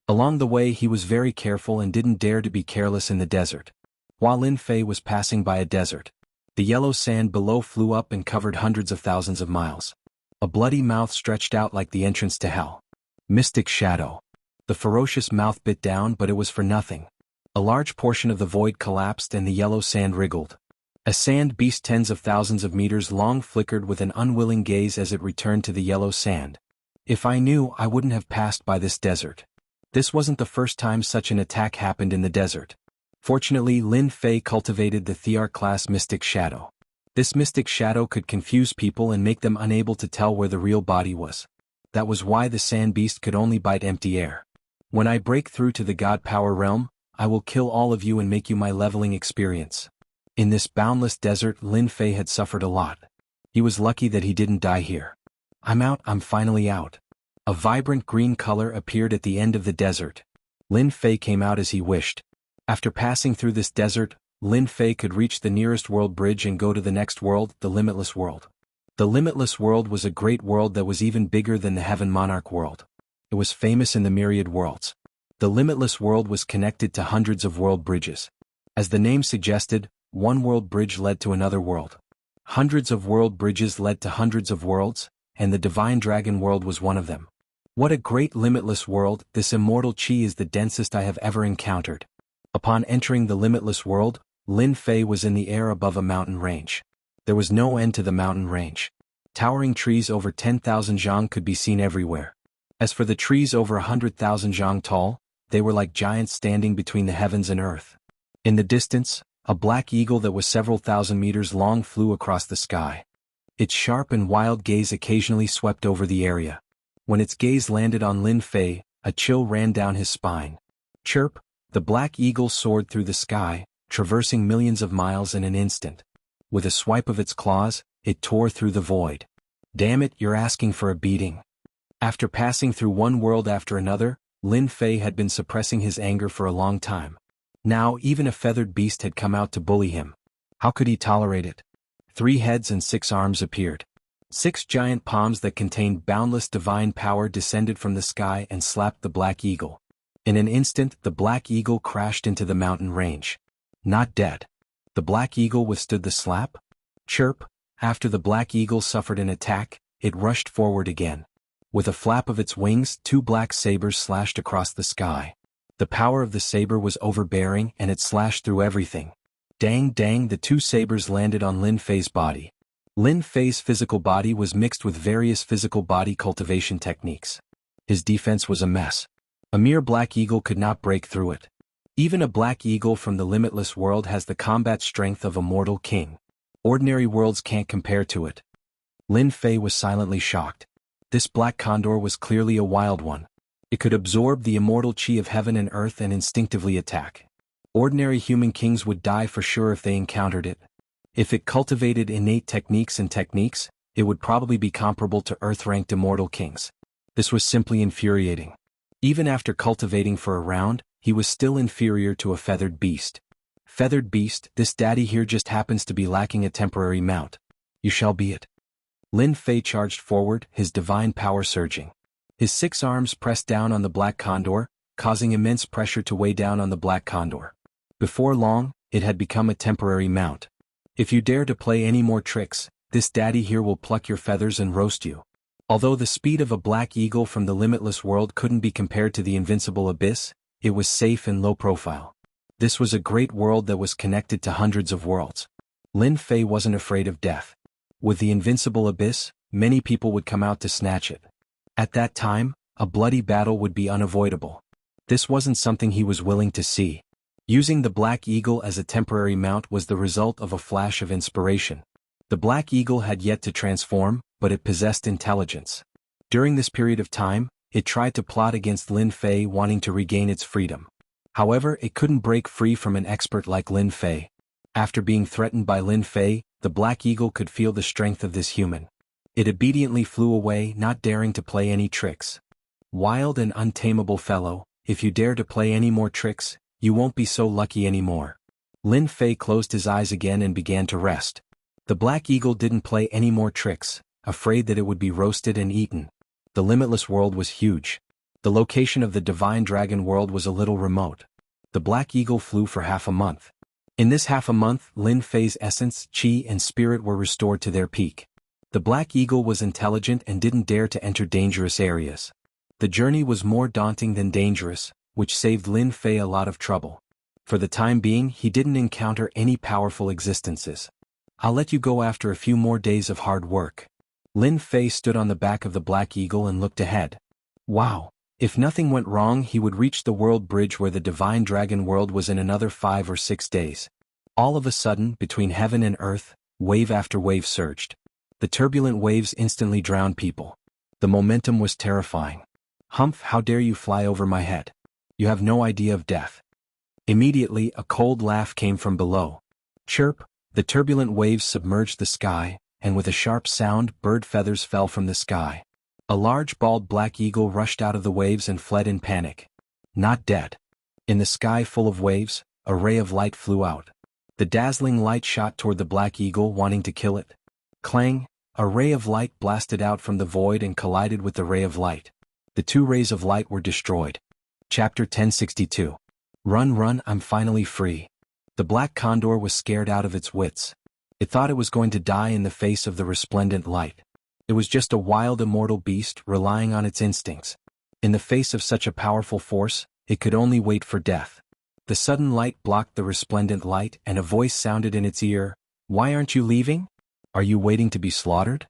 Along the way he was very careful and didn't dare to be careless in the desert. While Lin Fei was passing by a desert, the yellow sand below flew up and covered hundreds of thousands of miles. A bloody mouth stretched out like the entrance to hell. Mystic Shadow. The ferocious mouth bit down, but it was for nothing. A large portion of the void collapsed and the yellow sand wriggled. A sand beast tens of thousands of meters long flickered with an unwilling gaze as it returned to the yellow sand. If I knew, I wouldn't have passed by this desert. This wasn't the first time such an attack happened in the desert. Fortunately, Lin Fei cultivated the Thear-class Mystic Shadow. This Mystic Shadow could confuse people and make them unable to tell where the real body was. That was why the sand beast could only bite empty air. When I break through to the God Power realm, I will kill all of you and make you my leveling experience. In this boundless desert, Lin Fei had suffered a lot. He was lucky that he didn't die here. I'm out, I'm finally out. A vibrant green color appeared at the end of the desert. Lin Fei came out as he wished. After passing through this desert, Lin Fei could reach the nearest world bridge and go to the next world, the Limitless World. The Limitless World was a great world that was even bigger than the Heaven Monarch world. It was famous in the myriad worlds. The Limitless World was connected to hundreds of world bridges. As the name suggested, one world bridge led to another world. Hundreds of world bridges led to hundreds of worlds, and the Divine Dragon world was one of them. What a great limitless world! This immortal chi is the densest I have ever encountered. Upon entering the Limitless World, Lin Fei was in the air above a mountain range. There was no end to the mountain range. Towering trees over 10,000 zhang could be seen everywhere. As for the trees over 100,000 zhang tall, they were like giants standing between the heavens and earth. In the distance, a black eagle that was several thousand meters long flew across the sky. Its sharp and wild gaze occasionally swept over the area. When its gaze landed on Lin Fei, a chill ran down his spine. Chirp, the black eagle soared through the sky, traversing millions of miles in an instant. With a swipe of its claws, it tore through the void. Damn it, you're asking for a beating. After passing through one world after another, Lin Fei had been suppressing his anger for a long time. Now even a feathered beast had come out to bully him. How could he tolerate it? 3 heads and 6 arms appeared. 6 giant palms that contained boundless divine power descended from the sky and slapped the black eagle. In an instant, the black eagle crashed into the mountain range. Not dead. The black eagle withstood the slap? Chirp, after the black eagle suffered an attack, it rushed forward again. With a flap of its wings, 2 black sabers slashed across the sky. The power of the saber was overbearing and it slashed through everything. Dang, the 2 sabers landed on Lin Fei's body. Lin Fei's physical body was mixed with various physical body cultivation techniques. His defense was a mess. A mere black eagle could not break through it. Even a black eagle from the limitless world has the combat strength of a mortal king. Ordinary worlds can't compare to it. Lin Fei was silently shocked. This black condor was clearly a wild one. It could absorb the immortal chi of heaven and earth and instinctively attack. Ordinary human kings would die for sure if they encountered it. If it cultivated innate techniques, it would probably be comparable to earth-ranked immortal kings. This was simply infuriating. Even after cultivating for a round, he was still inferior to a feathered beast. Feathered beast, this daddy here just happens to be lacking a temporary mount. You shall be it. Lin Fei charged forward, his divine power surging. His 6 arms pressed down on the black condor, causing immense pressure to weigh down on the black condor. Before long, it had become a temporary mount. If you dare to play any more tricks, this daddy here will pluck your feathers and roast you. Although the speed of a black eagle from the limitless world couldn't be compared to the invincible abyss, it was safe and low profile. This was a great world that was connected to hundreds of worlds. Lin Fei wasn't afraid of death. With the invincible abyss, many people would come out to snatch it. At that time, a bloody battle would be unavoidable. This wasn't something he was willing to see. Using the black eagle as a temporary mount was the result of a flash of inspiration. The black eagle had yet to transform, but it possessed intelligence. During this period of time, it tried to plot against Lin Fei, wanting to regain its freedom. However, it couldn't break free from an expert like Lin Fei. After being threatened by Lin Fei, the black eagle could feel the strength of this human. It obediently flew away, not daring to play any tricks. Wild and untamable fellow, if you dare to play any more tricks, you won't be so lucky anymore. Lin Fei closed his eyes again and began to rest. The black eagle didn't play any more tricks, afraid that it would be roasted and eaten. The limitless world was huge. The location of the divine dragon world was a little remote. The black eagle flew for half a month. In this half a month, Lin Fei's essence, chi and spirit were restored to their peak. The black eagle was intelligent and didn't dare to enter dangerous areas. The journey was more daunting than dangerous, which saved Lin Fei a lot of trouble. For the time being, he didn't encounter any powerful existences. I'll let you go after a few more days of hard work. Lin Fei stood on the back of the black eagle and looked ahead. Wow! If nothing went wrong, he would reach the world bridge where the divine dragon world was in another 5 or 6 days. All of a sudden, between heaven and earth, wave after wave surged. The turbulent waves instantly drowned people. The momentum was terrifying. Humph, how dare you fly over my head? You have no idea of death. Immediately, a cold laugh came from below. Chirp, the turbulent waves submerged the sky, and with a sharp sound, bird feathers fell from the sky. A large bald black eagle rushed out of the waves and fled in panic. Not dead. In the sky full of waves, a ray of light flew out. The dazzling light shot toward the black eagle, wanting to kill it. Clang! A ray of light blasted out from the void and collided with the ray of light. The 2 rays of light were destroyed. Chapter 1062. Run, I'm finally free. The black condor was scared out of its wits. It thought it was going to die in the face of the resplendent light. It was just a wild immortal beast relying on its instincts. In the face of such a powerful force, it could only wait for death. The sudden light blocked the resplendent light and a voice sounded in its ear. Why aren't you leaving? Are you waiting to be slaughtered?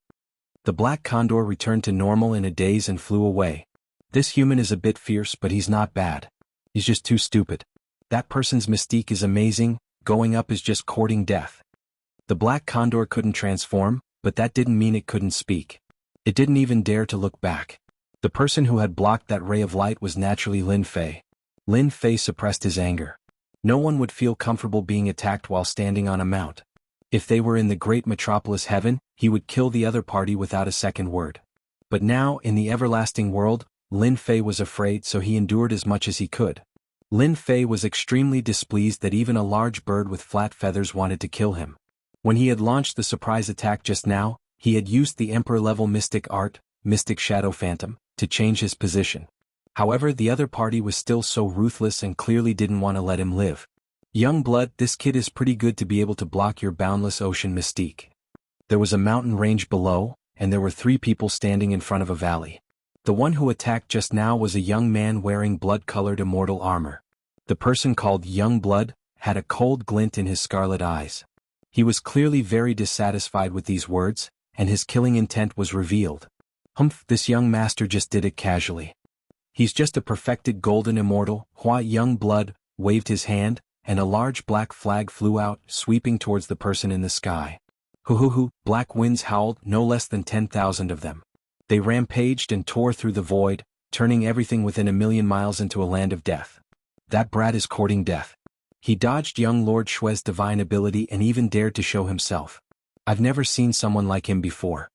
The black condor returned to normal in a daze and flew away. This human is a bit fierce, but he's not bad. He's just too stupid. That person's mystique is amazing, going up is just courting death. The black condor couldn't transform, but that didn't mean it couldn't speak. It didn't even dare to look back. The person who had blocked that ray of light was naturally Lin Fei. Lin Fei suppressed his anger. No one would feel comfortable being attacked while standing on a mount. If they were in the great metropolis heaven, he would kill the other party without a second word. But now, in the everlasting world, Lin Fei was afraid, so he endured as much as he could. Lin Fei was extremely displeased that even a large bird with flat feathers wanted to kill him. When he had launched the surprise attack just now, he had used the Emperor-level mystic art, Mystic Shadow Phantom, to change his position. However, the other party was still so ruthless and clearly didn't want to let him live. Young blood, this kid is pretty good to be able to block your boundless ocean mystique. There was a mountain range below, and there were 3 people standing in front of a valley. The one who attacked just now was a young man wearing blood-colored immortal armor. The person called Young Blood had a cold glint in his scarlet eyes. He was clearly very dissatisfied with these words, and his killing intent was revealed. Humph, this young master just did it casually. He's just a perfected golden immortal. Hua Young Blood waved his hand, and a large black flag flew out, sweeping towards the person in the sky. Hoo, black winds howled, no less than 10,000 of them. They rampaged and tore through the void, turning everything within 1,000,000 miles into a land of death. That brat is courting death. He dodged young Lord Shue's divine ability and even dared to show himself. I've never seen someone like him before.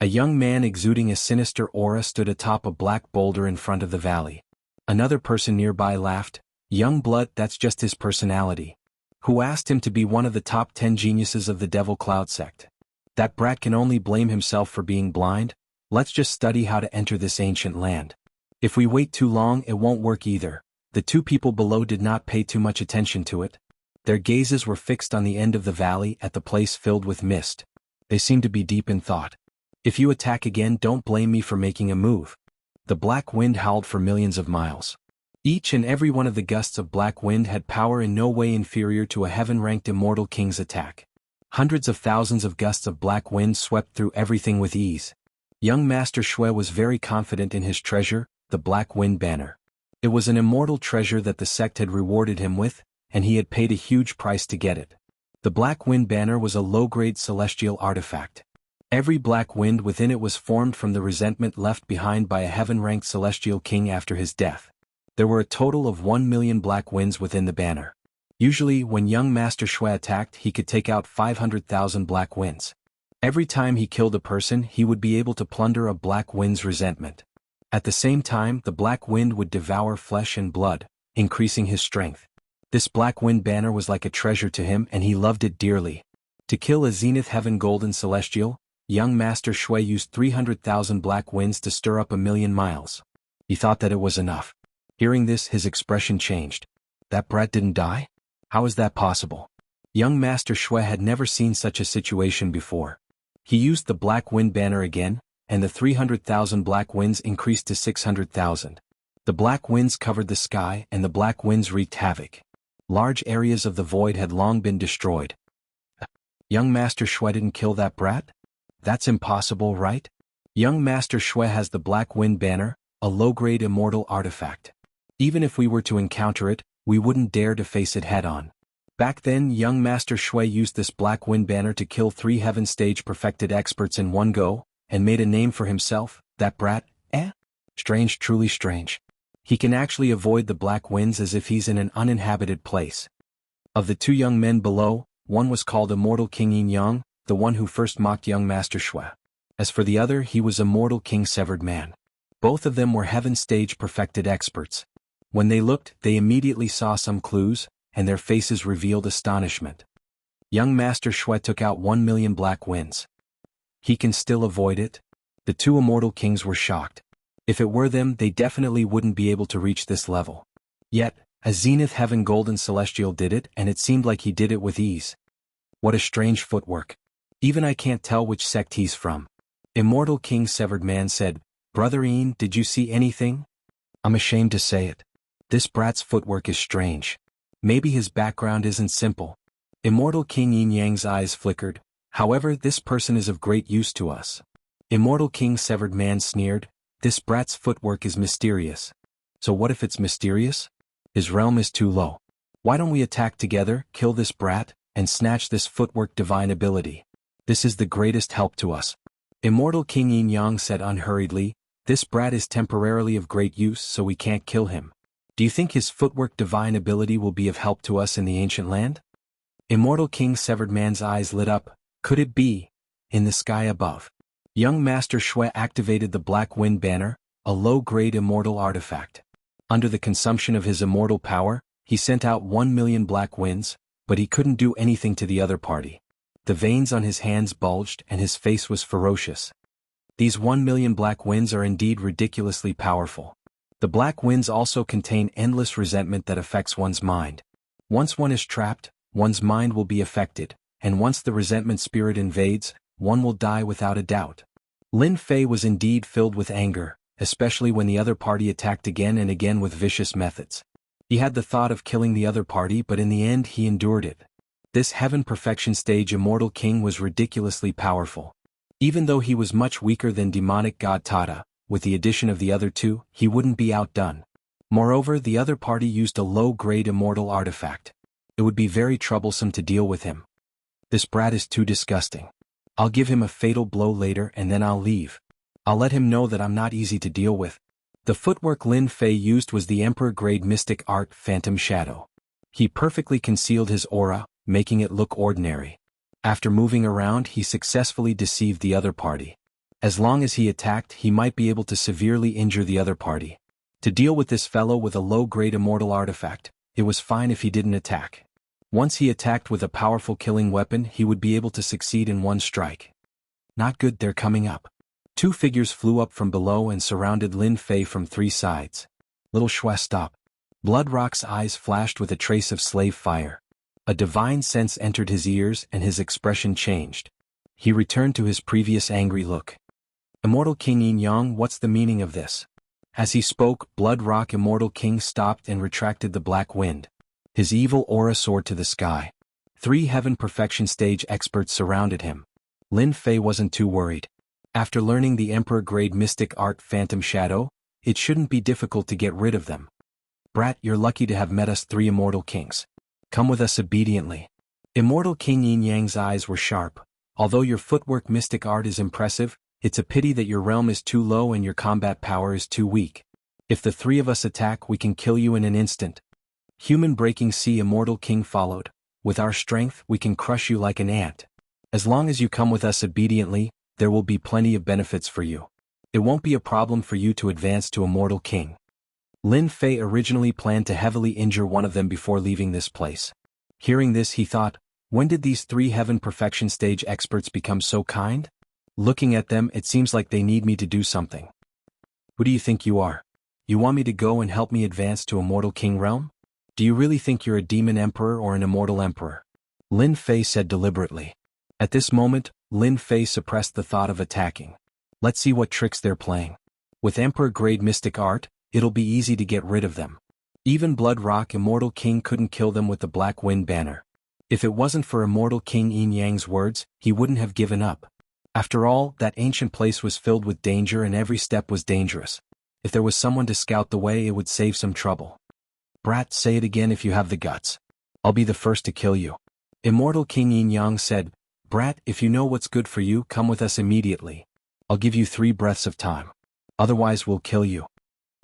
A young man exuding a sinister aura stood atop a black boulder in front of the valley. Another person nearby laughed. Young Blood, that's just his personality. Who asked him to be one of the top 10 geniuses of the Devil Cloud sect? That brat can only blame himself for being blind. Let's just study how to enter this ancient land. If we wait too long, it won't work either. The 2 people below did not pay too much attention to it. Their gazes were fixed on the end of the valley at the place filled with mist. They seemed to be deep in thought. If you attack again, don't blame me for making a move. The black wind howled for millions of miles. Each and every one of the gusts of black wind had power in no way inferior to a heaven-ranked immortal king's attack. Hundreds of thousands of gusts of black wind swept through everything with ease. Young Master Shui was very confident in his treasure, the Black Wind Banner. It was an immortal treasure that the sect had rewarded him with, and he had paid a huge price to get it. The Black Wind Banner was a low-grade celestial artifact. Every black wind within it was formed from the resentment left behind by a heaven-ranked celestial king after his death. There were a total of 1,000,000 black winds within the banner. Usually, when young Master Shui attacked, he could take out 500,000 black winds. Every time he killed a person, he would be able to plunder a black wind's resentment. At the same time, the black wind would devour flesh and blood, increasing his strength. This black wind banner was like a treasure to him, and he loved it dearly. To kill a Zenith Heaven Golden Celestial, young Master Shui used 300,000 black winds to stir up 1,000,000 miles. He thought that it was enough. Hearing this, his expression changed. That brat didn't die? How is that possible? Young Master Shui had never seen such a situation before. He used the black wind banner again, and the 300,000 black winds increased to 600,000. The black winds covered the sky, and the black winds wreaked havoc. Large areas of the void had long been destroyed. Young Master Shui didn't kill that brat? That's impossible, right? Young Master Shui has the Black Wind Banner, a low-grade immortal artifact. Even if we were to encounter it, we wouldn't dare to face it head-on. Back then, young Master Shui used this Black Wind Banner to kill 3 heaven stage perfected experts in one go, and made a name for himself. That brat, Strange, truly strange. He can actually avoid the black winds as if he's in an uninhabited place. Of the 2 young men below, one was called Immortal King Yin Yang, the one who first mocked young Master Shui. As for the other, he was Immortal King Severed Man. Both of them were heaven stage perfected experts. When they looked, they immediately saw some clues, and their faces revealed astonishment. Young Master Shui took out 1,000,000 black winds. He can still avoid it? The 2 immortal kings were shocked. If it were them, they definitely wouldn't be able to reach this level. Yet, a Zenith Heaven Golden Celestial did it, and it seemed like he did it with ease. What a strange footwork. Even I can't tell which sect he's from. Immortal King Severed Man said, "Brother Ian, did you see anything?" "I'm ashamed to say it. This brat's footwork is strange. Maybe his background isn't simple." Immortal King Yin Yang's eyes flickered. "However, this person is of great use to us." Immortal King Severed Man sneered, "This brat's footwork is mysterious." "So what if it's mysterious? His realm is too low. Why don't we attack together, kill this brat, and snatch this footwork divine ability?" This is the greatest help to us. Immortal King Yin Yang said unhurriedly, "This brat is temporarily of great use, so we can't kill him. Do you think his footwork divine ability will be of help to us in the ancient land?" Immortal King Severed Man's eyes lit up. Could it be? In the sky above. Young Master Shui activated the Black Wind Banner, a low-grade immortal artifact. Under the consumption of his immortal power, he sent out 1,000,000 black winds, but he couldn't do anything to the other party. The veins on his hands bulged and his face was ferocious. These 1,000,000 black winds are indeed ridiculously powerful. The black winds also contain endless resentment that affects one's mind. Once one is trapped, one's mind will be affected, and once the resentment spirit invades, one will die without a doubt. Lin Fei was indeed filled with anger, especially when the other party attacked again and again with vicious methods. He had the thought of killing the other party, but in the end he endured it. This Heaven Perfection Stage Immortal King was ridiculously powerful. Even though he was much weaker than demonic god Tata, with the addition of the other two, he wouldn't be outdone. Moreover, the other party used a low-grade immortal artifact. It would be very troublesome to deal with him. This brat is too disgusting. I'll give him a fatal blow later and then I'll leave. I'll let him know that I'm not easy to deal with. The footwork Lin Fei used was the Emperor-grade mystic art Phantom Shadow. He perfectly concealed his aura, making it look ordinary. After moving around, he successfully deceived the other party. As long as he attacked, he might be able to severely injure the other party. To deal with this fellow with a low-grade immortal artifact, it was fine if he didn't attack. Once he attacked with a powerful killing weapon, he would be able to succeed in one strike. Not good, they're coming up. Two figures flew up from below and surrounded Lin Fei from three sides. Little Shui, stop. Bloodrock's eyes flashed with a trace of slave fire. A divine sense entered his ears and his expression changed. He returned to his previous angry look. Immortal King Yin Yang, what's the meaning of this? As he spoke, Bloodrock Immortal King stopped and retracted the black wind. His evil aura soared to the sky. 3 Heaven Perfection Stage experts surrounded him. Lin Fei wasn't too worried. After learning the Emperor-grade mystic art Phantom Shadow, it shouldn't be difficult to get rid of them. Brat, you're lucky to have met us 3 Immortal Kings. Come with us obediently. Immortal King Yin Yang's eyes were sharp. Although your footwork mystic art is impressive, it's a pity that your realm is too low and your combat power is too weak. If the 3 of us attack, we can kill you in an instant. Human Breaking Sea Immortal King followed. With our strength, we can crush you like an ant. As long as you come with us obediently, there will be plenty of benefits for you. It won't be a problem for you to advance to Immortal King. Lin Fei originally planned to heavily injure one of them before leaving this place. Hearing this, he thought, when did these 3 Heaven Perfection Stage experts become so kind? Looking at them, it seems like they need me to do something. Who do you think you are? You want me to go and help me advance to Immortal King realm? Do you really think you're a demon emperor or an immortal emperor? Lin Fei said deliberately. At this moment, Lin Fei suppressed the thought of attacking. Let's see what tricks they're playing. With Emperor-grade mystic art, it'll be easy to get rid of them. Even Bloodrock Immortal King couldn't kill them with the Black Wind Banner. If it wasn't for Immortal King Yin Yang's words, he wouldn't have given up. After all, that ancient place was filled with danger and every step was dangerous. If there was someone to scout the way, it would save some trouble. Brat, say it again if you have the guts. I'll be the first to kill you. Immortal King Yin Yang said, Brat, if you know what's good for you, come with us immediately. I'll give you 3 breaths of time. Otherwise we'll kill you.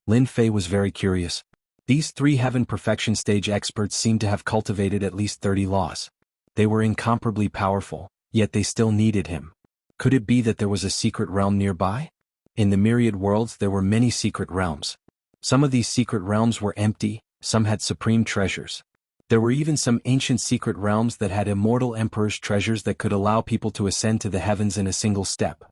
Lin Fei was very curious. These 3 Heaven Perfection Stage experts seemed to have cultivated at least 30 laws. They were incomparably powerful, yet they still needed him. Could it be that there was a secret realm nearby? In the myriad worlds there were many secret realms. Some of these secret realms were empty, some had supreme treasures. There were even some ancient secret realms that had immortal emperor's treasures that could allow people to ascend to the heavens in a single step.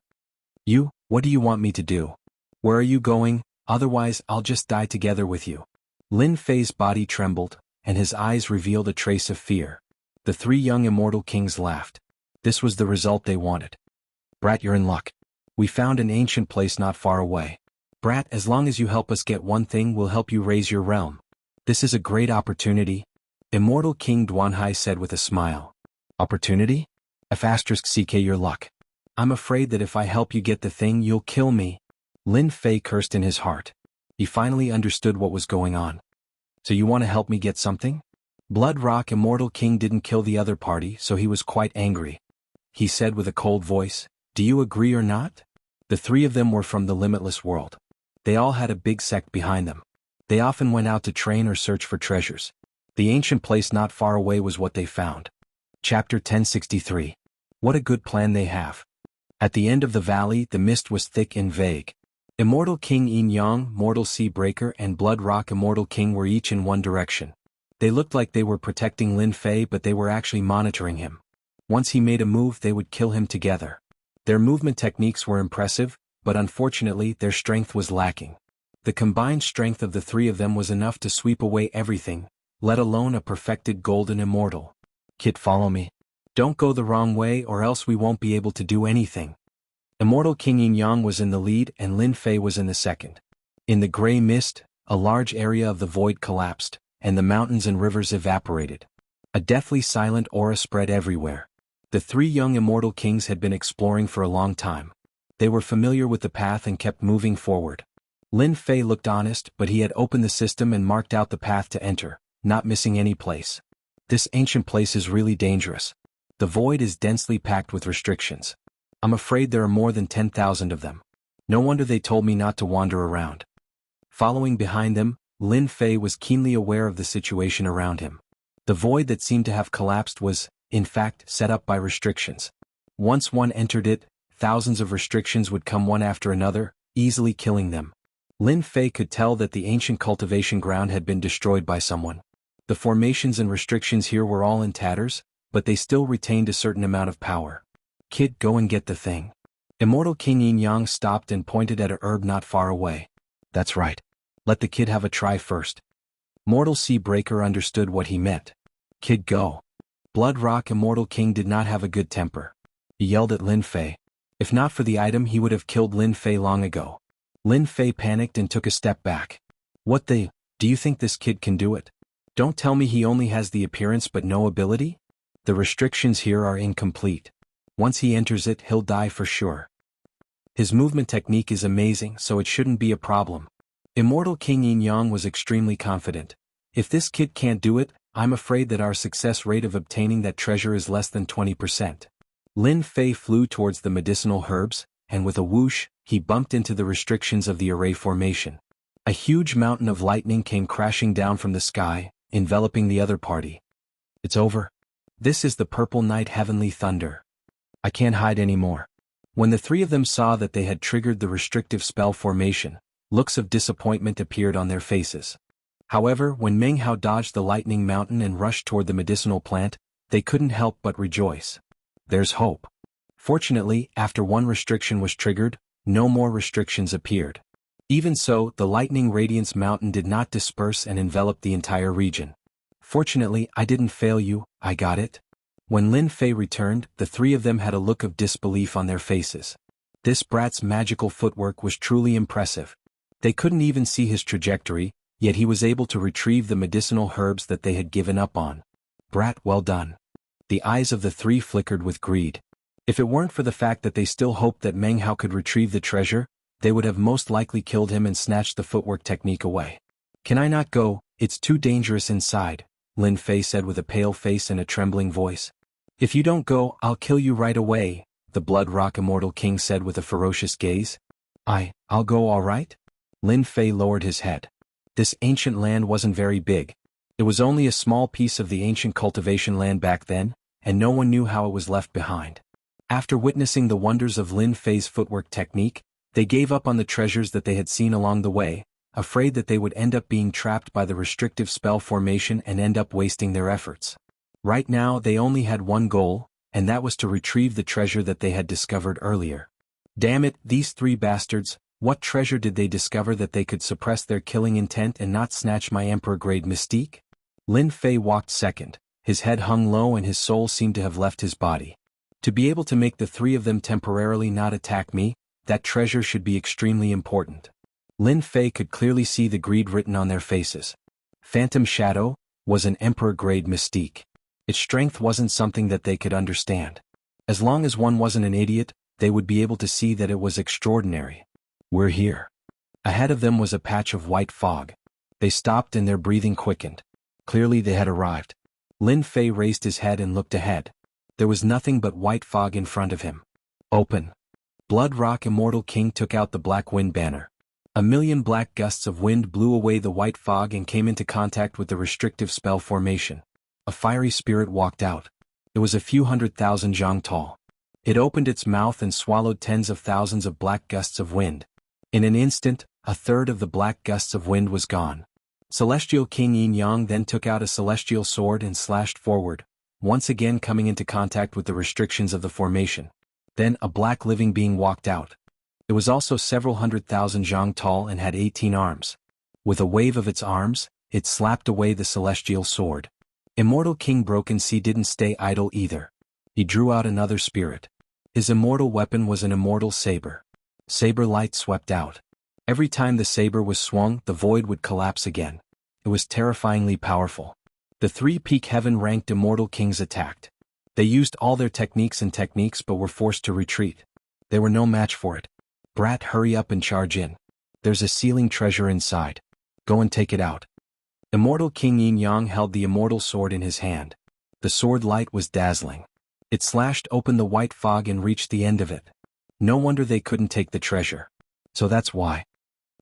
You, what do you want me to do? Where are you going? Otherwise I'll just die together with you. Lin Fei's body trembled, and his eyes revealed a trace of fear. The 3 young immortal kings laughed. This was the result they wanted. Brat, you're in luck. We found an ancient place not far away. Brat, as long as you help us get one thing, we'll help you raise your realm. This is a great opportunity. Immortal King Duanhai said with a smile. Opportunity? *CK your luck. I'm afraid that if I help you get the thing, you'll kill me. Lin Fei cursed in his heart. He finally understood what was going on. So you want to help me get something? Bloodrock Immortal King didn't kill the other party, so he was quite angry. he said with a cold voice. Do you agree or not? The three of them were from the limitless world. They all had a big sect behind them. They often went out to train or search for treasures. The ancient place not far away was what they found. Chapter 1063. What a good plan they have. At the end of the valley, the mist was thick and vague. Immortal King Yin Yang, Mortal Sea Breaker, and Blood Rock Immortal King were each in one direction. They looked like they were protecting Lin Fei, but they were actually monitoring him. Once he made a move, they would kill him together. Their movement techniques were impressive, but unfortunately their strength was lacking. The combined strength of the three of them was enough to sweep away everything, let alone a perfected golden immortal. Kid, follow me. Don't go the wrong way or else we won't be able to do anything. Immortal King Yin Yang was in the lead and Lin Fei was in the second. In the gray mist, a large area of the void collapsed, and the mountains and rivers evaporated. A deathly silent aura spread everywhere. The three young immortal kings had been exploring for a long time. They were familiar with the path and kept moving forward. Lin Fei looked honest, but he had opened the system and marked out the path to enter, not missing any place. This ancient place is really dangerous. The void is densely packed with restrictions. I'm afraid there are more than 10,000 of them. No wonder they told me not to wander around. Following behind them, Lin Fei was keenly aware of the situation around him. The void that seemed to have collapsed was, in fact, set up by restrictions. Once one entered it, thousands of restrictions would come one after another, easily killing them. Lin Fei could tell that the ancient cultivation ground had been destroyed by someone. The formations and restrictions here were all in tatters, but they still retained a certain amount of power. Kid, go and get the thing. Immortal King Yin Yang stopped and pointed at a herb not far away. That's right. Let the kid have a try first. Mortal Sea Breaker understood what he meant. Kid, go. Blood Rock Immortal King did not have a good temper. He yelled at Lin Fei. If not for the item, he would have killed Lin Fei long ago. Lin Fei panicked and took a step back. What the? Do you think this kid can do it? Don't tell me he only has the appearance but no ability? The restrictions here are incomplete. Once he enters it, he'll die for sure. His movement technique is amazing, so it shouldn't be a problem. Immortal King Yin Yang was extremely confident. If this kid can't do it, I'm afraid that our success rate of obtaining that treasure is less than 20%. Lin Fei flew towards the medicinal herbs, and with a whoosh, he bumped into the restrictions of the array formation. A huge mountain of lightning came crashing down from the sky, enveloping the other party. It's over. This is the Purple Night Heavenly Thunder. I can't hide anymore. When the three of them saw that they had triggered the restrictive spell formation, looks of disappointment appeared on their faces. However, when Meng Hao dodged the lightning mountain and rushed toward the medicinal plant, they couldn't help but rejoice. There's hope. Fortunately, after one restriction was triggered, no more restrictions appeared. Even so, the lightning radiance mountain did not disperse and envelop the entire region. Fortunately, I didn't fail you, I got it. When Lin Fei returned, the three of them had a look of disbelief on their faces. This brat's magical footwork was truly impressive. They couldn't even see his trajectory, yet he was able to retrieve the medicinal herbs that they had given up on. Brat, well done. The eyes of the three flickered with greed. If it weren't for the fact that they still hoped that Meng Hao could retrieve the treasure, they would have most likely killed him and snatched the footwork technique away. Can I not go? It's too dangerous inside, Lin Fei said with a pale face and a trembling voice. If you don't go, I'll kill you right away, the Blood Rock Immortal King said with a ferocious gaze. I'll go all right? Lin Fei lowered his head. This ancient land wasn't very big. It was only a small piece of the ancient cultivation land back then, and no one knew how it was left behind. After witnessing the wonders of Lin Fei's footwork technique, they gave up on the treasures that they had seen along the way, afraid that they would end up being trapped by the restrictive spell formation and end up wasting their efforts. Right now they only had one goal, and that was to retrieve the treasure that they had discovered earlier. Damn it, these three bastards, what treasure did they discover that they could suppress their killing intent and not snatch my Emperor-grade mystique? Lin Fei walked second, his head hung low and his soul seemed to have left his body. To be able to make the three of them temporarily not attack me, that treasure should be extremely important. Lin Fei could clearly see the greed written on their faces. Phantom Shadow was an Emperor-grade mystique. Its strength wasn't something that they could understand. As long as one wasn't an idiot, they would be able to see that it was extraordinary. We're here. Ahead of them was a patch of white fog. They stopped and their breathing quickened. Clearly they had arrived. Lin Fei raised his head and looked ahead. There was nothing but white fog in front of him. Open. Blood Rock Immortal King took out the black wind banner. A million black gusts of wind blew away the white fog and came into contact with the restrictive spell formation. A fiery spirit walked out. It was a few 100,000 zhang tall. It opened its mouth and swallowed tens of thousands of black gusts of wind. In an instant, a third of the black gusts of wind was gone. Celestial King Yin Yang then took out a celestial sword and slashed forward, once again coming into contact with the restrictions of the formation. Then a black living being walked out. It was also several 100,000 zhang tall and had 18 arms. With a wave of its arms, it slapped away the celestial sword. Immortal King Broken Sea didn't stay idle either. He drew out another spirit. His immortal weapon was an immortal saber. Saber light swept out. Every time the saber was swung, the void would collapse again. It was terrifyingly powerful. The three peak heaven-ranked immortal kings attacked. They used all their techniques but were forced to retreat. They were no match for it. Brat, hurry up and charge in. There's a sealing treasure inside. Go and take it out. Immortal King Yin Yang held the immortal sword in his hand. The sword light was dazzling. It slashed open the white fog and reached the end of it. No wonder they couldn't take the treasure. So that's why.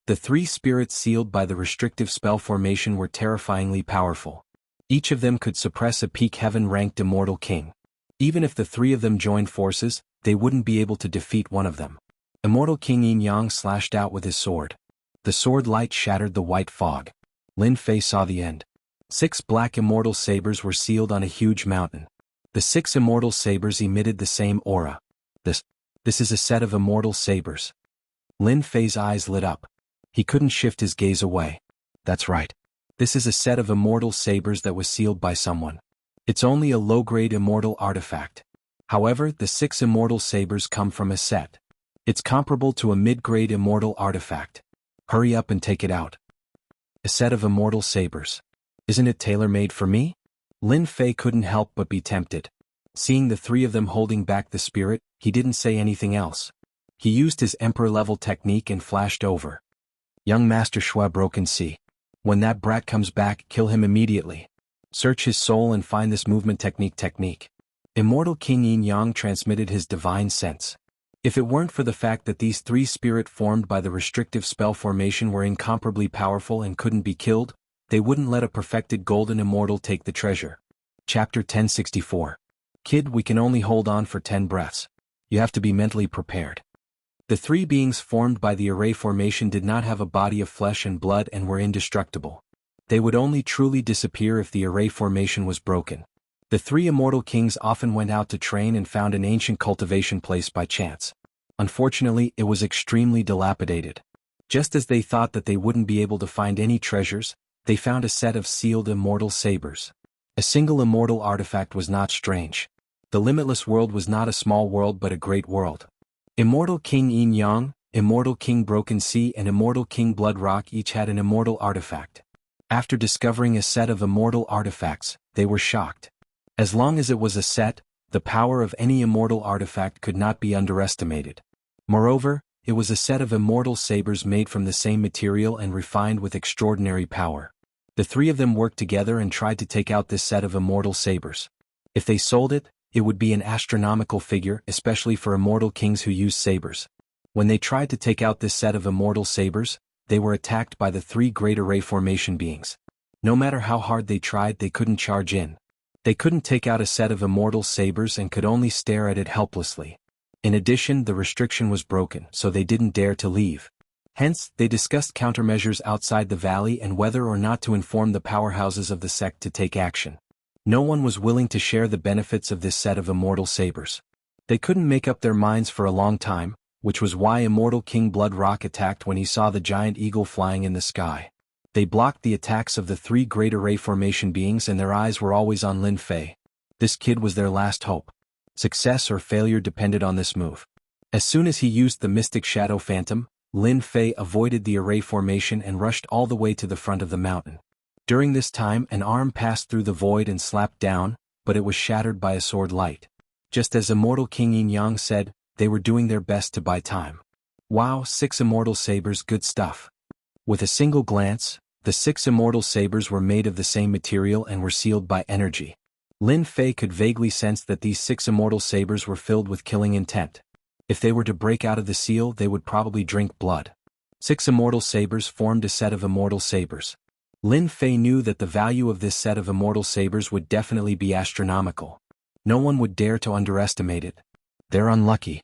The three spirits sealed by the restrictive spell formation were terrifyingly powerful. Each of them could suppress a peak heaven-ranked immortal king. Even if the three of them joined forces, they wouldn't be able to defeat one of them. Immortal King Yin Yang slashed out with his sword. The sword light shattered the white fog. Lin Fei saw the end. 6 black immortal sabers were sealed on a huge mountain. The 6 immortal sabers emitted the same aura. This is a set of immortal sabers. Lin Fei's eyes lit up. He couldn't shift his gaze away. That's right. This is a set of immortal sabers that was sealed by someone. It's only a low-grade immortal artifact. However, the 6 immortal sabers come from a set. It's comparable to a mid-grade immortal artifact. Hurry up and take it out. A set of immortal sabers. Isn't it tailor-made for me? Lin Fei couldn't help but be tempted. Seeing the 3 of them holding back the spirit, he didn't say anything else. He used his emperor-level technique and flashed over. Young Master Shua Broken Sea. When that brat comes back, kill him immediately. Search his soul and find this movement technique. Immortal King Yin Yang transmitted his divine sense. If it weren't for the fact that these 3 spirit formed by the restrictive spell formation were incomparably powerful and couldn't be killed, they wouldn't let a perfected golden immortal take the treasure. Chapter 1064. Kid, we can only hold on for 10 breaths. You have to be mentally prepared. The 3 beings formed by the array formation did not have a body of flesh and blood and were indestructible. They would only truly disappear if the array formation was broken. The 3 immortal kings often went out to train and found an ancient cultivation place by chance. Unfortunately, it was extremely dilapidated. Just as they thought that they wouldn't be able to find any treasures, they found a set of sealed immortal sabers. A single immortal artifact was not strange. The limitless world was not a small world but a great world. Immortal King Yin Yang, Immortal King Broken Sea and Immortal King Blood Rock each had an immortal artifact. After discovering a set of immortal artifacts, they were shocked. As long as it was a set, the power of any immortal artifact could not be underestimated. Moreover, it was a set of immortal sabers made from the same material and refined with extraordinary power. The 3 of them worked together and tried to take out this set of immortal sabers. If they sold it, it would be an astronomical figure, especially for immortal kings who use sabers. When they tried to take out this set of immortal sabers, they were attacked by the 3 great array formation beings. No matter how hard they tried, they couldn't charge in. They couldn't take out a set of immortal sabers and could only stare at it helplessly. In addition, the restriction was broken, so they didn't dare to leave. Hence, they discussed countermeasures outside the valley and whether or not to inform the powerhouses of the sect to take action. No one was willing to share the benefits of this set of immortal sabers. They couldn't make up their minds for a long time, which was why Immortal King Blood Rock attacked when he saw the giant eagle flying in the sky. They blocked the attacks of the 3 great array formation beings and their eyes were always on Lin Fei. This kid was their last hope. Success or failure depended on this move. As soon as he used the Mystic Shadow Phantom, Lin Fei avoided the array formation and rushed all the way to the front of the mountain. During this time, an arm passed through the void and slapped down, but it was shattered by a sword light. Just as Immortal King Yin Yang said, they were doing their best to buy time. Wow, 6 immortal sabers, good stuff. With a single glance, the 6 immortal sabers were made of the same material and were sealed by energy. Lin Fei could vaguely sense that these 6 immortal sabers were filled with killing intent. If they were to break out of the seal, they would probably drink blood. 6 immortal sabers formed a set of immortal sabers. Lin Fei knew that the value of this set of immortal sabers would definitely be astronomical. No one would dare to underestimate it. They're unlucky.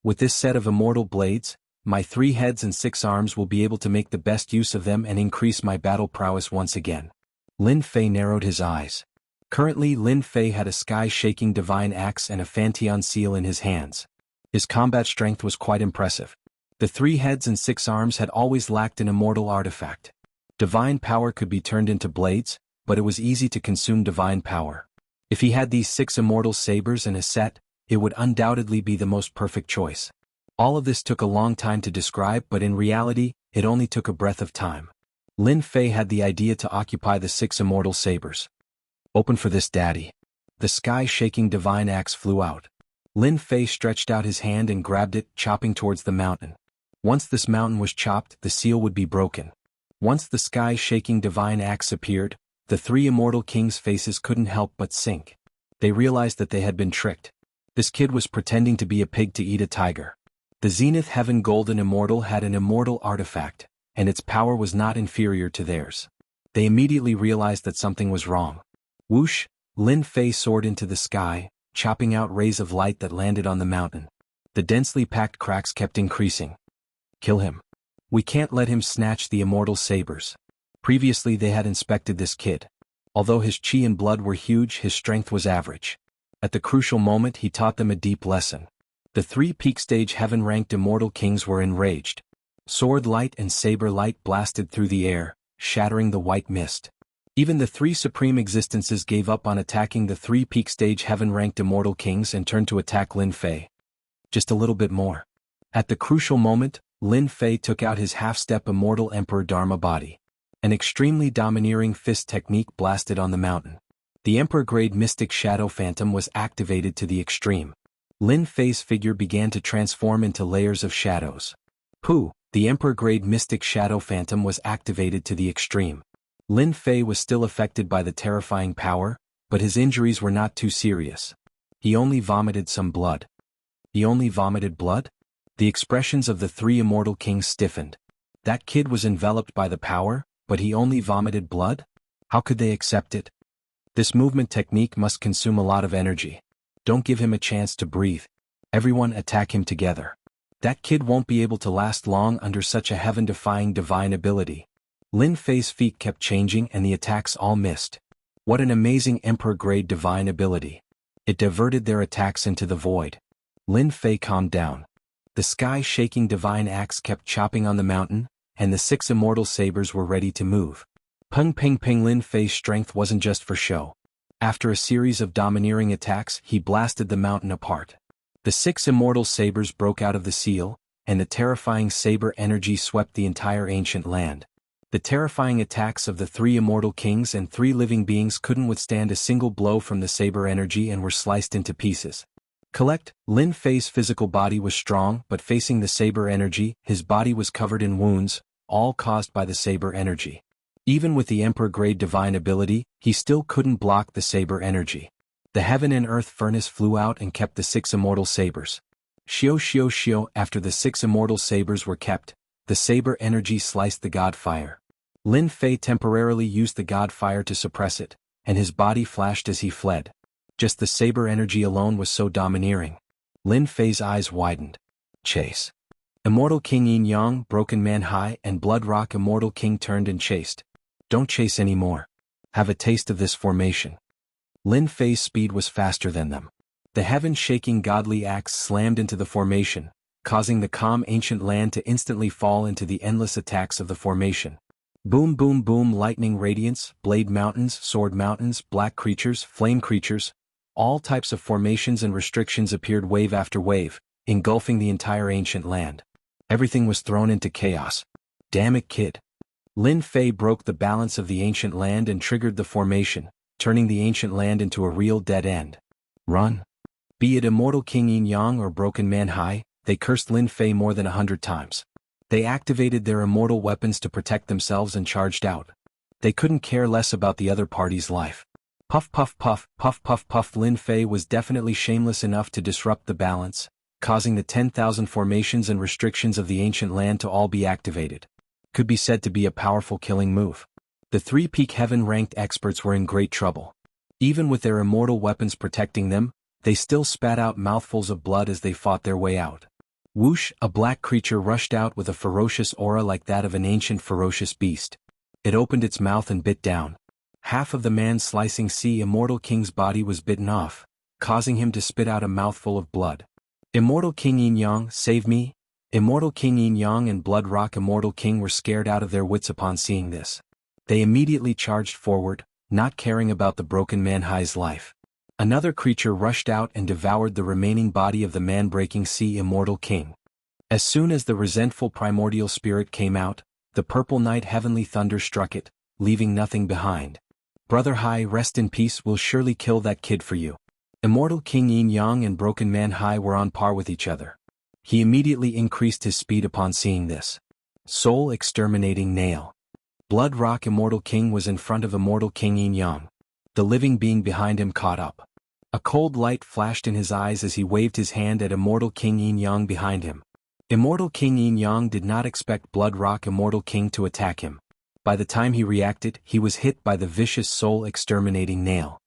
With this set of immortal blades, my 3 heads and 6 arms will be able to make the best use of them and increase my battle prowess once again. Lin Fei narrowed his eyes. Currently, Lin Fei had a sky-shaking divine axe and a Fanteon seal in his hands. His combat strength was quite impressive. The 3 heads and 6 arms had always lacked an immortal artifact. Divine power could be turned into blades, but it was easy to consume divine power. If he had these 6 immortal sabers in a set, it would undoubtedly be the most perfect choice. All of this took a long time to describe, but in reality, it only took a breath of time. Lin Fei had the idea to occupy the 6 immortal sabers. Open for this, Daddy. The sky-shaking divine axe flew out. Lin Fei stretched out his hand and grabbed it, chopping towards the mountain. Once this mountain was chopped, the seal would be broken. Once the sky-shaking divine axe appeared, the 3 immortal kings' faces couldn't help but sink. They realized that they had been tricked. This kid was pretending to be a pig to eat a tiger. The Zenith Heaven Golden Immortal had an immortal artifact, and its power was not inferior to theirs. They immediately realized that something was wrong. Whoosh! Lin Fei soared into the sky, chopping out rays of light that landed on the mountain. The densely packed cracks kept increasing. Kill him. We can't let him snatch the immortal sabers. Previously they had inspected this kid. Although his chi and blood were huge, his strength was average. At the crucial moment he taught them a deep lesson. The 3 peak-stage heaven-ranked immortal kings were enraged. Sword light and saber light blasted through the air, shattering the white mist. Even the 3 supreme existences gave up on attacking the 3 peak-stage heaven-ranked immortal kings and turned to attack Lin Fei. Just a little bit more. At the crucial moment, Lin Fei took out his half-step immortal Emperor Dharma body. An extremely domineering fist technique blasted on the mountain. The Emperor-grade Mystic Shadow Phantom was activated to the extreme. Lin Fei's figure began to transform into layers of shadows. Pooh! The Emperor-grade Mystic Shadow Phantom was activated to the extreme. Lin Fei was still affected by the terrifying power, but his injuries were not too serious. He only vomited some blood. He only vomited blood? The expressions of the 3 immortal kings stiffened. That kid was enveloped by the power, but he only vomited blood? How could they accept it? This movement technique must consume a lot of energy. Don't give him a chance to breathe. Everyone attack him together. That kid won't be able to last long under such a heaven-defying divine ability. Lin Fei's feet kept changing and the attacks all missed. What an amazing Emperor-grade divine ability. It diverted their attacks into the void. Lin Fei calmed down. The sky-shaking divine axe kept chopping on the mountain, and the 6 immortal sabers were ready to move. Peng peng peng. Lin Fei's strength wasn't just for show. After a series of domineering attacks, he blasted the mountain apart. The 6 immortal sabers broke out of the seal, and the terrifying saber energy swept the entire ancient land. The terrifying attacks of the 3 immortal kings and 3 living beings couldn't withstand a single blow from the saber energy and were sliced into pieces. Lin Fei's physical body was strong, but facing the saber energy, his body was covered in wounds, all caused by the saber energy. Even with the Emperor-grade divine ability, he still couldn't block the saber energy. The heaven and earth furnace flew out and kept the 6 immortal sabers. Shio shio shio. After the 6 immortal sabers were kept, the saber energy sliced the god fire. Lin Fei temporarily used the god fire to suppress it, and his body flashed as he fled. Just the saber energy alone was so domineering. Lin Fei's eyes widened. Chase. Immortal King Yin Yang, Broken Man High, and Blood Rock Immortal King turned and chased. Don't chase anymore. Have a taste of this formation. Lin Fei's speed was faster than them. The heaven-shaking godly axe slammed into the formation, causing the calm ancient land to instantly fall into the endless attacks of the formation. Boom boom boom. Lightning radiance, blade mountains, sword mountains, black creatures, flame creatures, all types of formations and restrictions appeared wave after wave, engulfing the entire ancient land. Everything was thrown into chaos. Damn it, kid. Lin Fei broke the balance of the ancient land and triggered the formation, turning the ancient land into a real dead end. Run. Be it Immortal King Yin Yang or Broken Man High, they cursed Lin Fei more than 100 times. They activated their immortal weapons to protect themselves and charged out. They couldn't care less about the other party's life. Puff puff puff, puff puff puff. Lin Fei was definitely shameless enough to disrupt the balance, causing the 10,000 formations and restrictions of the ancient land to all be activated. Could be said to be a powerful killing move. The three peak heaven-ranked experts were in great trouble. Even with their immortal weapons protecting them, they still spat out mouthfuls of blood as they fought their way out. Whoosh, a black creature rushed out with a ferocious aura like that of an ancient ferocious beast. It opened its mouth and bit down. Half of the man-slicing sea immortal king's body was bitten off, causing him to spit out a mouthful of blood. Immortal King Yin Yang, save me! Immortal King Yin Yang and Blood Rock Immortal King were scared out of their wits upon seeing this. They immediately charged forward, not caring about the broken man Hai's life. Another creature rushed out and devoured the remaining body of the man-breaking sea immortal king. As soon as the resentful primordial spirit came out, the purple night heavenly thunder struck it, leaving nothing behind. Brother Hai, rest in peace, will surely kill that kid for you. Immortal King Yin Yang and Broken Man Hai were on par with each other. He immediately increased his speed upon seeing this. Soul exterminating nail. Blood Rock Immortal King was in front of Immortal King Yin Yang. The living being behind him caught up. A cold light flashed in his eyes as he waved his hand at Immortal King Yin Yang behind him. Immortal King Yin Yang did not expect Blood Rock Immortal King to attack him. By the time he reacted, he was hit by the vicious soul-exterminating nail.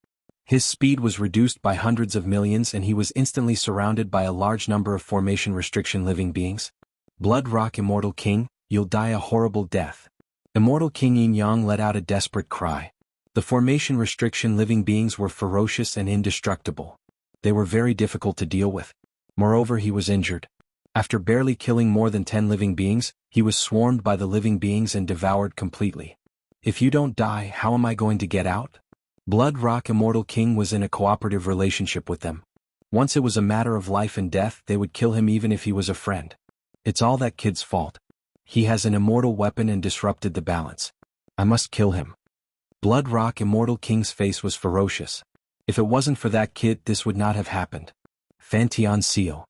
His speed was reduced by hundreds of millions and he was instantly surrounded by a large number of formation restriction living beings. Blood Rock Immortal King, you'll die a horrible death. Immortal King Yin Yang let out a desperate cry. The formation restriction living beings were ferocious and indestructible. They were very difficult to deal with. Moreover, he was injured. After barely killing more than 10 living beings, he was swarmed by the living beings and devoured completely. If you don't die, how am I going to get out? Blood Rock Immortal King was in a cooperative relationship with them. Once it was a matter of life and death, they would kill him even if he was a friend. It's all that kid's fault. He has an immortal weapon and disrupted the balance. I must kill him. Blood Rock Immortal King's face was ferocious. If it wasn't for that kid, this would not have happened. Fanteon Seal.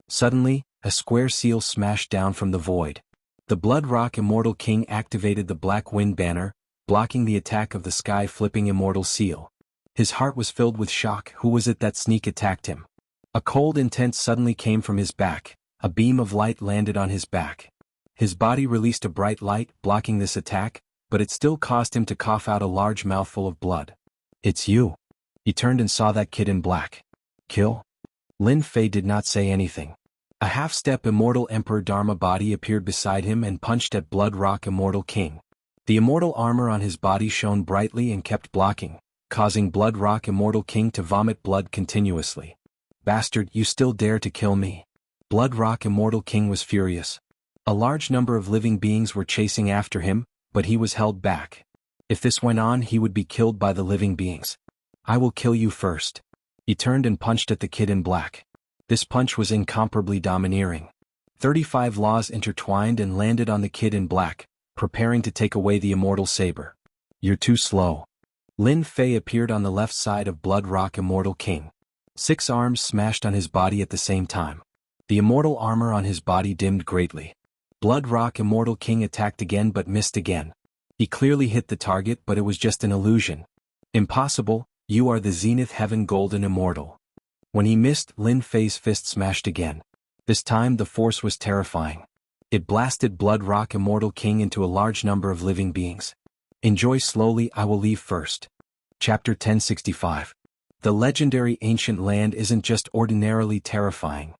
Suddenly, a square seal smashed down from the void. The Blood Rock Immortal King activated the Black Wind Banner, blocking the attack of the sky-flipping Immortal Seal. His heart was filled with shock. Who was it that sneak attacked him? A cold intent suddenly came from his back. A beam of light landed on his back. His body released a bright light, blocking this attack, but it still caused him to cough out a large mouthful of blood. It's you. He turned and saw that kid in black. Kill? Lin Fei did not say anything. A half-step Immortal Emperor Dharma body appeared beside him and punched at Blood Rock Immortal King. The immortal armor on his body shone brightly and kept blocking, causing Blood Rock Immortal King to vomit blood continuously. Bastard, you still dare to kill me? Blood Rock Immortal King was furious. A large number of living beings were chasing after him, but he was held back. If this went on, he would be killed by the living beings. I will kill you first. He turned and punched at the kid in black. This punch was incomparably domineering. 35 laws intertwined and landed on the kid in black, preparing to take away the immortal saber. You're too slow. Lin Fei appeared on the left side of Blood Rock Immortal King. 6 arms smashed on his body at the same time. The immortal armor on his body dimmed greatly. Blood Rock Immortal King attacked again but missed again. He clearly hit the target, but it was just an illusion. Impossible, you are the Zenith Heaven Golden Immortal. When he missed, Lin Fei's fist smashed again. This time the force was terrifying. It blasted Blood Rock Immortal King into a large number of living beings. Enjoy slowly, I will leave first. Chapter 1065. The legendary ancient land isn't just ordinarily terrifying.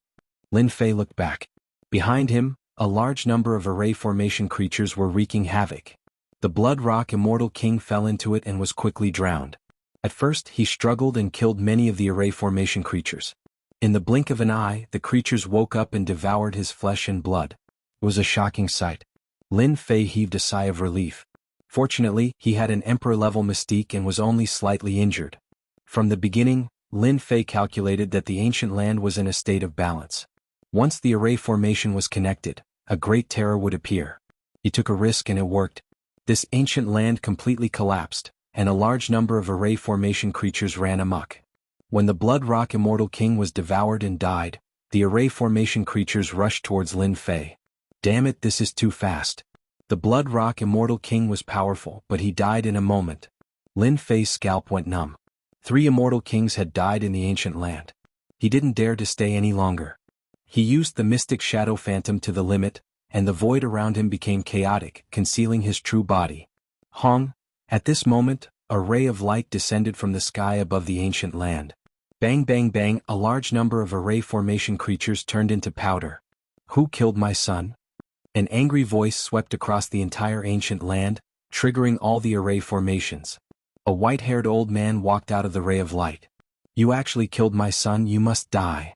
Lin Fei looked back. Behind him, a large number of array formation creatures were wreaking havoc. The Blood Rock Immortal King fell into it and was quickly drowned. At first, he struggled and killed many of the array formation creatures. In the blink of an eye, the creatures woke up and devoured his flesh and blood. It was a shocking sight. Lin Fei heaved a sigh of relief. Fortunately, he had an emperor-level mystique and was only slightly injured. From the beginning, Lin Fei calculated that the ancient land was in a state of balance. Once the array formation was connected, a great terror would appear. He took a risk and it worked. This ancient land completely collapsed, and a large number of array formation creatures ran amok. When the Blood Rock Immortal King was devoured and died, the array formation creatures rushed towards Lin Fei. Damn it, this is too fast. The Blood Rock Immortal King was powerful, but he died in a moment. Lin Fei's scalp went numb. 3 immortal kings had died in the ancient land. He didn't dare to stay any longer. He used the mystic shadow phantom to the limit, and the void around him became chaotic, concealing his true body. Hong! At this moment, a ray of light descended from the sky above the ancient land. Bang bang bang, a large number of array formation creatures turned into powder. Who killed my son? An angry voice swept across the entire ancient land, triggering all the array formations. A white-haired old man walked out of the ray of light. You actually killed my son, you must die.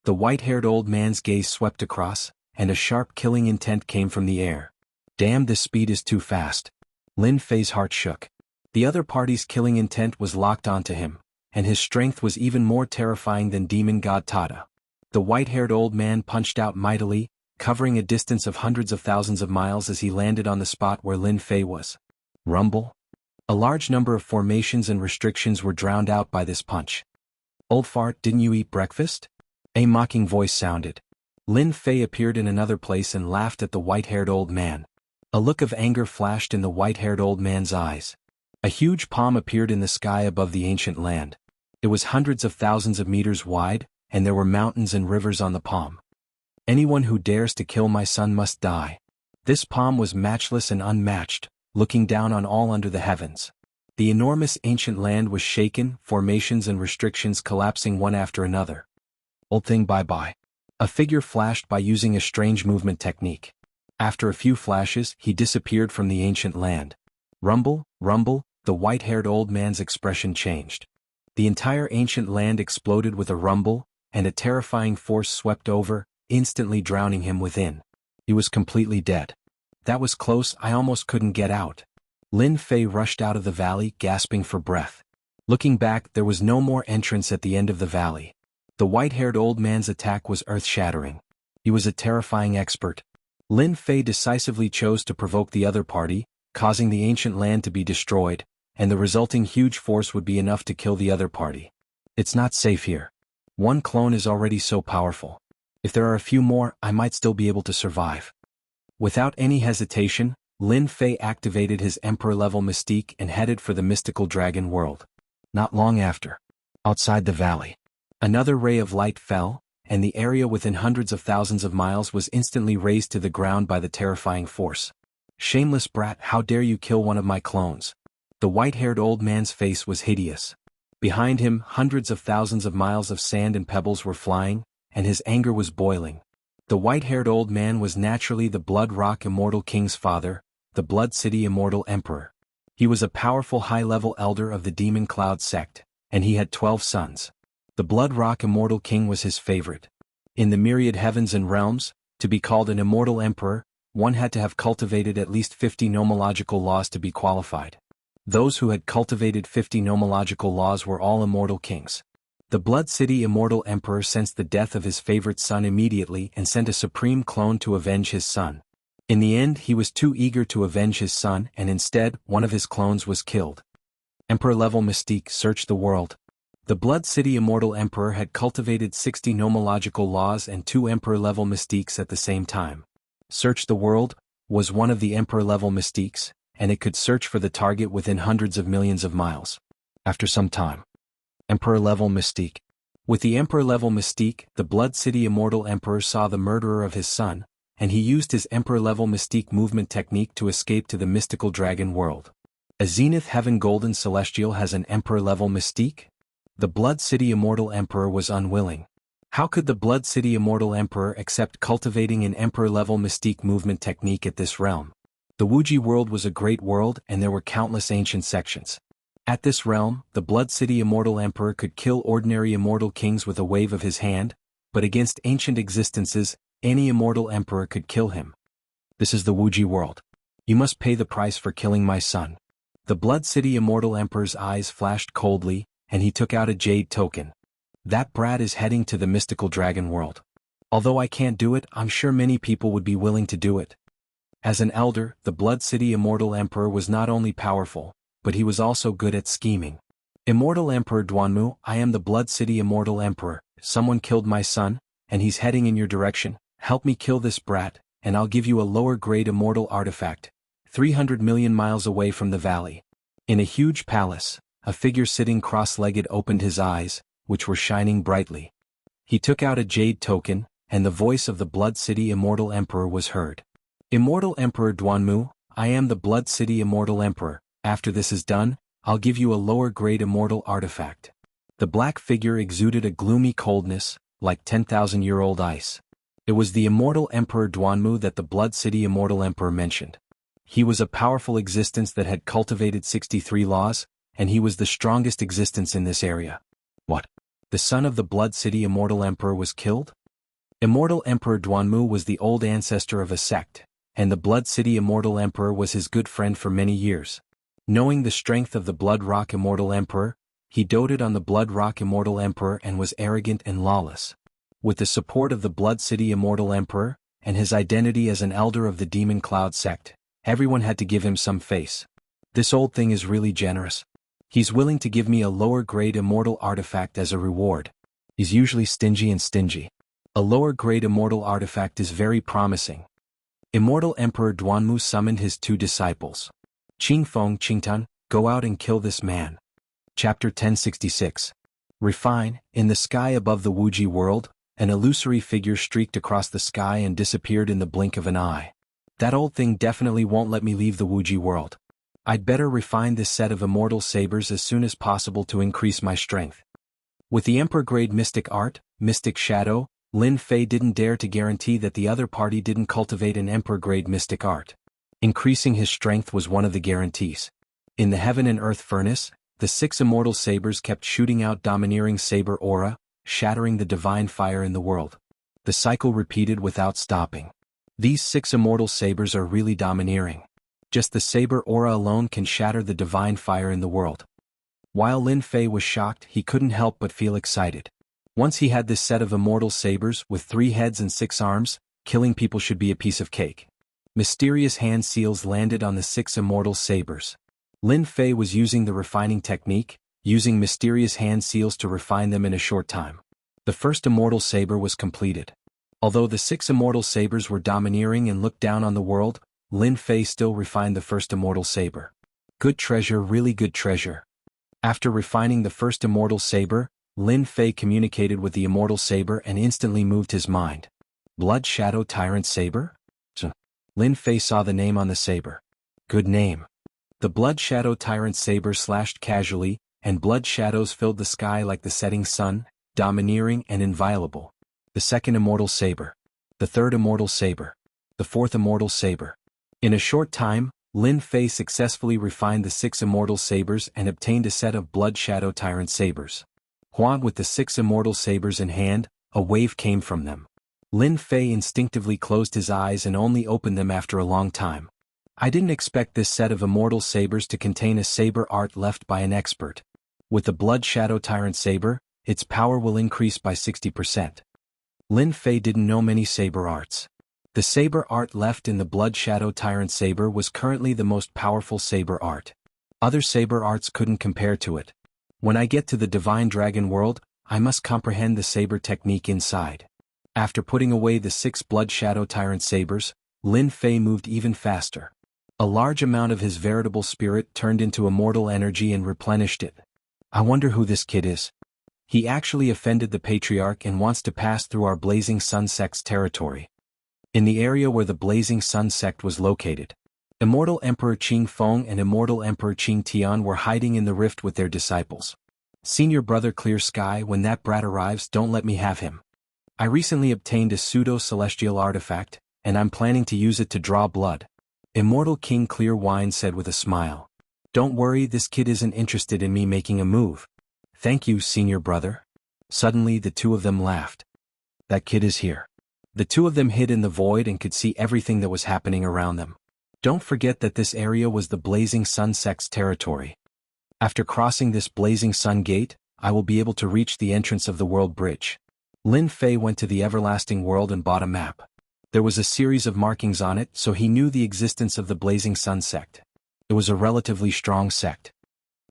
The white-haired old man's gaze swept across, and a sharp killing intent came from the air. Damn, this speed is too fast. Lin Fei's heart shook. The other party's killing intent was locked onto him, and his strength was even more terrifying than demon god Tada. The white-haired old man punched out mightily, covering a distance of hundreds of thousands of miles as he landed on the spot where Lin Fei was. Rumble? A large number of formations and restrictions were drowned out by this punch. Old fart, didn't you eat breakfast? A mocking voice sounded. Lin Fei appeared in another place and laughed at the white-haired old man. A look of anger flashed in the white-haired old man's eyes. A huge palm appeared in the sky above the ancient land. It was hundreds of thousands of meters wide, and there were mountains and rivers on the palm. Anyone who dares to kill my son must die. This palm was matchless and unmatched, looking down on all under the heavens. The enormous ancient land was shaken, formations and restrictions collapsing one after another. Old thing, bye-bye. A figure flashed by using a strange movement technique. After a few flashes, he disappeared from the ancient land. Rumble, rumble, the white-haired old man's expression changed. The entire ancient land exploded with a rumble, and a terrifying force swept over, instantly drowning him within. He was completely dead. That was close, I almost couldn't get out. Lin Fei rushed out of the valley, gasping for breath. Looking back, there was no more entrance at the end of the valley. The white-haired old man's attack was earth-shattering. He was a terrifying expert. Lin Fei decisively chose to provoke the other party, causing the ancient land to be destroyed, and the resulting huge force would be enough to kill the other party. It's not safe here. One clone is already so powerful. If there are a few more, I might still be able to survive. Without any hesitation, Lin Fei activated his Emperor-level mystique and headed for the mystical dragon world. Not long after, outside the valley, another ray of light fell, and the area within hundreds of thousands of miles was instantly razed to the ground by the terrifying force. Shameless brat, how dare you kill one of my clones? The white-haired old man's face was hideous. Behind him, hundreds of thousands of miles of sand and pebbles were flying, and his anger was boiling. The white-haired old man was naturally the Blood Rock Immortal King's father, the Blood City Immortal Emperor. He was a powerful high-level elder of the Demon Cloud sect, and he had 12 sons. The Blood Rock Immortal King was his favorite. In the myriad heavens and realms, to be called an immortal emperor, one had to have cultivated at least 50 nomological laws to be qualified. Those who had cultivated 50 nomological laws were all immortal kings. The Blood City Immortal Emperor sensed the death of his favorite son immediately and sent a supreme clone to avenge his son. In the end, he was too eager to avenge his son, and instead, one of his clones was killed. Emperor-level mystique searched the world. The Blood City Immortal Emperor had cultivated 60 nomological laws and 2 Emperor-level mystiques at the same time. Search the world was one of the Emperor-level mystiques, and it could search for the target within hundreds of millions of miles. After some time, Emperor-level mystique. With the Emperor-level mystique, the Blood City Immortal Emperor saw the murderer of his son, and he used his Emperor-level mystique movement technique to escape to the mystical dragon world. A Zenith Heaven Golden Celestial has an Emperor-level mystique? The Blood City Immortal Emperor was unwilling. How could the Blood City Immortal Emperor accept cultivating an Emperor-level mystique movement technique at this realm? The Wuxia world was a great world, and there were countless ancient sections. At this realm, the Blood City Immortal Emperor could kill ordinary immortal kings with a wave of his hand, but against ancient existences, any immortal emperor could kill him. This is the Wuxia world. You must pay the price for killing my son. The Blood City Immortal Emperor's eyes flashed coldly, and he took out a jade token. That brat is heading to the mystical dragon world. Although I can't do it, I'm sure many people would be willing to do it. As an elder, the Blood City Immortal Emperor was not only powerful, but he was also good at scheming. Immortal Emperor Duanmu, I am the Blood City Immortal Emperor. Someone killed my son, and he's heading in your direction. Help me kill this brat, and I'll give you a lower-grade immortal artifact, 300 million miles away from the valley. In a huge palace, a figure sitting cross-legged opened his eyes, which were shining brightly. He took out a jade token, and the voice of the Blood City Immortal Emperor was heard. Immortal Emperor Duanmu, I am the Blood City Immortal Emperor. After this is done, I'll give you a lower-grade immortal artifact. The black figure exuded a gloomy coldness, like 10,000-year-old ice. It was the Immortal Emperor Duanmu that the Blood City Immortal Emperor mentioned. He was a powerful existence that had cultivated 63 laws, and he was the strongest existence in this area. What? The son of the Blood City Immortal Emperor was killed? Immortal Emperor Duanmu was the old ancestor of a sect, and the Blood City Immortal Emperor was his good friend for many years. Knowing the strength of the Blood Rock Immortal Emperor, he doted on the Blood Rock Immortal Emperor and was arrogant and lawless. With the support of the Blood City Immortal Emperor, and his identity as an elder of the Demon Cloud sect, everyone had to give him some face. This old thing is really generous. He's willing to give me a lower-grade immortal artifact as a reward. He's usually stingy and stingy. A lower-grade immortal artifact is very promising. Immortal Emperor Duanmu summoned his 2 disciples. Qingfeng, Qingtan, go out and kill this man. Chapter 1066. Refine. In the sky above the Wuji world, an illusory figure streaked across the sky and disappeared in the blink of an eye. That old thing definitely won't let me leave the Wuji world. I'd better refine this set of immortal sabers as soon as possible to increase my strength. With the Emperor-grade Mystic Art, Mystic Shadow, Lin Fei didn't dare to guarantee that the other party didn't cultivate an Emperor-grade Mystic Art. Increasing his strength was one of the guarantees. In the Heaven and Earth Furnace, the 6 immortal sabers kept shooting out domineering saber aura, shattering the divine fire in the world. The cycle repeated without stopping. These 6 immortal sabers are really domineering. Just the saber aura alone can shatter the divine fire in the world. While Lin Fei was shocked, he couldn't help but feel excited. Once he had this set of immortal sabers with 3 heads and 6 arms, killing people should be a piece of cake. Mysterious hand seals landed on the 6 immortal sabers. Lin Fei was using the refining technique, using mysterious hand seals to refine them in a short time. The first immortal saber was completed. Although the 6 immortal sabers were domineering and looked down on the world, Lin Fei still refined the first immortal saber. Good treasure, really good treasure. After refining the first immortal saber, Lin Fei communicated with the immortal saber and instantly moved his mind. Blood Shadow Tyrant Saber? Lin Fei saw the name on the saber. Good name. The Blood Shadow Tyrant Saber slashed casually, and blood shadows filled the sky like the setting sun, domineering and inviolable. The second immortal saber. The third immortal saber. The fourth immortal saber. In a short time, Lin Fei successfully refined the 6 immortal sabers and obtained a set of Blood Shadow Tyrant Sabers. Huang with the 6 immortal sabers in hand, a wave came from them. Lin Fei instinctively closed his eyes and only opened them after a long time. I didn't expect this set of immortal sabers to contain a saber art left by an expert. With the Blood Shadow Tyrant Saber, its power will increase by 60%. Lin Fei didn't know many saber arts. The saber art left in the Blood Shadow Tyrant Saber was currently the most powerful saber art. Other saber arts couldn't compare to it. When I get to the Divine Dragon world, I must comprehend the saber technique inside. After putting away the 6 Blood Shadow Tyrant Sabers, Lin Fei moved even faster. A large amount of his veritable spirit turned into immortal energy and replenished it. I wonder who this kid is. He actually offended the Patriarch and wants to pass through our Blazing Sun sect's territory. In the area where the Blazing Sun sect was located, Immortal Emperor Qing Feng and Immortal Emperor Qing Tian were hiding in the rift with their disciples. Senior brother Clear Sky, when that brat arrives, don't let me have him. I recently obtained a pseudo-celestial artifact, and I'm planning to use it to draw blood. Immortal King Clear Wine said with a smile. Don't worry, this kid isn't interested in me making a move. Thank you, senior brother. Suddenly the 2 of them laughed. That kid is here. The 2 of them hid in the void and could see everything that was happening around them. Don't forget that this area was the Blazing Sun sect's territory. After crossing this Blazing Sun gate, I will be able to reach the entrance of the world bridge. Lin Fei went to the Everlasting World and bought a map. There was a series of markings on it, so he knew the existence of the Blazing Sun sect. It was a relatively strong sect.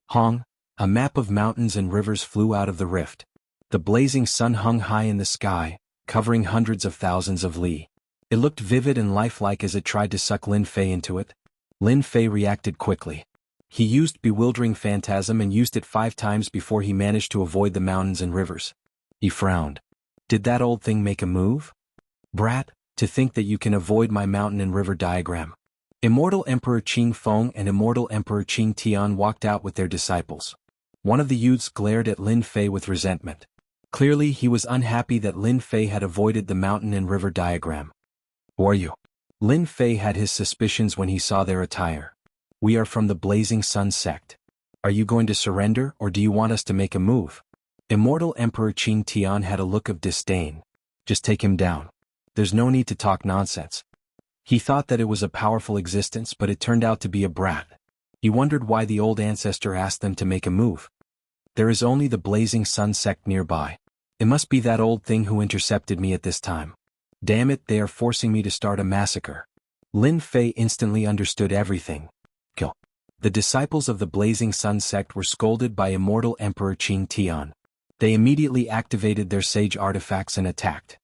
Hong, a map of mountains and rivers flew out of the rift. The blazing sun hung high in the sky, covering hundreds of thousands of li. It looked vivid and lifelike as it tried to suck Lin Fei into it. Lin Fei reacted quickly. He used Bewildering Phantasm and used it 5 times before he managed to avoid the mountains and rivers. He frowned. Did that old thing make a move? Brat, to think that you can avoid my mountain and river diagram. Immortal Emperor Qing Feng and Immortal Emperor Qing Tian walked out with their disciples. One of the youths glared at Lin Fei with resentment. Clearly he was unhappy that Lin Fei had avoided the mountain and river diagram. Who are you? Lin Fei had his suspicions when he saw their attire. We are from the Blazing Sun sect. Are you going to surrender or do you want us to make a move? Immortal Emperor Qing Tian had a look of disdain. Just take him down. There's no need to talk nonsense. He thought that it was a powerful existence, but it turned out to be a brat. He wondered why the old ancestor asked them to make a move. There is only the Blazing Sun sect nearby. It must be that old thing who intercepted me at this time. Damn it, they are forcing me to start a massacre. Lin Fei instantly understood everything. Kill. The disciples of the Blazing Sun sect were scolded by Immortal Emperor Qing Tian. They immediately activated their sage artifacts and attacked.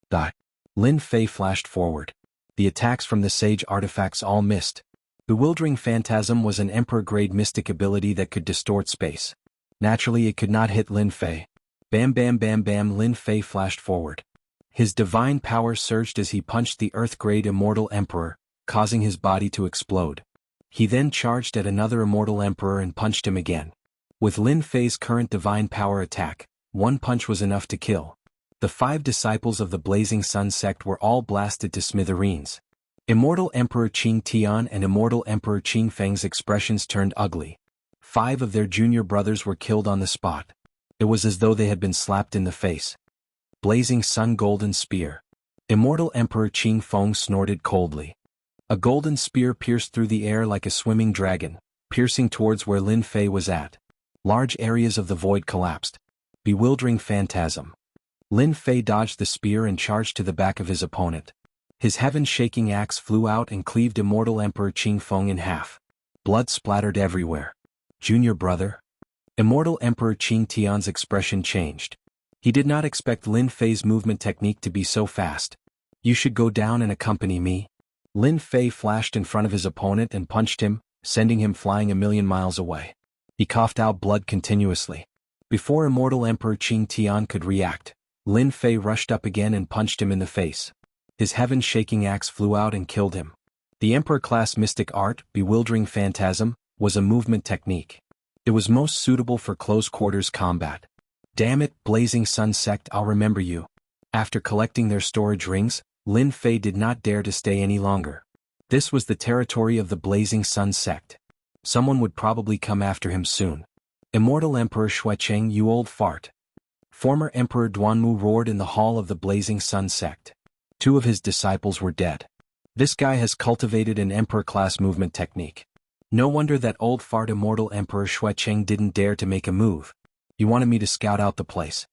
Die. Lin Fei flashed forward. The attacks from the sage artifacts all missed. Bewildering Phantasm was an Emperor-grade mystic ability that could distort space. Naturally it could not hit Lin Fei. Bam bam bam bam, Lin Fei flashed forward. His divine power surged as he punched the Earth-grade Immortal Emperor, causing his body to explode. He then charged at another Immortal Emperor and punched him again. With Lin Fei's current divine power attack, one punch was enough to kill. The 5 disciples of the Blazing Sun sect were all blasted to smithereens. Immortal Emperor Qing Tian and Immortal Emperor Qing Feng's expressions turned ugly. 5 of their junior brothers were killed on the spot. It was as though they had been slapped in the face. Blazing Sun Golden Spear. Immortal Emperor Qing Feng snorted coldly. A golden spear pierced through the air like a swimming dragon, piercing towards where Lin Fei was at. Large areas of the void collapsed. Bewildering Phantasm. Lin Fei dodged the spear and charged to the back of his opponent. His heaven-shaking axe flew out and cleaved Immortal Emperor Qing Feng in half. Blood splattered everywhere. Junior brother? Immortal Emperor Qing Tian's expression changed. He did not expect Lin Fei's movement technique to be so fast. You should go down and accompany me. Lin Fei flashed in front of his opponent and punched him, sending him flying 1,000,000 miles away. He coughed out blood continuously. Before Immortal Emperor Qing Tian could react, Lin Fei rushed up again and punched him in the face. His heaven-shaking axe flew out and killed him. The Emperor-class mystic art, Bewildering Phantasm, was a movement technique. It was most suitable for close-quarters combat. Damn it, Blazing Sun sect, I'll remember you. After collecting their storage rings, Lin Fei did not dare to stay any longer. This was the territory of the Blazing Sun sect. Someone would probably come after him soon. Immortal Emperor Xuecheng, you old fart. Former Emperor Duanmu roared in the hall of the Blazing Sun sect. 2 of his disciples were dead. This guy has cultivated an Emperor-class movement technique. No wonder that old fart Immortal Emperor Xuecheng didn't dare to make a move. He wanted me to scout out the place.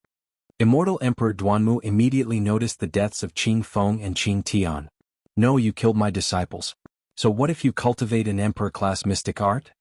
Immortal Emperor Duanmu immediately noticed the deaths of Qing Feng and Qing Tian. No, you killed my disciples. So what if you cultivate an Emperor-class mystic art?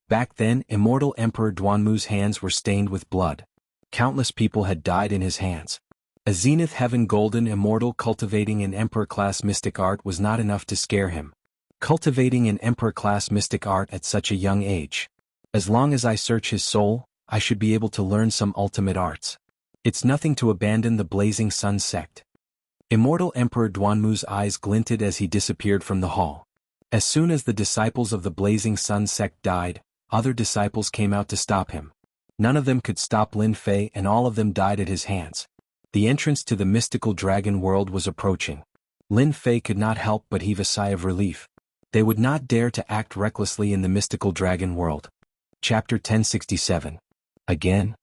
Back then, Immortal Emperor Duanmu's hands were stained with blood. Countless people had died in his hands. A Zenith Heaven Golden Immortal cultivating an Emperor-class mystic art was not enough to scare him. Cultivating an Emperor-class mystic art at such a young age. As long as I search his soul, I should be able to learn some ultimate arts. It's nothing to abandon the Blazing Sun sect. Immortal Emperor Duanmu's eyes glinted as he disappeared from the hall. As soon as the disciples of the Blazing Sun sect died, other disciples came out to stop him. None of them could stop Lin Fei and all of them died at his hands. The entrance to the mystical dragon world was approaching. Lin Fei could not help but heave a sigh of relief. They would not dare to act recklessly in the mystical dragon world. Chapter 1067. Again?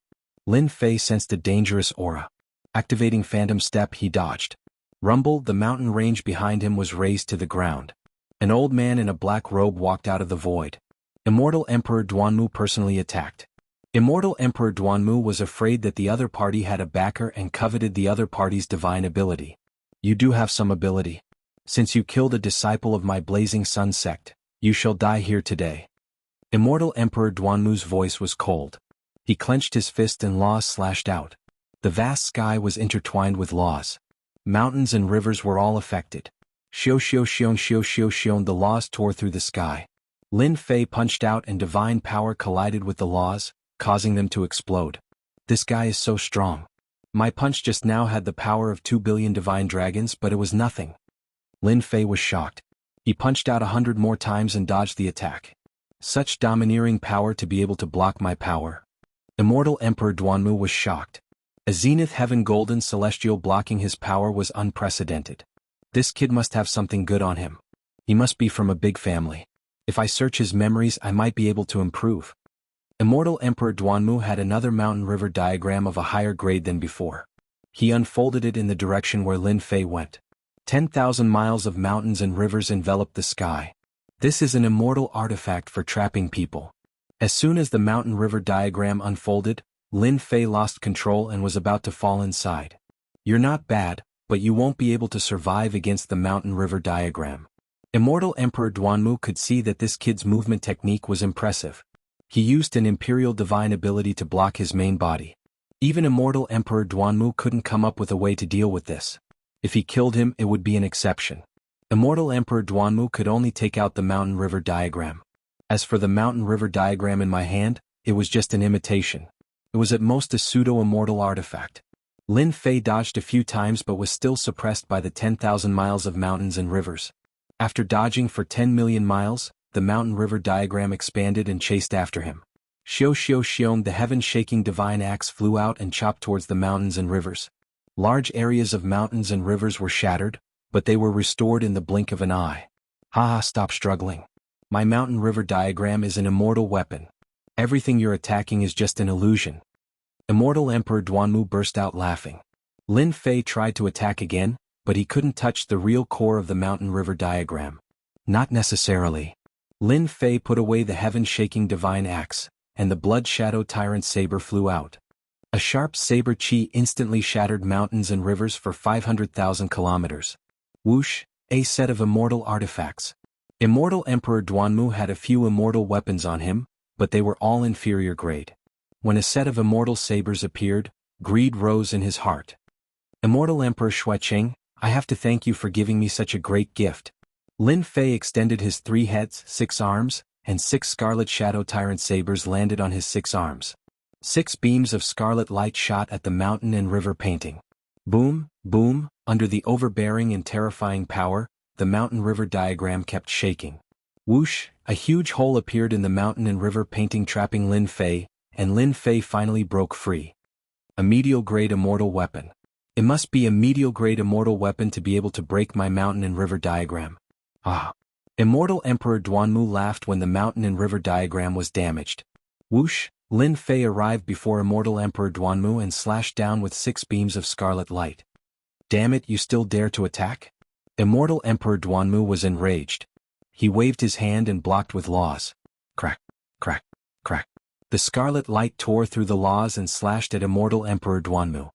Lin Fei sensed a dangerous aura. Activating Phantom Step, he dodged. Rumble, the mountain range behind him was razed to the ground. An old man in a black robe walked out of the void. Immortal Emperor Duanmu personally attacked. Immortal Emperor Duanmu was afraid that the other party had a backer and coveted the other party's divine ability. You do have some ability. Since you killed a disciple of my Blazing Sun sect, you shall die here today. Immortal Emperor Duanmu's voice was cold. He clenched his fist and laws slashed out. The vast sky was intertwined with laws. Mountains and rivers were all affected. Xiao xiao xiong xiao xiao xiong, the laws tore through the sky. Lin Fei punched out and divine power collided with the laws, causing them to explode. This guy is so strong. My punch just now had the power of 2 billion divine dragons, but it was nothing. Lin Fei was shocked. He punched out 100 more times and dodged the attack. Such domineering power to be able to block my power. Immortal Emperor Duanmu was shocked. A zenith heaven golden celestial blocking his power was unprecedented. This kid must have something good on him. He must be from a big family. If I search his memories, I might be able to improve. Immortal Emperor Duanmu had another mountain river diagram of a higher grade than before. He unfolded it in the direction where Lin Fei went. 10,000 miles of mountains and rivers enveloped the sky. This is an immortal artifact for trapping people. As soon as the mountain river diagram unfolded, Lin Fei lost control and was about to fall inside. You're not bad, but you won't be able to survive against the mountain river diagram. Immortal Emperor Duanmu could see that this kid's movement technique was impressive. He used an imperial divine ability to block his main body. Even Immortal Emperor Duanmu couldn't come up with a way to deal with this. If he killed him, it would be an exception. Immortal Emperor Duanmu could only take out the mountain river diagram. As for the mountain river diagram in my hand, it was just an imitation. It was at most a pseudo-immortal artifact. Lin Fei dodged a few times but was still suppressed by the 10,000 miles of mountains and rivers. After dodging for 10 million miles, the mountain river diagram expanded and chased after him. Xiao Xiao Xiong, the heaven-shaking divine axe, flew out and chopped towards the mountains and rivers. Large areas of mountains and rivers were shattered, but they were restored in the blink of an eye. Haha, stop struggling. My mountain river diagram is an immortal weapon. Everything you're attacking is just an illusion. Immortal Emperor Duanmu burst out laughing. Lin Fei tried to attack again, but he couldn't touch the real core of the mountain river diagram. Not necessarily. Lin Fei put away the heaven-shaking divine axe, and the blood shadow tyrant saber flew out. A sharp saber chi instantly shattered mountains and rivers for 500,000 kilometers. Whoosh, a set of immortal artifacts. Immortal Emperor Duanmu had a few immortal weapons on him, but they were all inferior grade. When a set of immortal sabers appeared, greed rose in his heart. Immortal Emperor Xuecheng, I have to thank you for giving me such a great gift. Lin Fei extended his 3 heads, 6 arms, and 6 scarlet shadow tyrant sabers landed on his 6 arms. 6 beams of scarlet light shot at the mountain and river painting. Boom, boom, under the overbearing and terrifying power, the mountain river diagram kept shaking. Whoosh, a huge hole appeared in the mountain and river painting, trapping Lin Fei, and Lin Fei finally broke free. A medial-grade immortal weapon. It must be a medial-grade immortal weapon to be able to break my mountain and river diagram. Ah! Immortal Emperor Duanmu laughed when the mountain and river diagram was damaged. Whoosh! Lin Fei arrived before Immortal Emperor Duanmu and slashed down with 6 beams of scarlet light. Damn it, you still dare to attack? Immortal Emperor Duanmu was enraged. He waved his hand and blocked with laws. Crack, crack, crack. The scarlet light tore through the laws and slashed at Immortal Emperor Duanmu.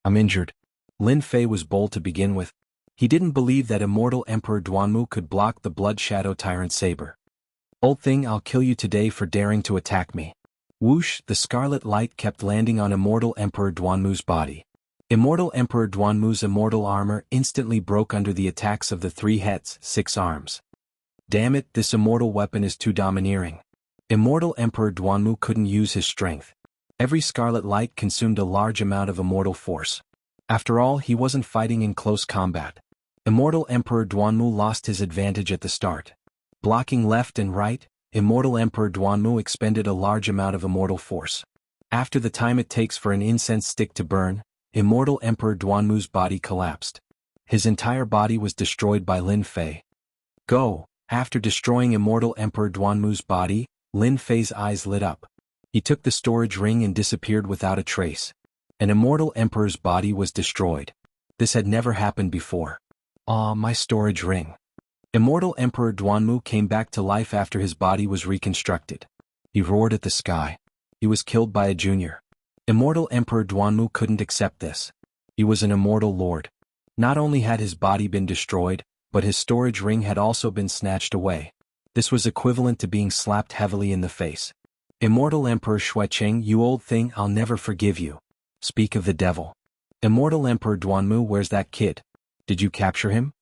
I'm injured. Lin Fei was bold to begin with. He didn't believe that Immortal Emperor Duanmu could block the Blood Shadow Tyrant Saber. Old thing, I'll kill you today for daring to attack me. Whoosh, the scarlet light kept landing on Immortal Emperor Duanmu's body. Immortal Emperor Duanmu's immortal armor instantly broke under the attacks of the 3 heads, 6 arms. Damn it, this immortal weapon is too domineering. Immortal Emperor Duanmu couldn't use his strength. Every scarlet light consumed a large amount of immortal force. After all, he wasn't fighting in close combat. Immortal Emperor Duanmu lost his advantage at the start. Blocking left and right, Immortal Emperor Duanmu expended a large amount of immortal force. After the time it takes for an incense stick to burn, Immortal Emperor Duanmu's body collapsed. His entire body was destroyed by Lin Fei. Go! After destroying Immortal Emperor Duanmu's body, Lin Fei's eyes lit up. He took the storage ring and disappeared without a trace. An immortal emperor's body was destroyed. This had never happened before. Ah, my storage ring. Immortal Emperor Duanmu came back to life after his body was reconstructed. He roared at the sky. He was killed by a junior. Immortal Emperor Duanmu couldn't accept this. He was an immortal lord. Not only had his body been destroyed, but his storage ring had also been snatched away. This was equivalent to being slapped heavily in the face. Immortal Emperor Xuecheng, you old thing, I'll never forgive you. Speak of the devil. Immortal Emperor Duanmu, where's that kid? Did you capture him?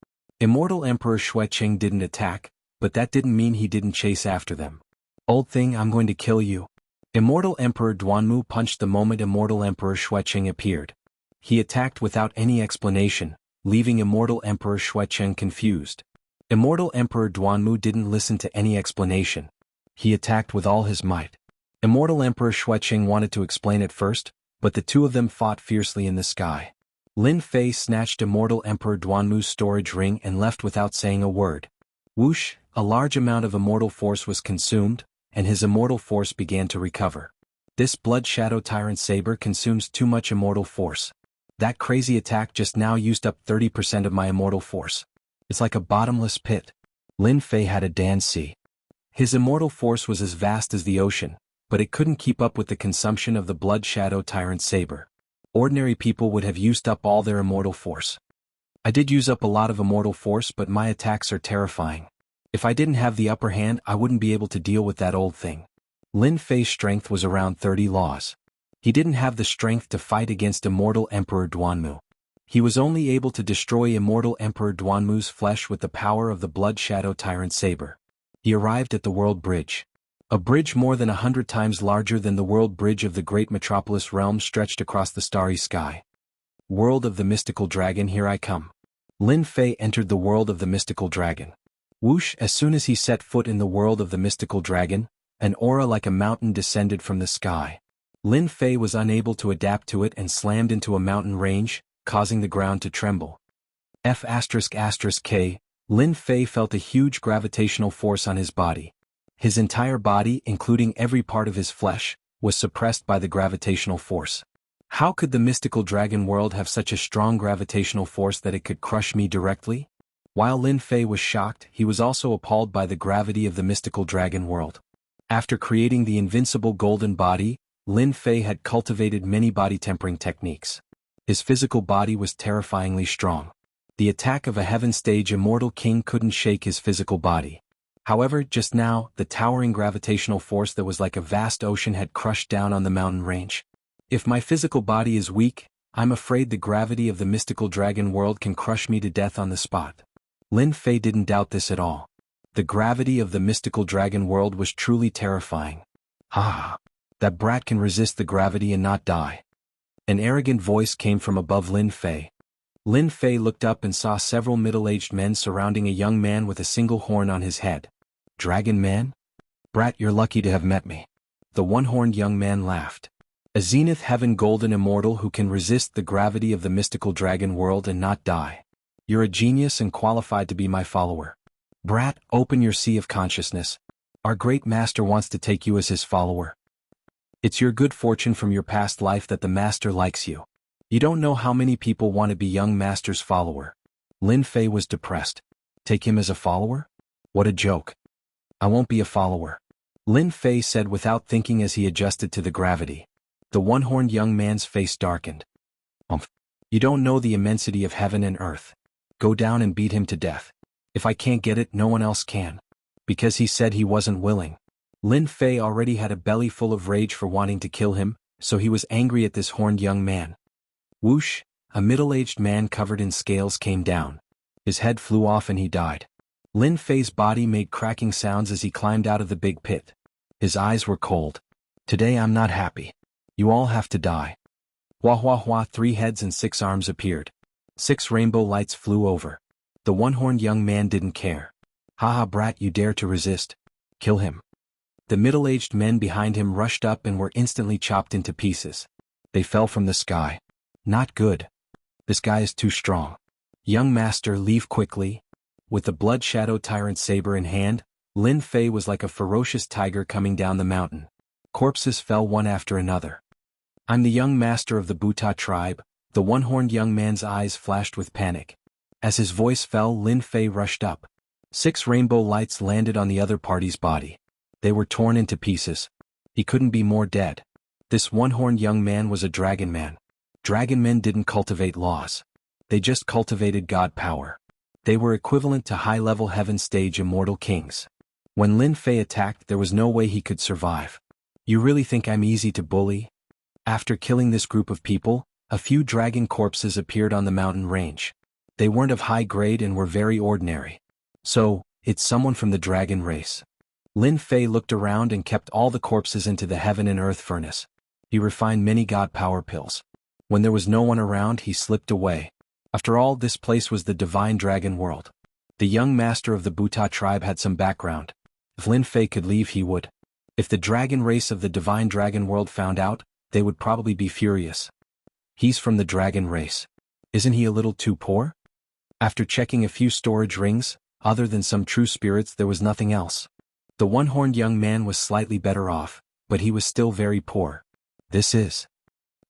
Immortal Emperor Xuecheng didn't attack, but that didn't mean he didn't chase after them. Old thing, I'm going to kill you. Immortal Emperor Duanmu punched the moment Immortal Emperor Xueqing appeared. He attacked without any explanation, leaving Immortal Emperor Xueqing confused. Immortal Emperor Duanmu didn't listen to any explanation. He attacked with all his might. Immortal Emperor Xueqing wanted to explain at first, but the two of them fought fiercely in the sky. Lin Fei snatched Immortal Emperor Duanmu's storage ring and left without saying a word. Whoosh, a large amount of immortal force was consumed, and his immortal force began to recover. This Blood Shadow Tyrant Saber consumes too much immortal force. That crazy attack just now used up 30% of my immortal force. It's like a bottomless pit. Lin Fei had a dance. His immortal force was as vast as the ocean, but it couldn't keep up with the consumption of the Blood Shadow Tyrant Saber. Ordinary people would have used up all their immortal force. I did use up a lot of immortal force, but my attacks are terrifying. If I didn't have the upper hand, I wouldn't be able to deal with that old thing. Lin Fei's strength was around 30 laws. He didn't have the strength to fight against Immortal Emperor Duanmu. He was only able to destroy Immortal Emperor Duanmu's flesh with the power of the Blood Shadow Tyrant Saber. He arrived at the World Bridge. A bridge more than 100 times larger than the World Bridge of the Great Metropolis Realm stretched across the starry sky. World of the Mystical Dragon, here I come. Lin Fei entered the world of the Mystical Dragon. Whoosh, as soon as he set foot in the world of the Mystical Dragon, an aura like a mountain descended from the sky. Lin Fei was unable to adapt to it and slammed into a mountain range, causing the ground to tremble. F***K, Lin Fei felt a huge gravitational force on his body. His entire body, including every part of his flesh, was suppressed by the gravitational force. How could the Mystical Dragon world have such a strong gravitational force that it could crush me directly? While Lin Fei was shocked, he was also appalled by the gravity of the Mystical Dragon world. After creating the invincible golden body, Lin Fei had cultivated many body tempering techniques. His physical body was terrifyingly strong. The attack of a heaven-stage immortal king couldn't shake his physical body. However, just now, the towering gravitational force that was like a vast ocean had crushed down on the mountain range. If my physical body is weak, I'm afraid the gravity of the Mystical Dragon world can crush me to death on the spot. Lin Fei didn't doubt this at all. The gravity of the Mystical Dragon world was truly terrifying. That brat can resist the gravity and not die. An arrogant voice came from above Lin Fei. Lin Fei looked up and saw several middle-aged men surrounding a young man with a single horn on his head. Dragon man? Brat, you're lucky to have met me. The one-horned young man laughed. A Zenith Heaven Golden Immortal who can resist the gravity of the Mystical Dragon world and not die. You're a genius and qualified to be my follower. Brat, open your sea of consciousness. Our great master wants to take you as his follower. It's your good fortune from your past life that the master likes you. You don't know how many people want to be young master's follower. Lin Fei was depressed. Take him as a follower? What a joke. I won't be a follower. Lin Fei said without thinking as he adjusted to the gravity. The one-horned young man's face darkened. You don't know the immensity of heaven and earth. Go down and beat him to death. If I can't get it, no one else can. Because he said he wasn't willing. Lin Fei already had a belly full of rage for wanting to kill him, so he was angry at this horned young man. Whoosh, a middle-aged man covered in scales came down. His head flew off and he died. Lin Fei's body made cracking sounds as he climbed out of the big pit. His eyes were cold. Today I'm not happy. You all have to die. Hua hua hua, 3 heads and 6 arms appeared. 6 rainbow lights flew over. The one-horned young man didn't care. Haha brat, you dare to resist. Kill him. The middle-aged men behind him rushed up and were instantly chopped into pieces. They fell from the sky. Not good. This guy is too strong. Young master, leave quickly. With the Blood Shadow Tyrant Saber in hand, Lin Fei was like a ferocious tiger coming down the mountain. Corpses fell one after another. I'm the young master of the Buta tribe. The one-horned young man's eyes flashed with panic. As his voice fell, Lin Fei rushed up. 6 rainbow lights landed on the other party's body. They were torn into pieces. He couldn't be more dead. This one-horned young man was a dragon man. Dragon men didn't cultivate laws. They just cultivated god power. They were equivalent to high-level heaven-stage immortal kings. When Lin Fei attacked, there was no way he could survive. You really think I'm easy to bully? After killing this group of people, a few dragon corpses appeared on the mountain range. They weren't of high grade and were very ordinary. So, it's someone from the dragon race. Lin Fei looked around and kept all the corpses into the heaven and earth furnace. He refined many god power pills. When there was no one around, he slipped away. After all, this place was the divine dragon world. The young master of the Buta tribe had some background. If Lin Fei could leave, he would. If the dragon race of the divine dragon world found out, they would probably be furious. He's from the dragon race. Isn't he a little too poor? After checking a few storage rings, other than some true spirits, there was nothing else. The one-horned young man was slightly better off, but he was still very poor. This is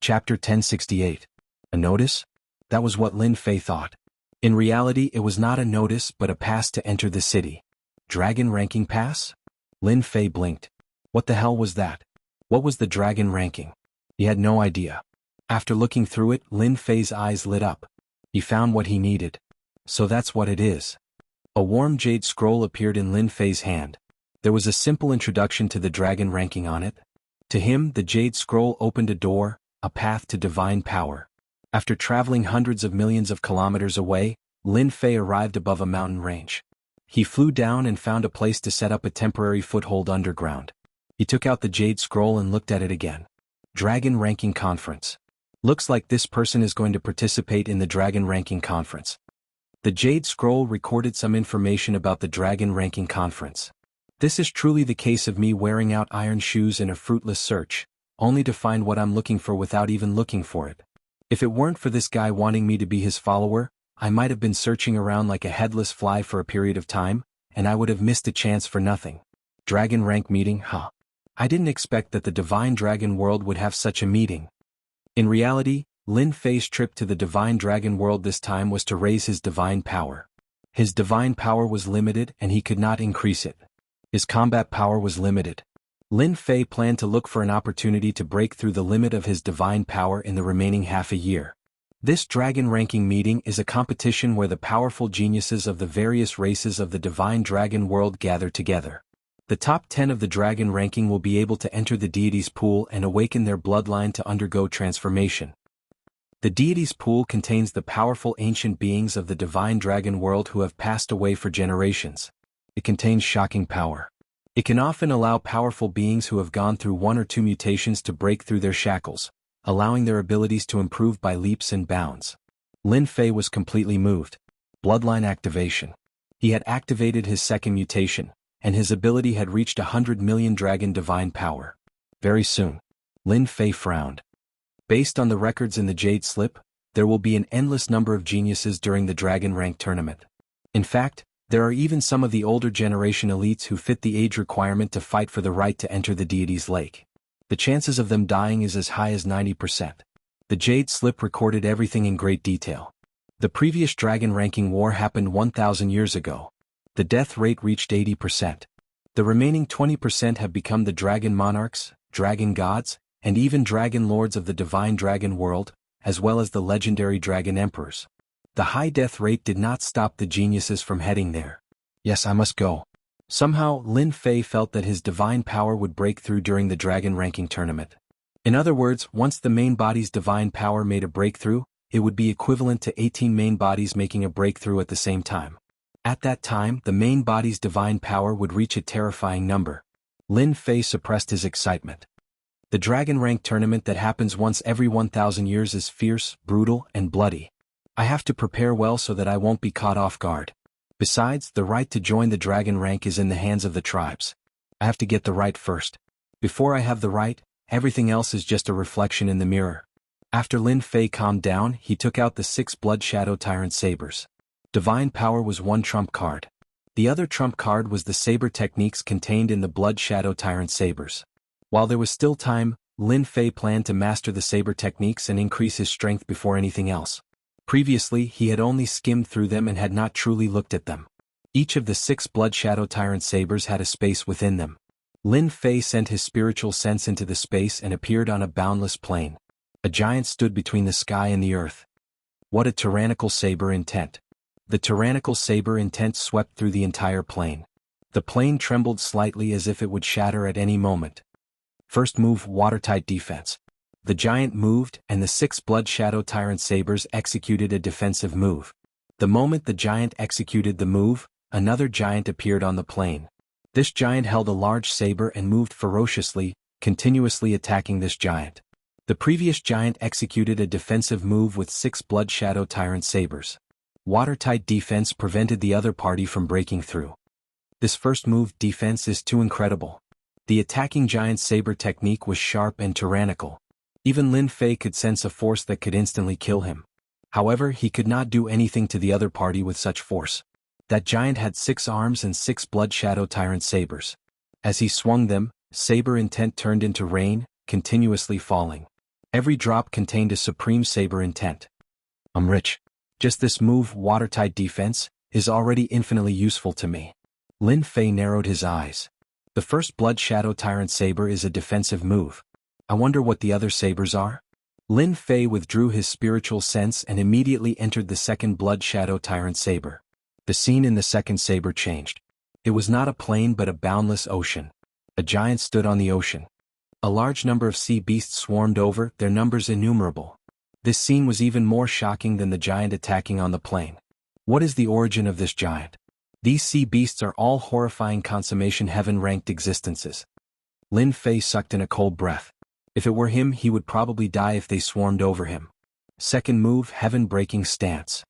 Chapter 1068. A notice? That was what Lin Fei thought. In reality, it was not a notice but a pass to enter the city. Dragon ranking pass? Lin Fei blinked. What the hell was that? What was the dragon ranking? He had no idea. After looking through it, Lin Fei's eyes lit up. He found what he needed. So that's what it is. A warm jade scroll appeared in Lin Fei's hand. There was a simple introduction to the dragon ranking on it. To him, the jade scroll opened a door, a path to divine power. After traveling hundreds of millions of kilometers away, Lin Fei arrived above a mountain range. He flew down and found a place to set up a temporary foothold underground. He took out the jade scroll and looked at it again. Dragon Ranking Conference. Looks like this person is going to participate in the Dragon Ranking Conference. The jade scroll recorded some information about the Dragon Ranking Conference. This is truly the case of me wearing out iron shoes in a fruitless search, only to find what I'm looking for without even looking for it. If it weren't for this guy wanting me to be his follower, I might have been searching around like a headless fly for a period of time, and I would have missed a chance for nothing. Dragon rank meeting, huh? I didn't expect that the Divine Dragon World would have such a meeting. In reality, Lin Fei's trip to the Divine Dragon World this time was to raise his divine power. His divine power was limited and he could not increase it. His combat power was limited. Lin Fei planned to look for an opportunity to break through the limit of his divine power in the remaining half a year. This dragon ranking meeting is a competition where the powerful geniuses of the various races of the Divine Dragon World gather together. The top 10 of the dragon ranking will be able to enter the deity's pool and awaken their bloodline to undergo transformation. The deity's pool contains the powerful ancient beings of the Divine Dragon World who have passed away for generations. It contains shocking power. It can often allow powerful beings who have gone through 1 or 2 mutations to break through their shackles, allowing their abilities to improve by leaps and bounds. Lin Fei was completely moved. Bloodline activation. He had activated his second mutation, and his ability had reached 100 million dragon divine power. Very soon. Lin Fei frowned. Based on the records in the Jade Slip, there will be an endless number of geniuses during the Dragon Rank tournament. In fact, there are even some of the older generation elites who fit the age requirement to fight for the right to enter the deity's lake. The chances of them dying is as high as 90%. The Jade Slip recorded everything in great detail. The previous dragon ranking war happened 1,000 years ago. The death rate reached 80%. The remaining 20% have become the dragon monarchs, dragon gods, and even dragon lords of the divine dragon world, as well as the legendary dragon emperors. The high death rate did not stop the geniuses from heading there. Yes, I must go. Somehow, Lin Fei felt that his divine power would break through during the dragon ranking tournament. In other words, once the main body's divine power made a breakthrough, it would be equivalent to 18 main bodies making a breakthrough at the same time. At that time, the main body's divine power would reach a terrifying number. Lin Fei suppressed his excitement. The dragon rank tournament that happens once every 1,000 years is fierce, brutal, and bloody. I have to prepare well so that I won't be caught off guard. Besides, the right to join the dragon rank is in the hands of the tribes. I have to get the right first. Before I have the right, everything else is just a reflection in the mirror. After Lin Fei calmed down, he took out the 6 Blood Shadow Tyrant Sabers. Divine Power was one trump card. The other trump card was the saber techniques contained in the Blood Shadow Tyrant Sabers. While there was still time, Lin Fei planned to master the saber techniques and increase his strength before anything else. Previously, he had only skimmed through them and had not truly looked at them. Each of the 6 Blood Shadow Tyrant Sabers had a space within them. Lin Fei sent his spiritual sense into the space and appeared on a boundless plain. A giant stood between the sky and the earth. What a tyrannical saber intent. The tyrannical saber intent swept through the entire plain. The plain trembled slightly as if it would shatter at any moment. First move, watertight defense. The giant moved, and the 6 Blood Shadow Tyrant Sabers executed a defensive move. The moment the giant executed the move, another giant appeared on the plain. This giant held a large saber and moved ferociously, continuously attacking this giant. The previous giant executed a defensive move with 6 Blood Shadow Tyrant sabers. Watertight defense prevented the other party from breaking through. This first move defense is too incredible. The attacking giant's saber technique was sharp and tyrannical. Even Lin Fei could sense a force that could instantly kill him. However, he could not do anything to the other party with such force. That giant had 6 arms and 6 Blood Shadow Tyrant sabers. As he swung them, saber intent turned into rain, continuously falling. Every drop contained a supreme saber intent. I'm rich. Just this move, watertight defense, is already infinitely useful to me. Lin Fei narrowed his eyes. The first Blood Shadow Tyrant saber is a defensive move. I wonder what the other sabers are? Lin Fei withdrew his spiritual sense and immediately entered the second Blood Shadow Tyrant saber. The scene in the second saber changed. It was not a plain but a boundless ocean. A giant stood on the ocean. A large number of sea beasts swarmed over, their numbers innumerable. This scene was even more shocking than the giant attacking on the plain. What is the origin of this giant? These sea beasts are all horrifying consummation heaven-ranked existences. Lin Fei sucked in a cold breath. If it were him, he would probably die if they swarmed over him. Second move, heaven-breaking stance.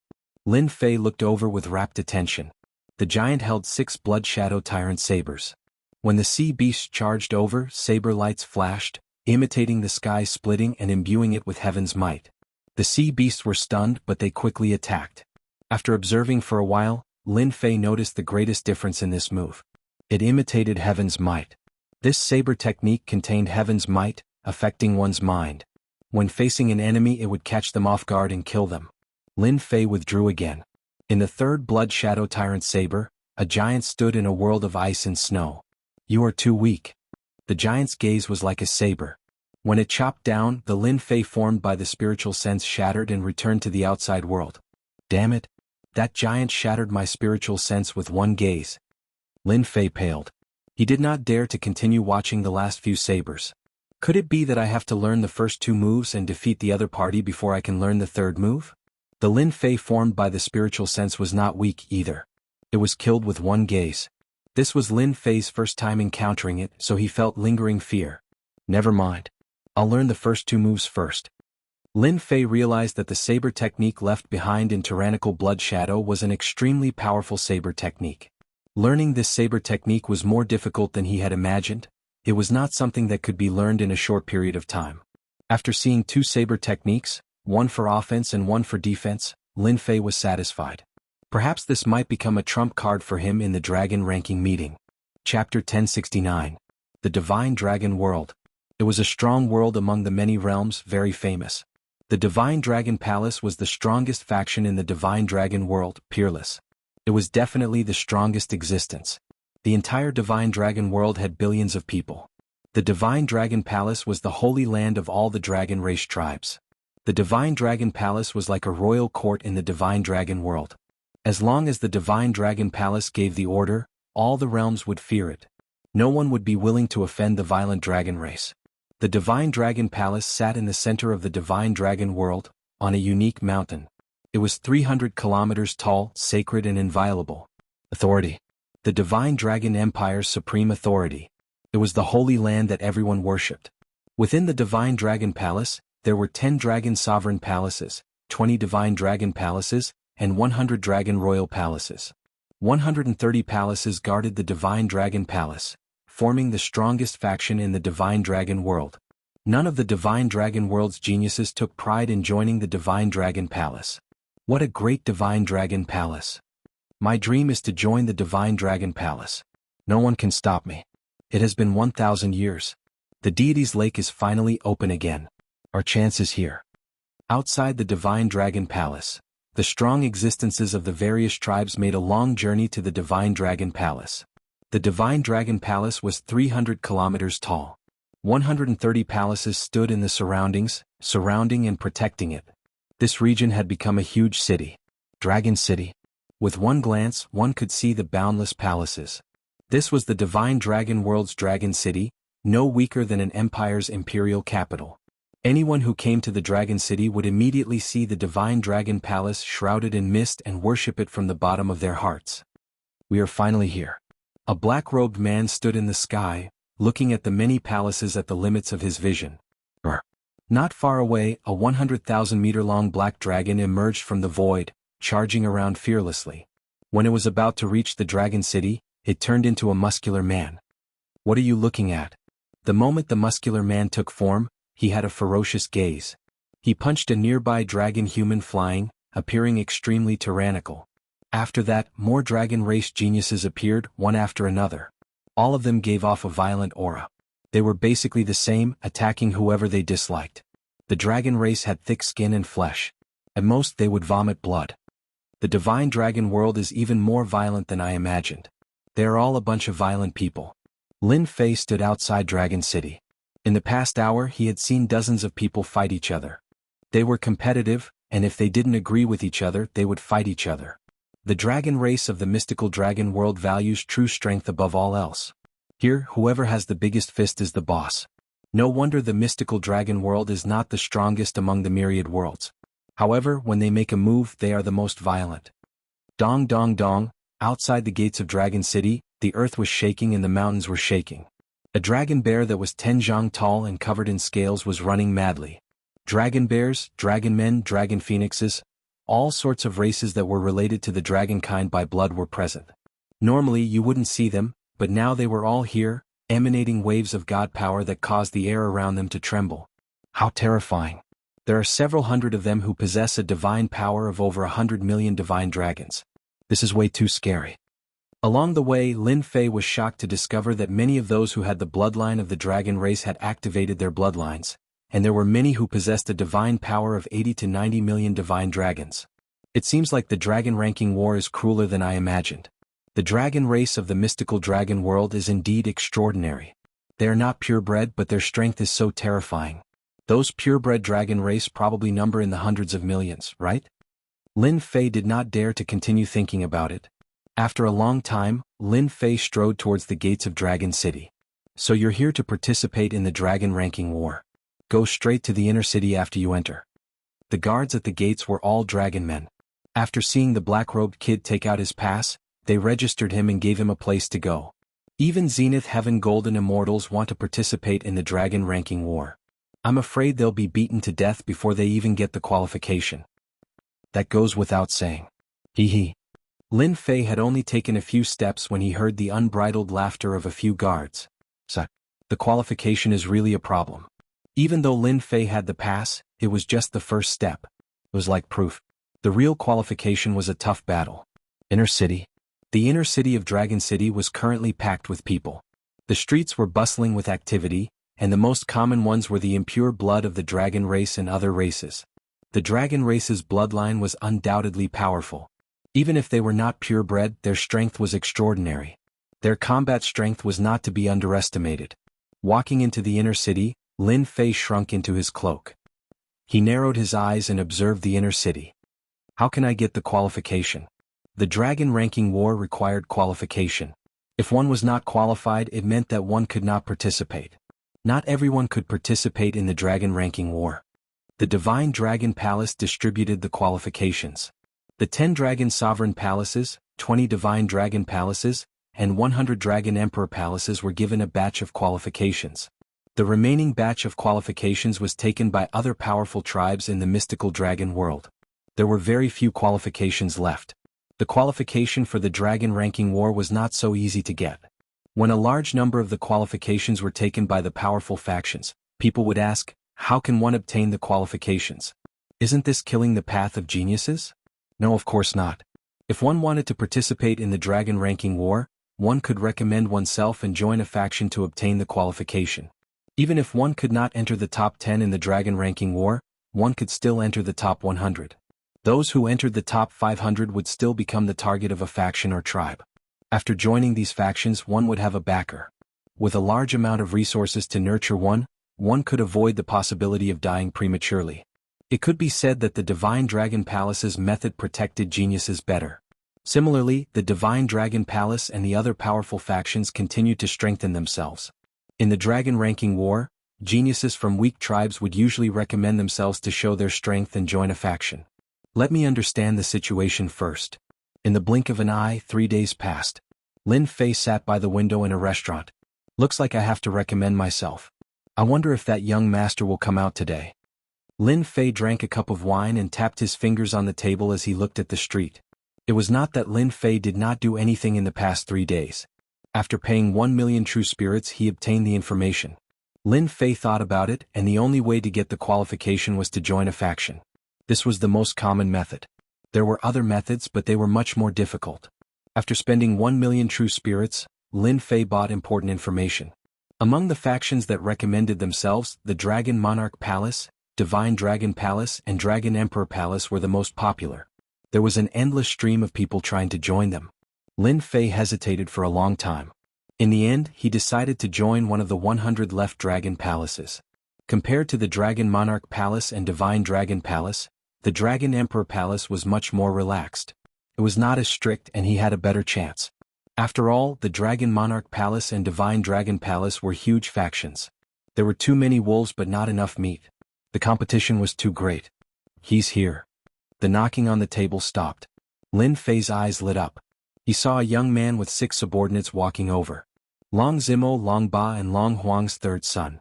Lin Fei looked over with rapt attention. The giant held 6 Blood Shadow Tyrant sabers. When the sea beast charged over, saber lights flashed, imitating the sky splitting and imbuing it with heaven's might. The sea beasts were stunned, but they quickly attacked. After observing for a while, Lin Fei noticed the greatest difference in this move. It imitated heaven's might. This saber technique contained heaven's might, affecting one's mind. When facing an enemy, it would catch them off guard and kill them. Lin Fei withdrew again. In the third Blood Shadow Tyrant saber, a giant stood in a world of ice and snow. You are too weak. The giant's gaze was like a saber. When it chopped down, the Lin Fei formed by the spiritual sense shattered and returned to the outside world. Damn it! That giant shattered my spiritual sense with one gaze. Lin Fei paled. He did not dare to continue watching the last few sabers. Could it be that I have to learn the first 2 moves and defeat the other party before I can learn the third move? The Lin Fei formed by the spiritual sense was not weak either. It was killed with one gaze. This was Lin Fei's first time encountering it, so he felt lingering fear. Never mind. I'll learn the first 2 moves first. Lin Fei realized that the saber technique left behind in Tyrannical Blood Shadow was an extremely powerful saber technique. Learning this saber technique was more difficult than he had imagined. It was not something that could be learned in a short period of time. After seeing 2 saber techniques, one for offense and one for defense, Lin Fei was satisfied. Perhaps this might become a trump card for him in the dragon ranking meeting. Chapter 1069. The Divine Dragon World. It was a strong world among the many realms, very famous. The Divine Dragon Palace was the strongest faction in the Divine Dragon World, peerless. It was definitely the strongest existence. The entire Divine Dragon World had billions of people. The Divine Dragon Palace was the holy land of all the dragon race tribes. The Divine Dragon Palace was like a royal court in the Divine Dragon World. As long as the Divine Dragon Palace gave the order, all the realms would fear it. No one would be willing to offend the violent dragon race. The Divine Dragon Palace sat in the center of the Divine Dragon World, on a unique mountain. It was 300 kilometers tall, sacred and inviolable. Authority. The Divine Dragon Empire's supreme authority. It was the holy land that everyone worshipped. Within the Divine Dragon Palace, there were 10 dragon sovereign palaces, 20 divine dragon palaces, and 100 dragon royal palaces. 130 palaces guarded the Divine Dragon Palace, forming the strongest faction in the Divine Dragon World. None of the Divine Dragon World's geniuses took pride in joining the Divine Dragon Palace. What a great Divine Dragon Palace! My dream is to join the Divine Dragon Palace. No one can stop me. It has been 1,000 years. The deity's lake is finally open again. Our chance is here. Outside the Divine Dragon Palace, the strong existences of the various tribes made a long journey to the Divine Dragon Palace. The Divine Dragon Palace was 300 kilometers tall. 130 palaces stood in the surrounding and protecting it. This region had become a huge city. Dragon City. With one glance, one could see the boundless palaces. This was the Divine Dragon World's Dragon City, no weaker than an empire's imperial capital. Anyone who came to the Dragon City would immediately see the Divine Dragon Palace shrouded in mist and worship it from the bottom of their hearts. We are finally here. A black-robed man stood in the sky, looking at the many palaces at the limits of his vision. Not far away, a 100,000-meter-long black dragon emerged from the void, charging around fearlessly. When it was about to reach the dragon city, it turned into a muscular man. What are you looking at? The moment the muscular man took form, he had a ferocious gaze. He punched a nearby dragon human flying, appearing extremely tyrannical. After that, more dragon race geniuses appeared, one after another. All of them gave off a violent aura. They were basically the same, attacking whoever they disliked. The dragon race had thick skin and flesh. At most they would vomit blood. The divine dragon world is even more violent than I imagined. They are all a bunch of violent people. Lin Fei stood outside Dragon City. In the past hour he had seen dozens of people fight each other. They were competitive, and if they didn't agree with each other they would fight each other. The dragon race of the mystical dragon world values true strength above all else. Here, whoever has the biggest fist is the boss. No wonder the mystical dragon world is not the strongest among the myriad worlds. However, when they make a move, they are the most violent. Dong dong dong, outside the gates of Dragon City, the earth was shaking and the mountains were shaking. A dragon bear that was 10 zhang tall and covered in scales was running madly. Dragon bears, dragon men, dragon phoenixes, all sorts of races that were related to the dragon kind by blood were present. Normally you wouldn't see them, but now they were all here, emanating waves of god power that caused the air around them to tremble. How terrifying. There are several hundred of them who possess a divine power of over 100 million divine dragons. This is way too scary. Along the way, Lin Fei was shocked to discover that many of those who had the bloodline of the dragon race had activated their bloodlines, and there were many who possessed a divine power of 80 to 90 million divine dragons. It seems like the dragon ranking war is crueler than I imagined. The dragon race of the mystical dragon world is indeed extraordinary. They are not purebred, but their strength is so terrifying. Those purebred dragon race probably number in the hundreds of millions, right? Lin Fei did not dare to continue thinking about it. After a long time, Lin Fei strode towards the gates of Dragon City. So you're here to participate in the dragon ranking war. Go straight to the inner city after you enter. The guards at the gates were all dragon men. After seeing the black-robed kid take out his pass, they registered him and gave him a place to go. Even Zenith Heaven Golden Immortals want to participate in the dragon ranking war. I'm afraid they'll be beaten to death before they even get the qualification. That goes without saying. Hee hee. Lin Fei had only taken a few steps when he heard the unbridled laughter of a few guards. So, the qualification is really a problem. Even though Lin Fei had the pass, it was just the first step. It was like proof. The real qualification was a tough battle. Inner city. The inner city of Dragon City was currently packed with people. The streets were bustling with activity, and the most common ones were the impure blood of the dragon race and other races. The dragon race's bloodline was undoubtedly powerful. Even if they were not purebred, their strength was extraordinary. Their combat strength was not to be underestimated. Walking into the inner city, Lin Fei shrunk into his cloak. He narrowed his eyes and observed the inner city. How can I get the qualification? The dragon ranking war required qualification. If one was not qualified, it meant that one could not participate. Not everyone could participate in the dragon ranking war. The Divine Dragon Palace distributed the qualifications. The 10 Dragon Sovereign Palaces, 20 Divine Dragon Palaces, and 100 Dragon Emperor Palaces were given a batch of qualifications. The remaining batch of qualifications was taken by other powerful tribes in the mystical dragon world. There were very few qualifications left. The qualification for the dragon ranking war was not so easy to get. When a large number of the qualifications were taken by the powerful factions, people would ask, how can one obtain the qualifications? Isn't this killing the path of geniuses? No, of course not. If one wanted to participate in the dragon ranking war, one could recommend oneself and join a faction to obtain the qualification. Even if one could not enter the top 10 in the dragon ranking war, one could still enter the top 100. Those who entered the top 500 would still become the target of a faction or tribe. After joining these factions, one would have a backer. With a large amount of resources to nurture one could avoid the possibility of dying prematurely. It could be said that the Divine Dragon Palace's method protected geniuses better. Similarly, the Divine Dragon Palace and the other powerful factions continued to strengthen themselves. In the dragon ranking war, geniuses from weak tribes would usually recommend themselves to show their strength and join a faction. Let me understand the situation first. In the blink of an eye, 3 days passed. Lin Fei sat by the window in a restaurant. Looks like I have to recommend myself. I wonder if that young master will come out today. Lin Fei drank a cup of wine and tapped his fingers on the table as he looked at the street. It was not that Lin Fei did not do anything in the past 3 days. After paying 1 million true spirits, he obtained the information. Lin Fei thought about it, and the only way to get the qualification was to join a faction. This was the most common method. There were other methods, but they were much more difficult. After spending 1 million true spirits, Lin Fei bought important information. Among the factions that recommended themselves, the Dragon Monarch Palace, Divine Dragon Palace, and Dragon Emperor Palace were the most popular. There was an endless stream of people trying to join them. Lin Fei hesitated for a long time. In the end, he decided to join one of the 100 left Dragon Palaces. Compared to the Dragon Monarch Palace and Divine Dragon Palace, the Dragon Emperor Palace was much more relaxed. It was not as strict and he had a better chance. After all, the Dragon Monarch Palace and Divine Dragon Palace were huge factions. There were too many wolves but not enough meat. The competition was too great. He's here. The knocking on the table stopped. Lin Fei's eyes lit up. He saw a young man with 6 subordinates walking over. Long Zimo, Long Ba and Long Huang's third son.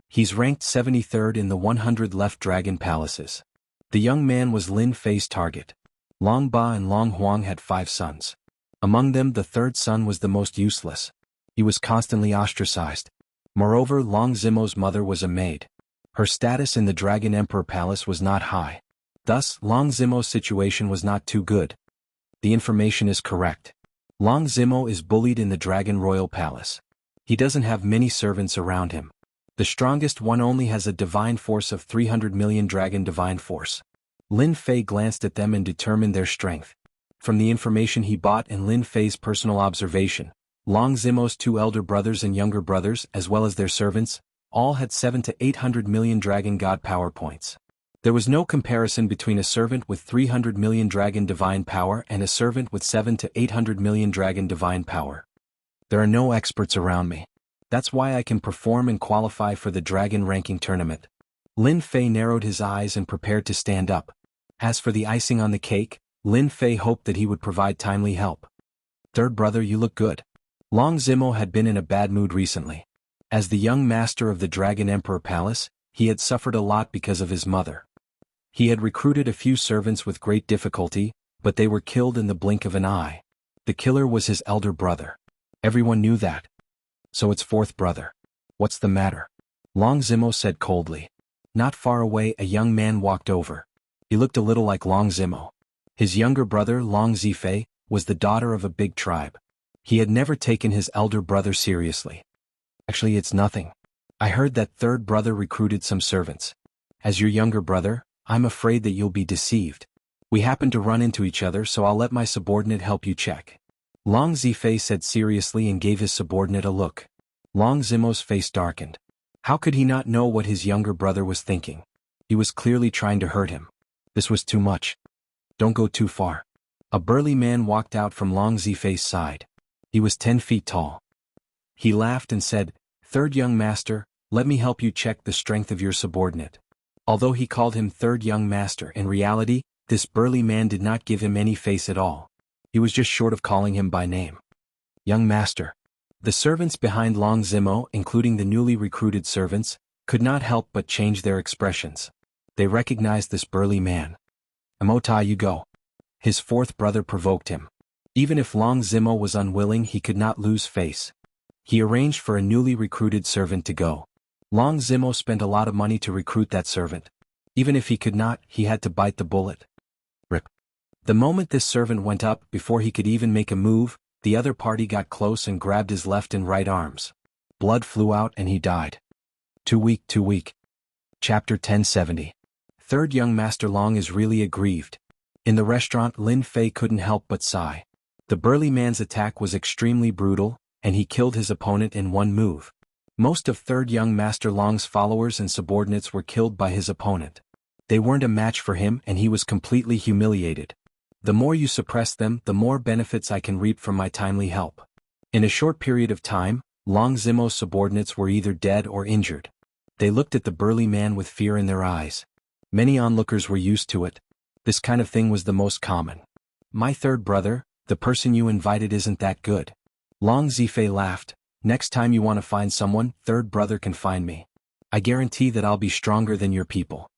He's ranked 73rd in the 100 left Dragon Palaces. The young man was Lin Fei's target. Long Ba and Long Huang had 5 sons. Among them, the third son was the most useless. He was constantly ostracized. Moreover, Long Zimo's mother was a maid. Her status in the Dragon Emperor Palace was not high. Thus, Long Zimo's situation was not too good. The information is correct. Long Zimo is bullied in the Dragon Royal Palace. He doesn't have many servants around him. The strongest one only has a divine force of 300 million Dragon Divine Force. Lin Fei glanced at them and determined their strength. From the information he bought and Lin Fei's personal observation, Long Zimo's 2 elder brothers and younger brothers, as well as their servants, all had 7 to 800 million Dragon God Power points. There was no comparison between a servant with 300 million Dragon Divine Power and a servant with 7 to 800 million Dragon Divine Power. There are no experts around me. That's why I can perform and qualify for the Dragon Ranking Tournament. Lin Fei narrowed his eyes and prepared to stand up. As for the icing on the cake, Lin Fei hoped that he would provide timely help. Third brother, you look good. Long Zimo had been in a bad mood recently. As the young master of the Dragon Emperor Palace, he had suffered a lot because of his mother. He had recruited a few servants with great difficulty, but they were killed in the blink of an eye. The killer was his elder brother. Everyone knew that. So it's fourth brother. What's the matter? Long Zimo said coldly. Not far away, a young man walked over. He looked a little like Long Zimo. His younger brother, Long Zifei, was the daughter of a big tribe. He had never taken his elder brother seriously. Actually, it's nothing. I heard that third brother recruited some servants. As your younger brother, I'm afraid that you'll be deceived. We happen to run into each other, so I'll let my subordinate help you check. Long Zifei said seriously and gave his subordinate a look. Long Zimo's face darkened. How could he not know what his younger brother was thinking? He was clearly trying to hurt him. This was too much. Don't go too far. A burly man walked out from Long Zifei's side. He was 10 feet tall. He laughed and said, "Third young master, let me help you check the strength of your subordinate." Although he called him third young master, in reality, this burly man did not give him any face at all. He was just short of calling him by name. Young master. The servants behind Long Zimo, including the newly recruited servants, could not help but change their expressions. They recognized this burly man. Amota, you go. His fourth brother provoked him. Even if Long Zimo was unwilling, he could not lose face. He arranged for a newly recruited servant to go. Long Zimo spent a lot of money to recruit that servant. Even if he could not, he had to bite the bullet. Rip. The moment this servant went up, before he could even make a move, the other party got close and grabbed his left and right arms. Blood flew out and he died. Too weak, too weak. Chapter 1070. Third young Master Long is really aggrieved. In the restaurant, Lin Fei couldn't help but sigh. The burly man's attack was extremely brutal, and he killed his opponent in one move. Most of third young Master Long's followers and subordinates were killed by his opponent. They weren't a match for him and he was completely humiliated. The more you suppress them, the more benefits I can reap from my timely help. In a short period of time, Long Zimo's subordinates were either dead or injured. They looked at the burly man with fear in their eyes. Many onlookers were used to it. This kind of thing was the most common. My third brother, The person you invited isn't that good. Long Zifei laughed. Next time you want to find someone, third brother can find me. I guarantee that I'll be stronger than your people.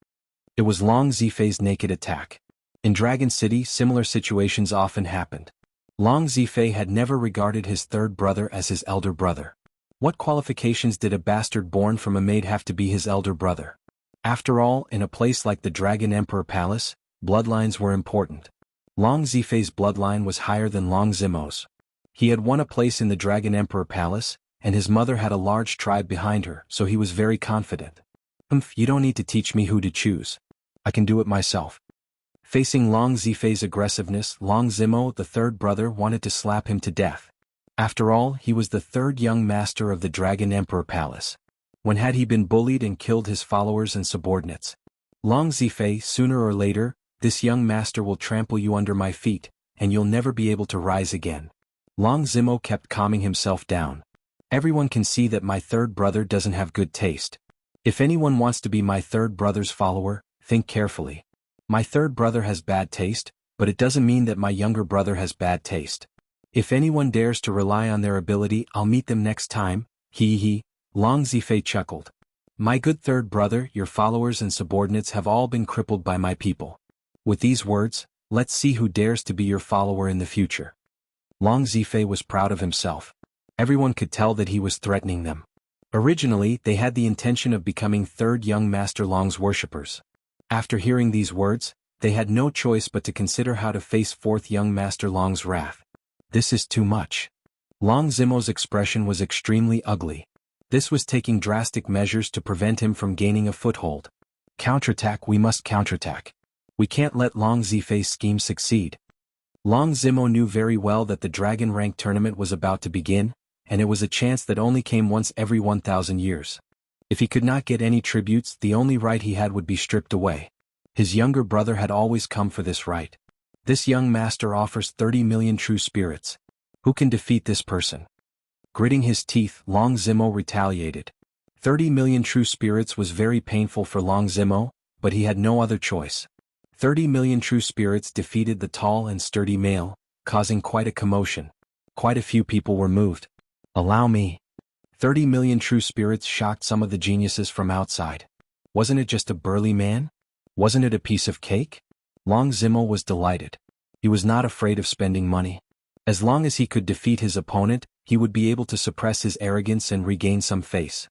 It was Long Zifei's naked attack. In Dragon City, similar situations often happened. Long Zifei had never regarded his third brother as his elder brother. What qualifications did a bastard born from a maid have to be his elder brother? After all, in a place like the Dragon Emperor Palace, bloodlines were important. Long Zifei's bloodline was higher than Long Zimo's. He had won a place in the Dragon Emperor Palace, and his mother had a large tribe behind her, so he was very confident. You don't need to teach me who to choose. I can do it myself. Facing Long Zifei's aggressiveness, Long Zimo, the third brother, wanted to slap him to death. After all, he was the third young master of the Dragon Emperor Palace. When had he been bullied and killed his followers and subordinates? Long Zifei, sooner or later, this young master will trample you under my feet, and you'll never be able to rise again. Long Zimo kept calming himself down. Everyone can see that my third brother doesn't have good taste. If anyone wants to be my third brother's follower, think carefully. My third brother has bad taste, but it doesn't mean that my younger brother has bad taste. If anyone dares to rely on their ability, I'll meet them next time. Long Zifei chuckled. My good third brother, your followers and subordinates have all been crippled by my people. With these words, let's see who dares to be your follower in the future. Long Zifei was proud of himself. Everyone could tell that he was threatening them. Originally, they had the intention of becoming third young Master Long's worshippers. After hearing these words, they had no choice but to consider how to face fourth young Master Long's wrath. This is too much. Long Zimo's expression was extremely ugly. This was taking drastic measures to prevent him from gaining a foothold. Counterattack, we must counterattack. We can't let Long Zifei's scheme succeed. Long Zimo knew very well that the Dragon Rank tournament was about to begin, and it was a chance that only came once every 1,000 years. If he could not get any tributes, the only right he had would be stripped away. His younger brother had always come for this right. This young master offers 30 million true spirits. Who can defeat this person? Gritting his teeth, Long Zimo retaliated. 30 million true spirits was very painful for Long Zimo, but he had no other choice. 30 million true spirits defeated the tall and sturdy male, causing quite a commotion. Quite a few people were moved. Allow me. 30 million true spirits shocked some of the geniuses from outside. Wasn't it just a burly man? Wasn't it a piece of cake? Long Zimo was delighted. He was not afraid of spending money. As long as he could defeat his opponent, he would be able to suppress his arrogance and regain some face.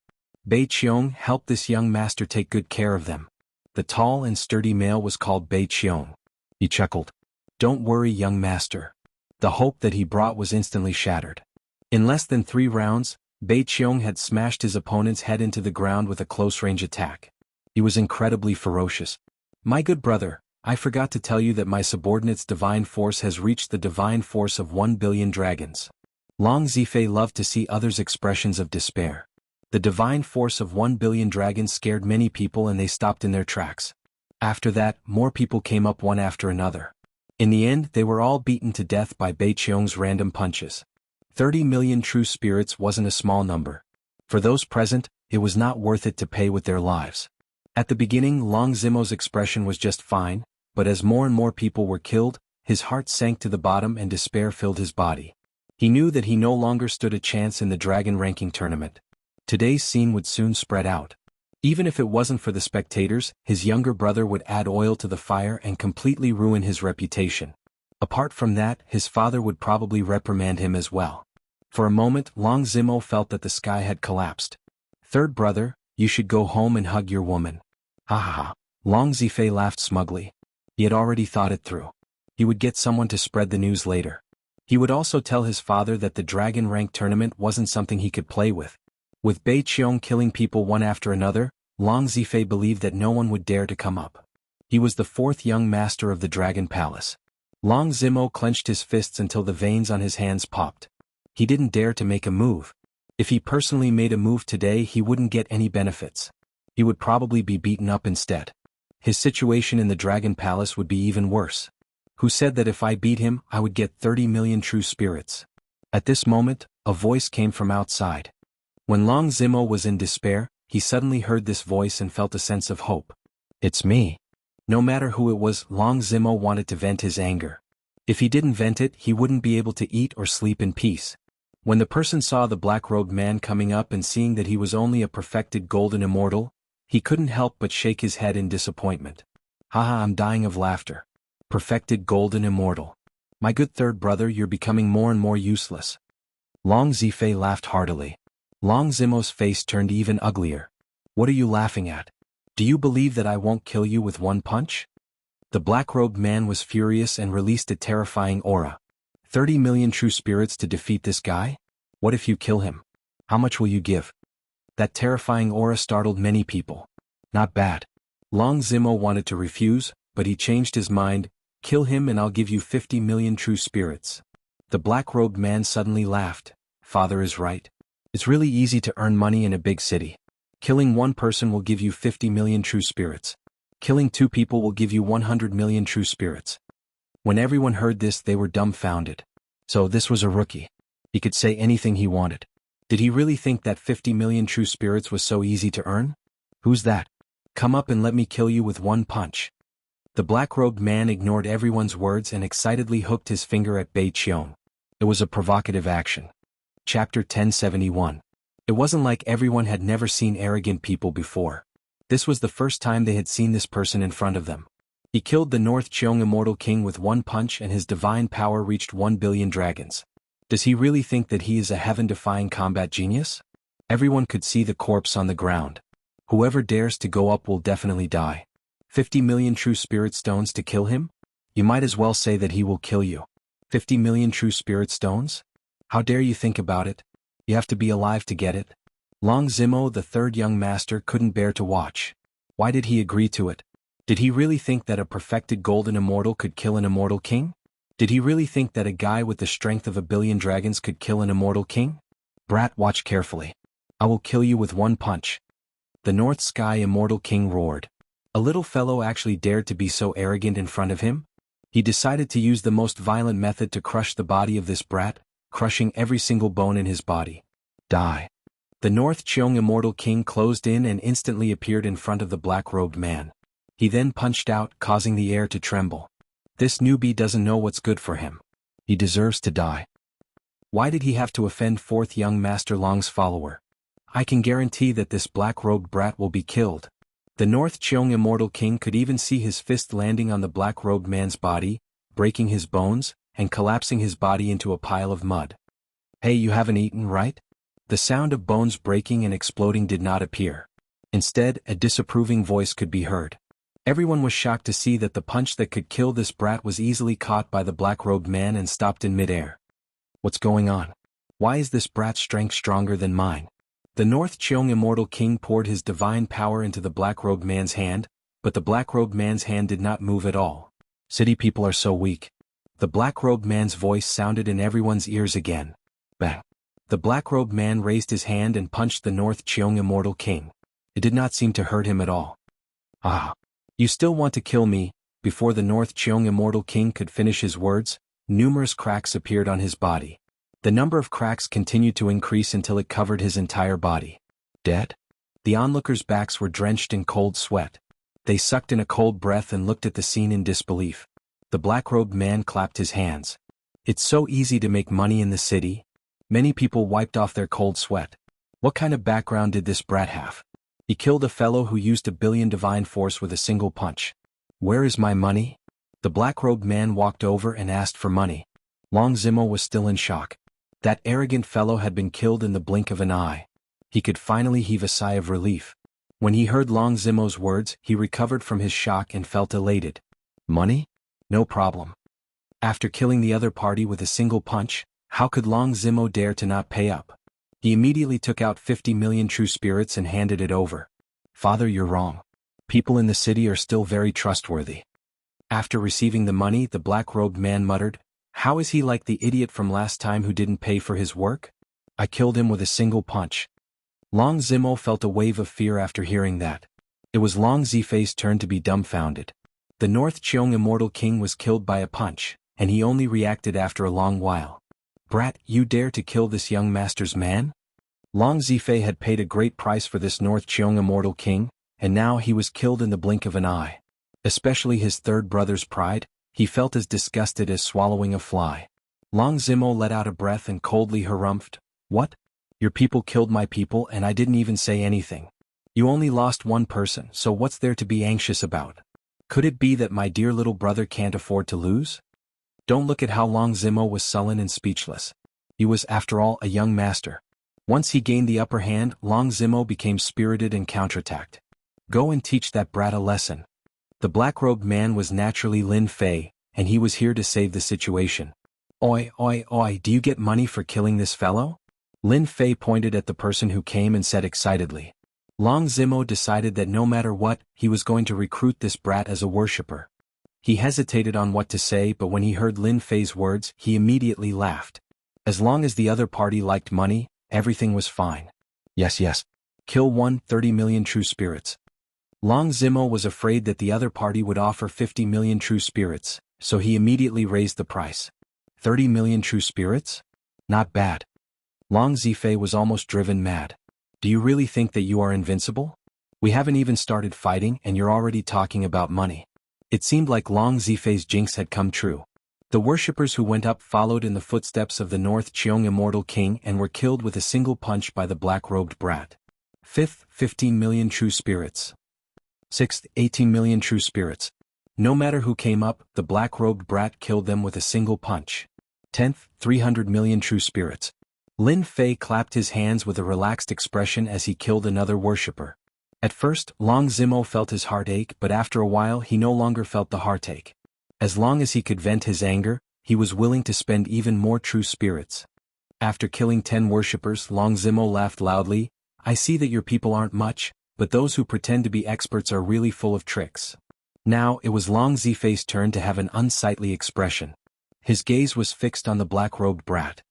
Bei Qiong helped this young master take good care of them. The tall and sturdy male was called Bei Qiong. He chuckled. Don't worry, young master. The hope that he brought was instantly shattered. In less than 3 rounds, Bei Qiong had smashed his opponent's head into the ground with a close-range attack. He was incredibly ferocious. My good brother, I forgot to tell you that my subordinate's divine force has reached the divine force of 1 billion dragons. Long Zifei loved to see others' expressions of despair. The divine force of 1 billion dragons scared many people and they stopped in their tracks. After that, more people came up one after another. In the end, they were all beaten to death by Bei Qiong's random punches. 30 million true spirits wasn't a small number. For those present, it was not worth it to pay with their lives. At the beginning, Long Zimo's expression was just fine, but as more and more people were killed, his heart sank to the bottom and despair filled his body. He knew that he no longer stood a chance in the Dragon Ranking tournament. Today's scene would soon spread out. Even if it wasn't for the spectators, his younger brother would add oil to the fire and completely ruin his reputation. Apart from that, his father would probably reprimand him as well. For a moment, Long Zimo felt that the sky had collapsed. Third brother, you should go home and hug your woman. Ha ha ha. Long Zifei laughed smugly. He had already thought it through. He would get someone to spread the news later. He would also tell his father that the Dragon Rank tournament wasn't something he could play with. With Bei Qiong killing people one after another, Long Zifei believed that no one would dare to come up. He was the 4th young master of the Dragon Palace. Long Zimo clenched his fists until the veins on his hands popped. He didn't dare to make a move. If he personally made a move today, he wouldn't get any benefits. He would probably be beaten up instead. His situation in the Dragon Palace would be even worse. Who said that if I beat him, I would get 30 million true spirits? At this moment, a voice came from outside. When Long Zimo was in despair, he suddenly heard this voice and felt a sense of hope. It's me. No matter who it was, Long Zimo wanted to vent his anger. If he didn't vent it, he wouldn't be able to eat or sleep in peace. When the person saw the black-robed man coming up and seeing that he was only a perfected golden immortal, he couldn't help but shake his head in disappointment. Haha, I'm dying of laughter. Perfected golden immortal. My good third brother, you're becoming more and more useless. Long Zifei laughed heartily. Long Zimo's face turned even uglier. What are you laughing at? Do you believe that I won't kill you with one punch? The black-robed man was furious and released a terrifying aura. 30 million true spirits to defeat this guy? What if you kill him? How much will you give? That terrifying aura startled many people. Not bad. Long Zimo wanted to refuse, but he changed his mind. Kill him and I'll give you 50 million true spirits. The black-robed man suddenly laughed. Father is right. It's really easy to earn money in a big city. Killing one person will give you 50 million true spirits. Killing two people will give you 100 million true spirits. When everyone heard this, they were dumbfounded. So this was a rookie. He could say anything he wanted. Did he really think that 50 million true spirits was so easy to earn? Who's that? Come up and let me kill you with one punch. The black-robed man ignored everyone's words and excitedly hooked his finger at Bei Qiong. It was a provocative action. Chapter 1071. It wasn't like everyone had never seen arrogant people before. This was the first time they had seen this person in front of them. He killed the North Qiong Immortal King with one punch and his divine power reached 1 billion dragons. Does he really think that he is a heaven-defying combat genius? Everyone could see the corpse on the ground. Whoever dares to go up will definitely die. 50 million true spirit stones to kill him? You might as well say that he will kill you. 50 million true spirit stones? How dare you think about it? You have to be alive to get it. Long Zimo, the third young master, couldn't bear to watch. Why did he agree to it? Did he really think that a perfected golden immortal could kill an immortal king? Did he really think that a guy with the strength of 1 billion dragons could kill an immortal king? Brat, watch carefully. I will kill you with one punch. The North Sky Immortal King roared. A little fellow actually dared to be so arrogant in front of him? He decided to use the most violent method to crush the body of this brat, crushing every single bone in his body. Die. The North Qiong Immortal King closed in and instantly appeared in front of the black-robed man. He then punched out, causing the air to tremble. This newbie doesn't know what's good for him. He deserves to die. Why did he have to offend fourth young Master Long's follower? I can guarantee that this black-robed brat will be killed. The North Qiong Immortal King could even see his fist landing on the black-robed man's body, breaking his bones, and collapsing his body into a pile of mud. Hey, you haven't eaten, right? The sound of bones breaking and exploding did not appear. Instead, a disapproving voice could be heard. Everyone was shocked to see that the punch that could kill this brat was easily caught by the black-robed man and stopped in midair. What's going on? Why is this brat's strength stronger than mine? The North Qiong Immortal King poured his divine power into the black-robed man's hand, but the black-robed man's hand did not move at all. City people are so weak. The black-robed man's voice sounded in everyone's ears again. Bang. The black-robed man raised his hand and punched the North Qiong Immortal King. It did not seem to hurt him at all. Ah. You still want to kill me? Before the North Qiong Immortal King could finish his words, numerous cracks appeared on his body. The number of cracks continued to increase until it covered his entire body. Dead? The onlookers' backs were drenched in cold sweat. They sucked in a cold breath and looked at the scene in disbelief. The black-robed man clapped his hands. It's so easy to make money in the city. Many people wiped off their cold sweat. What kind of background did this brat have? He killed a fellow who used 1 billion divine force with a single punch. Where is my money? The black-robed man walked over and asked for money. Long Zimo was still in shock. That arrogant fellow had been killed in the blink of an eye. He could finally heave a sigh of relief. When he heard Long Zimo's words, he recovered from his shock and felt elated. Money? No problem. After killing the other party with a single punch, how could Long Zimo dare to not pay up? He immediately took out 50 million true spirits and handed it over. Father, you're wrong. People in the city are still very trustworthy. After receiving the money, the black-robed man muttered, how is he like the idiot from last time who didn't pay for his work? I killed him with a single punch. Long Zimo felt a wave of fear after hearing that. It was Long Zifei's turn to be dumbfounded. The North Qiong Immortal King was killed by a punch, and he only reacted after a long while. Brat, you dare to kill this young master's man? Long Zifei had paid a great price for this North Qiong Immortal King, and now he was killed in the blink of an eye. Especially his third brother's pride, He felt as disgusted as swallowing a fly. Long Zimo let out a breath and coldly harumphed, "What? Your people killed my people and I didn't even say anything. You only lost one person, so what's there to be anxious about? Could it be that my dear little brother can't afford to lose?" Don't look at how Long Zimo was sullen and speechless. He was, after all, a young master. Once he gained the upper hand, Long Zimo became spirited and counterattacked. "Go and teach that brat a lesson." The black-robed man was naturally Lin Fei, and he was here to save the situation. "Oi, oi, oi, do you get money for killing this fellow?" Lin Fei pointed at the person who came and said excitedly. Long Zimo decided that no matter what, he was going to recruit this brat as a worshipper. He hesitated on what to say, but when he heard Lin Fei's words, he immediately laughed. As long as the other party liked money, everything was fine. Yes, yes. Kill 30 million true spirits. Long Zimo was afraid that the other party would offer 50 million true spirits, so he immediately raised the price. 30 million true spirits? Not bad. Long Zifei was almost driven mad. Do you really think that you are invincible? We haven't even started fighting and you're already talking about money. It seemed like Long Zifei's jinx had come true. The worshippers who went up followed in the footsteps of the North Cheong Immortal King and were killed with a single punch by the black-robed brat. Fifth, 15 million true spirits. Sixth, 18 million true spirits. No matter who came up, the black-robed brat killed them with a single punch. 10th, 300 million true spirits. Lin Fei clapped his hands with a relaxed expression as he killed another worshipper. At first, Long Zimo felt his heart ache, but after a while he no longer felt the heartache. As long as he could vent his anger, he was willing to spend even more true spirits. After killing 10 worshippers, Long Zimo laughed loudly. "I see that your people aren't much, but those who pretend to be experts are really full of tricks." Now it was Long Zifei's turn to have an unsightly expression. His gaze was fixed on the black-robed brat.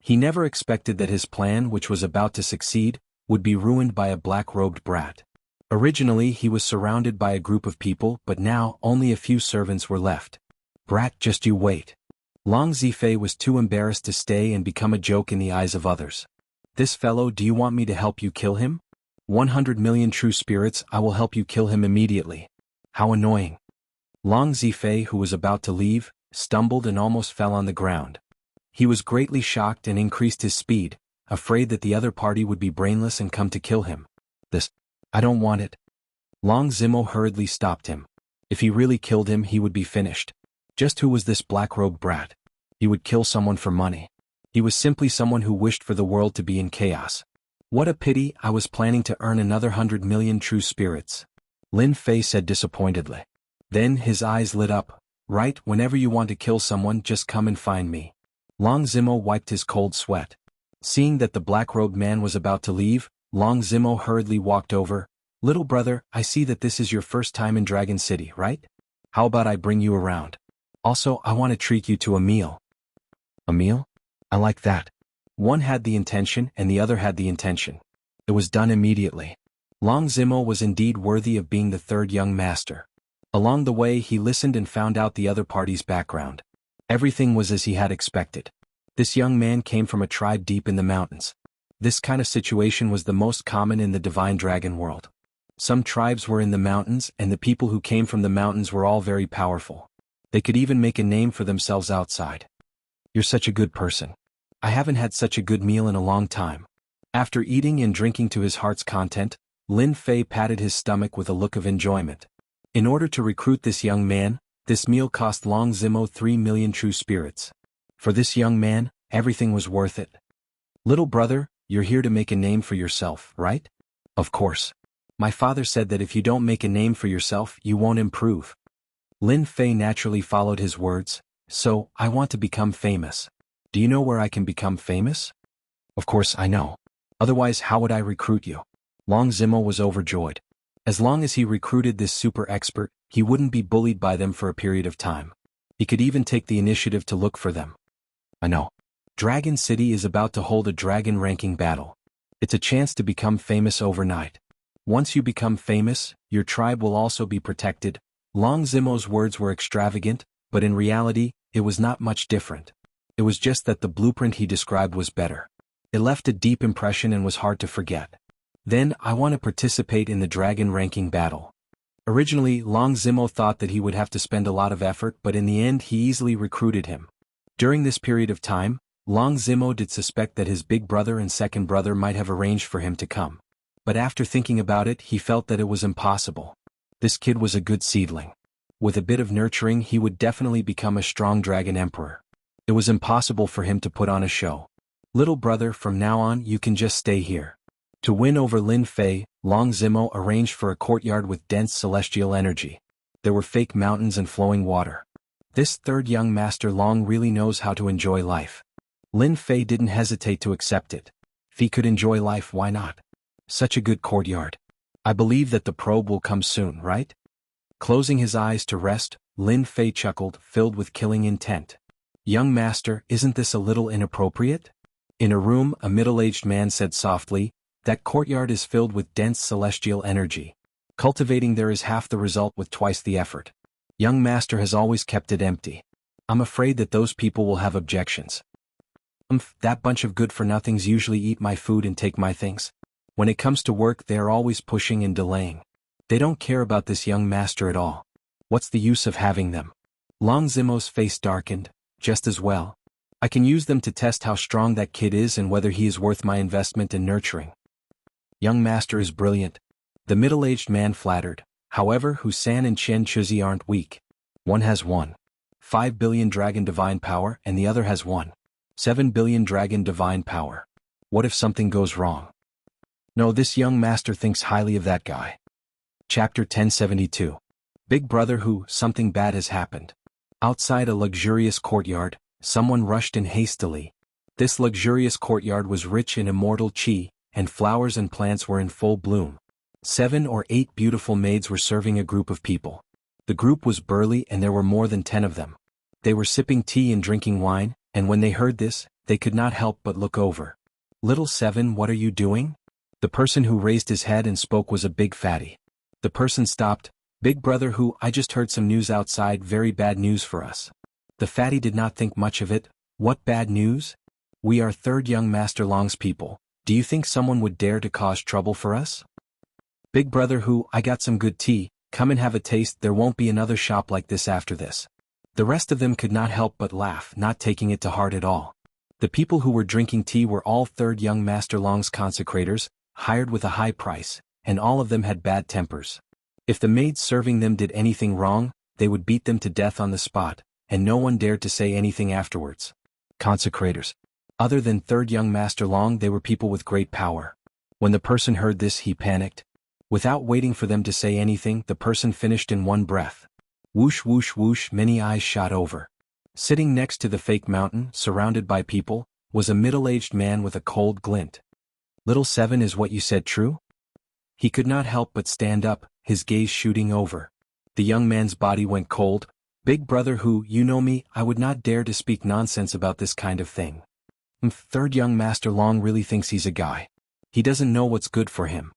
He never expected that his plan, which was about to succeed, would be ruined by a black-robed brat. Originally he was surrounded by a group of people, but now only a few servants were left. "Brat, just you wait." Long Zifei was too embarrassed to stay and become a joke in the eyes of others. "This fellow, do you want me to help you kill him? 100 million true spirits, I will help you kill him immediately." How annoying. Long Zifei, who was about to leave, stumbled and almost fell on the ground. He was greatly shocked and increased his speed, afraid that the other party would be brainless and come to kill him. I don't want it." Long Zimo hurriedly stopped him. If he really killed him, he would be finished. Just who was this black-robed brat? He would kill someone for money. He was simply someone who wished for the world to be in chaos. "What a pity, I was planning to earn another 100 million true spirits," Lin Fei said disappointedly. Then his eyes lit up. "Right, whenever you want to kill someone, just come and find me." Long Zimo wiped his cold sweat. Seeing that the black-robed man was about to leave, Long Zimo hurriedly walked over. "Little brother, I see that this is your first time in Dragon City, right? How about I bring you around? Also, I want to treat you to a meal." "A meal? I like that." One had the intention and the other had the intention. It was done immediately. Long Zimo was indeed worthy of being the third young master. Along the way he listened and found out the other party's background. Everything was as he had expected. This young man came from a tribe deep in the mountains. This kind of situation was the most common in the divine dragon world. Some tribes were in the mountains, and the people who came from the mountains were all very powerful. They could even make a name for themselves outside. "You're such a good person. I haven't had such a good meal in a long time." After eating and drinking to his heart's content, Lin Fei patted his stomach with a look of enjoyment. In order to recruit this young man, this meal cost Long Zimo 3 million true spirits. For this young man, everything was worth it. "Little brother, you're here to make a name for yourself, right?" "Of course. My father said that if you don't make a name for yourself, you won't improve." Lin Fei naturally followed his words. "So, I want to become famous. Do you know where I can become famous?" "Of course I know. Otherwise how would I recruit you?" Long Zimo was overjoyed. As long as he recruited this super expert, he wouldn't be bullied by them for a period of time. He could even take the initiative to look for them. "I know. Dragon City is about to hold a dragon ranking battle. It's a chance to become famous overnight. Once you become famous, your tribe will also be protected." Long Zimo's words were extravagant, but in reality, it was not much different. It was just that the blueprint he described was better. It left a deep impression and was hard to forget. "Then, I want to participate in the dragon ranking battle." Originally, Long Zimo thought that he would have to spend a lot of effort, but in the end he easily recruited him. During this period of time, Long Zimo did suspect that his big brother and second brother might have arranged for him to come. But after thinking about it, he felt that it was impossible. This kid was a good seedling. With a bit of nurturing, he would definitely become a strong dragon emperor. It was impossible for him to put on a show. Little brother, from now on you can just stay here. To win over Lin Fei, Long Zimo arranged for a courtyard with dense celestial energy. There were fake mountains and flowing water. This third young master Long really knows how to enjoy life. Lin Fei didn't hesitate to accept it. If he could enjoy life, why not? Such a good courtyard. I believe that the probe will come soon, right? Closing his eyes to rest, Lin Fei chuckled, filled with killing intent. Young master, isn't this a little inappropriate? In a room, a middle-aged man said softly, that courtyard is filled with dense celestial energy. Cultivating there is half the result with twice the effort. Young master has always kept it empty. I'm afraid that those people will have objections. That bunch of good-for-nothings usually eat my food and take my things. When it comes to work, they are always pushing and delaying. They don't care about this young master at all. What's the use of having them? Long Zimo's face darkened. Just as well. I can use them to test how strong that kid is and whether he is worth my investment in nurturing. Young master is brilliant. The middle-aged man flattered. However, Husan and Chen Chuzi aren't weak. One has 1.5 billion dragon divine power and the other has 1.7 billion dragon divine power. What if something goes wrong? No, this young master thinks highly of that guy. Chapter 1072. Big brother who, something bad has happened. Outside a luxurious courtyard, someone rushed in hastily. This luxurious courtyard was rich in immortal qi, and flowers and plants were in full bloom. 7 or 8 beautiful maids were serving a group of people. The group was burly and there were more than 10 of them. They were sipping tea and drinking wine, and when they heard this, they could not help but look over. Little 7, what are you doing? The person who raised his head and spoke was a big fatty. The person stopped. Big brother who, I just heard some news outside, very bad news for us. The fatty did not think much of it. What bad news? We are third young master Long's people. Do you think someone would dare to cause trouble for us? Big brother who, I got some good tea, come and have a taste, there won't be another shop like this after this. The rest of them could not help but laugh, not taking it to heart at all. The people who were drinking tea were all third young master Long's consecrators, hired with a high price, and all of them had bad tempers. If the maids serving them did anything wrong, they would beat them to death on the spot, and no one dared to say anything afterwards. Consecrators. Other than third young master Long, they were people with great power. When the person heard this, he panicked. Without waiting for them to say anything, the person finished in one breath. Whoosh whoosh whoosh, many eyes shot over. Sitting next to the fake mountain, surrounded by people, was a middle-aged man with a cold glint. Little 7, is what you said true? He could not help but stand up, his gaze shooting over. The young man's body went cold. Big brother who, you know me, I would not dare to speak nonsense about this kind of thing. Third young master Long really thinks he's a guy. He doesn't know what's good for him.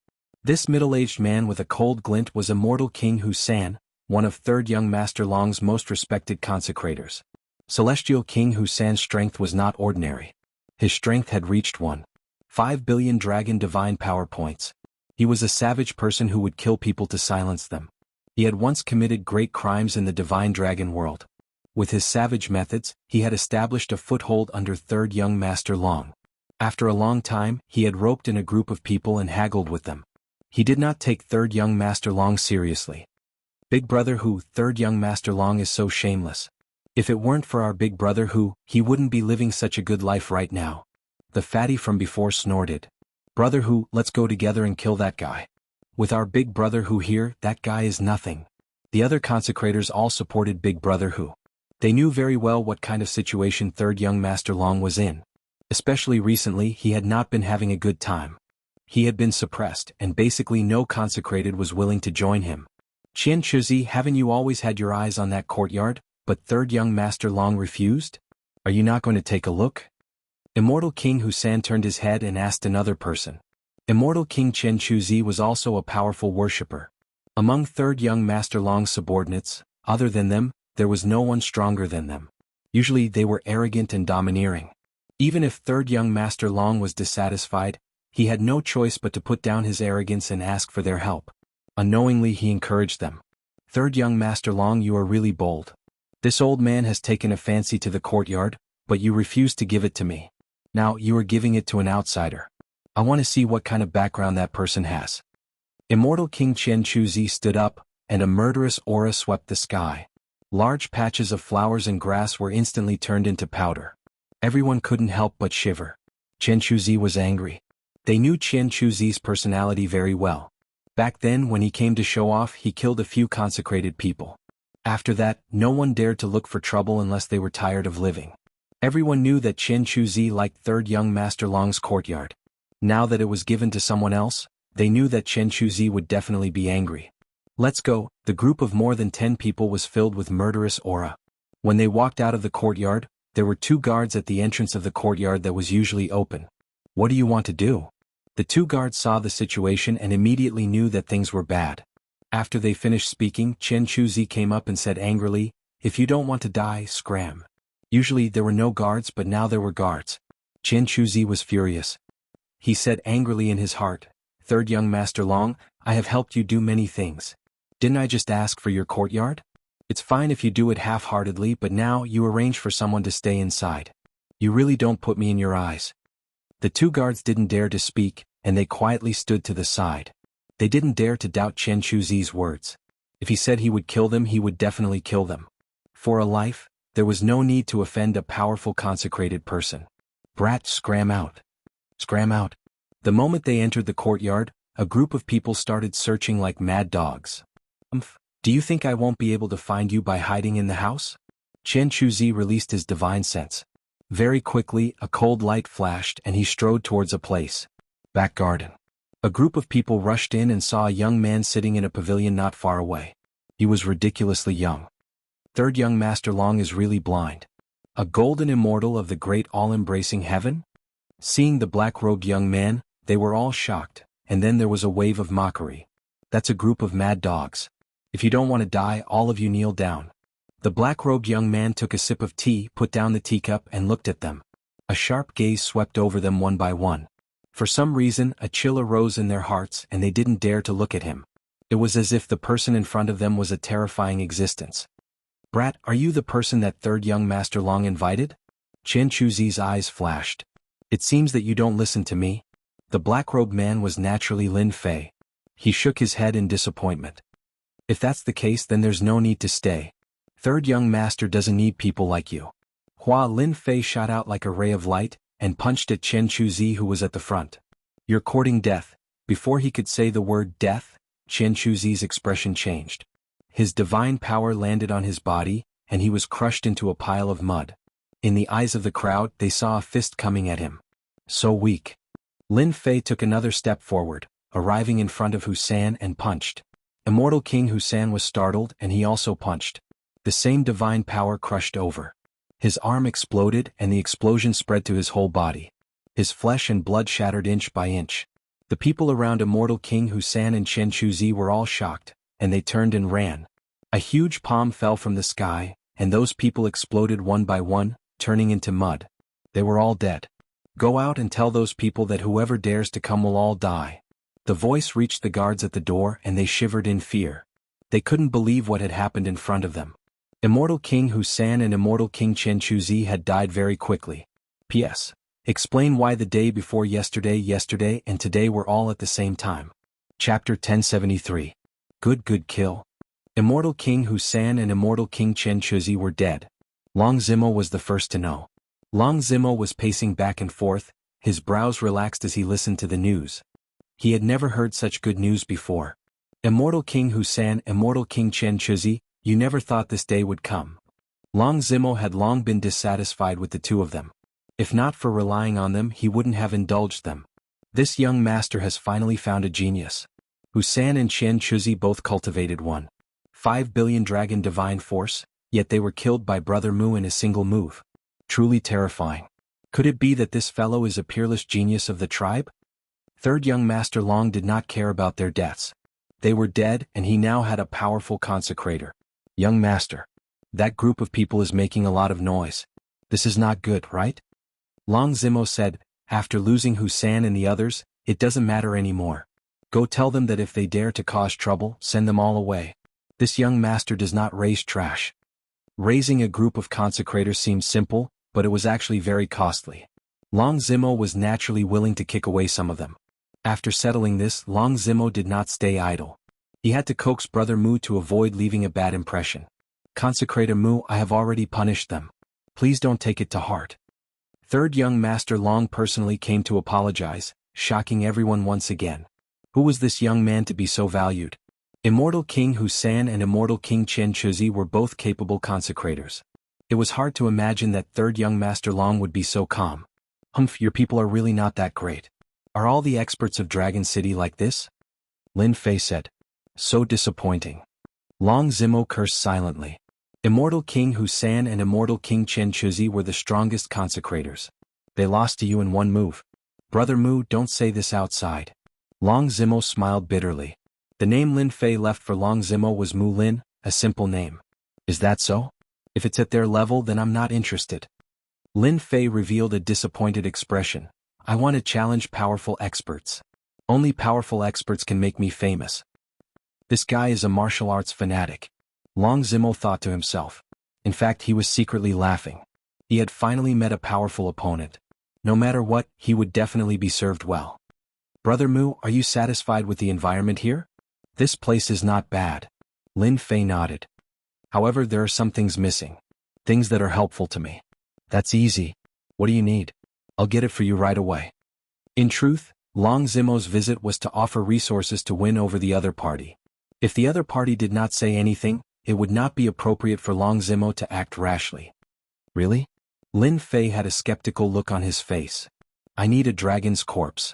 This middle-aged man with a cold glint was Immortal King Husan, one of third young master Long's most respected consecrators. Celestial King Husan's strength was not ordinary. His strength had reached 1.5 billion dragon divine power points. He was a savage person who would kill people to silence them. He had once committed great crimes in the divine dragon world. With his savage methods, he had established a foothold under third young master Long. After a long time, he had roped in a group of people and haggled with them. He did not take third young master Long seriously. Big brother who, third young master Long is so shameless. If it weren't for our big brother who, he wouldn't be living such a good life right now. The fatty from before snorted. Brother who, let's go together and kill that guy. With our big brother who here, that guy is nothing. The other consecrators all supported big brother who. They knew very well what kind of situation third young master Long was in. Especially recently, he had not been having a good time. He had been suppressed, and basically no consecrated was willing to join him. Qian Chuzi, haven't you always had your eyes on that courtyard, but third young master Long refused? Are you not going to take a look? Immortal King Husan turned his head and asked another person. Immortal King Chen Chuzi was also a powerful worshipper. Among third young master Long's subordinates, other than them, there was no one stronger than them. Usually they were arrogant and domineering. Even if third young master Long was dissatisfied, he had no choice but to put down his arrogance and ask for their help. Unknowingly he encouraged them. Third young Master Long, you are really bold. This old man has taken a fancy to the courtyard, but you refuse to give it to me. Now you are giving it to an outsider. I want to see what kind of background that person has. Immortal King Chen Chuzi stood up, and a murderous aura swept the sky. Large patches of flowers and grass were instantly turned into powder. Everyone couldn't help but shiver. Chen Chuzi was angry. They knew Chen Chuzi's personality very well. Back then, when he came to show off, he killed a few consecrated people. After that, no one dared to look for trouble unless they were tired of living. Everyone knew that Chen Chuzi liked Third Young Master Long's courtyard. Now that it was given to someone else, they knew that Chen Chuzi would definitely be angry. Let's go. The group of more than 10 people was filled with murderous aura. When they walked out of the courtyard, there were 2 guards at the entrance of the courtyard that was usually open. What do you want to do? The 2 guards saw the situation and immediately knew that things were bad. After they finished speaking, Chen Chuzi came up and said angrily, if you don't want to die, scram. Usually there were no guards, but now there were guards. Chen Chuzi was furious. He said angrily in his heart, Third Young Master Long, I have helped you do many things. Didn't I just ask for your courtyard? It's fine if you do it half-heartedly, but now you arrange for someone to stay inside. You really don't put me in your eyes. The 2 guards didn't dare to speak, and they quietly stood to the side. They didn't dare to doubt Chen Chuzi's words. If he said he would kill them, he would definitely kill them. For a life, there was no need to offend a powerful consecrated person. Brat, scram out. Scram out. The moment they entered the courtyard, a group of people started searching like mad dogs. Do you think I won't be able to find you by hiding in the house? Chen Chuzi released his divine sense. Very quickly, a cold light flashed and he strode towards a place. Back garden. A group of people rushed in and saw a young man sitting in a pavilion not far away. He was ridiculously young. Third Young Master Long is really blind. A golden immortal of the great all-embracing heaven? Seeing the black-robed young man, they were all shocked, and then there was a wave of mockery. That's a group of mad dogs. If you don't want to die, all of you kneel down. The black-robed young man took a sip of tea, put down the teacup, and looked at them. A sharp gaze swept over them one by one. For some reason, a chill arose in their hearts and they didn't dare to look at him. It was as if the person in front of them was a terrifying existence. Brat, are you the person that Third Young Master Long invited? Chen Chuzi's eyes flashed. It seems that you don't listen to me. The black-robed man was naturally Lin Fei. He shook his head in disappointment. If that's the case, then there's no need to stay. Third Young Master doesn't need people like you. Hua Lin Fei shot out like a ray of light, and punched at Chen Chuzi who was at the front. You're courting death. Before he could say the word death, Chen Chuzi's expression changed. His divine power landed on his body, and he was crushed into a pile of mud. In the eyes of the crowd, they saw a fist coming at him. So weak. Lin Fei took another step forward, arriving in front of Husan and punched. Immortal King Husan was startled and he also punched. The same divine power crushed over. His arm exploded and the explosion spread to his whole body. His flesh and blood shattered inch by inch. The people around Immortal King Husan and Chen Chuzi were all shocked, and they turned and ran. A huge palm fell from the sky, and those people exploded one by one, turning into mud. They were all dead. Go out and tell those people that whoever dares to come will all die. The voice reached the guards at the door and they shivered in fear. They couldn't believe what had happened in front of them. Immortal King Husan and Immortal King Chen Chuzi had died very quickly. P.S. Explain why the day before yesterday and today were all at the same time. Chapter 1073. Good kill. Immortal King Husan and Immortal King Chen Chuzi were dead. Long Zimo was the first to know. Long Zimo was pacing back and forth, his brows relaxed as he listened to the news. He had never heard such good news before. Immortal King Husan, Immortal King Chen Chuzi, you never thought this day would come. Long Zimo had long been dissatisfied with the two of them. If not for relying on them, he wouldn't have indulged them. This young master has finally found a genius. Husan and Chen Chuzi both cultivated 1.5 billion dragon divine force, yet they were killed by Brother Mu in a single move. Truly terrifying. Could it be that this fellow is a peerless genius of the tribe? Third Young Master Long did not care about their deaths. They were dead and he now had a powerful consecrator. Young Master. That group of people is making a lot of noise. This is not good, right? Long Zimo said, after losing Husan and the others, it doesn't matter anymore. Go tell them that if they dare to cause trouble, send them all away. This young master does not raise trash. Raising a group of consecrators seemed simple, but it was actually very costly. Long Zimo was naturally willing to kick away some of them. After settling this, Long Zimo did not stay idle. He had to coax Brother Mu to avoid leaving a bad impression. Consecrator Mu, I have already punished them. Please don't take it to heart. Third young master Long personally came to apologize, shocking everyone once again. Who was this young man to be so valued? Immortal King Husan and Immortal King Chen Chuzi were both capable consecrators. It was hard to imagine that third young master Long would be so calm. Humph, your people are really not that great. Are all the experts of Dragon City like this? Lin Fei said. So disappointing. Long Zimo cursed silently. Immortal King Husan and Immortal King Chen Chuzi were the strongest consecrators. They lost to you in one move. Brother Mu, don't say this outside. Long Zimo smiled bitterly. The name Lin Fei left for Long Zimo was Mu Lin, a simple name. Is that so? If it's at their level, then I'm not interested. Lin Fei revealed a disappointed expression. I want to challenge powerful experts. Only powerful experts can make me famous. This guy is a martial arts fanatic. Long Zimo thought to himself. In fact, he was secretly laughing. He had finally met a powerful opponent. No matter what, he would definitely be served well. Brother Mu, are you satisfied with the environment here? This place is not bad. Lin Fei nodded. However, there are some things missing. Things that are helpful to me. That's easy. What do you need? I'll get it for you right away. In truth, Long Zimo's visit was to offer resources to win over the other party. If the other party did not say anything, it would not be appropriate for Long Zimo to act rashly. Really? Lin Fei had a skeptical look on his face. I need a dragon's corpse.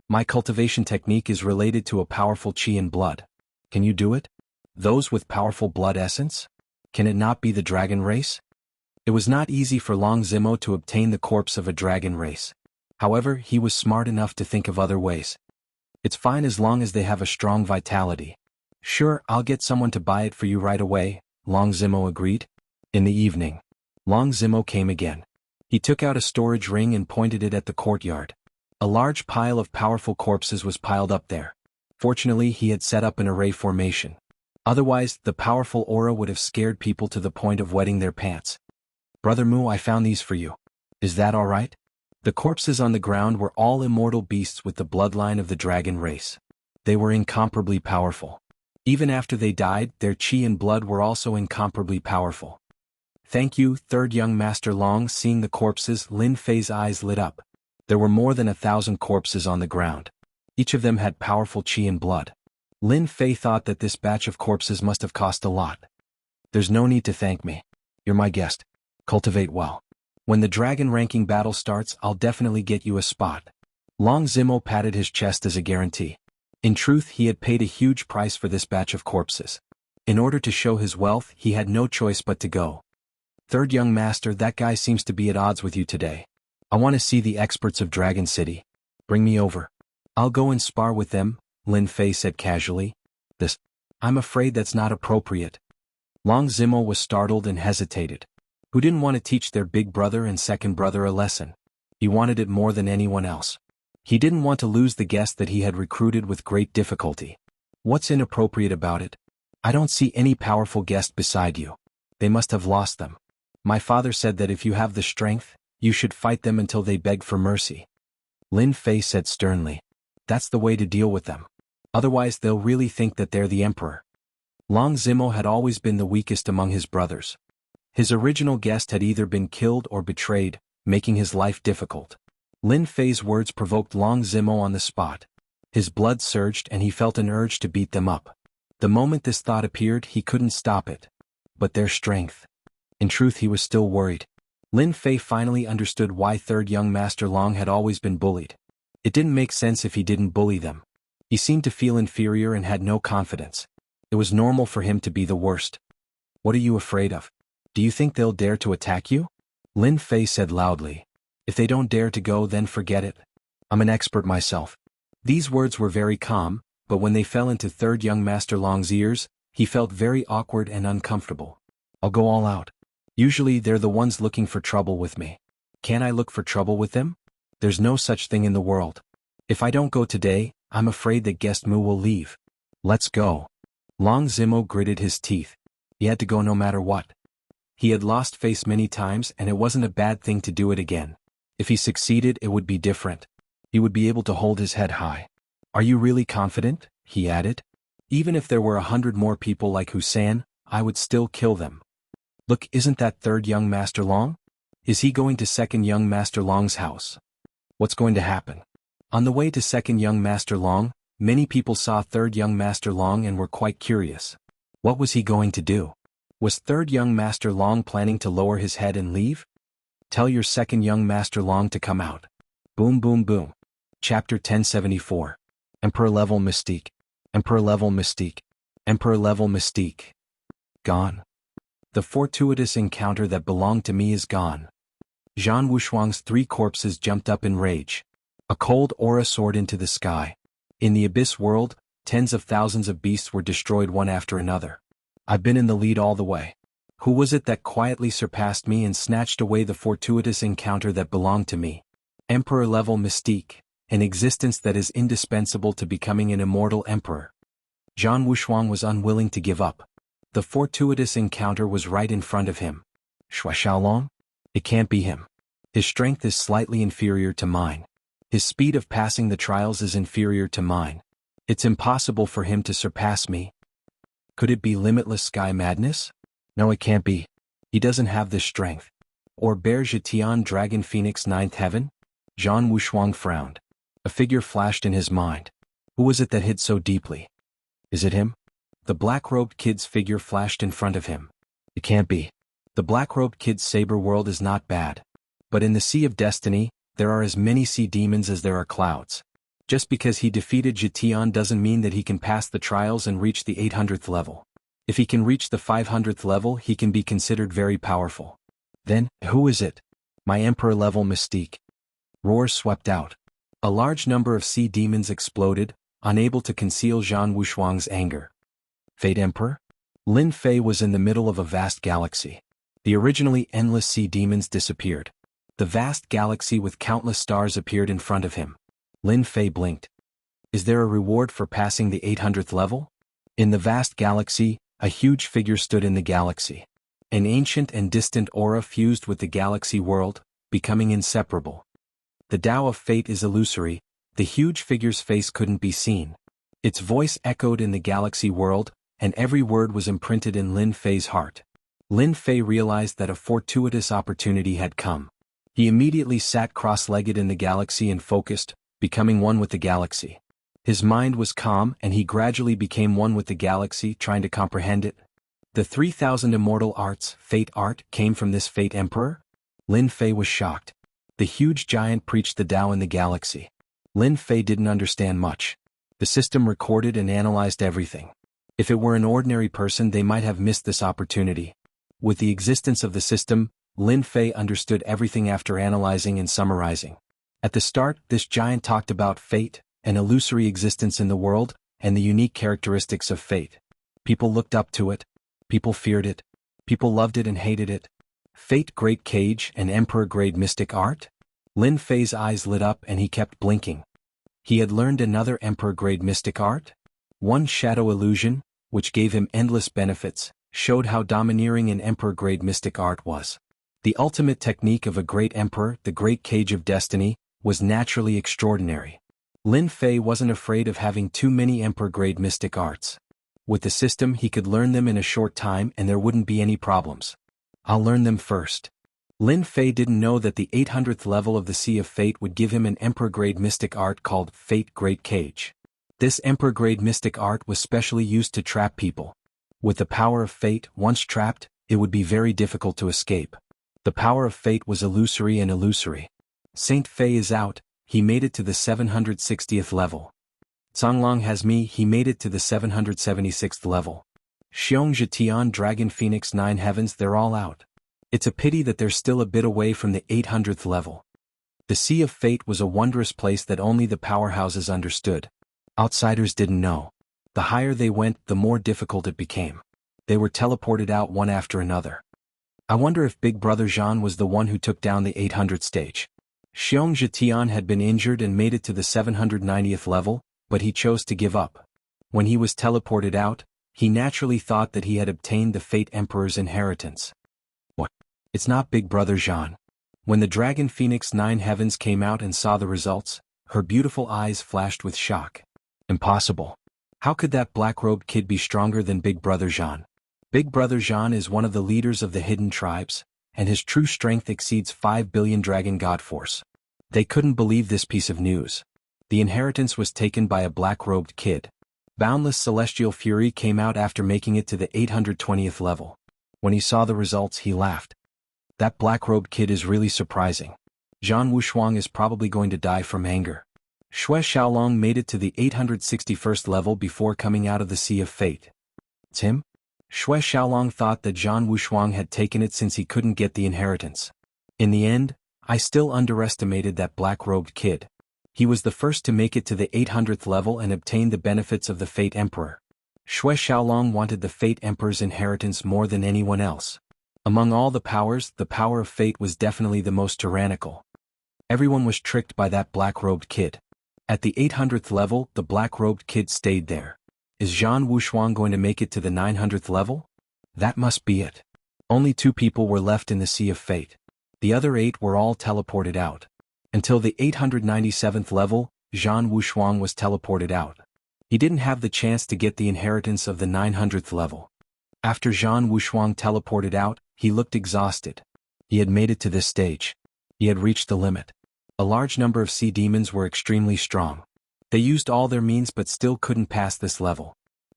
My cultivation technique is related to a powerful qi and blood. Can you do it? Those with powerful blood essence? Can it not be the dragon race? It was not easy for Long Zimo to obtain the corpse of a dragon race. However, he was smart enough to think of other ways. It's fine as long as they have a strong vitality. Sure, I'll get someone to buy it for you right away, Long Zimo agreed. In the evening, Long Zimo came again. He took out a storage ring and pointed it at the courtyard. A large pile of powerful corpses was piled up there. Fortunately, he had set up an array formation. Otherwise, the powerful aura would have scared people to the point of wetting their pants. Brother Mu, I found these for you. Is that all right? The corpses on the ground were all immortal beasts with the bloodline of the dragon race. They were incomparably powerful. Even after they died, their qi and blood were also incomparably powerful. Thank you, third young master Long. Seeing the corpses, Lin Fei's eyes lit up. There were more than 1,000 corpses on the ground. Each of them had powerful qi and blood. Lin Fei thought that this batch of corpses must have cost a lot. There's no need to thank me. You're my guest. Cultivate well. When the dragon ranking battle starts, I'll definitely get you a spot. Long Zimo patted his chest as a guarantee. In truth, he had paid a huge price for this batch of corpses. In order to show his wealth, he had no choice but to go. Third young master, that guy seems to be at odds with you today. I want to see the experts of Dragon City. Bring me over. I'll go and spar with them, Lin Fei said casually. I'm afraid that's not appropriate. Long Zimo was startled and hesitated. Who didn't want to teach their big brother and second brother a lesson? He wanted it more than anyone else. He didn't want to lose the guest that he had recruited with great difficulty. What's inappropriate about it? I don't see any powerful guest beside you. They must have lost them. My father said that if you have the strength, you should fight them until they beg for mercy. Lin Fei said sternly. That's the way to deal with them. Otherwise they'll really think that they're the emperor. Long Zimo had always been the weakest among his brothers. His original guest had either been killed or betrayed, making his life difficult. Lin Fei's words provoked Long Zimo on the spot. His blood surged and he felt an urge to beat them up. The moment this thought appeared, he couldn't stop it. But their strength. In truth, he was still worried. Lin Fei finally understood why third young master Long had always been bullied. It didn't make sense if he didn't bully them. He seemed to feel inferior and had no confidence. It was normal for him to be the worst. What are you afraid of? Do you think they'll dare to attack you? Lin Fei said loudly. If they don't dare to go, then forget it. I'm an expert myself. These words were very calm, but when they fell into third young master Long's ears, he felt very awkward and uncomfortable. I'll go all out. Usually they're the ones looking for trouble with me. Can't I look for trouble with them? There's no such thing in the world. If I don't go today, I'm afraid that guest Mu will leave. Let's go. Long Zimo gritted his teeth. He had to go no matter what. He had lost face many times and it wasn't a bad thing to do it again. If he succeeded, it would be different. He would be able to hold his head high. Are you really confident? He added. Even if there were 100 more people like Hussein, I would still kill them. Look, isn't that third young Master Long? Is he going to second young Master Long's house? What's going to happen? On the way to second young Master Long, many people saw third young Master Long and were quite curious. What was he going to do? Was third young Master Long planning to lower his head and leave? Tell your second young Master Long to come out. Boom boom boom. Chapter 1074. Emperor level mystique. Emperor level mystique. Emperor level mystique. Gone. The fortuitous encounter that belonged to me is gone. Zhan Wushuang's 3 corpses jumped up in rage. A cold aura soared into the sky. In the abyss world, tens of thousands of beasts were destroyed one after another. I've been in the lead all the way. Who was it that quietly surpassed me and snatched away the fortuitous encounter that belonged to me? Emperor-level mystique, an existence that is indispensable to becoming an immortal emperor. Zhan Wushuang was unwilling to give up. The fortuitous encounter was right in front of him. Shui Xiaolong? It can't be him. His strength is slightly inferior to mine. His speed of passing the trials is inferior to mine. It's impossible for him to surpass me. Could it be limitless sky madness? No, it can't be. He doesn't have this strength. Or Bear Zhetian Dragon Phoenix 9th Heaven? Zhan Wushuang frowned. A figure flashed in his mind. Who was it that hid so deeply? Is it him? The black-robed kid's figure flashed in front of him. It can't be. The black-robed kid's saber world is not bad. But in the Sea of Destiny, there are as many sea demons as there are clouds. Just because he defeated Zhetian doesn't mean that he can pass the trials and reach the 800th level. If he can reach the 500th level, he can be considered very powerful. Then, who is it? My emperor-level mystique. Roars swept out. A large number of sea demons exploded, unable to conceal Zhan Wushuang's anger. Fate Emperor? Lin Fei was in the middle of a vast galaxy. The originally endless sea demons disappeared. The vast galaxy with countless stars appeared in front of him. Lin Fei blinked. Is there a reward for passing the 800th level? In the vast galaxy, a huge figure stood in the galaxy. An ancient and distant aura fused with the galaxy world, becoming inseparable. The Tao of Fate is illusory, the huge figure's face couldn't be seen. Its voice echoed in the galaxy world, and every word was imprinted in Lin Fei's heart. Lin Fei realized that a fortuitous opportunity had come. He immediately sat cross-legged in the galaxy and focused, becoming one with the galaxy. His mind was calm and he gradually became one with the galaxy, trying to comprehend it. The 3,000 immortal arts, Fate art, came from this Fate Emperor? Lin Fei was shocked. The huge giant preached the Tao in the galaxy. Lin Fei didn't understand much. The system recorded and analyzed everything. If it were an ordinary person, they might have missed this opportunity. With the existence of the system, Lin Fei understood everything after analyzing and summarizing. At the start, this giant talked about fate, an illusory existence in the world, and the unique characteristics of fate. People looked up to it. People feared it. People loved it and hated it. Fate Great Cage and Emperor Grade Mystic Art? Lin Fei's eyes lit up and he kept blinking. He had learned another Emperor Grade Mystic Art? One Shadow Illusion, which gave him endless benefits, showed how domineering an Emperor Grade Mystic Art was. The ultimate technique of a great emperor, the Great Cage of Destiny, was naturally extraordinary. Lin Fei wasn't afraid of having too many Emperor-grade mystic arts. With the system, he could learn them in a short time and there wouldn't be any problems. I'll learn them first. Lin Fei didn't know that the 800th level of the Sea of Fate would give him an Emperor-grade mystic art called Fate Great Cage. This Emperor-grade mystic art was specially used to trap people. With the power of fate, once trapped, it would be very difficult to escape. The power of fate was illusory and illusory. Saint Fei is out, he made it to the 760th level. Songlong has me, he made it to the 776th level. Xiong Zhetian Dragon Phoenix 9 Heavens, they're all out. It's a pity that they're still a bit away from the 800th level. The Sea of Fate was a wondrous place that only the powerhouses understood. Outsiders didn't know. The higher they went, the more difficult it became. They were teleported out one after another. I wonder if Big Brother Zhan was the one who took down the 800th stage. Xiong Zhetian had been injured and made it to the 790th level, but he chose to give up. When he was teleported out, he naturally thought that he had obtained the Fate Emperor's inheritance. What? It's not Big Brother Jean. When the Dragon Phoenix 9 Heavens came out and saw the results, her beautiful eyes flashed with shock. Impossible. How could that black-robed kid be stronger than Big Brother Jean? Big Brother Jean is one of the leaders of the hidden tribes, and his true strength exceeds 5 billion dragon god force. They couldn't believe this piece of news. The inheritance was taken by a black-robed kid. Boundless celestial fury came out after making it to the 820th level. When he saw the results, he laughed. That black-robed kid is really surprising. Zhang Wushuang is probably going to die from anger. Xue Xiaolong made it to the 861st level before coming out of the Sea of Fate. It's him? Xue Xiaolong thought that Zhang Wushuang had taken it since he couldn't get the inheritance. In the end, I still underestimated that black-robed kid. He was the first to make it to the 800th level and obtain the benefits of the Fate Emperor. Xue Xiaolong wanted the Fate Emperor's inheritance more than anyone else. Among all the powers, the power of fate was definitely the most tyrannical. Everyone was tricked by that black-robed kid. At the 800th level, the black-robed kid stayed there. Is Zhang Wushuang going to make it to the 900th level? That must be it. Only 2 people were left in the Sea of Fate. The other 8 were all teleported out. Until the 897th level, Zhang Wushuang was teleported out. He didn't have the chance to get the inheritance of the 900th level. After Zhang Wushuang teleported out, he looked exhausted. He had made it to this stage. He had reached the limit. A large number of sea demons were extremely strong. They used all their means but still couldn't pass this level.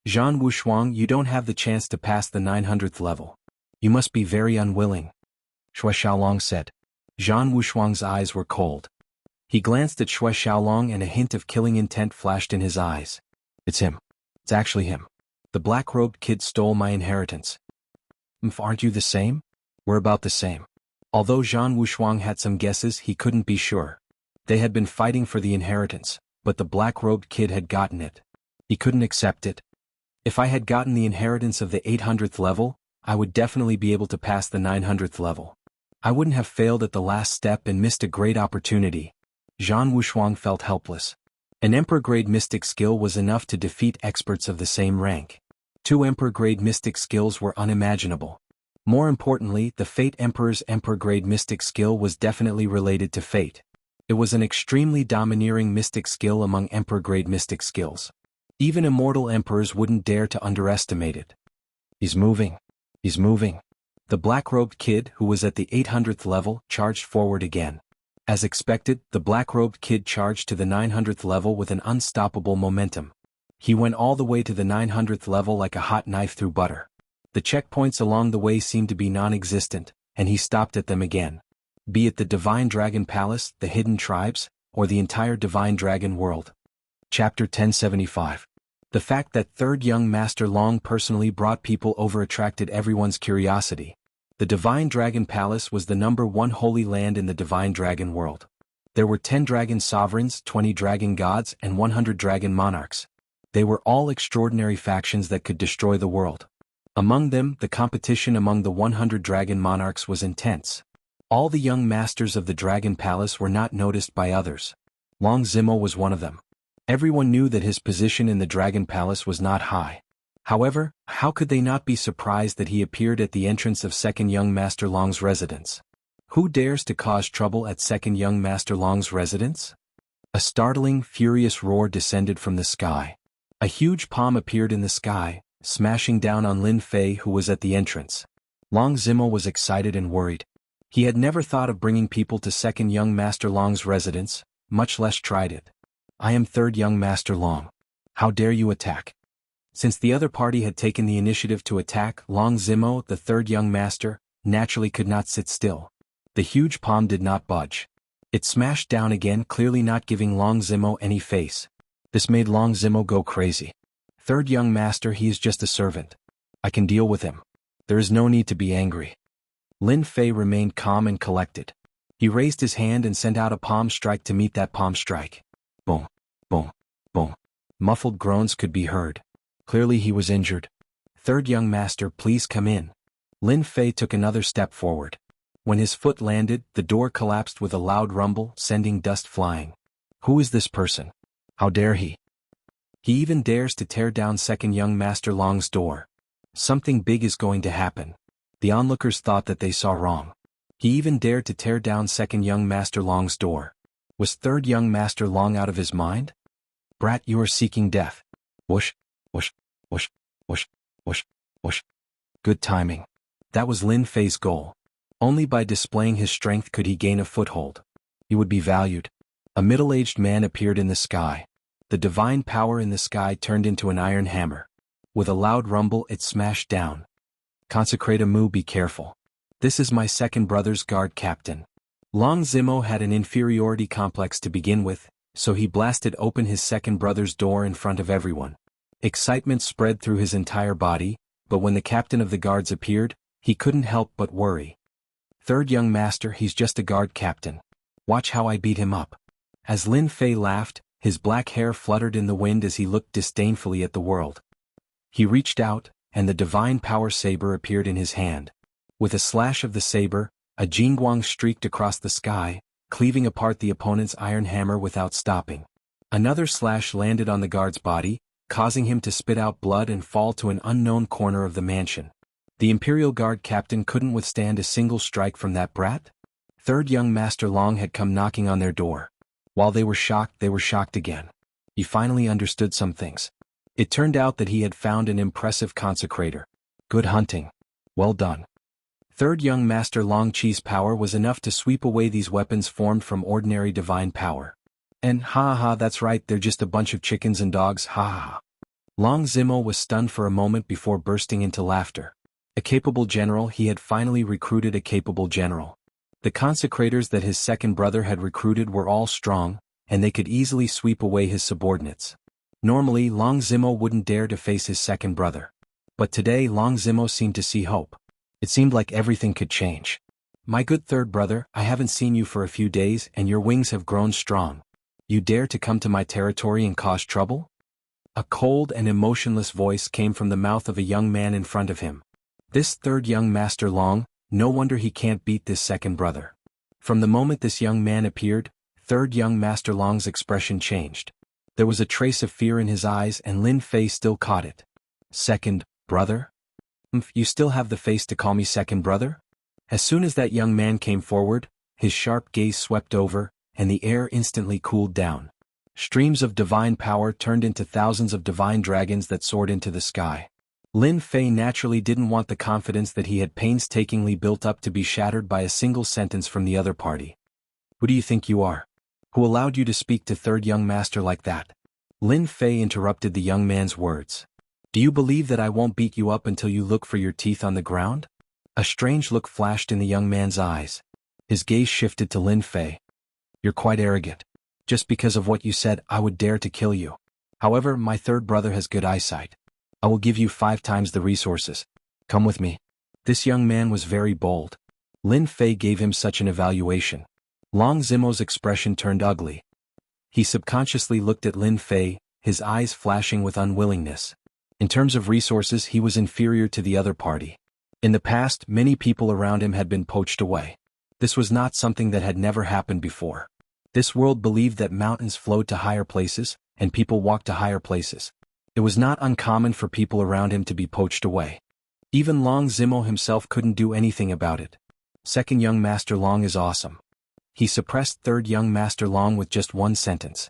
Zhang Wushuang, you don't have the chance to pass the 900th level. You must be very unwilling. Xue Xiaolong said. Zhang Wushuang's eyes were cold. He glanced at Xue Xiaolong and a hint of killing intent flashed in his eyes. It's him. It's actually him. The black-robed kid stole my inheritance. Aren't you the same? We're about the same. Although Zhang Wushuang had some guesses, he couldn't be sure. They had been fighting for the inheritance, but the black-robed kid had gotten it. He couldn't accept it. If I had gotten the inheritance of the 800th level, I would definitely be able to pass the 900th level. I wouldn't have failed at the last step and missed a great opportunity. Zhang Wushuang felt helpless. An Emperor-grade mystic skill was enough to defeat experts of the same rank. 2 Emperor-grade mystic skills were unimaginable. More importantly, the Fate Emperor's Emperor-grade mystic skill was definitely related to fate. It was an extremely domineering mystic skill among Emperor-grade mystic skills. Even immortal emperors wouldn't dare to underestimate it. He's moving. He's moving. The black-robed kid, who was at the 800th level, charged forward again. As expected, the black-robed kid charged to the 900th level with an unstoppable momentum. He went all the way to the 900th level like a hot knife through butter. The checkpoints along the way seemed to be non-existent, and he stopped at them again. Be it the Divine Dragon Palace, the Hidden Tribes, or the entire Divine Dragon world. Chapter 1075. The fact that Third Young Master Long personally brought people over attracted everyone's curiosity. The Divine Dragon Palace was the #1 holy land in the Divine Dragon world. There were 10 dragon sovereigns, 20 dragon gods, and 100 dragon monarchs. They were all extraordinary factions that could destroy the world. Among them, the competition among the 100 dragon monarchs was intense. All the young masters of the Dragon Palace were not noticed by others. Long Zimo was one of them. Everyone knew that his position in the Dragon Palace was not high. However, how could they not be surprised that he appeared at the entrance of Second Young Master Long's residence? Who dares to cause trouble at Second Young Master Long's residence? A startling, furious roar descended from the sky. A huge palm appeared in the sky, smashing down on Lin Fei, who was at the entrance. Long Zimo was excited and worried. He had never thought of bringing people to Second Young Master Long's residence, much less tried it. I am Third Young Master Long. How dare you attack? Since the other party had taken the initiative to attack, Long Zimo, the Third Young Master, naturally could not sit still. The huge palm did not budge. It smashed down again, clearly not giving Long Zimo any face. This made Long Zimo go crazy. Third Young Master, he is just a servant. I can deal with him. There is no need to be angry. Lin Fei remained calm and collected. He raised his hand and sent out a palm strike to meet that palm strike. Boom, boom, boom. Muffled groans could be heard. Clearly he was injured. Third Young Master, please come in. Lin Fei took another step forward. When his foot landed, the door collapsed with a loud rumble, sending dust flying. Who is this person? How dare he? He even dares to tear down second young Master Long's door. Something big is going to happen. The onlookers thought that they saw wrong. He even dared to tear down second young Master Long's door. Was third young Master Long out of his mind? Brat, you are seeking death. Whoosh, whoosh, whoosh, whoosh, whoosh, whoosh. Good timing. That was Lin Fei's goal. Only by displaying his strength could he gain a foothold. He would be valued. A middle-aged man appeared in the sky. The divine power in the sky turned into an iron hammer. With a loud rumble it smashed down. Consecrate Mu, be careful. This is my second brother's guard captain. Long Zimo had an inferiority complex to begin with, so he blasted open his second brother's door in front of everyone. Excitement spread through his entire body, but when the captain of the guards appeared, he couldn't help but worry. Third young master, he's just a guard captain. Watch how I beat him up. As Lin Fei laughed, his black hair fluttered in the wind as he looked disdainfully at the world. He reached out, and the divine power saber appeared in his hand. With a slash of the saber, a jingguang streaked across the sky, cleaving apart the opponent's iron hammer without stopping. Another slash landed on the guard's body, causing him to spit out blood and fall to an unknown corner of the mansion. The Imperial Guard captain couldn't withstand a single strike from that brat? Third young Master Long had come knocking on their door. While they were shocked again. He finally understood some things. It turned out that he had found an impressive consecrator. Good hunting. Well done. Third young Master Long Chi's power was enough to sweep away these weapons formed from ordinary divine power. And ha, that's right, they're just a bunch of chickens and dogs, ha. Long Zimo was stunned for a moment before bursting into laughter. A capable general, he had finally recruited a capable general. The consecrators that his second brother had recruited were all strong, and they could easily sweep away his subordinates. Normally, Long Zimo wouldn't dare to face his second brother. But today Long Zimo seemed to see hope. It seemed like everything could change. My good third brother, I haven't seen you for a few days and your wings have grown strong. You dare to come to my territory and cause trouble? A cold and emotionless voice came from the mouth of a young man in front of him. This third young Master Long, no wonder he can't beat this second brother. From the moment this young man appeared, third young Master Long's expression changed. There was a trace of fear in his eyes and Lin Fei still caught it. Second brother? You still have the face to call me second brother? As soon as that young man came forward, his sharp gaze swept over, and the air instantly cooled down. Streams of divine power turned into thousands of divine dragons that soared into the sky. Lin Fei naturally didn't want the confidence that he had painstakingly built up to be shattered by a single sentence from the other party. Who do you think you are? Who allowed you to speak to third young master like that? Lin Fei interrupted the young man's words. Do you believe that I won't beat you up until you look for your teeth on the ground? A strange look flashed in the young man's eyes. His gaze shifted to Lin Fei. You're quite arrogant. Just because of what you said, I would dare to kill you. However, my third brother has good eyesight. I will give you 5 times the resources. Come with me. This young man was very bold. Lin Fei gave him such an evaluation. Long Zimo's expression turned ugly. He subconsciously looked at Lin Fei, his eyes flashing with unwillingness. In terms of resources, he was inferior to the other party. In the past, many people around him had been poached away. This was not something that had never happened before. This world believed that mountains flowed to higher places, and people walked to higher places. It was not uncommon for people around him to be poached away. Even Long Zimo himself couldn't do anything about it. Second young Master Long is awesome. He suppressed third young Master Long with just one sentence.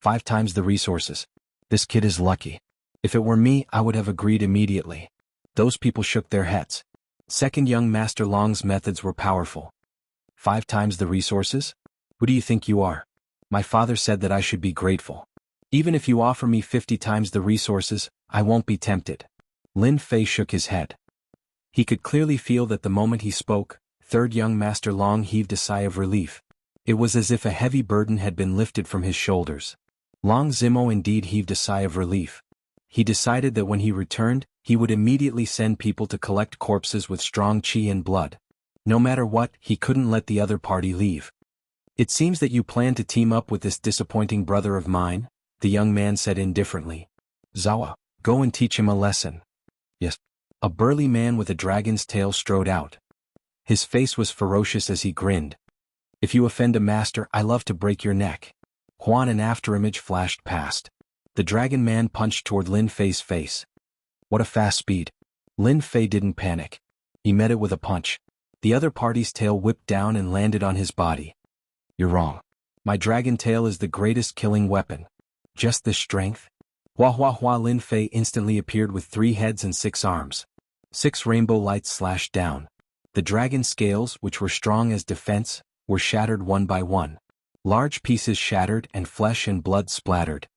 5 times the resources. This kid is lucky. If it were me, I would have agreed immediately. Those people shook their heads. Second young Master Long's methods were powerful. 5 times the resources? Who do you think you are? My father said that I should be grateful. Even if you offer me 50 times the resources, I won't be tempted. Lin Fei shook his head. He could clearly feel that the moment he spoke, third young Master Long heaved a sigh of relief. It was as if a heavy burden had been lifted from his shoulders. Long Zimo indeed heaved a sigh of relief. He decided that when he returned, he would immediately send people to collect corpses with strong qi and blood. No matter what, he couldn't let the other party leave. It seems that you plan to team up with this disappointing brother of mine, the young man said indifferently. Zawa, go and teach him a lesson. Yes. A burly man with a dragon's tail strode out. His face was ferocious as he grinned. If you offend a master, I love to break your neck. Huan, an afterimage flashed past. The dragon man punched toward Lin Fei's face. What a fast speed. Lin Fei didn't panic. He met it with a punch. The other party's tail whipped down and landed on his body. You're wrong. My dragon tail is the greatest killing weapon. Just this strength? Hua hua hua. Lin Fei instantly appeared with 3 heads and 6 arms. 6 rainbow lights slashed down. The dragon scales, which were strong as defense, were shattered one by one. Large pieces shattered and flesh and blood splattered.